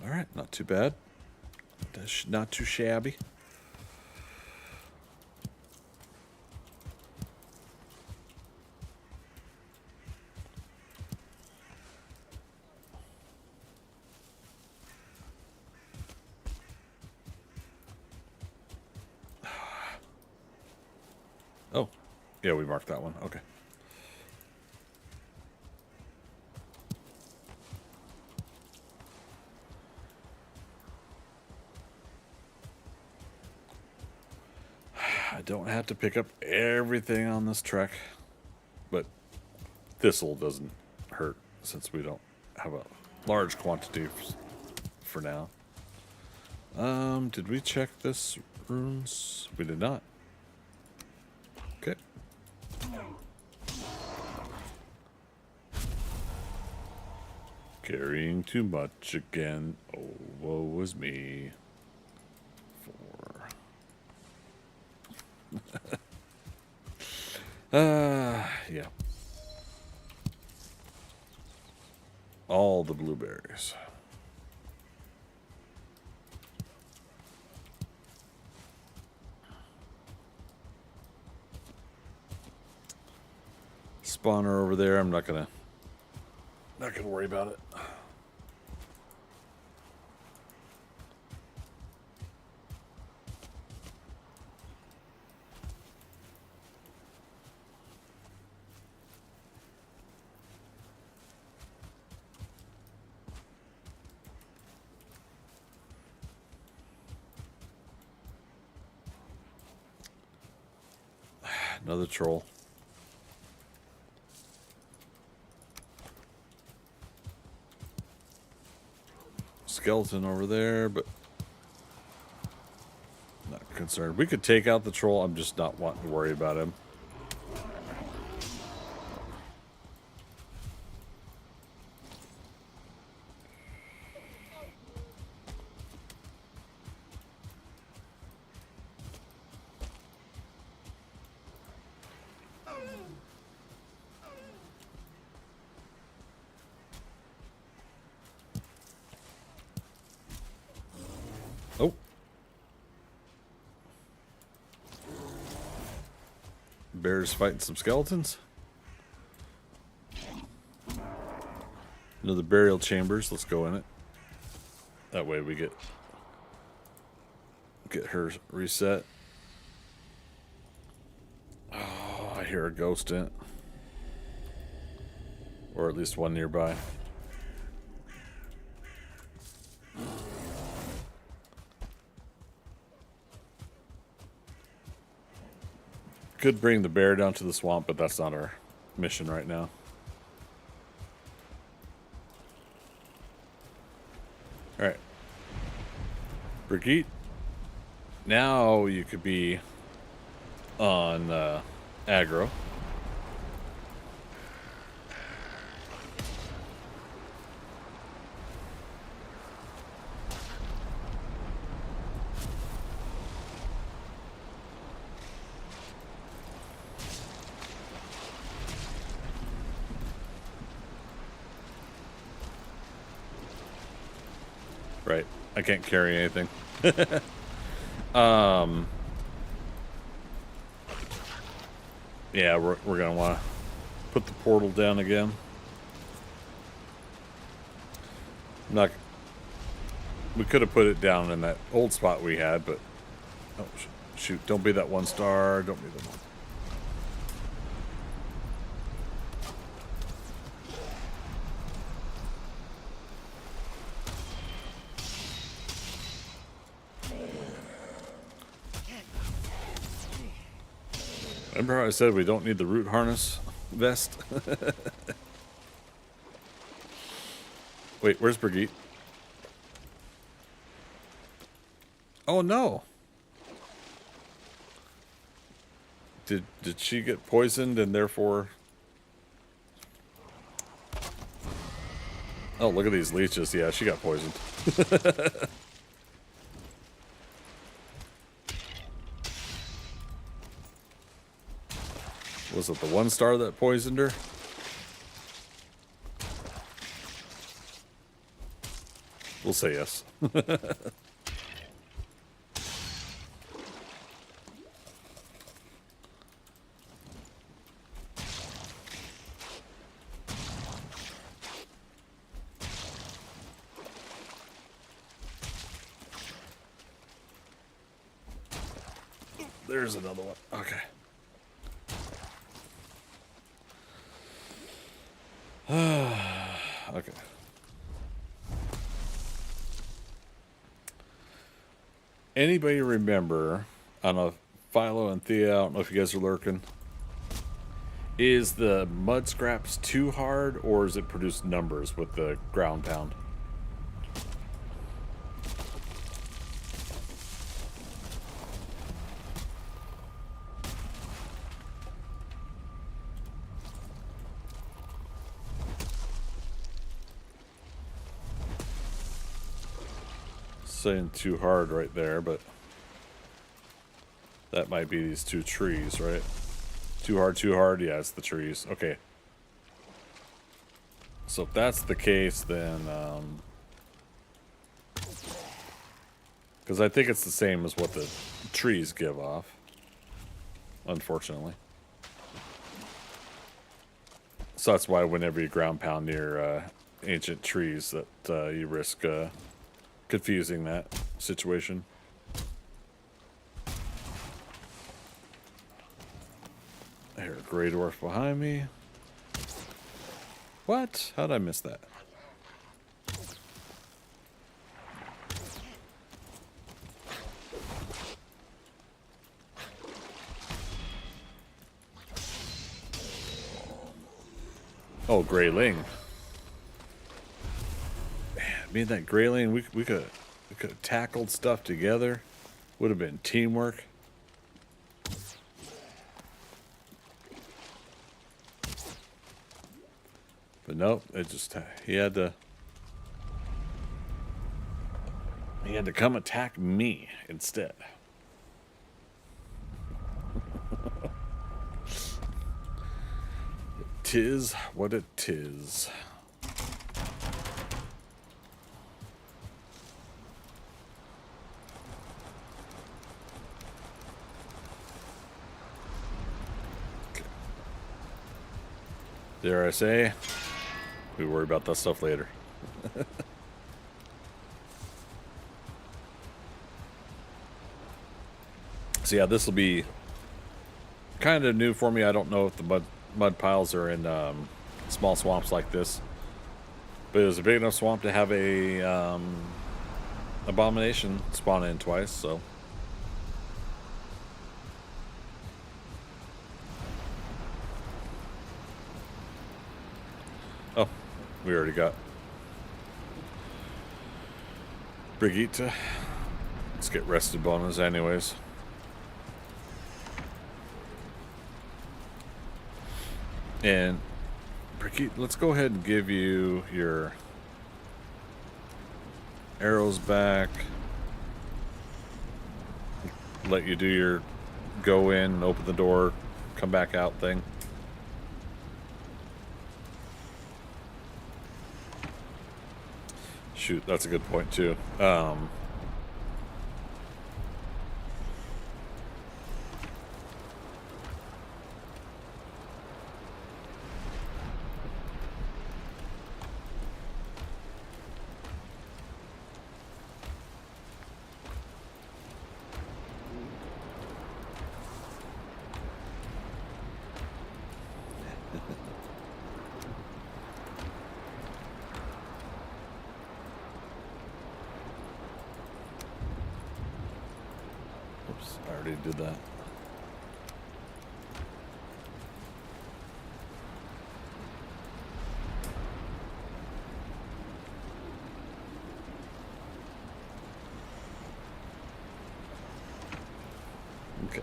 All right, not too bad. That's not too shabby. Oh, yeah, we marked that one. Okay. I don't have to pick up everything on this trek, but thistle doesn't hurt since we don't have a large quantity for now. Did we check this runes? We did not. Okay. Carrying too much again. Oh, woe is me. Yeah. All the blueberries. Spawner over there. I'm not gonna worry about it. Another troll. Skeleton over there, but not concerned. We could take out the troll. I'm just not wanting to worry about him. Oh. Bears fighting some skeletons. Another burial chambers. Let's go in it. That way we get her reset. Oh, I hear a ghost in it. Or at least one nearby. Could bring the bear down to the swamp, but that's not our mission right now. Alright. Brigitte, now you could be on aggro. Right. I can't carry anything. Yeah, we're gonna want to put the portal down again. Not. We could have put it down in that old spot we had, but oh shoot! Don't be that 1 star. Don't be the one. Remember how I said we don't need the root harness vest? Wait, where's Brigitte? Oh no! Did she get poisoned and therefore? Oh, look at these leeches. Yeah, she got poisoned. Was it the 1 star that poisoned her? We'll say yes. There's another one. Okay. Okay. Anybody remember, I don't know, Philo and Thea, I don't know if you guys are lurking. Is the mud scraps too hard, or does it produce numbers with the ground pound? Saying too hard right there, but that might be these 2 trees, right? Too hard, yeah, it's the trees. Okay. So if that's the case, then because I think it's the same as what the trees give off, unfortunately. So that's why whenever you ground pound near ancient trees, that you risk confusing that situation. There, gray dwarf behind me. What? How'd I miss that? Oh, grayling. Me and that grayling, we could have tackled stuff together. Would have been teamwork. But nope, it just he had to come attack me instead. Tis what it is. Dare I say, we worry about that stuff later. So yeah, this will be kind of new for me. I don't know if the mud piles are in small swamps like this, but it was a big enough swamp to have a abomination spawn in twice. So. Oh, we already got Brigitte. Let's get rested bonus anyways. And Brigitte, let's go ahead and give you your arrows back. Let you do your go in, open the door, come back out thing. Shoot, that's a good point too. Oops, I already did that. Okay.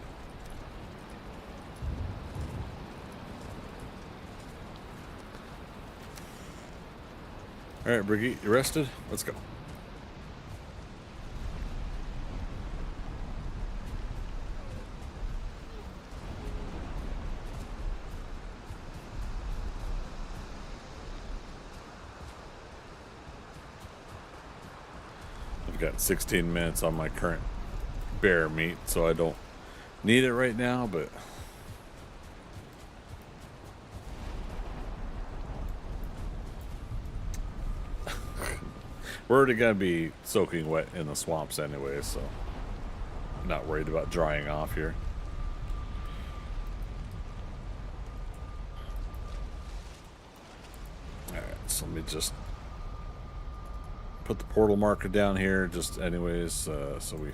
All right, Brigitte, you rested? Let's go. I've got 16 minutes on my current bear meat, so I don't need it right now, but we're already gonna be soaking wet in the swamps anyway, so I'm not worried about drying off here. Alright, so let me just put the portal marker down here, just anyways, so we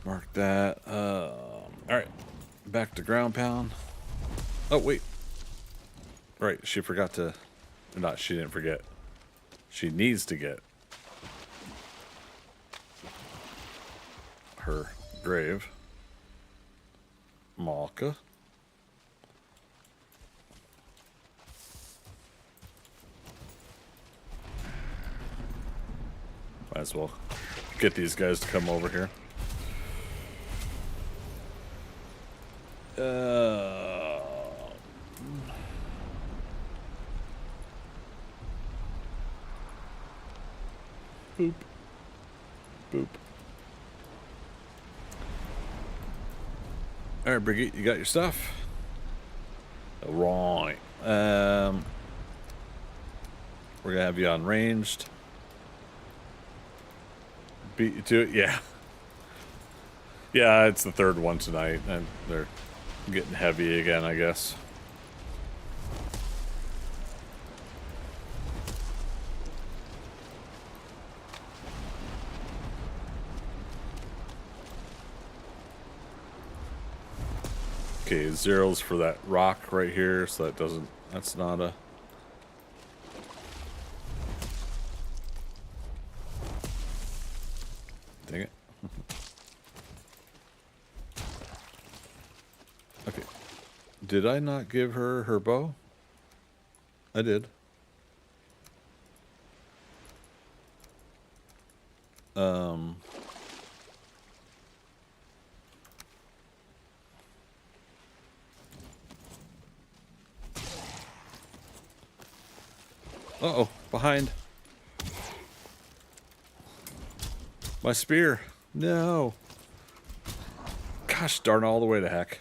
mark that. Alright, back to ground pound. Oh, wait. Right, she forgot to, not, she didn't forget. She needs to get her grave. Malka. Might as well get these guys to come over here. Boop. Boop. All right, Brigitte, you got your stuff? Right. We're gonna have you on ranged. Beat you to it? Yeah. Yeah, it's the third one tonight, and they're getting heavy again, I guess. Okay, zeros for that rock right here, so that doesn't, that's not a... Dang it. Okay. Did I not give her her bow? I did. Uh-oh, behind. My spear. No. Gosh darn, all the way to heck.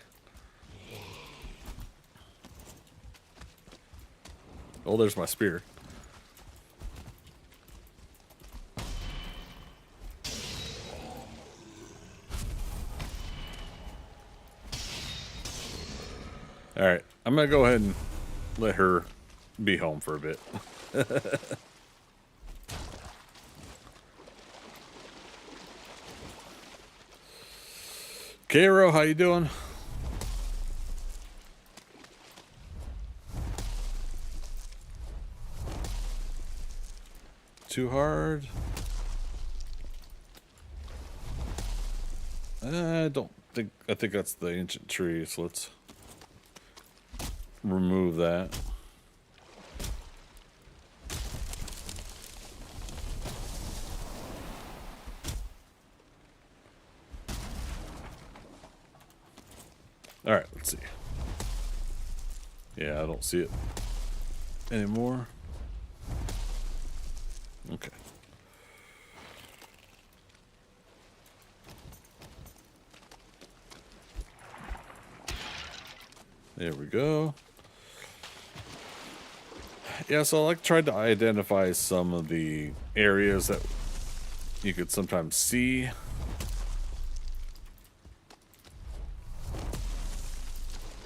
Oh, there's my spear. Alright, I'm gonna go ahead and let her be home for a bit. Cairo, how you doing? Too hard? I don't think, I think that's the ancient tree, so let's remove that. All right, let's see. Yeah, I don't see it anymore. Okay. There we go. Yeah, so I like tried to identify some of the areas that you could sometimes see.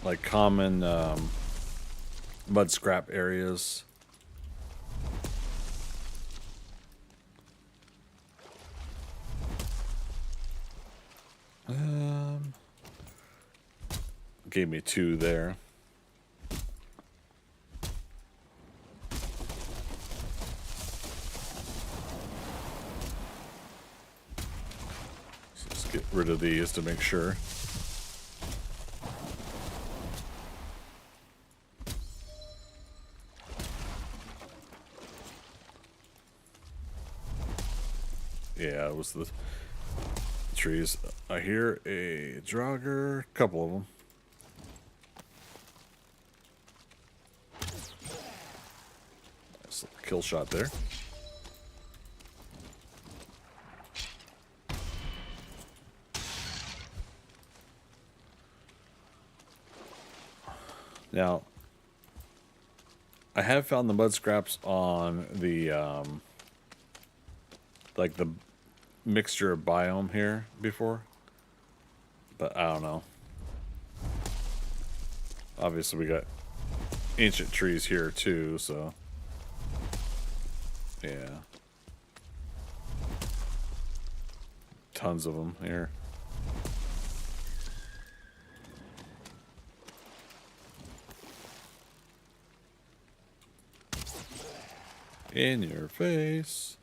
Like common mud scrap areas. Gave me 2 there. So let's get rid of these to make sure. Yeah, it was the trees. I hear a Draugr, couple of them. Nice little kill shot there. Now, I have found the mud scraps on the like the mixture of biome here before, but I don't know. Obviously, we got ancient trees here too, so yeah, tons of them here. In your face.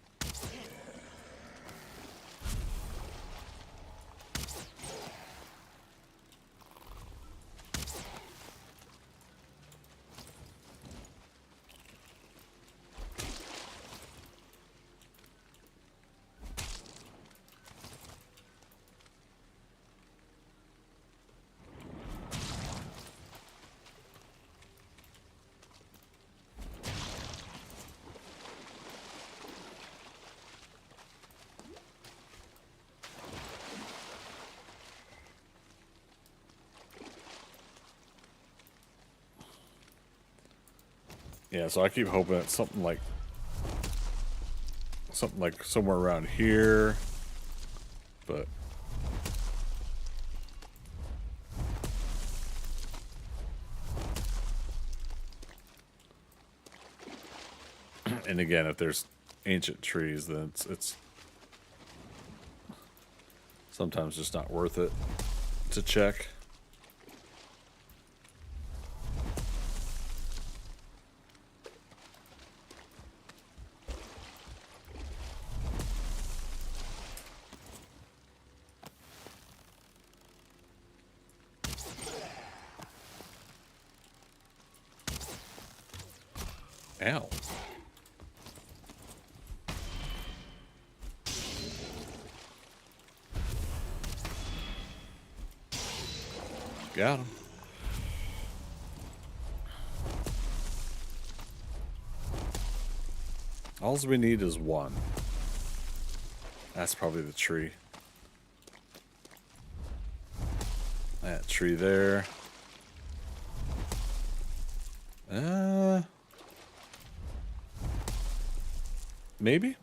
Yeah, so I keep hoping it's something like somewhere around here, but and again, if there's ancient trees, then it's sometimes just not worth it to check. Ow. Got him. All we need is one. That's probably the tree. That tree there. Maybe?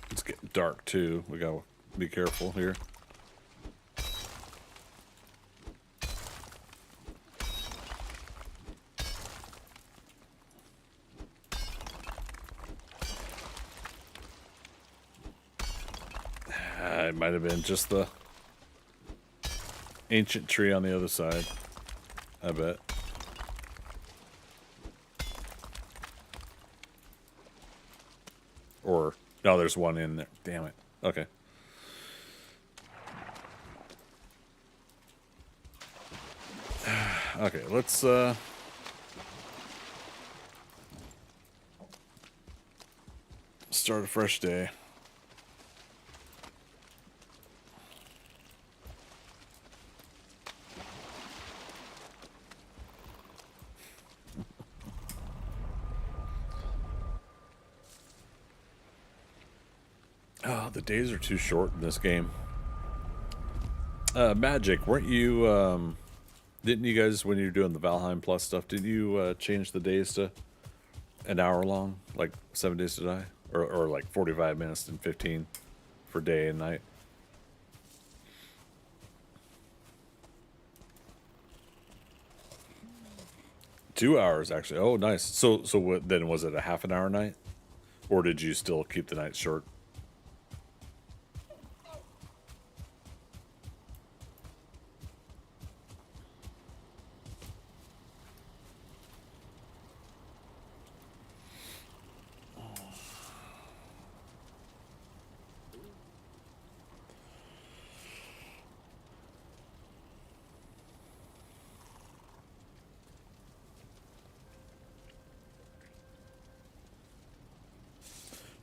It's getting dark too. We gotta be careful here. It might have been just the ancient tree on the other side, I bet. Or, no, there's one in there. Damn it. Okay. Okay, let's, start a fresh day. Oh, the days are too short in this game. Magic, weren't you, didn't you guys, when you were doing the Valheim Plus stuff, didn't you change the days to an hour long? Like 7 days to die? Or like 45 minutes and 15 for day and night? $2 actually. Oh, nice. So what, then was it a half an hour night? Or did you still keep the night short?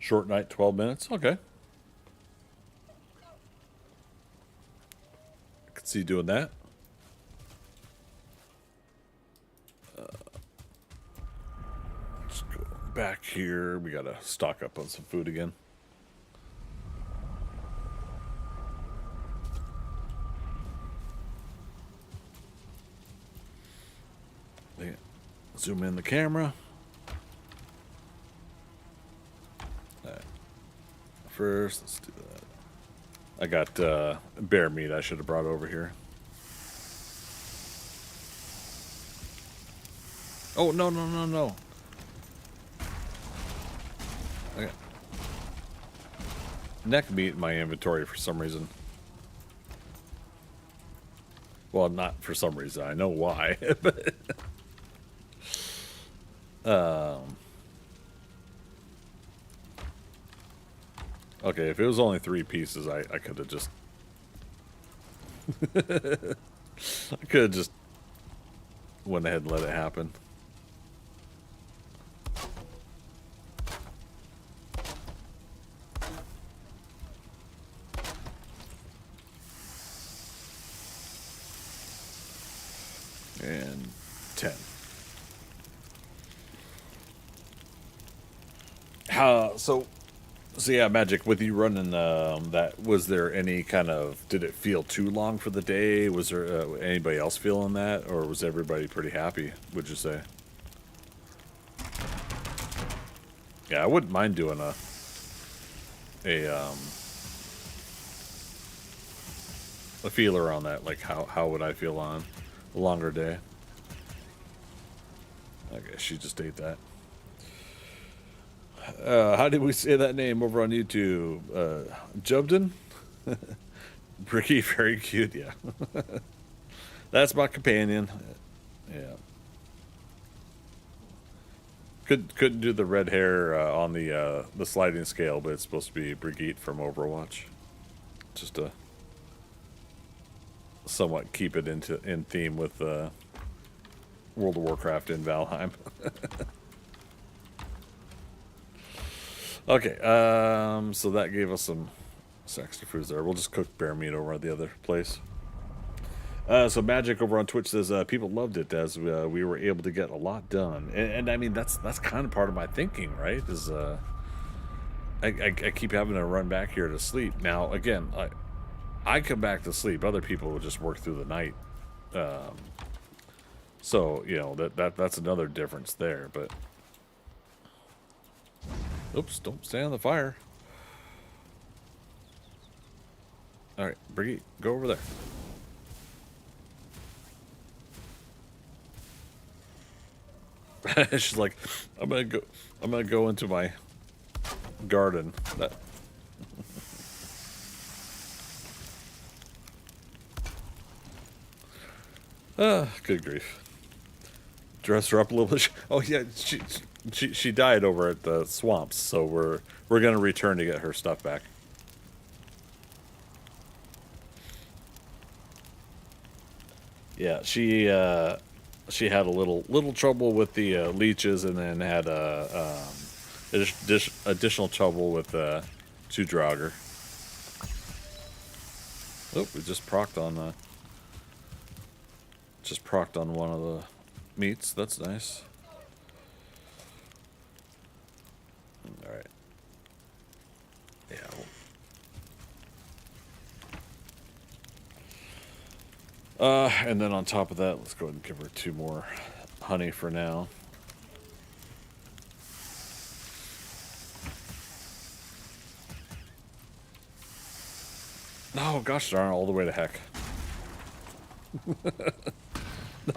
Short night, 12 minutes? Okay. I could see doing that. Let's go back here. We gotta stock up on some food again. Yeah. Zoom in the camera. First, let's do that. I got bear meat I should have brought over here. Oh, no, no, no, no. I got neck meat in my inventory for some reason. Well, not for some reason. I know why. But okay, if it was only 3 pieces, I could have just... I could have just went ahead and let it happen. And 10. So yeah, Magic, with you running that, was there any kind of, did it feel too long for the day? Was there anybody else feeling that, or was everybody pretty happy, would you say? Yeah, I wouldn't mind doing a feeler on that, like how would I feel on a longer day? Okay, she just ate that. How did we say that name over on YouTube? Jubden? Bricky, very cute, yeah. That's my companion. Yeah. Couldn't do the red hair on the sliding scale, but it's supposed to be Brigitte from Overwatch. Just to somewhat keep it in theme with World of Warcraft in Valheim. Okay, so that gave us some extra foods there. We'll just cook bear meat over at the other place. So Magic over on Twitch says people loved it as we were able to get a lot done, and I mean that's kind of part of my thinking, right? Is I keep having to run back here to sleep. Now again, I come back to sleep. Other people will just work through the night. So you know that's another difference there, but. Oops, don't stand on the fire. Alright, Brigitte, go over there. She's like, I'm gonna go into my garden. Good grief. Dress her up a little bit. Oh yeah, she died over at the swamps, so we're gonna return to get her stuff back. Yeah, she had a little trouble with the leeches, and then had additional trouble with 2 Draugr. Oh, we just procced on one of the meats. That's nice. All right. Yeah, And then on top of that, let's go ahead and give her 2 more honey for now. No, gosh darn, all the way to heck. No.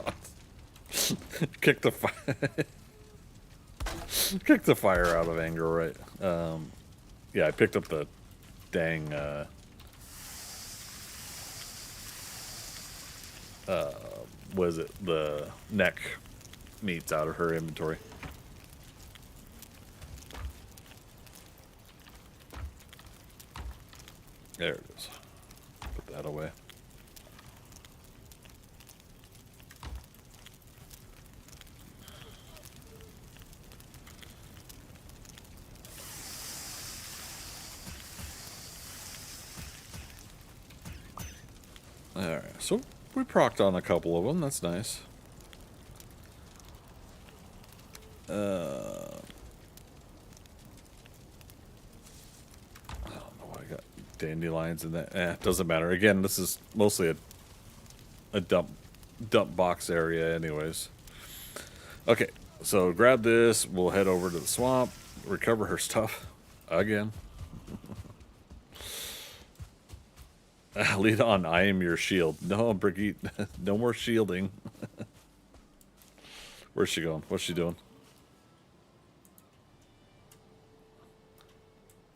Kick the fire. Kick the fire out of anger, right? Yeah, I picked up the dang what is it? The neck meats out of her inventory. There it is. Put that away. Alright, so we procced on a couple of them. That's nice. I don't know why I got dandelions in that. Doesn't matter. Again, this is mostly a dump box area anyways. Okay, so grab this. We'll head over to the swamp, recover her stuff again. Lead on, I am your shield. No, Brigitte, no more shielding. Where's she going? What's she doing?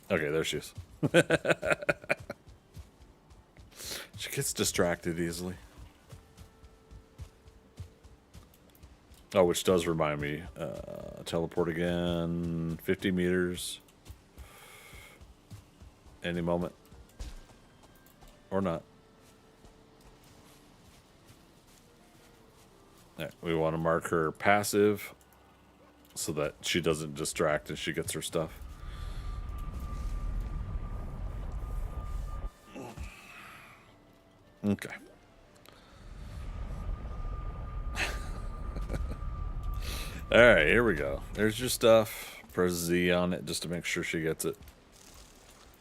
Okay, there she is. She gets distracted easily. Oh, which does remind me. Teleport again. 50 meters. Any moment. Or not. Right, we want to mark her passive so that she doesn't distract as she gets her stuff. Okay. Alright, here we go. There's your stuff. Press Z on it just to make sure she gets it.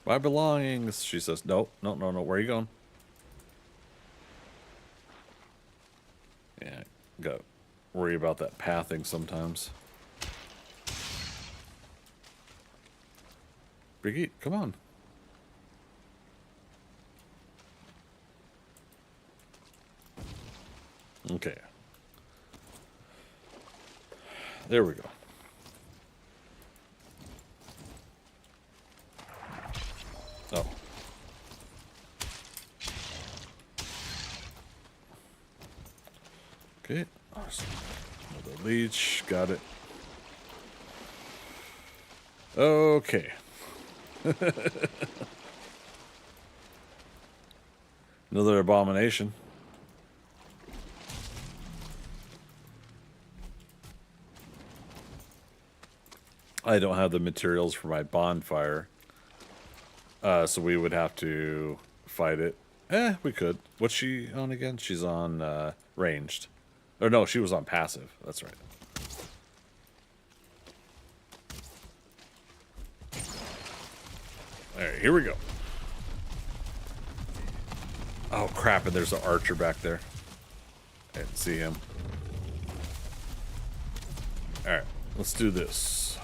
My belongings. She says, nope, no. Where are you going? Yeah, gotta worry about that pathing sometimes. Brigitte, come on. Okay. There we go. Oh. Okay. Another leech. Got it. Okay. Another abomination. I don't have the materials for my bonfire. So we would have to fight it. We could. What's she on again? She's on ranged. Or no, she was on passive. That's right. Alright, here we go. Oh crap, and there's an archer back there. I didn't see him. Alright, let's do this.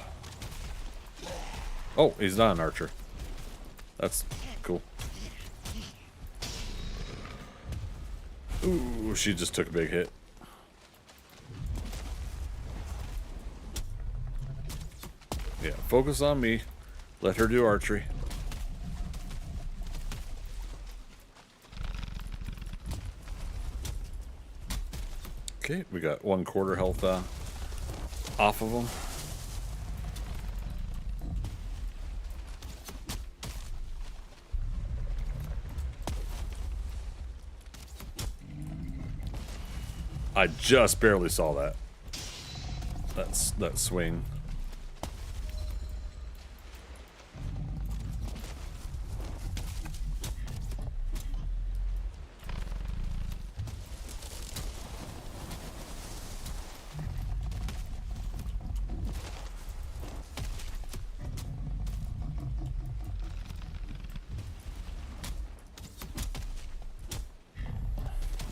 Oh, he's not an archer. That's cool. Ooh, she just took a big hit. Yeah, focus on me. Let her do archery. Okay, we got 1/4 health off of them. I just barely saw that. That swing.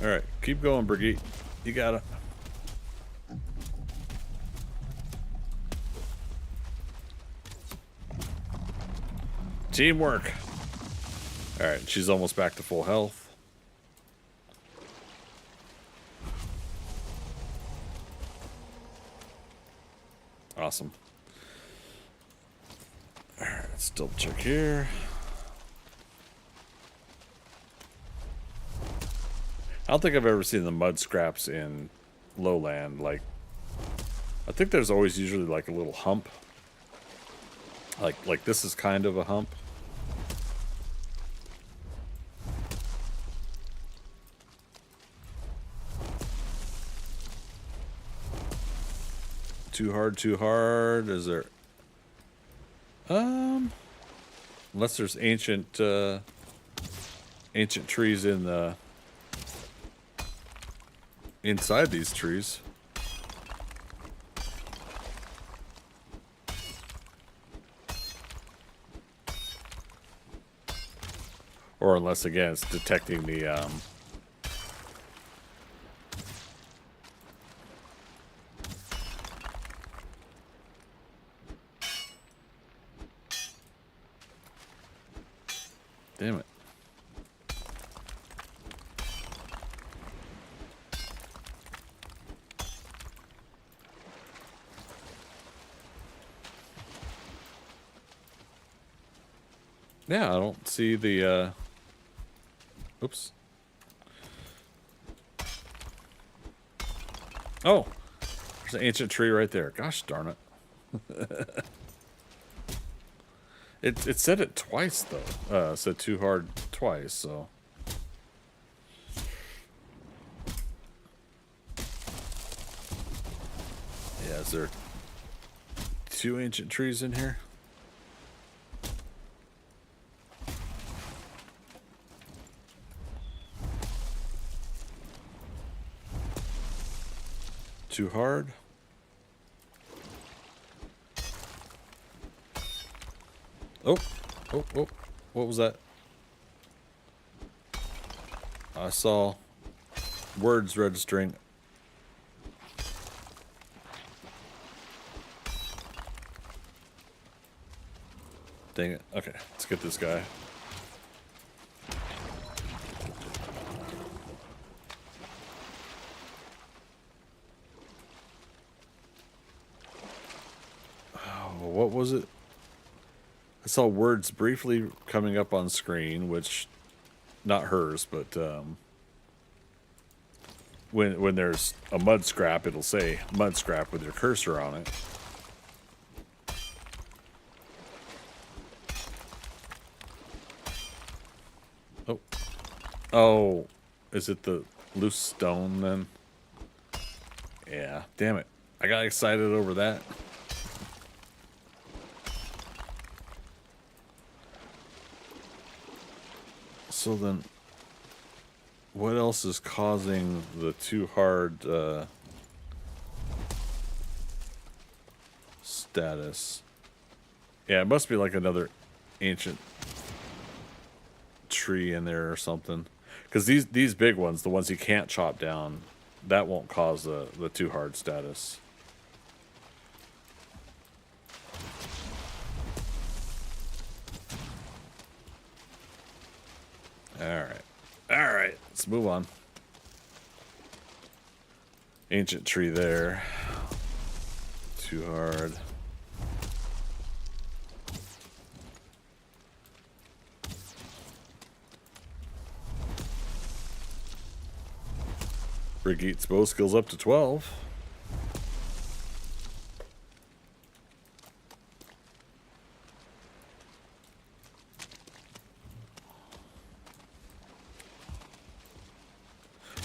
All right, keep going, Brigitte. You got it. Teamwork. All right, she's almost back to full health. Awesome. All right, let's double check here. I don't think I've ever seen the mud scraps in lowland. Like, I think there's always usually like a little hump. Like this is kind of a hump. Too hard. Is there? Unless there's ancient trees in the inside these trees. Or unless again it's detecting the damn it. Yeah, I don't see the oops. Oh, there's an ancient tree right there. Gosh darn it. It said it twice though. Said too hard twice, so. Yeah, is there 2 ancient trees in here? Too hard. Oh, what was that? I saw words registering. Dang it. Okay, let's get this guy. Oh, what was it? I saw words briefly coming up on screen, which, not hers, but when there's a mud scrap, it'll say mud scrap with your cursor on it. Oh, oh, is it the loose stone then? Yeah, damn it! I got excited over that. So then, what else is causing the too hard status? Yeah, it must be like another ancient tree in there or something. Because these big ones, the ones you can't chop down, that won't cause the too hard status. All right, let's move on. Ancient tree there. Too hard. Brigitte's bow skills up to 12.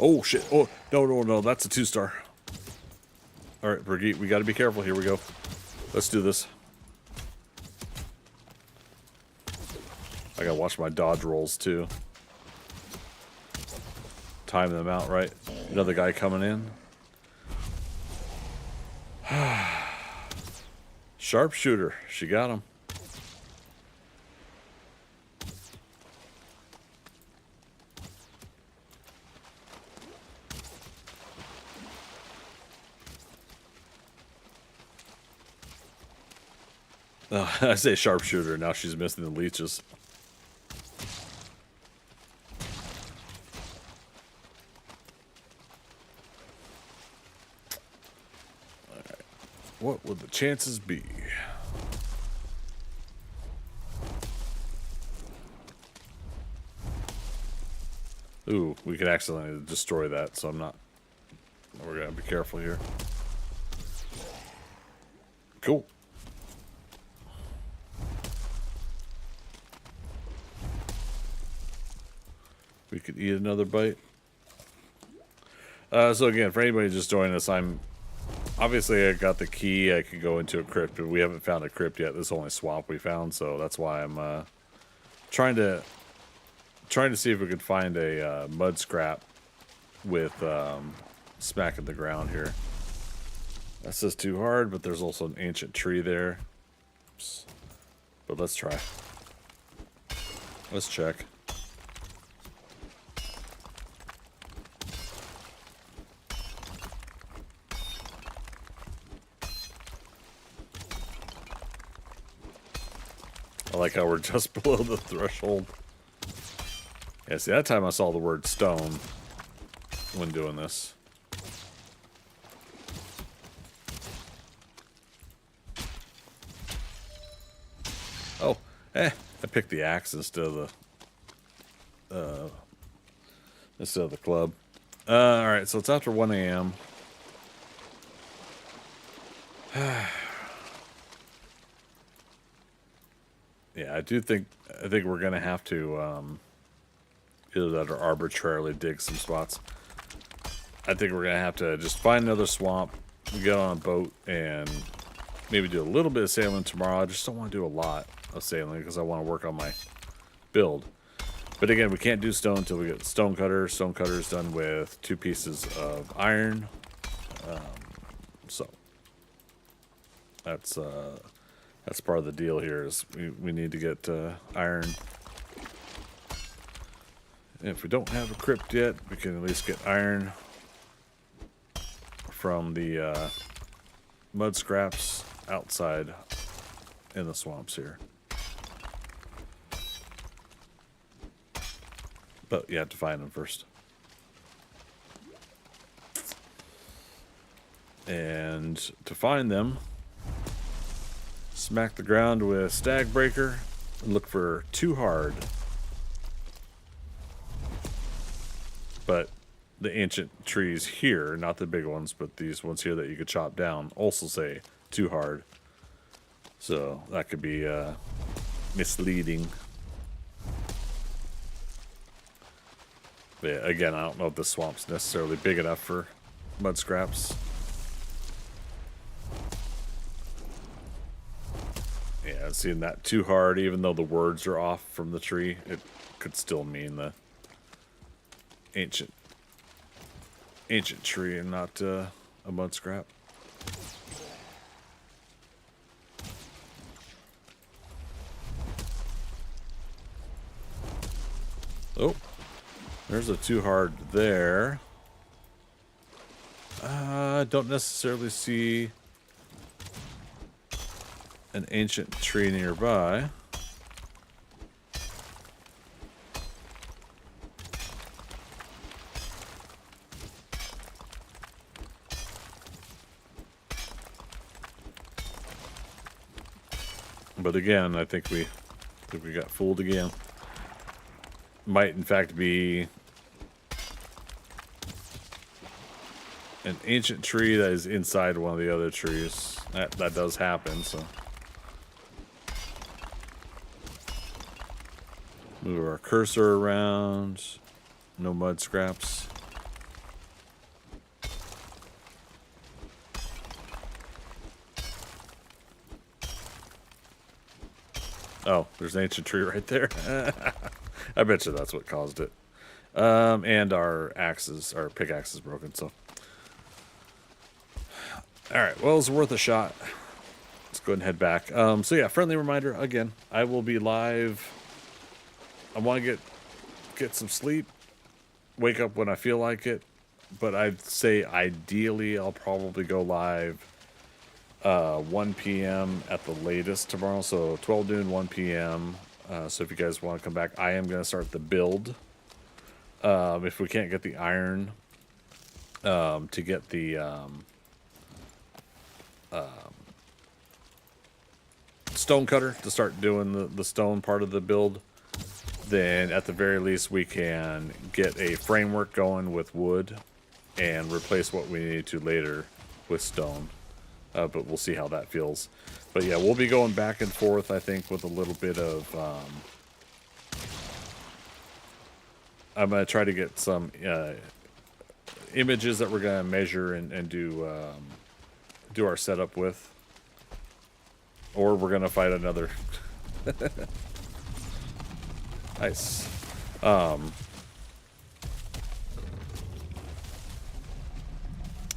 Oh shit! Oh no! That's a 2-star. All right, Brigitte, we got to be careful. Here we go. Let's do this. I gotta watch my dodge rolls too. Time them out right. Another guy coming in. Sharpshooter. She got him. I say sharpshooter. Now she's missing the leeches. All right. What would the chances be? Ooh, we could accidentally destroy that, so I'm not. We're gonna be careful here. Cool. We could eat another bite. So again, for anybody just joining us, I'm obviously I got the key. I could go into a crypt, but we haven't found a crypt yet. This is the only swamp we found, so that's why I'm trying to see if we could find a mud scrap with smacking the ground here. That says too hard, but there's also an ancient tree there. Oops. But let's try. Let's check. I like how we're just below the threshold. Yeah, see, that time I saw the word stone when doing this. Oh, I picked the axe instead of the club. All right, so it's after 1 a.m. Yeah, I think we're gonna have to either that or arbitrarily dig some spots. I think we're gonna have to just find another swamp, get on a boat, and maybe do a little bit of sailing tomorrow. I just don't want to do a lot of sailing because I want to work on my build. But again, we can't do stone until we get the stone cutter. Stone cutter is done with 2 pieces of iron. So that's part of the deal here is we need to get iron. And if we don't have a crypt yet, we can at least get iron from the mud scraps outside in the swamps here. But you have to find them first. And to find them, smack the ground with stag breaker and look for too hard. But the ancient trees here, not the big ones, but these ones here that you could chop down, also say too hard. So that could be misleading. But yeah, again, I don't know if the swamp's necessarily big enough for mud scraps. Yeah, seeing that too hard, even though the words are off from the tree, it could still mean the ancient tree and not a mud scrap. Oh, there's a too hard there. I don't necessarily see an ancient tree nearby. But again, I think we got fooled again. Might in fact be an ancient tree that is inside one of the other trees. That does happen, so. Move our cursor around. No mud scraps. Oh, there's an ancient tree right there. I bet you that's what caused it. And our pickaxe is broken, so. Alright, well, it's worth a shot. Let's go ahead and head back. So yeah, friendly reminder, again, I will be live. I want to get some sleep, wake up when I feel like it, but I'd say ideally I'll probably go live 1 p.m. at the latest tomorrow. So 12 noon, 1 p.m. So if you guys want to come back, I am going to start the build. If we can't get the iron to get the stone cutter to start doing the stone part of the build, then at the very least we can get a framework going with wood and replace what we need to later with stone. But we'll see how that feels. But yeah, we'll be going back and forth, I think, with a little bit of... I'm going to try to get some images that we're going to measure and do our setup with. Or we're going to fight another. Nice. But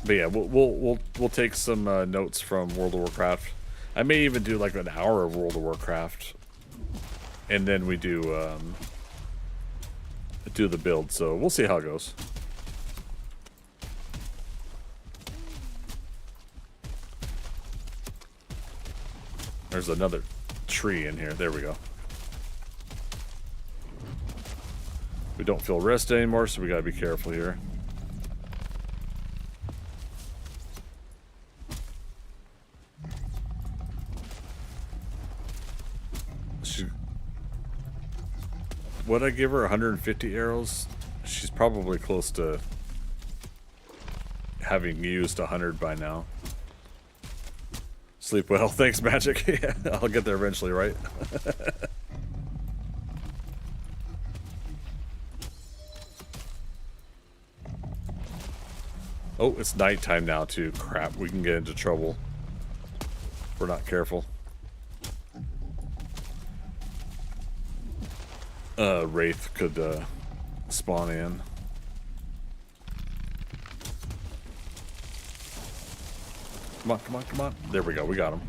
yeah, we'll take some notes from World of Warcraft. I may even do like an hour of World of Warcraft, and then we do the build. So we'll see how it goes. There's another tree in here. There we go. We don't feel rest anymore, so we gotta be careful here. Would I give her 150 arrows? She's probably close to having used 100 by now. Sleep well. Thanks, Magic. Yeah, I'll get there eventually, right? Oh, it's nighttime now, too. Crap, we can get into trouble if we're not careful. Wraith could spawn in. Come on, come on, come on. There we go, we got him.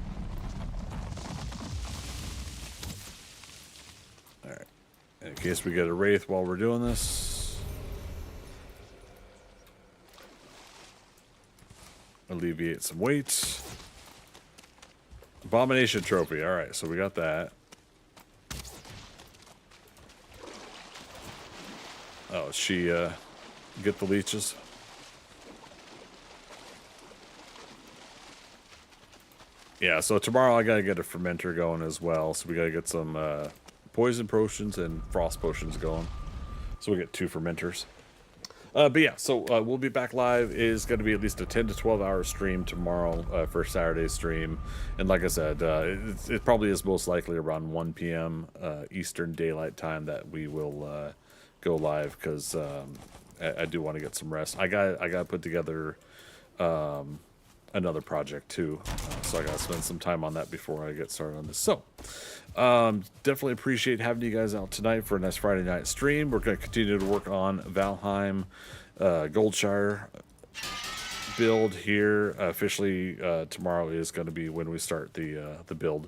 Alright. In case we get a Wraith while we're doing this. Alleviate some weight. Abomination trophy. Alright, so we got that. Oh, she get the leeches? Yeah, so tomorrow I gotta get a fermenter going as well. So we gotta get some poison potions and frost potions going. So we get 2 fermenters. But yeah, so we'll be back live. It is going to be at least a 10 to 12 hour stream tomorrow for Saturday's stream. And like I said, it probably is most likely around 1 p.m. Eastern Daylight Time that we will go live, because I do want to get some rest. I got to put together another project too, so I got to spend some time on that before I get started on this. So definitely appreciate having you guys out tonight for a nice Friday night stream. We're going to continue to work on Valheim, Goldshire build here. Officially tomorrow is going to be when we start the build.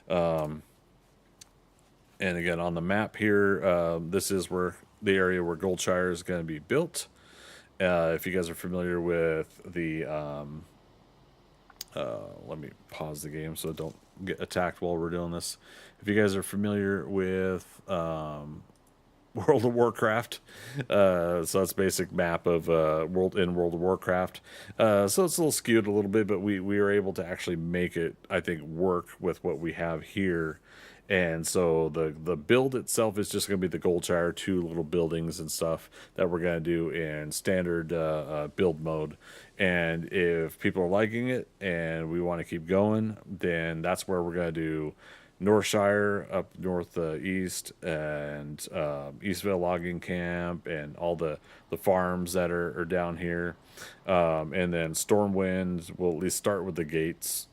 And again, on the map here, this is where the area where Goldshire is going to be built. If you guys are familiar with the let me pause the game so don't get attacked while we're doing this. If you guys are familiar with World of Warcraft, so that's basic map of World of Warcraft. So it's a little skewed a little bit, but we were able to actually make it, I think, work with what we have here. And so the build itself is just going to be the Goldshire, 2 little buildings and stuff that we're going to do in standard build mode. And if people are liking it and we want to keep going, then that's where we're going to do Northshire up northeast, and Eastvale Logging Camp, and all the farms that are down here. And then Stormwind, we'll at least start with the gates.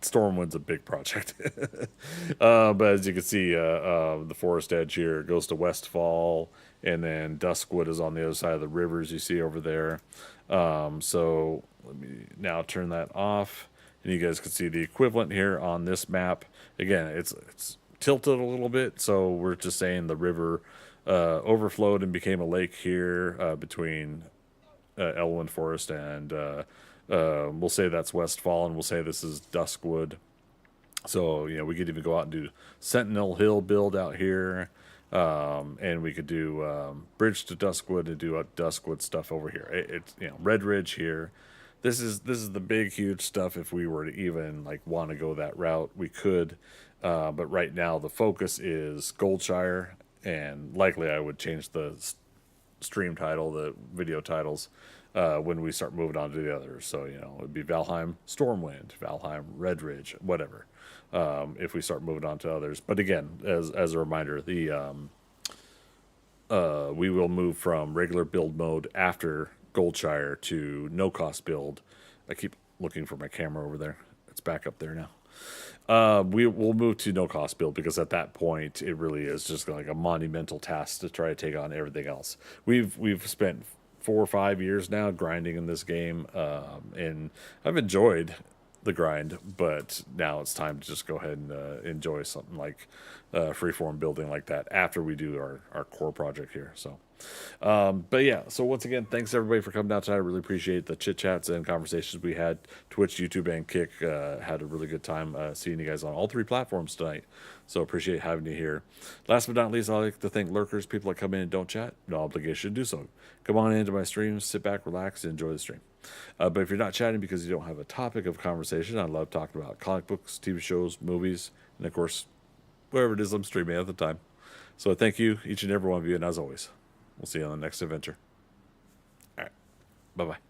Stormwind's a big project. But as you can see, the forest edge here goes to Westfall, and then Duskwood is on the other side of the rivers you see over there. So let me now turn that off, and you guys can see the equivalent here on this map. Again, it's tilted a little bit, so we're just saying the river overflowed and became a lake here between Elwyn Forest and We'll say that's Westfall, and we'll say this is Duskwood. So, we could even go out and do Sentinel Hill build out here. And we could do Bridge to Duskwood and do a Duskwood stuff over here. It's Red Ridge here. This is the big huge stuff. If we were to even like want to go that route, we could. But right now the focus is Goldshire, and likely I would change the stream title, the video titles, when we start moving on to the others. So it would be Valheim Stormwind, Valheim Red Ridge, whatever. If we start moving on to others, but again, as a reminder, we will move from regular build mode after Goldshire to no cost build. I keep looking for my camera over there. It's back up there now. We will move to no cost build because at that point it really is just like a monumental task to try to take on everything else. We've spent 4 or 5 years now grinding in this game, and I've enjoyed the grind, but now it's time to just go ahead and enjoy something like freeform building like that after we do our core project here. So but yeah, so once again, thanks everybody for coming out tonight. I really appreciate the chit chats and conversations we had. Twitch, YouTube, and Kick had a really good time seeing you guys on all 3 platforms tonight. So appreciate having you here. Last but not least, I like to thank lurkers, people that come in and don't chat. No obligation to do so. Come on into my streams, sit back, relax, and enjoy the stream. But if you're not chatting because you don't have a topic of conversation, I love talking about comic books, TV shows, movies, and of course, whatever it is I'm streaming at the time. So thank you, each and every one of you, and as always, we'll see you on the next adventure. All right, bye-bye.